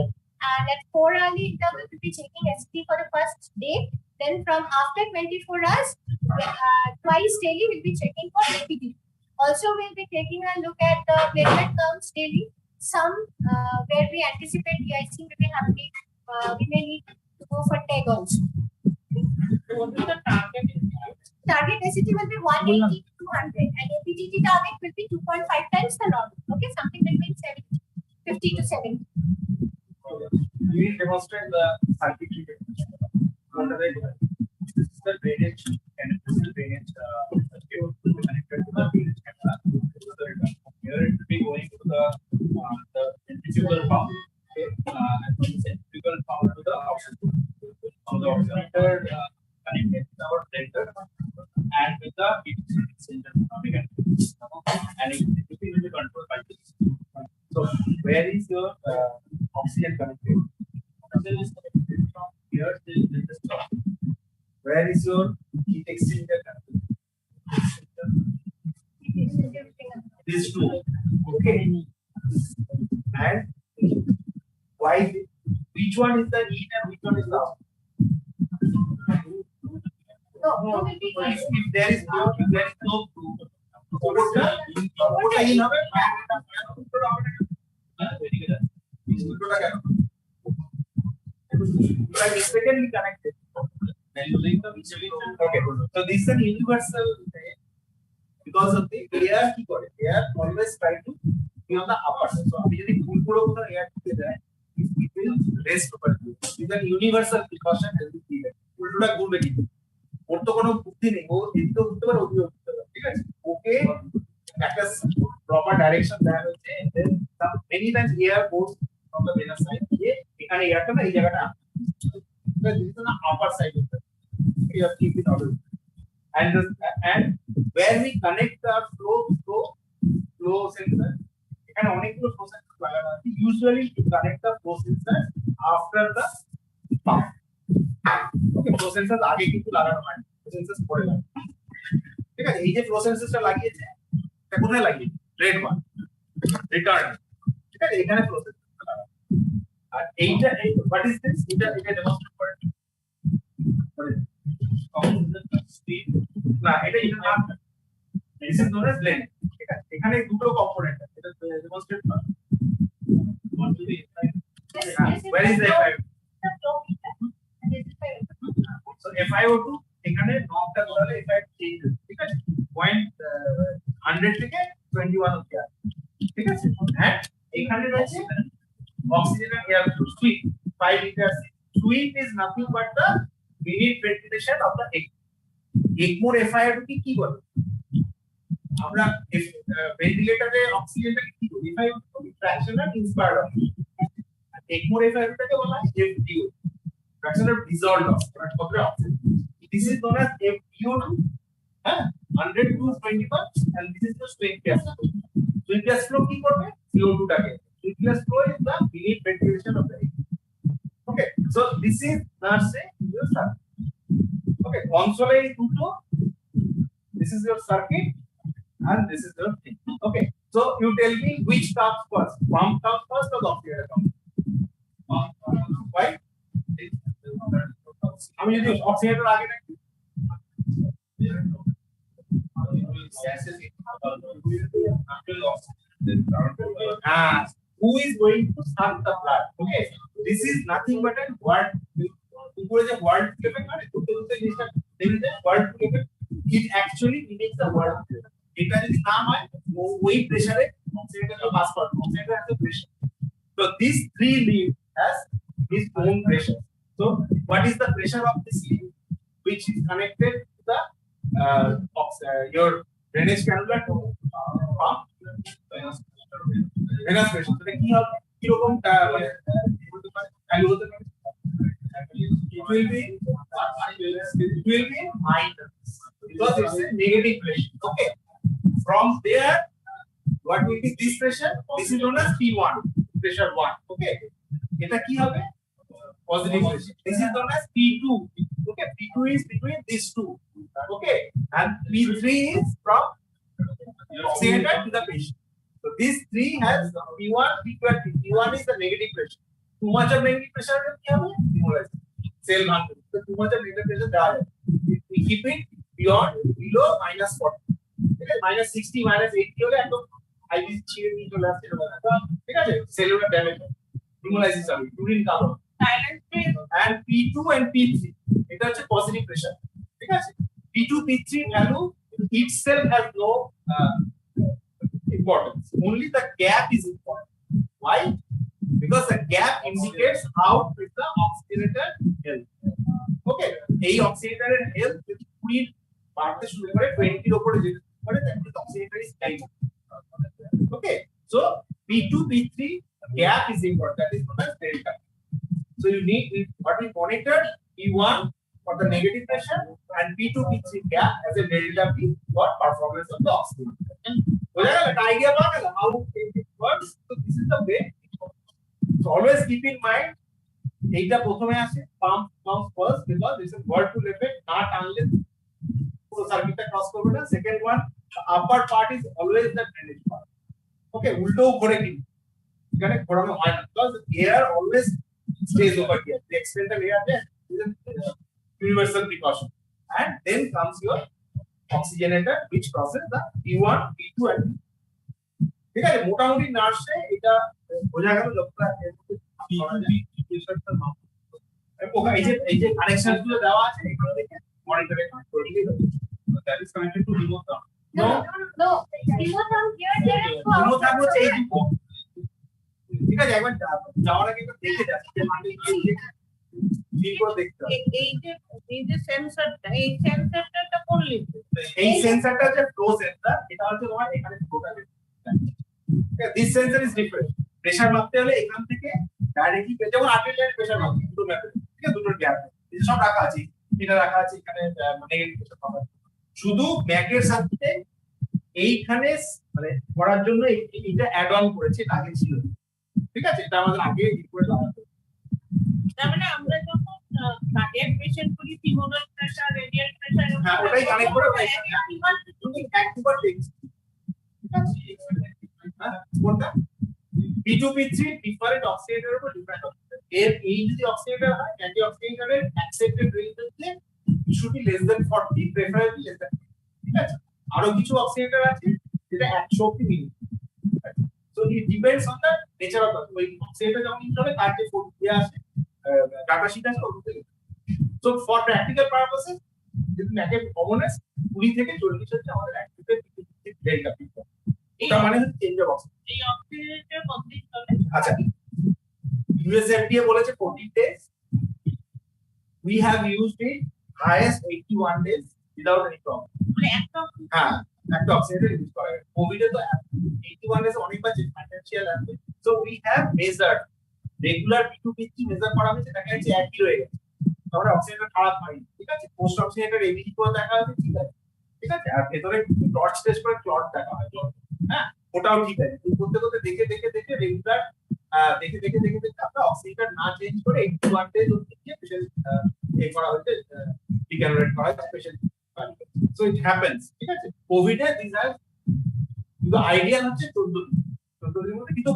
and at 4-hourly interval, we'll be checking ACT for the first day. Then from after 24 hours, twice daily, we'll be checking for APT. Also, we'll be taking a look at the platelet counts daily. Some where we anticipate de-icing will be happening, we may need to go for TEG also. What is the target? Target ACT will be 180 to 200, and APTT target will be 2.5 times the normal. Okay, something between 50 to 70. We will demonstrate the circuitry. This is the drainage, and this is the drainage circuit connected to the drainage camera. Here it will be going to the centrifugal pump, okay, and from the centrifugal pump to the oxygen. So the oximeter connected to our blender and with the heat exchanger and it will be controlled by this. So where is your oxygen connected? Oxygen is connected from here till this top. Where is your heat exchanger connected? These two. Okay. And why? Which one is the in and which one is the out? No, If there is no proof, mistakenly connected. Okay, so this is an universal thing because of the air. Air always try to be on the upper side. So, if you pull the air together, it will rest properly. This is a universal precaution has been given. Pull go back. ওর তো কোনো বুদ্ধি নেই, ও এদিকে উঠতে পারে ওদিকে উঠতে পারে, ঠিক আছে, ওকে একটা প্রপার ডাইরেকশন দেওয়া হচ্ছে, then some many times air goes from the venous side দিয়ে এখানে এয়ারটা না এই জায়গাটা this is on upper side of the you have keep it all and where we connect the flow sensor, এখানে অনেকগুলো flow sensor লাগানো আছে, usually to connect the flow sensor after the pump. Okay, flow sensors আগে কিন্তু লাগানো হয়, flow sensors পরে লাগানো, ঠিক আছে। এই যে flow sensorsটা লাগিয়েছে এটা কোথায় লাগিয়েছে? রেড ওয়ান রিটার্ন, ঠিক আছে, এখানে flow sensor লাগানো। আর এইটা what is this? এটা ডেমনস্ট্রেট করে স্পিড না, এটা নাম this is known as length, ঠিক আছে। এখানে দুটো কম্পোনেন্ট আছে, এটা ডেমনস্ট্রেট করে। want to be Where is the flow meter? This is So FiO2 এখানে নবটা ধরালে এফআই চেঞ্জ হচ্ছে, ঠিক আছে, পয়েন্ট 100 থেকে 21 অবধি আছে, ঠিক আছে। হ্যাঁ, এখানে রয়েছে oxygen and air flow suit 5 litre. Suit is nothing but the minute ventilation of the এগমোর FiO2 কি বলে? আমরা ভেন্টিলেটরে অক্সিজেনটাকে কি বলি? FiO2 fractional inspired oxygen. Egmore FiO2 টাকে বলা হয় FDO, fractional dissolved oxygen. This is known as FDO2. 100 to 21, and this is the sweet gas flow. Sweet gas flow কি করবে? CO2 টাকে. Sweet gas flow is the minute ventilation of the air. Okay, so this is not say your circuit. Okay, console is দুটো. This is your circuit, and this is your thing. Okay, so you tell me which comes first, pump comes first or the oxygenator comes first? Why? আমি যদি অক্সিজেনের আগে রাখি who is going to suck the blood? Okay, this is nothing but a word. উপরে যে word level মানে দুটো জিনিসটা দেখতে word level, it actually means the word. এটা যদি না হয় ওই প্রেসারে অক্সিজেনটা পাস করবে, অক্সিজেনটা has a pressure. So these three leads has his own pressure. So what is the pressure of this lead which is connected to the your drainage cannula to pump venous pressure? So কি হবে, কি রকম value হতে পারে? It will be minus because it's a negative pressure. Okay, from there what will be this pressure? This is known as P1, pressure 1. Okay, এটা কি হবে? Positive pressure. This is known as P2. Okay, P2 is between these two. Okay, and P3 is from oxygenator to the patient. So these three has P1, P2, and P1 is the negative pressure. Too much of negative pressure will be demobilized. Cell not. So too much of negative pressure die. We keep it beyond below minus 40. Okay, minus 60, minus 80 হলে একদম IV ছিঁড়ে নিয়ে চলে আসছে, ঠিক আছে, cellular damage ডিমোলাইসিস হবে, urine carbon and P2 and P3 এটা হচ্ছে পজিটিভ প্রেসার, ঠিক আছে। P2 P3 value itself has no importance, only the gap is important. Why? Because the gap indicates how is the oxygenator health. Okay, এই অক্সিজেনারের health যদি 20 বাড়তে শুরু করে 20 এর উপরে যেতে পারে, that means oxygenator is dying. Okay, so P2 P3 gap is important, that is known as delta. So you need what we monitored P1 for the negative pressure and P2 P3 gap as a delta P for performance of the oxygen. So that an idea about how it works. So this is the way it works. So always keep in mind, এইটা প্রথমে আসে, pump comes first because this is word to effect, not unless পুরো সার্কিটটা cross করবে না। Second one, the upper part is always the drainage part. Okay, উল্টো ঘোরে কিন্তু এখানে ঘোরানো হয় না because air always stays over here. The external layer there is a universal precaution, and then comes your oxygenator which crosses the P1, P2 and P3. ঠিক আছে, মোটামুটি নার্সে এটা বোঝা গেল। যতটা এই যে কানেকশন গুলো দেওয়া আছে এখানে থেকে মনিটরে কানেক্ট করে দিলেই হবে। That is connected to remote arm. no. Remote arm here, there is remote arm হচ্ছে এই দুটো, ঠিক আছে। একবার যাওয়ার আগে একটু দেখে যাচ্ছি যে মানে এই করে দেখতে হবে। এই যে সেন্সরটা, এই সেন্সরটা করলি, এই সেন্সরটা যে ফ্লো সেন্সর, এটা হচ্ছে তোমার এখানে ফ্লোটা দেখতে। This sensor is different. Pressure মাপতে হলে এখান থেকে ডাইরেক্টলি যেমন আর্টিলারি প্রেসার মাপতে দুটো ম্যাপে, ঠিক আছে, দুটোর গ্যাপ এই সব রাখা আছে, এটা রাখা আছে এখানে নেগেটিভ প্রেসার পাওয়া। শুধু ম্যাকের সাথে এইখানে মানে করার জন্য এটা অ্যাড অন করেছে, এটা আগে ছিল, ঠিক আছে, এটা আমাদের আগে রিপোর্ট দেওয়া হতো। তার মানে আমরা যখন কার্ডিয়াক পেশেন্ট করি পিউমোনাল প্রেসার, রেডিয়াল প্রেসার, হ্যাঁ ওটাই কানেক্ট করে তুমি একবার দেখছি, ঠিক আছে। হ্যাঁ কোনটা P2 P3 ডিফারেন্ট অক্সিজেনের উপর ডিপেন্ড করে। এর এই যদি অক্সিজেনার হয়, অ্যান্টি অক্সিজেনারের অ্যাকসেপ্টেড রেঞ্জে should be less than 40, preferably less than, ঠিক আছে। আরো কিছু অক্সিজেনার আছে যেটা 100 অবধি minute. So it depends on the nature of the oxidator যখন ইনপুট হবে তার যে ফোন দিয়ে আসে ডাটা শিট আছে ওর থেকে। So for practical purposes যদি ম্যাকে কমনেস 20 থেকে 40 হচ্ছে আমাদের অ্যাক্টিভেট ডেল্টা পি। এটা মানে হচ্ছে চেঞ্জ অফ অক্সিজেন। এই অক্সিজেনের কমপ্লিট হবে। আচ্ছা USFDA বলেছে 14 days. We have used it highest 81 days without any problem. মানে একটা হ্যাঁ একটা অক্সিজেন ইউজ করা হয়। কোভিডে তো 81 days অনেক বাজে ফাইন্যান্সিয়াল আছে। So we have measured regular P2P3 measure করা হয়েছে দেখা যাচ্ছে একই রয়ে গেছে। তাহলে অক্সিজেনটা খারাপ হয়নি, ঠিক আছে। পোস্ট অক্সিজেনের এবিসি করে দেখা হয়েছে, ঠিক আছে, ঠিক আছে। আর ভেতরে টর্চ টেস্ট করে ক্লট দেখা হয়, হ্যাঁ ওটাও ঠিক আছে। এই করতে করতে দেখে দেখে দেখে রেগুলার দেখে দেখে দেখে দেখে আমরা অক্সিজেনটা না চেঞ্জ করে 81 ডেজ অবধি দিয়ে স্পেশাল এ করা হয়েছে, ডিক্যানোরেট করা হয়েছে স্পেশাল। সো ইট হ্যাপেন্স, ঠিক আছে। কোভিডে দিস হ্যাজ কিন্তু আইডিয়াল হচ্ছে 14 দিনের মধ্যে, কিন্তু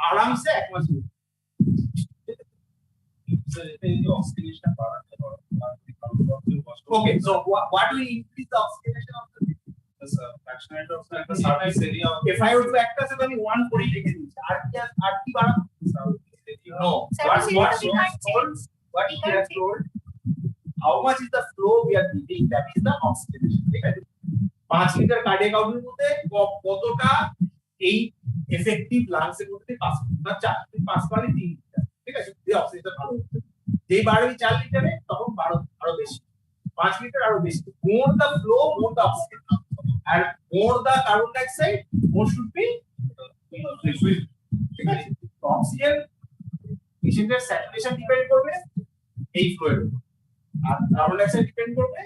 আরামসে এক মাস মধ্যে। Okay, so what will increase the oxidation of the fractionated of the surface area? If I were to act as only one for it, no. What he has told, how much is the flow we are giving? That is the oxidation. ঠিক আছে, 5 litre cardiac output মধ্যে কতটা এই effective lungs এর মধ্যে pass না 4 পারে 3 litre, ঠিক আছে। এই অক্সিজেন ভালো হচ্ছে, যেই বাড়বে 4 লিটারে তখন 12 আরো বেশি, 5 লিটার আরো বেশি। More the flow, more the oxygen, and more the carbon dioxide, more should be liquid, ঠিক আছে। অক্সিজেন পেশেন্টের স্যাচুরেশন ডিপেন্ড করবে এই ফ্লোয়ের উপর, আর কার্বন ডাইঅক্সাইড ডিপেন্ড করবে।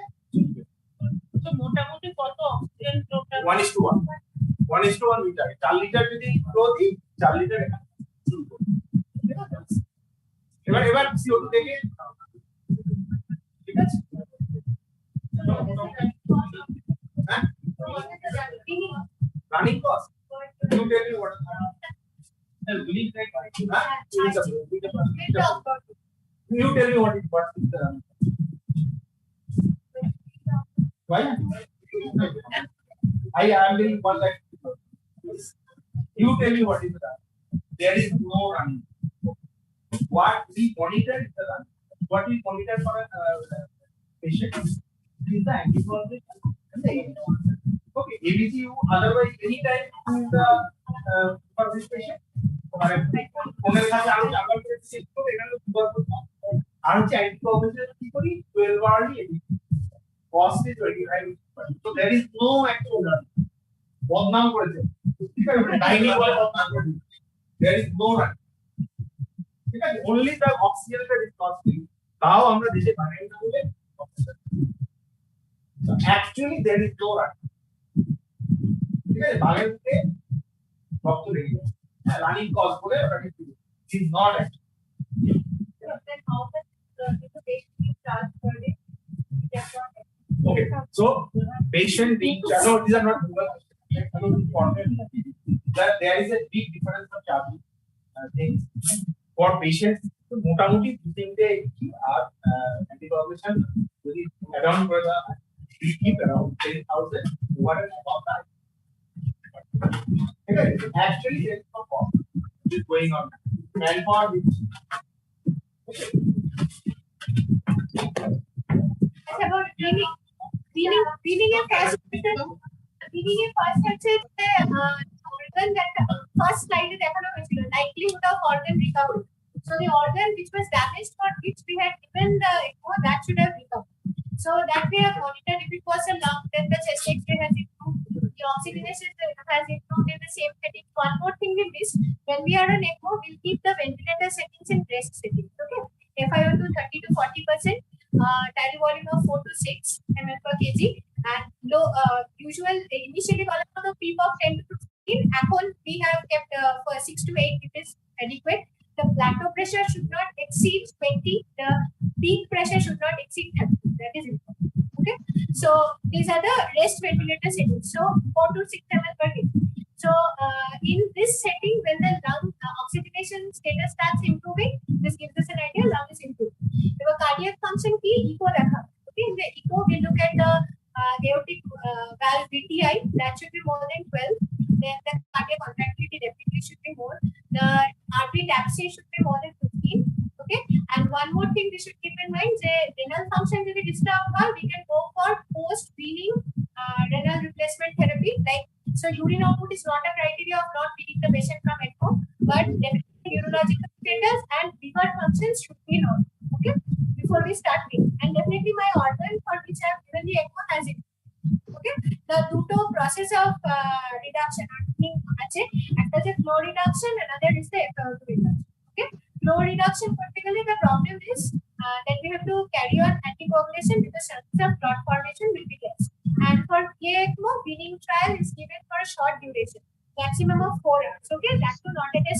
তো মোটামুটি কত অক্সিজেন ফ্লোটা 1:1 1:1 লিটার। 4 লিটার যদি ফ্লো দিই 4 লিটার শুরু করব, ঠিক আছে। এবার CO2 থেকে, ঠিক আছে। Running cost. You tell me what is running cost. You tell me what is the running cost. Why? I am doing 1 lakh. You tell me what is the running. There is no running. What we monitor is the running. What we monitor for a patient is the antibiotic and the antibiotic. Okay, ABC you otherwise any time for this patient. ওনার কাছে আরো জায়গা করে check করে এখানে দুবার আর হচ্ছে antibiotic কি করি 12 early ABC cost is 25। so there is no actual run বদনাম করেছে, ঠিক আছে, ডাইনিং ওয়াল বদনাম করেছে, there is no run, ঠিক আছে। only the oxygenator is costly, তাও আমরা দেশে বানাই না বলে actually there is no run, ঠিক আছে। বাগের মধ্যে রক্ত লেগে যায়, রানিং কজ বলে ওটাকে it is not actually. Okay, so patient being no, these are not important. That there is a big difference of charging things for patients. মোটামুটি 2-3 কি আর অ্যান্টিবায়োটিক যদি অ্যাড অন করে দেওয়া হয় we keep around 10,000 over and above that. Okay, actually there is no cost which is going on. Manpower which about cleaning a first হচ্ছে organ that first slide এ দেখানো হয়েছিল likelihood of organ recovery. So the organ which was damaged for which we had given the echo that should have recovered. So that we have monitored. If it was a lung, then the chest X-ray has improved. The oxygenation has improved in the same setting. One more thing we missed: when we are on echo, we'll keep the ventilator settings in rest settings. Okay, FiO2 30 to 40%, tidal volume of 4 to 6 ml per kg, and low usual initially the PEEP of 10 to 15. এখন we have kept for 6 to 8. It is adequate. The plateau pressure should not exceed 20. The peak pressure should not exceed 30. That is important. Okay. So these are the rest ventilator settings. So 4 to 6 ml per kg. So in this setting, when the lung oxygenation status starts improving, this gives us an idea lung is improving. The cardiac function key echo rekha. Okay. In the echo, we look at the aortic valve VTI. That should be more than 12. Then the cardiac contractility definitely should be The heartbeat abscess should be more than 15. Okay, and one more thing we should keep in mind: the renal function will be disturbed. We can go for post-weaning renal replacement therapy. Like, so, urine output is not a criteria of not weaning the patient from ECMO, but definitely neurological status and liver functions should be normal. Okay, before we start weaning, and definitely my organ for which I have given the ECMO has it. Okay, the Duto process of reduction, একটা যে flow reduction, another is the effort reduction. Okay, flow reduction particularly the problem is that we have to carry on anticoagulation because chances of clot formation will be less. And for ECMO, weaning trial is given for a short duration, maximum of 4 hours. Okay, that to not at a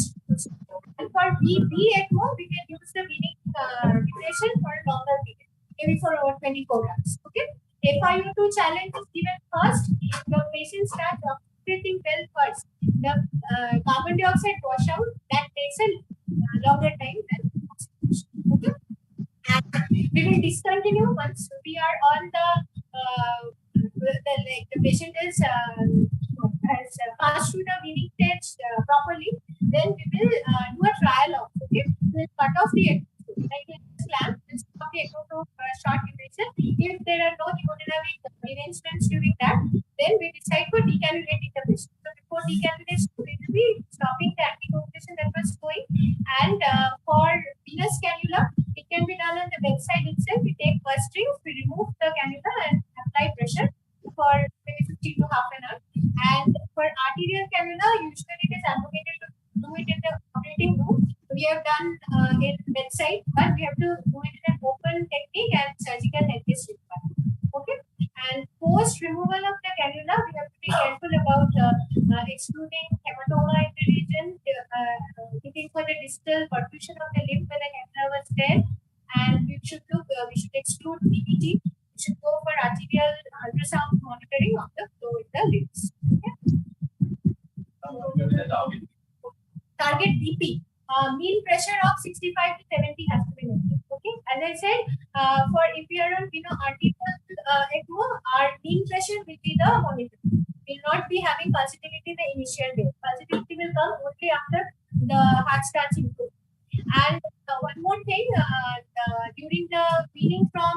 and for ECMO, we can use the weaning duration for a longer period, maybe for over 24 hours. Okay. FiO2 challenge is given first. The patient starts breathing well first. The carbon dioxide washout that takes a longer time than oxygenation. Okay, and we will discontinue once we are on the patient is has passed through the weaning stage properly. Then we will do a trial of. Okay, we will cut off the like clamp, stop the echo to short duration. If there are no hemodynamic arrangements during that, then we decide for decannulating the patient. So before decannulation, we will be stopping the anticoagulation that was going. And for venous cannula, it can be done on the bedside itself. We take first strings, we remove the cannula and apply pressure for maybe 15 to half an hour. And for arterial cannula, usually it is advocated to do it in the operating room. We have done in bedside, but we have to do it in an open technique and surgical head is required. Okay, and post removal of the cannula, we have to be careful about excluding hematoma in the region, looking for the distal perfusion of the lymph when the cannula was there, and we should exclude DVT. We should go for arterial ultrasound monitoring of the flow in the lymphs. Okay? Target BP. Mean pressure of 65 to 70 has to be maintained. Okay, as I said, for if we are on arterial ECMO, our mean pressure will be the monitor. Will not be having pulsatility in the initial day. Pulsatility will come only after the heart starts improving. And one more thing, during the weaning from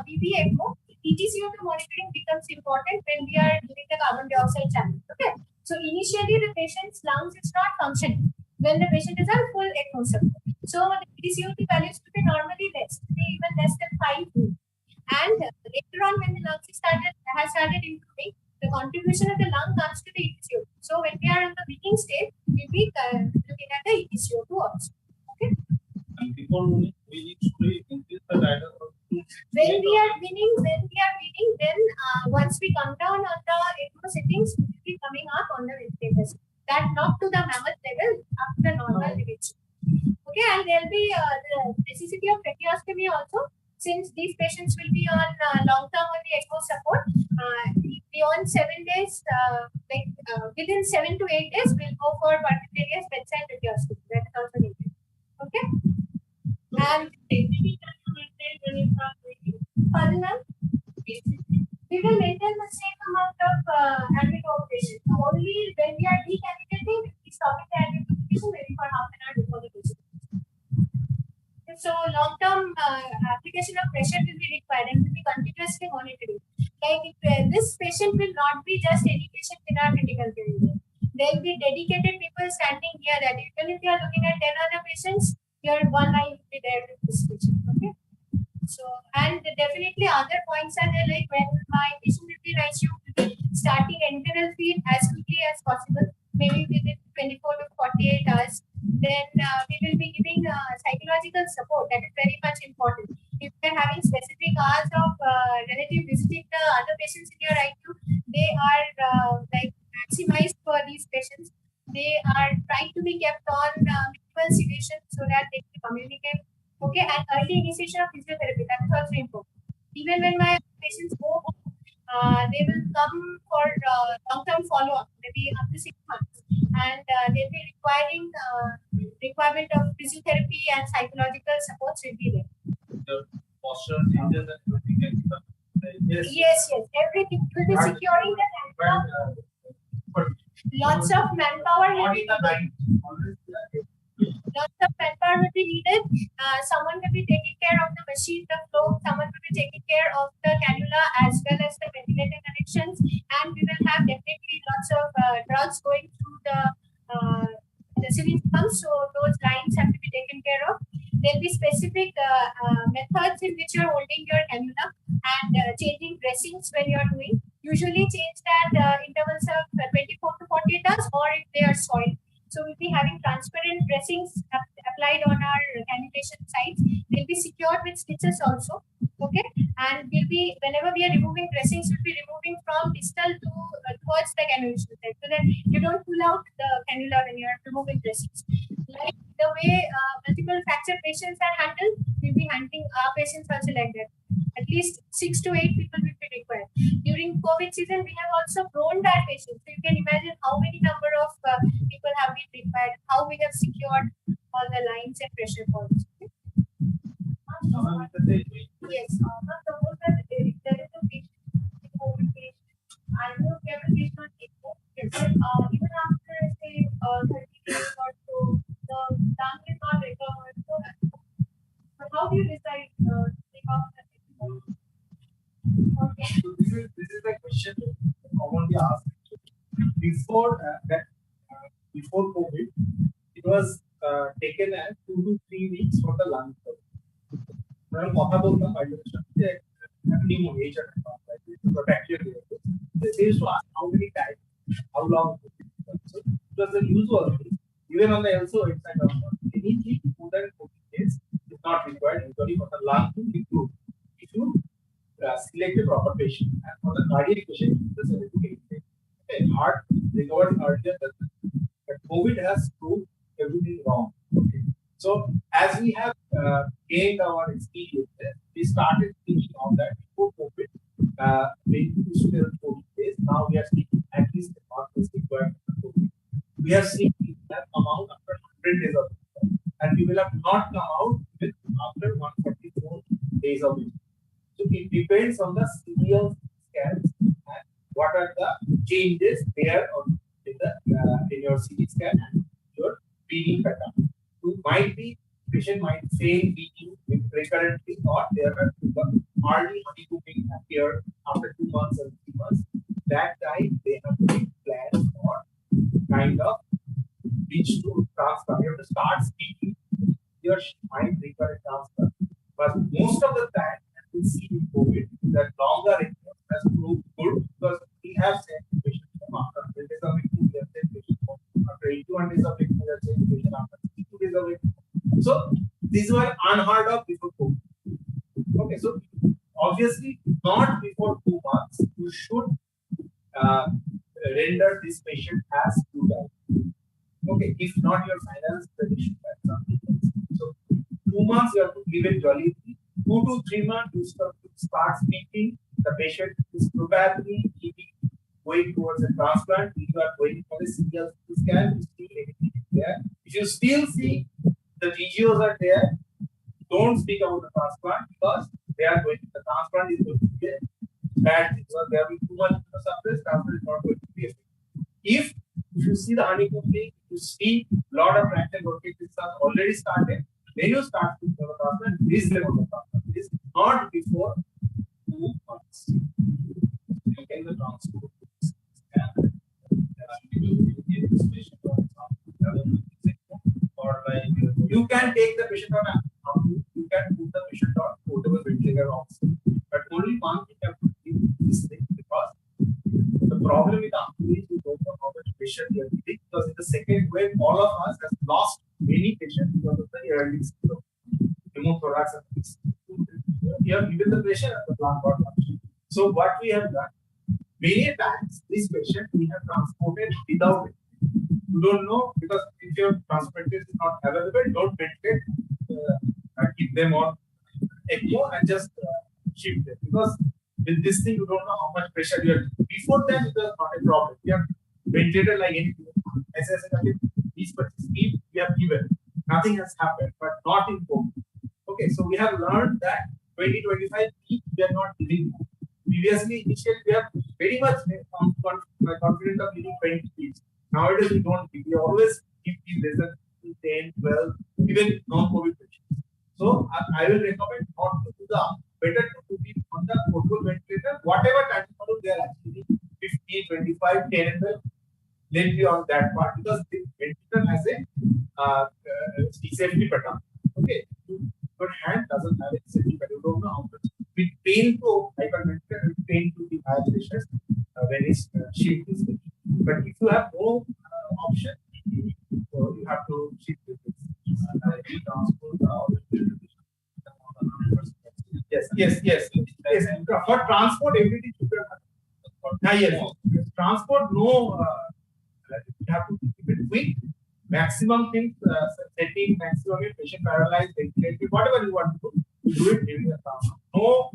VV ECMO, ETCO2 monitoring becomes important when we are giving the carbon dioxide channel. Okay, so initially the patient's lungs is not functioning when the patient is on full ECMO support. So the ETCO2 values will be normally less, even less than 5. And later on, when the lungs has started improving, the contribution of the lung comes to the ETCO2. So when we are in the weaning state, we will be looking at the ETCO2 also. Okay. And before we need to increase the titer. When we are weaning, then once we come down on the ECMO settings, we will be coming up on the ventilators. That not to the mammoth level, up to the normal level. Okay, and there will be the necessity of tracheostomy also, since these patients will be on long-term on the ECMO support. Beyond 7 days, within 7 to 8 days, we'll go for percutaneous bedside tracheostomy. That is also needed. Okay, and we will maintain the same amount of anticoagulation. Only when we are decannulating, we stop the anticoagulation maybe for half an hour before the patient. So long-term application of pressure will be required and will be continuously monitoring. Like this patient will not be just any patient in our critical care unit. There will be dedicated people standing here that even if you are looking at 10 other patients, your one eye will be there with this patient. Okay. So, and definitely other points are there, like when my patient will be in ICU, will be starting enteral feed as quickly as possible, maybe within 24 to 48 hours. Then we will be giving psychological support. That is very much important. If you are having specific hours of relative visiting the other patients in your ICU, they are maximized for these patients. They are trying to be kept on minimal sedation so that they can communicate. Okay, and early initiation of physiotherapy, that is also important. Even when my patients go home, they will come for long-term follow-up, maybe up to 6 months, and they'll be requiring requirement of physiotherapy and psychological supports will be there. The posture changes and everything. Yes, everything will be securing the manpower. Lots of manpower will be manpower will be needed. Someone will be taking care of the machine, the flow. Someone will be taking care of the cannula as well as the ventilator connections. And we will have definitely lots of drugs going through the syringe pumps. So those lines have to be taken care of. There'll be specific methods in which you're holding your cannula and changing dressings when you're doing. Usually change that intervals of 24 to 48 hours, or if they are soiled. So we'll be having transparent dressings applied on our cannulation sites. They'll be secured with stitches also. Okay, and we'll be, whenever we are removing dressings, we'll be removing from distal to towards the cannulation site, so that you don't pull out the cannula when you are removing dressings. Like the way multiple fracture patients are handled, we'll be handling our patients also like that. At least 6 to 8 people will be required. During COVID season, we have also grown our patients. So you can imagine how many number of people have been required, how we have secured all the lines and pressure points. Yes. Suppose that there is a patient, COVID patient. I know we have a patient on ECMO. Even after say 30 days or so, the lung is not recovered. So how do you decide take off the ECMO? Okay. So this is the question commonly asked. Before COVID, it was taken as 2 to 3 weeks for the lung recovery. They used to ask how many times, how long. So it was the usual thing. Even on the LSO website, anything more than 14 days is not required usually for the lung to improve. If you select a proper patient, and for the cardiac patient, this is a heart recovered earlier but COVID has proved everything wrong. Okay. So as we have gained our experience, we started thinking on that before COVID. We used to tell 14 days. Now we are speaking at least the month is required for COVID. We have seen that come out after 100 days of it, and we will have not come out with after 144 days of it. So it depends on the serial scans and what are the changes there on in your CT scan and your bleeding pattern. So might be patient might fail bleeding recurrently, or there are early honeycombing appear after 2 months and 3 months. That time they have to make plans for kind of reach to transfer. You have to start speaking your mind recurrent transfer. But most of the time, as we see in COVID, that longer interval has proved good because we have sent patients from after 100 days of it, we have sent patients after 81 days of it, we have sent patients after 62 days of it. So these were unheard of before COVID. Okay, so obviously not before 2 months you should render this patient as to die. Okay, if not your finance prediction, that's something else. So 2 months you have to give it jolly. 2 to 3 months you start speaking. The patient is probably going towards a transplant. If you are waiting for the serial scan, you see anything there. If you still see the GGOs are there, don't speak about the transplant because they are going. The transplant is going to be a bad thing because there will be too much surface. Transplant is not going to be effective. If you see the honeycombing, you see a lot of fracture rotations are already started, then you start to the transplant. This level of transplant is not before 2 months. You can the transport or like you can take the patient on you can put the patient on portable ventilator oxygen, but only one thing you have to keep this thing because the problem with is we don't know how much patient we are getting because in the second wave all of us has lost many patients because of the early pneumothorax and this. We have given the patient at the plant got lost. So what we have done many times this patient we have transported without it. You don't know because if your transportation is not available, don't ventilate, keep them on ECMO and just shift them because with this thing you don't know how much pressure you are. Before that it was not a problem. We have ventilated like anything. As I said, these speed we have given. Nothing has happened, but not in COVID. Okay, so we have learned that 20-25 we are not giving. Previously, initially we are very much confident of giving 20 feet. Nowadays we don't give. We always give less than to 10, 12, even non-COVID patients. So I will recommend not to do the, better to put it on the portable ventilator, whatever time they are actually 50, 25, 10 and 12. Let me on that part because the ventilator has a safety pattern. Okay, your hand doesn't have a safety pattern. You don't know how much. We train to hyperventilator, we train to the higher pressures when it's shift is taken. But if you have no option, so you have to shift this. Yes. For transport, everything should be done. Yes. Transport, no. You have to keep it quick. Maximum things, setting, maximum patient paralyzed, ventilated, whatever you want to do it during the transport. No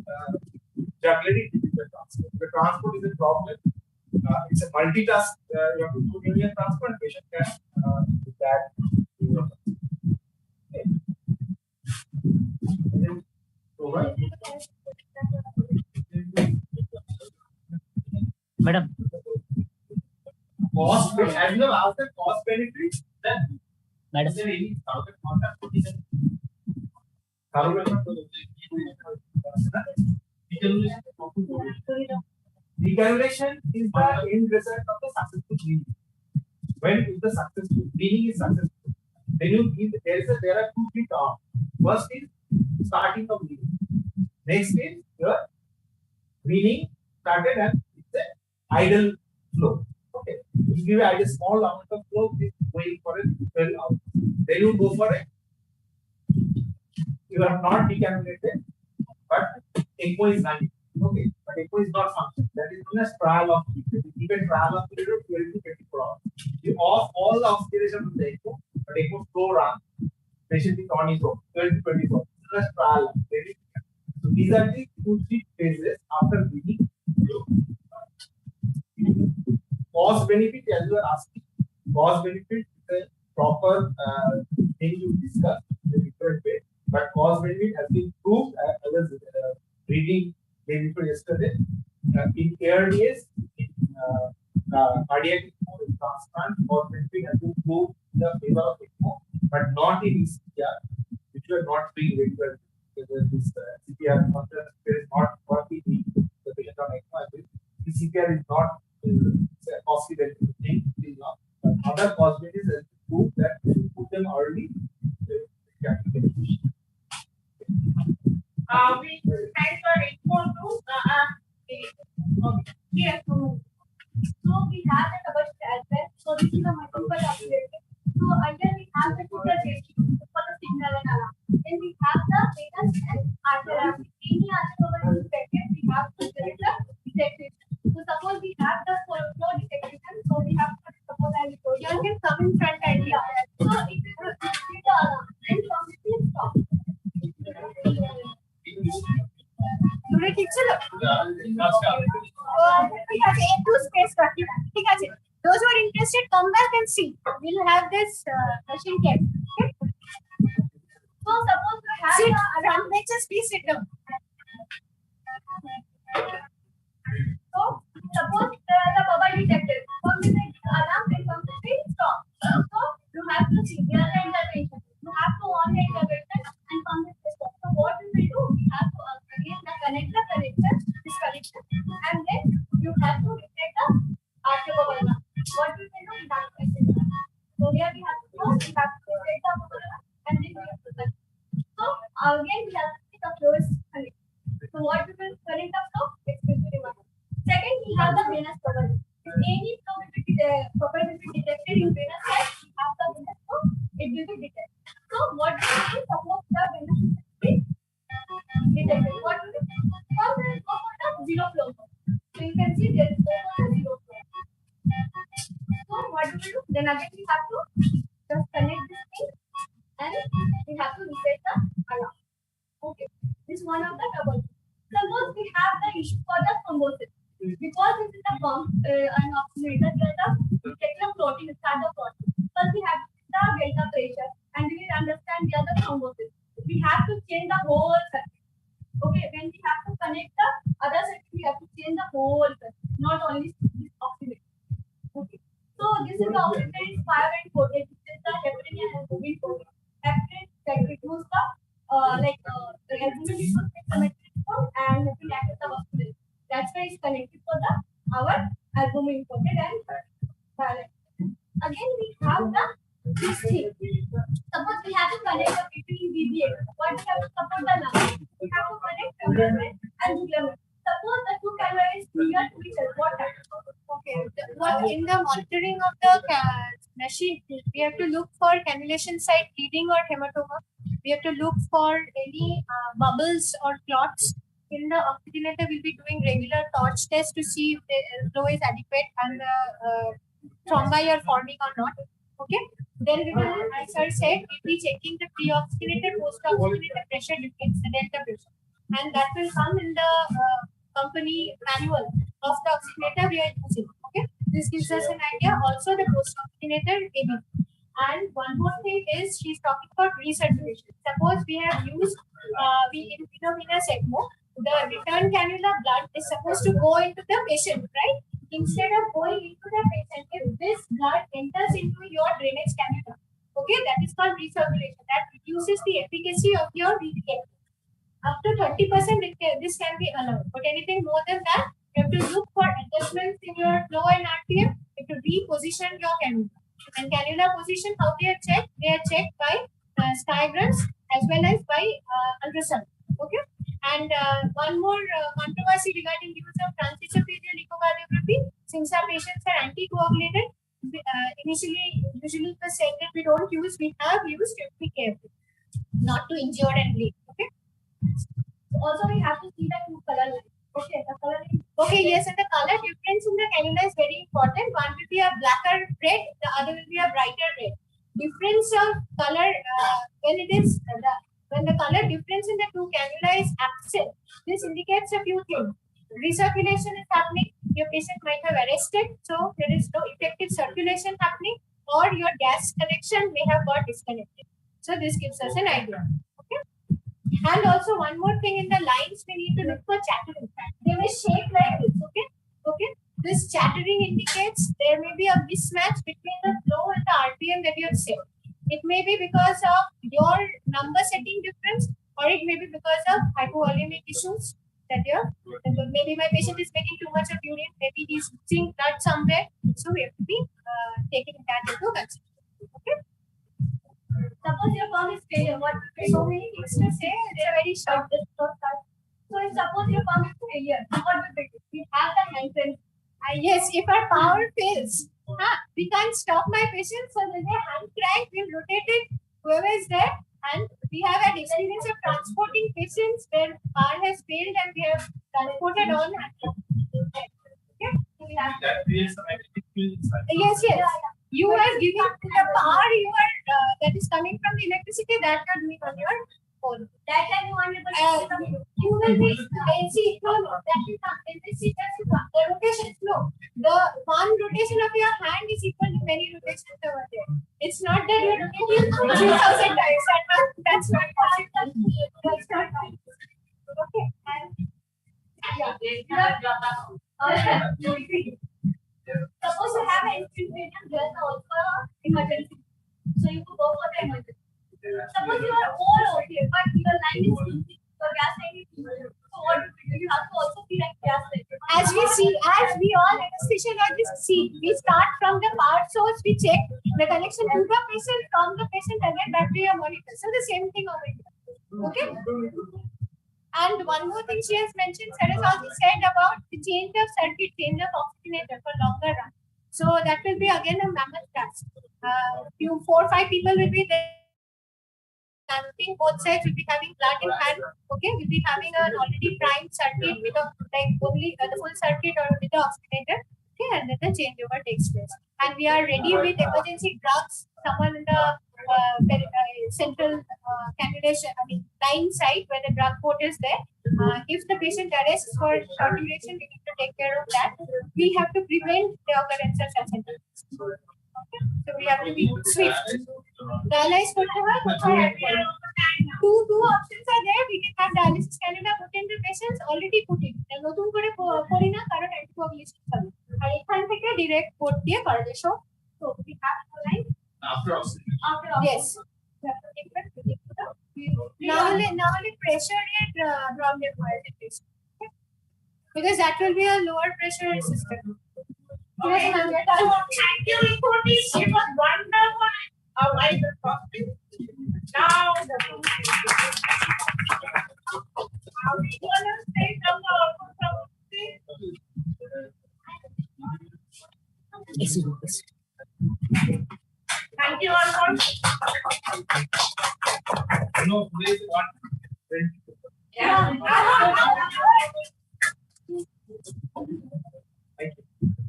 jugglery during the transport. The transport is a problem. It's a multitask. You have to do during the transport, and patient can do that. Madam. Cost, as you have asked the cost benefit, then Madam. There any target contact? Recalibration is the end result of the successful cleaning. When is the successful cleaning is successful, then you give there are 2-3 terms. First is starting of cleaning. Next is your cleaning started and it's an idle flow. Okay, you give a small amount of flow, is going for a 12 hours. Then you go for it. You are not decannulated, but ECMO is running. Okay, but ECMO is not functioning. That is known as trial of period. Even trial of period of 12 to 24 hours. You off all the oxygenation of the ECMO, but ECMO slow run. Patient is on his own, 12 to 24 hours. That's trial. So these are the 2-3 phases after bleeding. Cost benefit, as you are asking, cost benefit is a proper thing you discuss in a different way. But cost benefit has been proved. I was reading day before yesterday. In ARDS, in cardiac transplant, cost benefit has been proved in the favor of ECMO, but not in CPR, which were not being regular. Because this CPR is not working the patient on ECMO. The CPR is not costly benefit thing. Other cost benefits has proved that if you put them early, they can be beneficial. We thank for ECMO too. Yes. So we have the double as well. So this is the multiple upgrade. So again we have the total ratio for the signal and alarm. Then we have the venous and arterial. Any arterial detected, we have to select the detection. So suppose we have the flow detection. So we have to suppose I will you can come in front and here. So it will hit the alarm and from it will stop. Today teacher. Those who are interested, come back and see. We'll have this machine kept. Okay? So suppose we have sit around. Just please sit down. So suppose the bubble detector. From the alarm and from the stop. So you have to see the intervention. You have to on the intervention and from the stop. So what we will do? We have to again the connector, this connection, and then you have to detect the after bubble alarm. What we will do? That so here we have to go. We have to detect the bubble alarm and then we have to connect. So again we have to see the flow is connected. So what we will connect the flow? Especially one. Second, we have the venous bubble. If any flow will be detected in venous side, we have the venous flow, it will be detected. So what we will do? Suppose the venous is detected. What will we do? First we will go for the zero flow. So you can see there is no zero flow. So what do we do? Then again we have to just connect this thing and we have to reset the alarm. Okay, this is one of the double. Suppose we have the issue for the thrombosis. Because this is the pump an oximeter, the detector floating, start the floating. First we have the delta pressure and we will understand the other thrombosis. We have to change the whole circuit. Okay, when we have to connect the other circuit, we have to change the whole circuit, not only this oximeter. Okay, so this is the oximeter is 5 and 4. It is the heparin and albumin protein. Heparin like reduce the the albumin reduce the and heparin act as the vascular. That's why it's connected for the our albumin protein and balance. Again, we have the this thing. Suppose we have to connect the between BBA. What we have to support the lung? We have to connect abdomen and jugular. Suppose the two cannula is near to each other. What happens? Okay. What in the monitoring of the machine, we have to look for cannulation site bleeding or hematoma. We have to look for any bubbles or clots. In the oxygenator, we'll be doing regular torch tests to see if the flow is adequate and the thrombi are forming or not. Okay. Then we will, as I said, we'll be checking the pre-oxygenated, post-oxygenated pressure difference, the delta pressure, and that will come in the company manual of the oxygenator we are using. Okay. This gives us an idea. Also, the post-oxygenator AB. And one more thing is she's talking about recirculation. Suppose we have used in venous ECMO, the return cannula blood is supposed to go into the patient, right? Instead of going into the patient, if this blood enters into your drainage cannula, okay, that is called recirculation. That reduces the efficacy of your VPA. Up to 30%, this can be allowed. But anything more than that, you have to look for adjustments in your flow and RPM. You have to reposition your cannula. And cannula position, how they are checked? They are checked by skygrams as well as by ultrasound. Okay. And one more controversy regarding use of transesophageal echocardiography. Since our patients are anticoagulated, usually it was said that we don't use. We have used to be careful, not to injure and bleed. Okay. Also, we have to see the two color lines. Okay, the color line. Okay, yes, and the color difference in the cannula is very important. One will be a blacker red, the other will be a brighter red. Difference of color when the color difference in the two cannula is absent, this indicates a few things. Recirculation is happening. Your patient might have arrested, so there is no effective circulation happening, or your gas connection may have got disconnected. So this gives us an idea. Okay. And also one more thing, in the lines we need to look for chattering. They may shake like this. Okay. Okay. This chattering indicates there may be a mismatch between the flow and the RPM that you have set. It may be because of your number setting difference, or it may be because of hypovolemic issues that maybe my patient is making too much of urine, maybe he's losing blood somewhere. So we have to be taking that into consideration. Okay. Suppose your pump is failure. What so many things to say? It's a very short. So if suppose your pump is failure, what will we do? We have the hand. Yes, if our power fails, we can't stop my patient. So when they hand crank, we'll rotate it, whoever is there. And we have had experience of transporting patients where power has failed and we have transported on. Okay. We have yes. You are giving the power that is coming from the electricity that can be on your phone. That time you want to you will be see no that will come. The rotation is no. The one rotation of your hand is equal to many rotations over there. It's not that you're rotating 2,000 times. That's not possible. That's not possible. Okay. Suppose you have an infusion, there is also emergency. So you could go for the emergency. Suppose you are all okay, but your line is losing, your gas line is losing. So what do? You have to also see like gas line. As we all anesthesiologists see, we start from the power source, we check the connection to the patient, from the patient again back to your monitor. So the same thing over here. Okay. And one more thing she has mentioned, Sarah also said about the change of circuit, change of oxygenator for longer run. So that will be again a mammoth task. 4 or 5 people will be there. Both sides will be having blood in hand. Okay, we'll be having an already primed circuit with only the full circuit or with the oxygenator. Okay, and then the changeover takes place. And we are ready with emergency drugs. Someone in the central cannulation, line site where the drug port is there. If the patient arrests for short duration, we need to take care of that. We have to prevent the occurrence of such incidents. Okay, so we have to be swift. Dialyze two options are there. We can have dialysis cannula put in the patients already put in. And নতুন করে করি না কারণ anticoagulation চলে। আর এখান থেকে direct port দিয়ে করা যায়। So we have to line After oxygen. Yes. Now only pressure and problem because that will be a lower pressure system. Okay. Thank you, Nicole. It was wonderful. I will talk to you. Now, we want to say thank you all. No, please one. Yeah.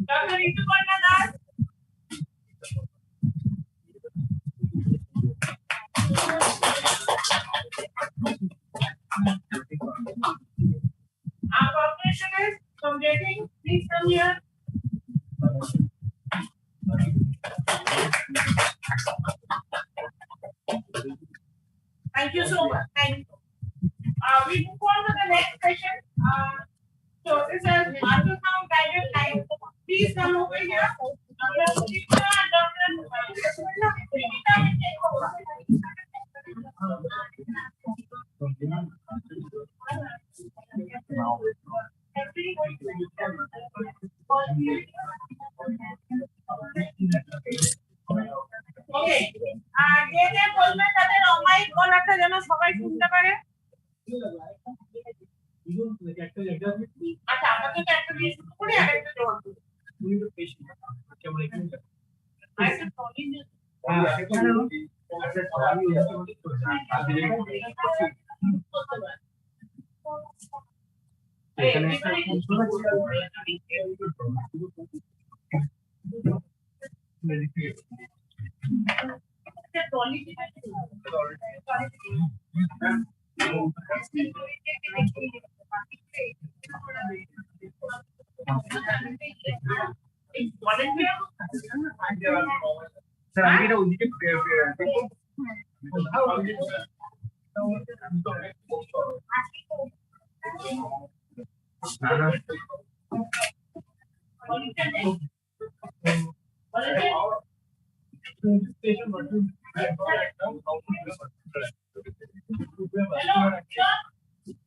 Dr. Ritu Pannadas. Our corporation is completing. Please come here. Thank you so much. Thank you. We move on to the next session. So this is ultrasound guided life. Please come over here. Dr. Sujita and Dr. Sunita will take over. Okay. যে যে বলবেন তাদের অমাইক গলাটা যেন সবাই শুনতে পারে। আচ্ছা আমাকে তো একটা দিয়ে শুরু করে আরেকটা জবাব দেব।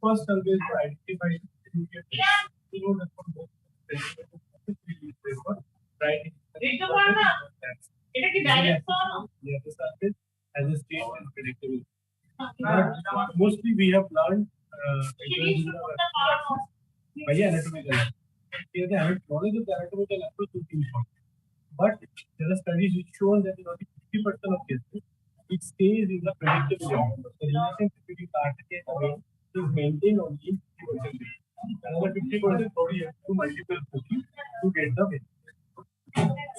First always to identify এটা কি direct as a state and predictable. But mostly we have learned by anatomical. Here the knowledge of the anatomical approach is important. But there are studies which show that in only 50% of cases it stays in the predictable zone. The relationship between the artery and the vein is maintained only in 50%. Another 50% body has to multiple cooking to get the vein.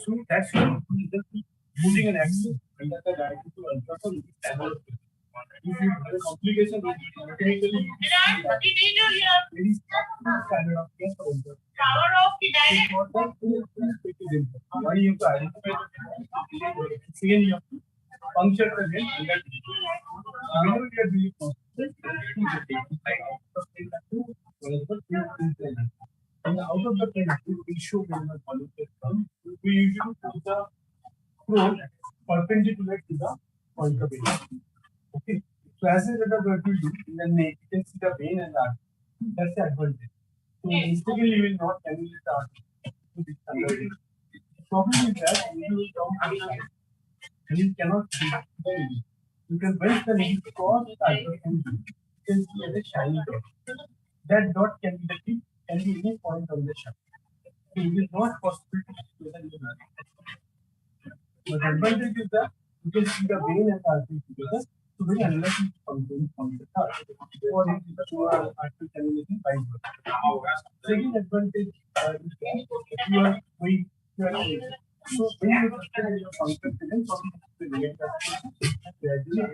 So that's using an axis and the direction to ultrasound is standard. If you have a complication, mechanically very standard of care for ultrasound. Power of the direct. Why you have to identify the again you have to puncture the vein and that whenever you are doing and out of the 10 we show when the polyp we usually put the probe perpendicular to the point of view. Okay, so as that are going to do in the neck, you can see the vein and the artery. That's the advantage. So basically you will not cannulate the artery to this standard. The problem is that you will come to the side and you cannot see the vein. Because when the neck cross the artery, you can see as a shiny dot. That dot can be the tip, can be any point on the shaft. So it is not possible to see the vein. But the advantage is that you can see the vein and the artery together. So very unlikely to function from the heart. Or it is a artery cannulation by birth. Second advantage is that you are weak. So when you understand your function, then something is gradually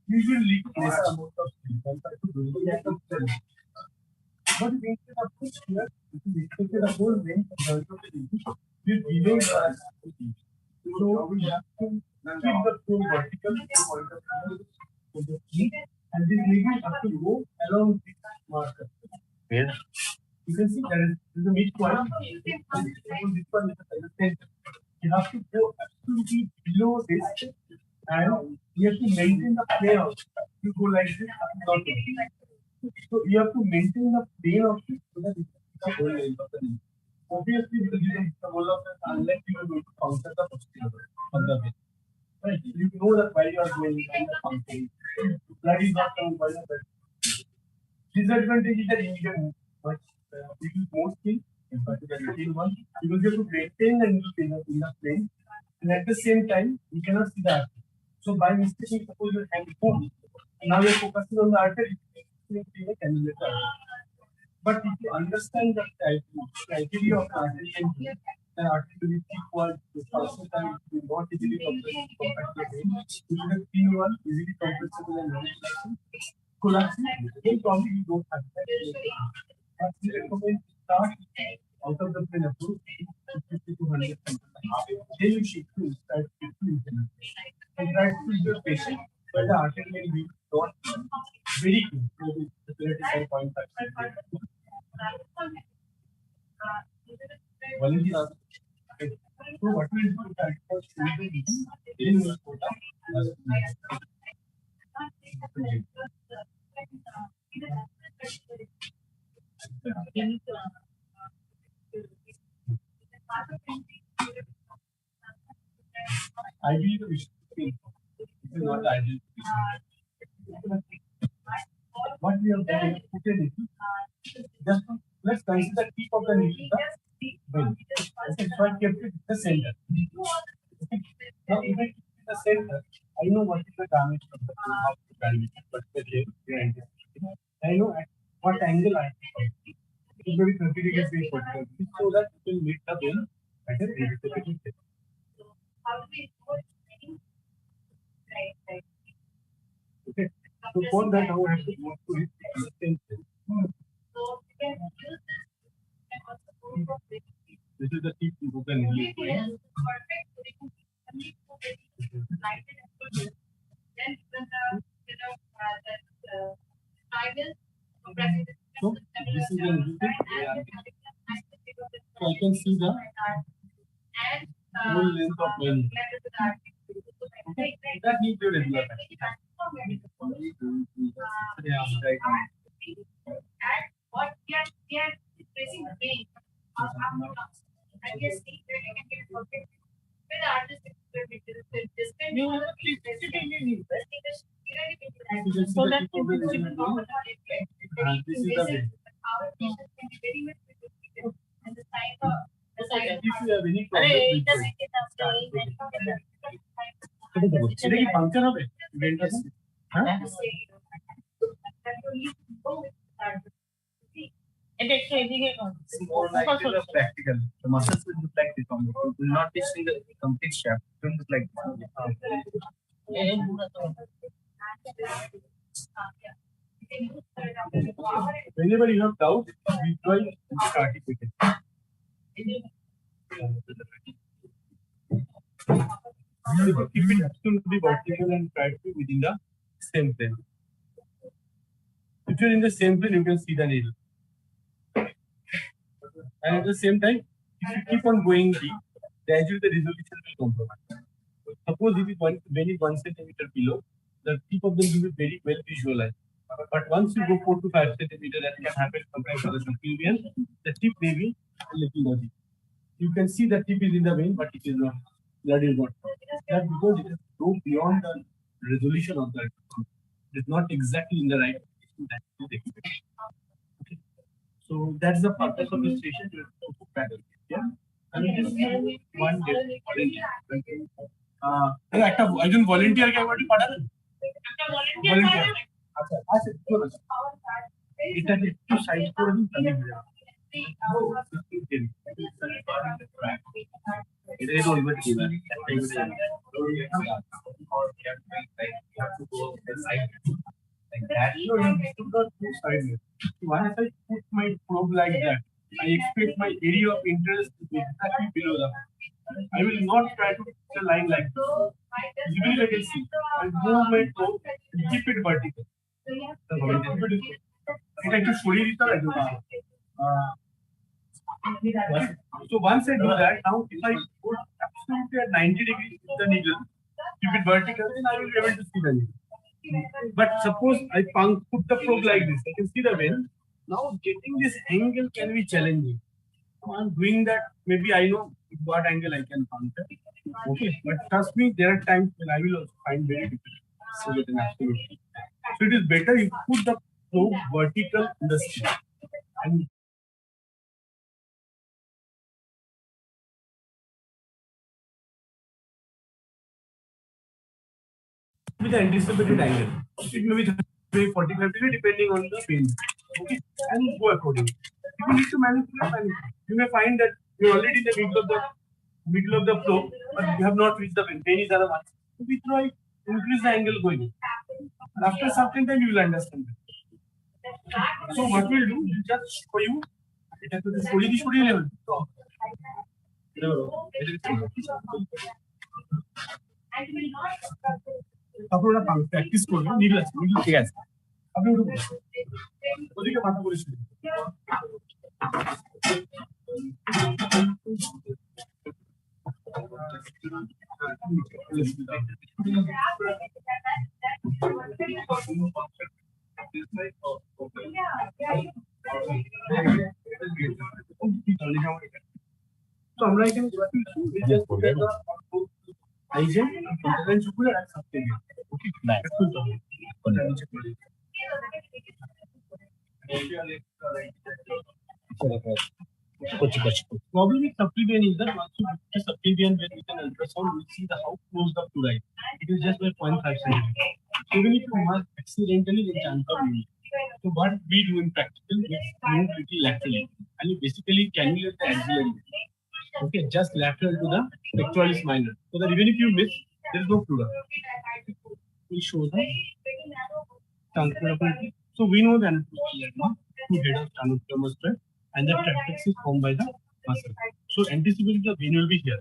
usually less amount of sleep compared to doing the actual cell. But instead of this here, this is expected a whole range of results with delay the activity. So we have to keep the flow vertical point of view and this ligand have to go along this marker. Yes. You can see there is a midpoint. This one is the center. You have to go absolutely below this, and you have to maintain the plane of it. You go like this, not like so you have to maintain the plane of it so that it is the whole length of the knee. Obviously, because you don't the whole of it unless you are going to counter the posterior on the way. Right? You know that while you are going on the counting, blood is not coming while the disadvantage is that you can much use more skill, in particular routine one, because you have to maintain the needle in the plane, and at the same time you cannot see the artery. So by mistake, suppose your hand moves, now you are focusing on the artery, you see a cannulated artery. But if you understand the criteria of the artery and the artery will be equal to person time, it will not easily compressible compared to the vein. If you have clean one, easily compressible and non collapsing, then probably you don't have that. But we recommend start out of the plane approach 50 to 100 centimeters. Then you shift to start to implement. And try to treat your patient where the artery will be not very clean. Maybe the plate is 5.5. Volunteers. So what we do is that first in the quota. Ideally, the vision this is not the ideal. What we have done is put it just let's consider the tip of the needle. Okay, so I kept it in the center. Now, if I keep it in the center, I know what is the damage from the how to damage, but the I know at what angle I have to come. It's very 30 degrees way particular, so that you can meet the vein at a realistic depth. Okay, so for that, now I have to go to it at the same time. This is the tip you can use. So this is the so I can see the whole length of my knee. Okay, that needs to be regular. Yeah, right. What we are pressing the vein and we are seeing where you can get perfect with the artistic distance. You have to keep it in your knee. So that this is the way. Our patients can be very much predictable and the sign of the sign of if you have any more like practical. The muscles will look like this one. It will not be seeing the complete shaft. It will look like whenever you have doubt, we try to articulate. Keep it absolutely vertical and try to be within the same plane. If you're in the same plane, you can see the needle. And at the same time, if you keep on going deep, gradually the resolution will compromise. Suppose if it's 1 centimeter below, the tip of them will be very well visualized. But once you go 4 to 5 centimeters, that can happen sometimes for the subclavian, the tip may be a little dirty. You can see the tip is in the vein, but it is not. Blood is not. That's because it is go beyond the resolution of that. It is not exactly in the right position that is expected. Okay. So that's the purpose of this station. You have to put back here. And it is one day. একজন volunteer কে একবার পাঠাবেন volunteer আচ্ছা আচ্ছা চলো এটা একটু size করে দিন তাহলে এটা একটু ওইভাবে দিবেন like that. No, you should not go sideways. Once I put my probe like that, I expect my area of interest to be exactly below that. I will not try to put a line like this. Usually I can see. I move my probe and keep it vertical. It actually fully so once I do that, now if I put absolutely at 90 degrees with the needle. Keep it vertical, then I will be able to see the needle. But suppose I put the probe like this, I can see the vein. Now getting this angle can be challenging. So I'm doing that. Maybe I know what angle I can puncture. Okay, but trust me, there are times when I will also find very difficult to get an absolute. So it is better if you put the probe vertical in the skin. And with the anticipated angle. It may be 45 degree depending on the vein. Okay, and go accordingly. If you need to manipulate, you may find that you're already in the middle of the flow, but you have not reached the vein. Vein is otherwise. So we try increase the angle going. And after a certain time, you will understand it. So what we'll do, we'll just show you. It has to be study level. আপনারা practice করবেন needle আছে needle ঠিক আছে আপনি ওদিকে মাথা করে শুনুন তো আমরা এখানে agent and sugar and something. Okay, nice. Problem with subclavian is that once you put the subclavian with an ultrasound, we see the how close the fluoride. It is just by 0.5 centimeter. Even if you must accidentally, the chance of moving. So what we do in practical is move pretty laterally, and you basically cannulate the axillary. Okay, just lateral to the pectoralis minor, so that even if you miss, there is no pleura. We show the transfer. So we know the anatomy, two head of sternocleidomastoid thread, and the trapeze is formed by the muscle. So anticipating the vein will be here.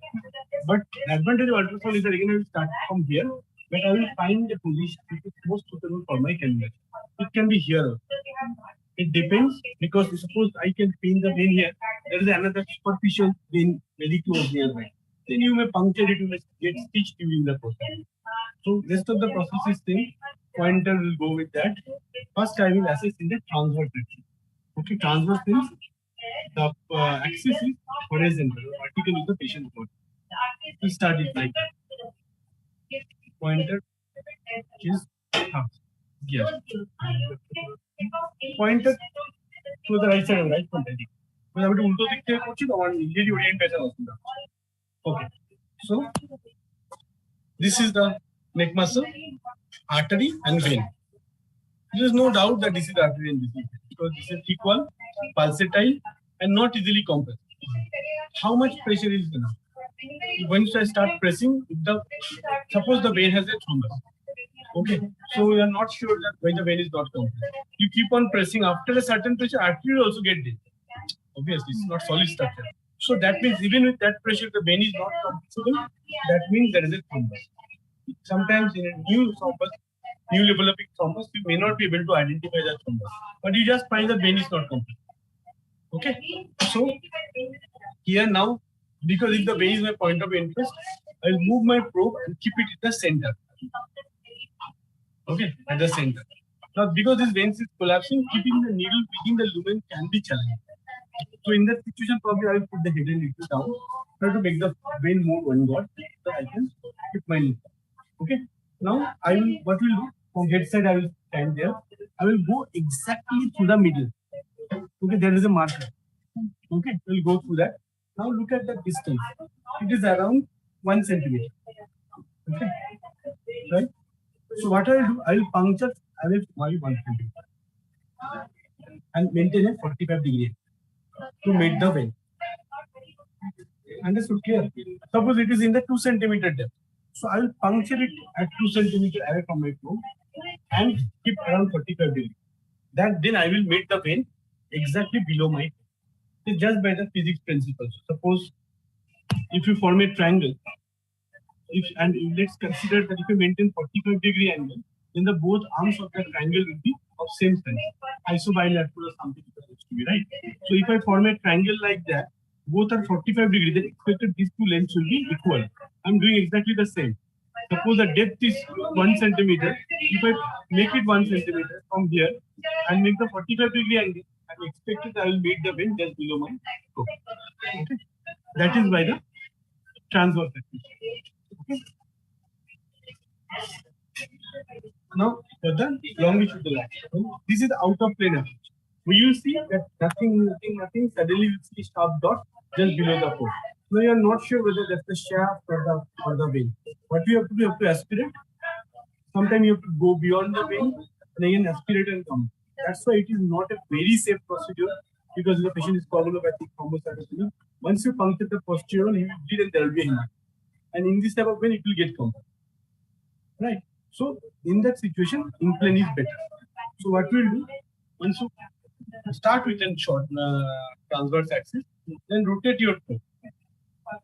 But the advantage of ultrasound is that again I will start from here, but I will find the position which is most suitable for my cannulation. It can be here. It depends, because suppose I can pain the vein here, there is another superficial vein very close nearby. Then you may puncture it, you may get stitched during the process. So rest of the process is same. Pointer will go with that. First I will assess in the transverse direction. Okay, transverse means the axis is horizontal, vertical is the patient body. We start it like that. Pointer is up. Yes. Pointer to the right side of right pointer. Okay. So this is the neck muscle, artery and vein. There is no doubt that this is artery and this is vein, because this is thick one, pulsatile and not easily compressed. How much pressure is enough? Once I start pressing, suppose the vein has a thrombus. Okay, so we are not sure that when the vein is not compressed. You keep on pressing, after a certain pressure, artery will also get dead. Obviously, it's not solid structure. So that means even with that pressure, the vein is not compressible. That means there is a thrombus. Sometimes in a new developing thrombus, you may not be able to identify that thrombus, but you just find the vein is not compressed. Okay, so here now, because if the vein is my point of interest, I will move my probe and keep it at the center. Okay, at the center. Now, because this vein is collapsing, keeping the needle within the lumen can be challenging. So in that situation, probably I will put the head and needle down, try to make the vein move inward, so I can keep my needle. Okay. Now I will what will do from head side, I will stand there. I will go exactly through the middle. Okay, there is a marker. Okay, I will go through that. Now look at the distance. It is around 1 centimeter. Okay, right. So what I will do, I will puncture away my 1 centimeter and maintain a 45 degree to meet the vein. Understood? Clear? Suppose it is in the 2 centimeter depth. So I will puncture it at 2 centimeter away from my probe and keep around 45 degree. Then I will meet the vein exactly below my head. It's just by the physics principles. Suppose if you form a triangle, and let's consider that if you maintain 45 degree angle, then the both arms of the triangle will be of same size. Isobilateral or something supposed to be, right? So if I form a triangle like that, both are 45 degrees, then expected these two lengths will be equal. I'm doing exactly the same. Suppose the depth is 1 centimeter. If I make it 1 centimeter from here and make the 45-degree angle, I'm expected I will meet the vein just below my toe. Okay. That is by the transverse axis. Okay. Now for the longitudinal axis, this is the out of plane approach. We will see that nothing. Suddenly you see sharp dot just below the pore. Now you are not sure whether that's the shaft or the vein. What you have to do, you have to aspirate. Sometimes you have to go beyond the vein and again aspirate and come. That's why it is not a very safe procedure because the patient is coagulopathic thrombocytopenia. Once you puncture the posterior, he will bleed and there will be a hemorrhage. And in this type of vein, it will get covered. Right. So in that situation, incline is better. So what we'll do, once you start with a short transverse axis, then rotate your toe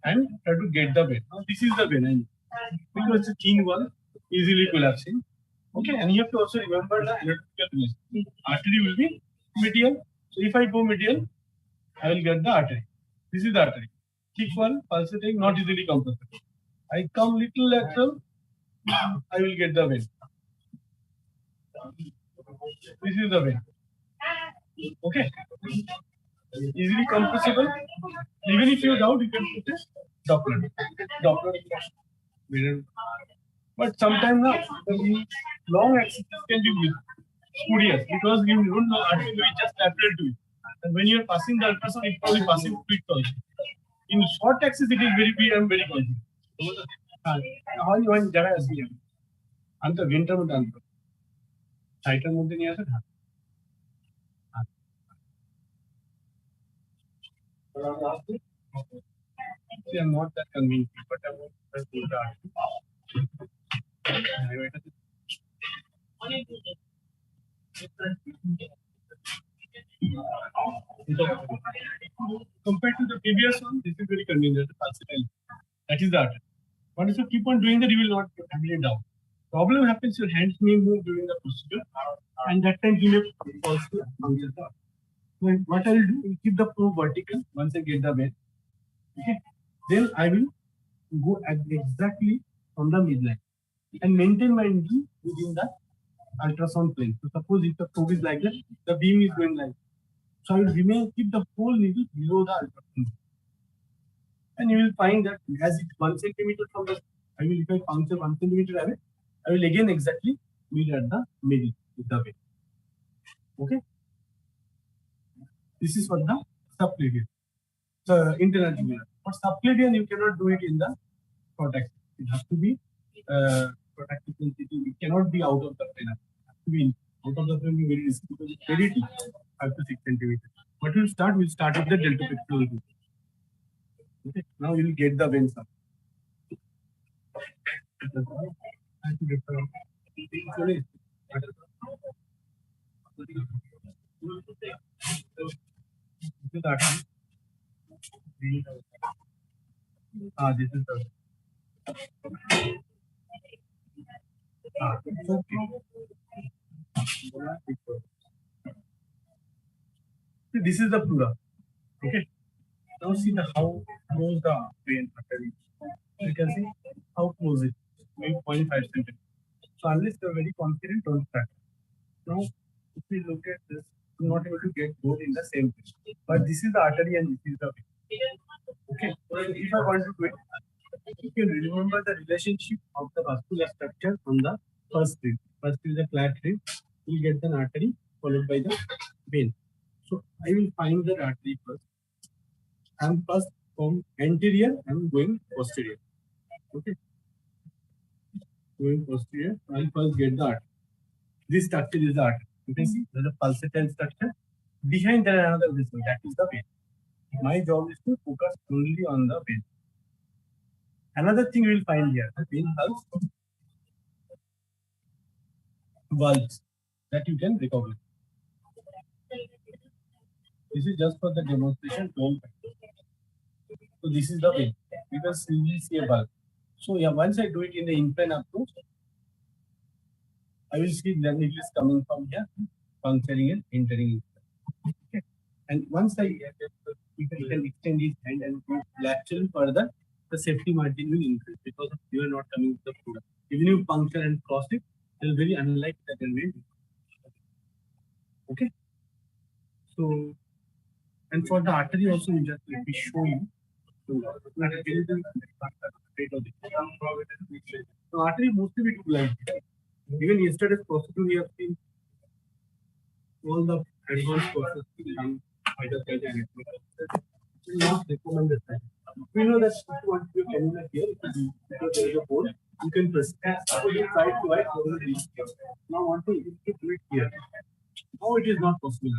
and try to get the vein. Now this is the vein, because it's a thin one, easily collapsing. Okay, and you have to also remember the anatomical relation. Artery will be medial. So if I go medial, I will get the artery. This is the artery. Thick one, pulsating, not easily compressible. I come little lateral, I will get the vein. This is the vein. Okay. Easily compressible. Even if you doubt, you can put a Doppler. Doppler. But sometimes the long axis can be spurious because you don't know artery will just lateral to it. And when you are passing the ultrasound, it probably passing quick also. In short axis, it is very big and very confusing. How you want to see it? I'm the winter with answer. Tighter more than yes. See, I'm not that convinced, but I want to do Compared to the previous one, this is very convenient. That is the artery. But if you keep on doing that, you will not get it down. Problem happens, your hands may move during the procedure, and that time you may also puncture the. So what I will do, I will keep the probe vertical once I get the vein. Okay. Then I will go exactly on the midline and maintain my needle within the ultrasound plane. So suppose if the probe is like that, the beam is going like that. So I will keep the whole needle below the ultrasound. And you will find that as it's 1 centimeter from the, if I puncture 1 centimeter away, I will again exactly meet at the middle with the vein. Okay. This is for the subclavian. So internal jugular. For subclavian, you cannot do it in the cortex. It has to be protective sensitive. It cannot be out of the plane. It has to be out of the plane. Very risky because it's very deep, 5 to 6 centimeters. But we'll start with the deltopectoral root. Okay. Now you will get the veins up. This is the. It's okay. So this is the pleura. Okay. Now see how close the vein artery. You can see how close it is. Maybe 0.5 centimeters. So unless you are very confident, don't start. Now, if we look at this, I'm not able to get both in the same place. But this is the artery and this is the vein. Okay. So if I want to do it, you can remember the relationship of the vascular structure on the first rib. First is the flat rib. You get an artery followed by the vein. So I will find the artery first. I'm first from anterior, I'm going posterior. Okay. Going posterior, I'll first get the artery. This structure is the artery. You can see there's a pulsatile structure. Behind there another vessel, that is the vein. My job is to focus only on the vein. Another thing you will find here, the vein has valves that you can recognize. This is just for the demonstration. So this is the vein. You can see a valve. So yeah, once I do it in the incline approach, I will see the needle is coming from here, puncturing and entering it. Okay. And once I he can extend his hand and go lateral further, the safety margin will increase because you are not coming to the foot. Even if you puncture and cross it will be very unlikely that there will be. Okay. So, and for the artery also, we just let me show you. So artery mostly we do like even yesterday's procedure we have seen all the advanced processes done by the surgeon. We will not recommend this time. We know that if you want to do cannula here, because there is a hole, you can press. So you try to write over the now want to do it here. Now it is not possible.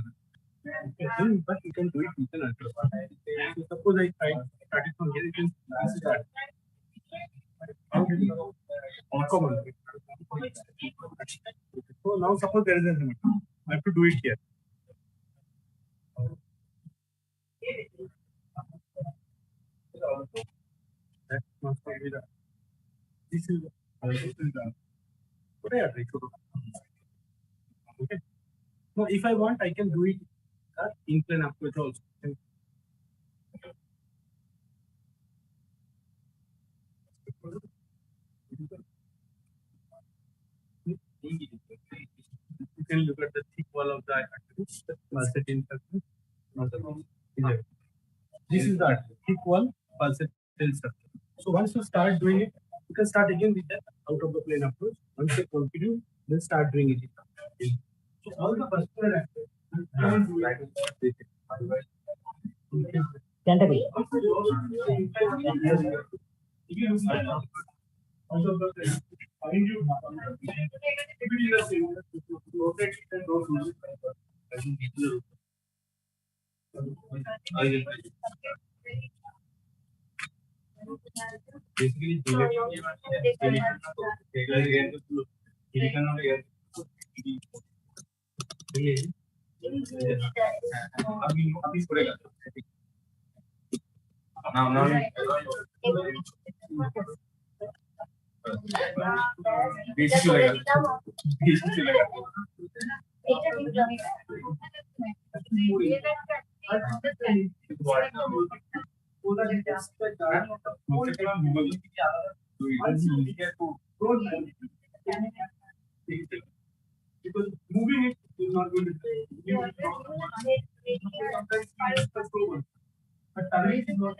Okay, but you can do it with an ultrasound. So suppose I started from here, you can start. How did you common? So now suppose there is a limit. I have to do it here. That must be the. This is the. Okay. No, if I want, I can do it incline approach also. You can look at the thick wall of the artery, pulsating structure. This is the thick wall, pulsating structure. So once you start doing it, you can start again with that out of the plane approach. Once you continue, then start doing it. So all the vascular aspects. Basically, because moving it is not going to but turning is not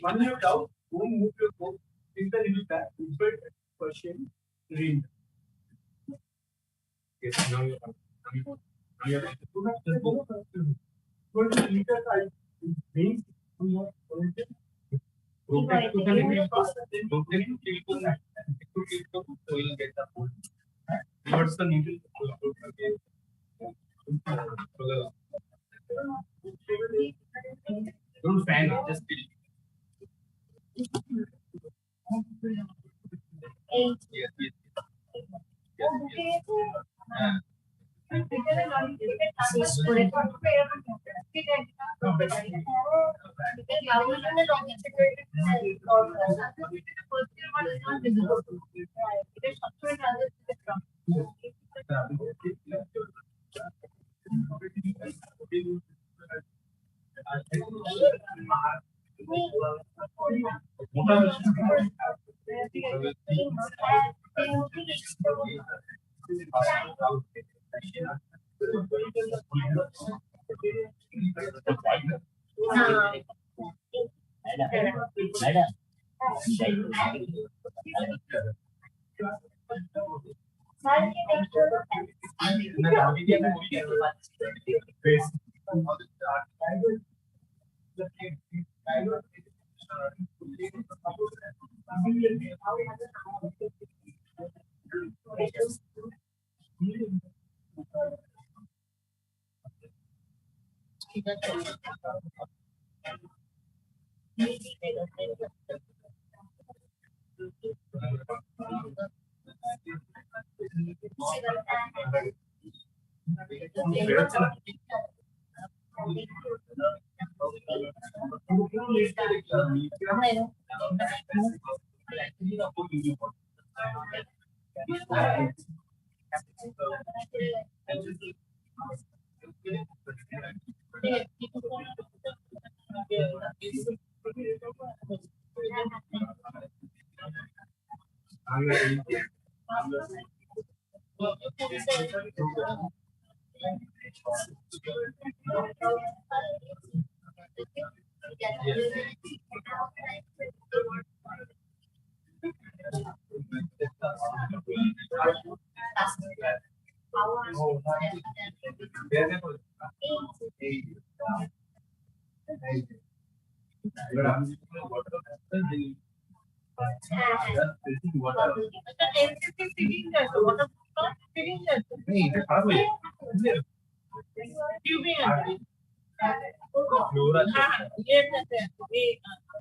when you doubt, don't move your foot in the little back, but Persian ring. Yes, now you have going to the little side means you what's the needle? Don't fan it, just tilt. Yes, yes.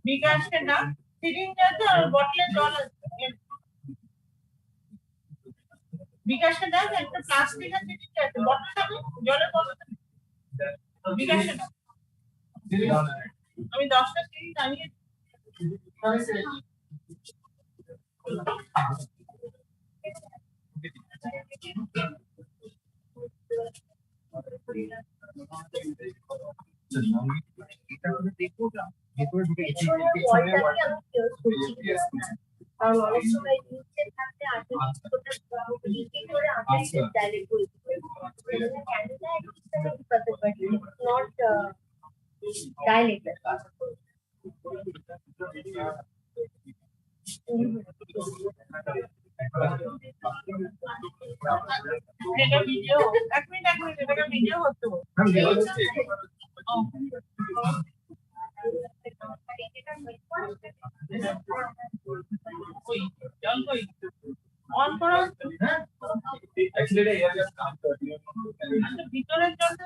বিকাশ না সিরিঞ্জার তো বটলে জল আছে বিকাশে দাও একটা প্লাস্টিকের syringe আছে bottle আছে জলের বোতল বিকাশে দাও আমি 10টা সিরিঞ্জ আনিয়ে dilated. এটা ভিডিও এক মিনিট এটা ভিডিও হতো অন করো Actually, I just can't. ভিতরের জন্য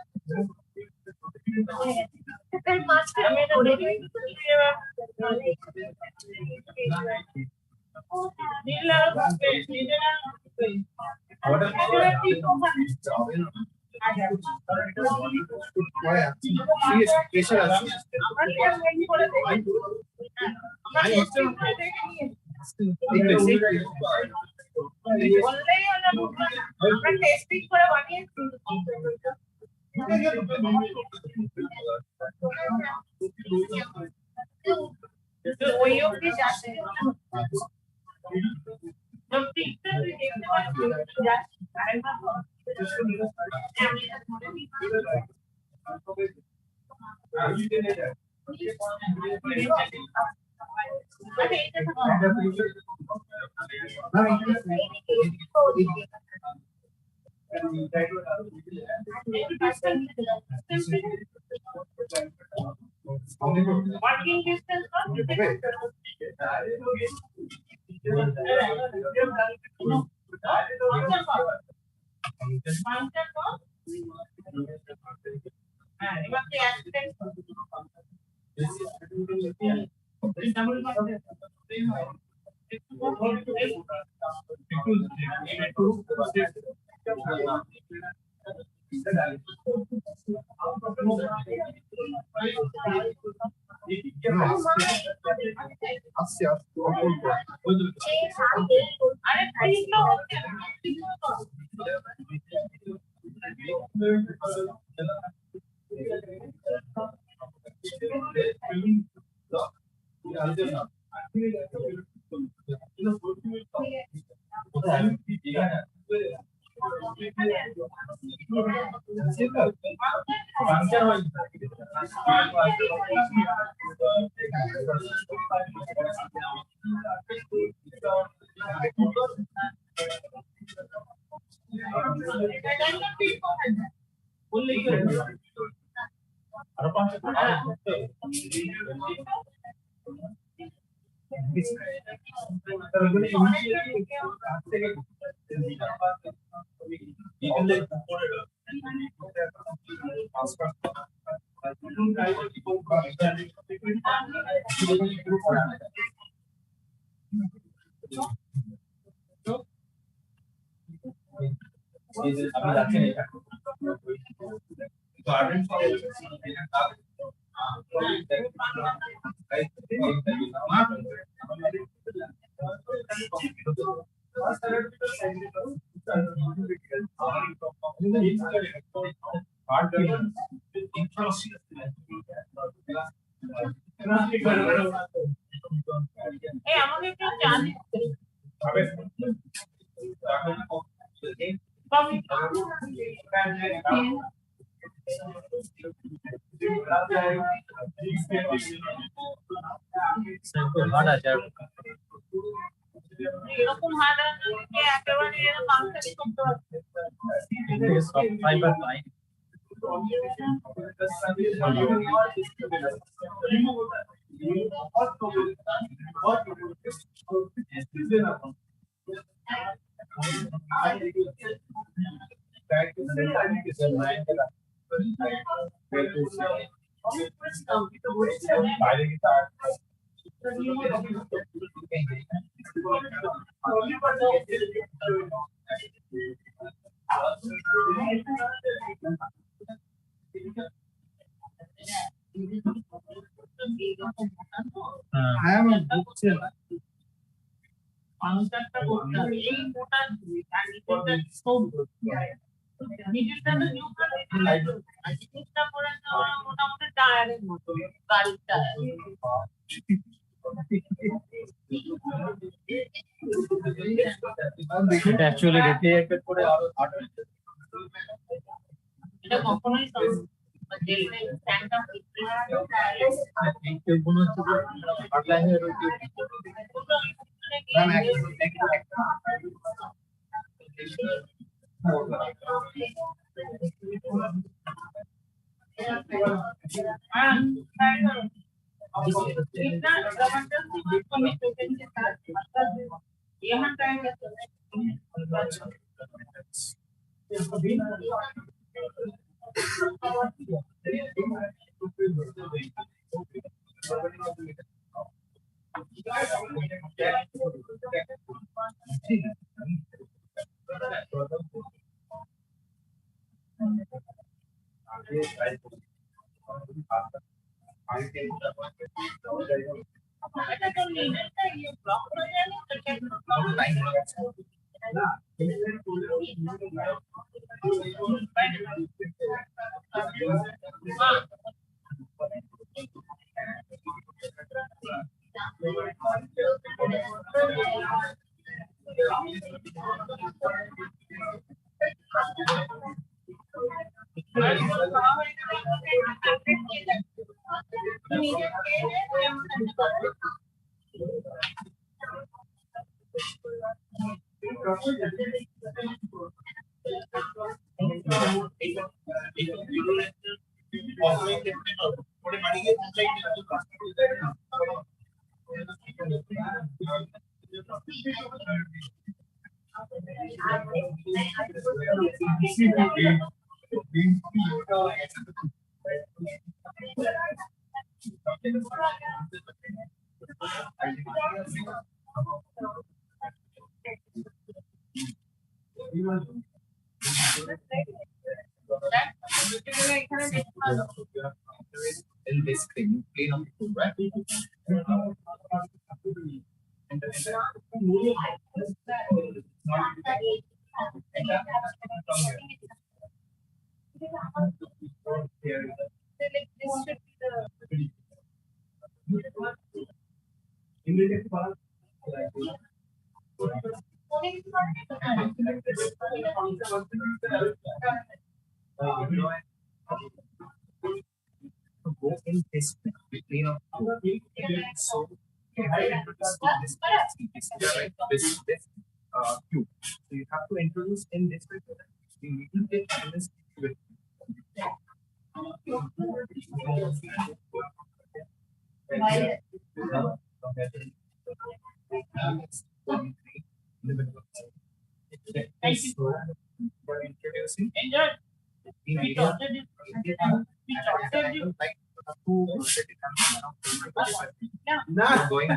টেস্টিং করে বানিয়েছি ওই অবধি যাচ্ছে Walking distance আমাকে একটু চা দিতে এরকম হাত একেবারে এরকম করতে পারছে হ্যাঁ ম্যাম বুঝছে না পাঞ্চারটা করতে হবে এই মোটা আর নিচেরটা সব নিচেরটা তো নিউট্রাল আর নিচেরটা করে তো মোটামুটি টায়ারের মতো গাড়ির টায়ার অ্যাকচুয়ালি রিফ্লেক্টেড করে আরো হার্ড হয়েছে এটা কখনোই সম্ভব in this thing, plane of the two, right? Go in this plane of two. So this right? This cube. So you have to introduce in this way. You need to take this with introducing going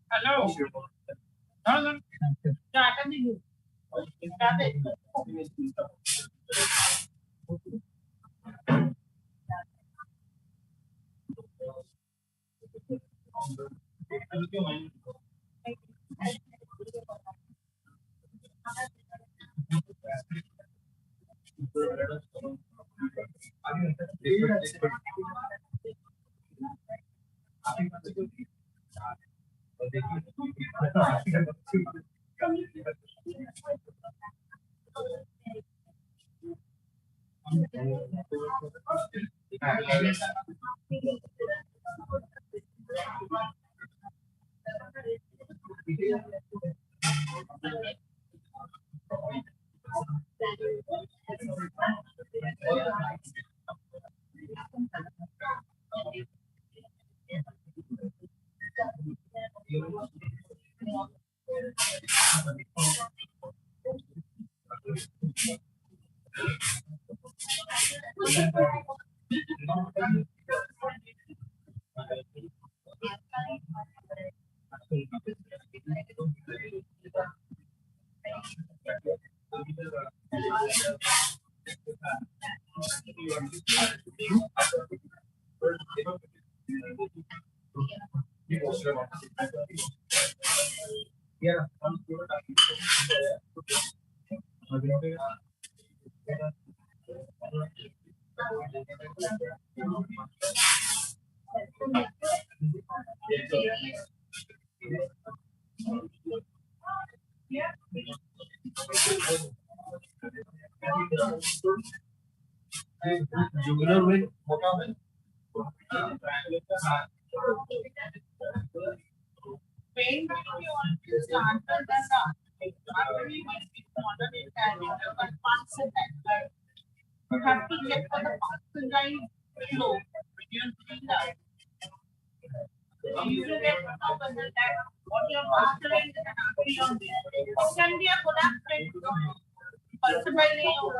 Hello. Hello. Jugular vein, motor vein. Pain will be always started as a artery must be modern in diameter, but pulse and that. You have to check for the pulsatile flow when you're doing that. You will get to know whether that what your master is an artery or this can be a collapse rate. Pulsatile or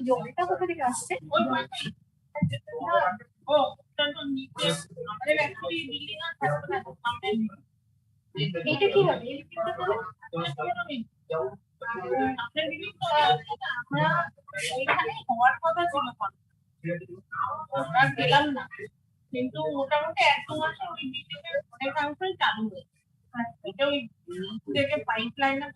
যোগটা কোথা থেকে আসছে? ও ওটা তো নিচে আমাদের actually building আর সামনে এটা কি হবে? আপনার বিল্ডিং তো আমরা এখানে হওয়ার কথা ছিল আমরা গেলাম না কিন্তু মোটামুটি 1-2 মাসে ওই বিল্ডিং এর অনেকাংশই চালু হয়েছে এটা ওই থেকে পাইপ লাইন না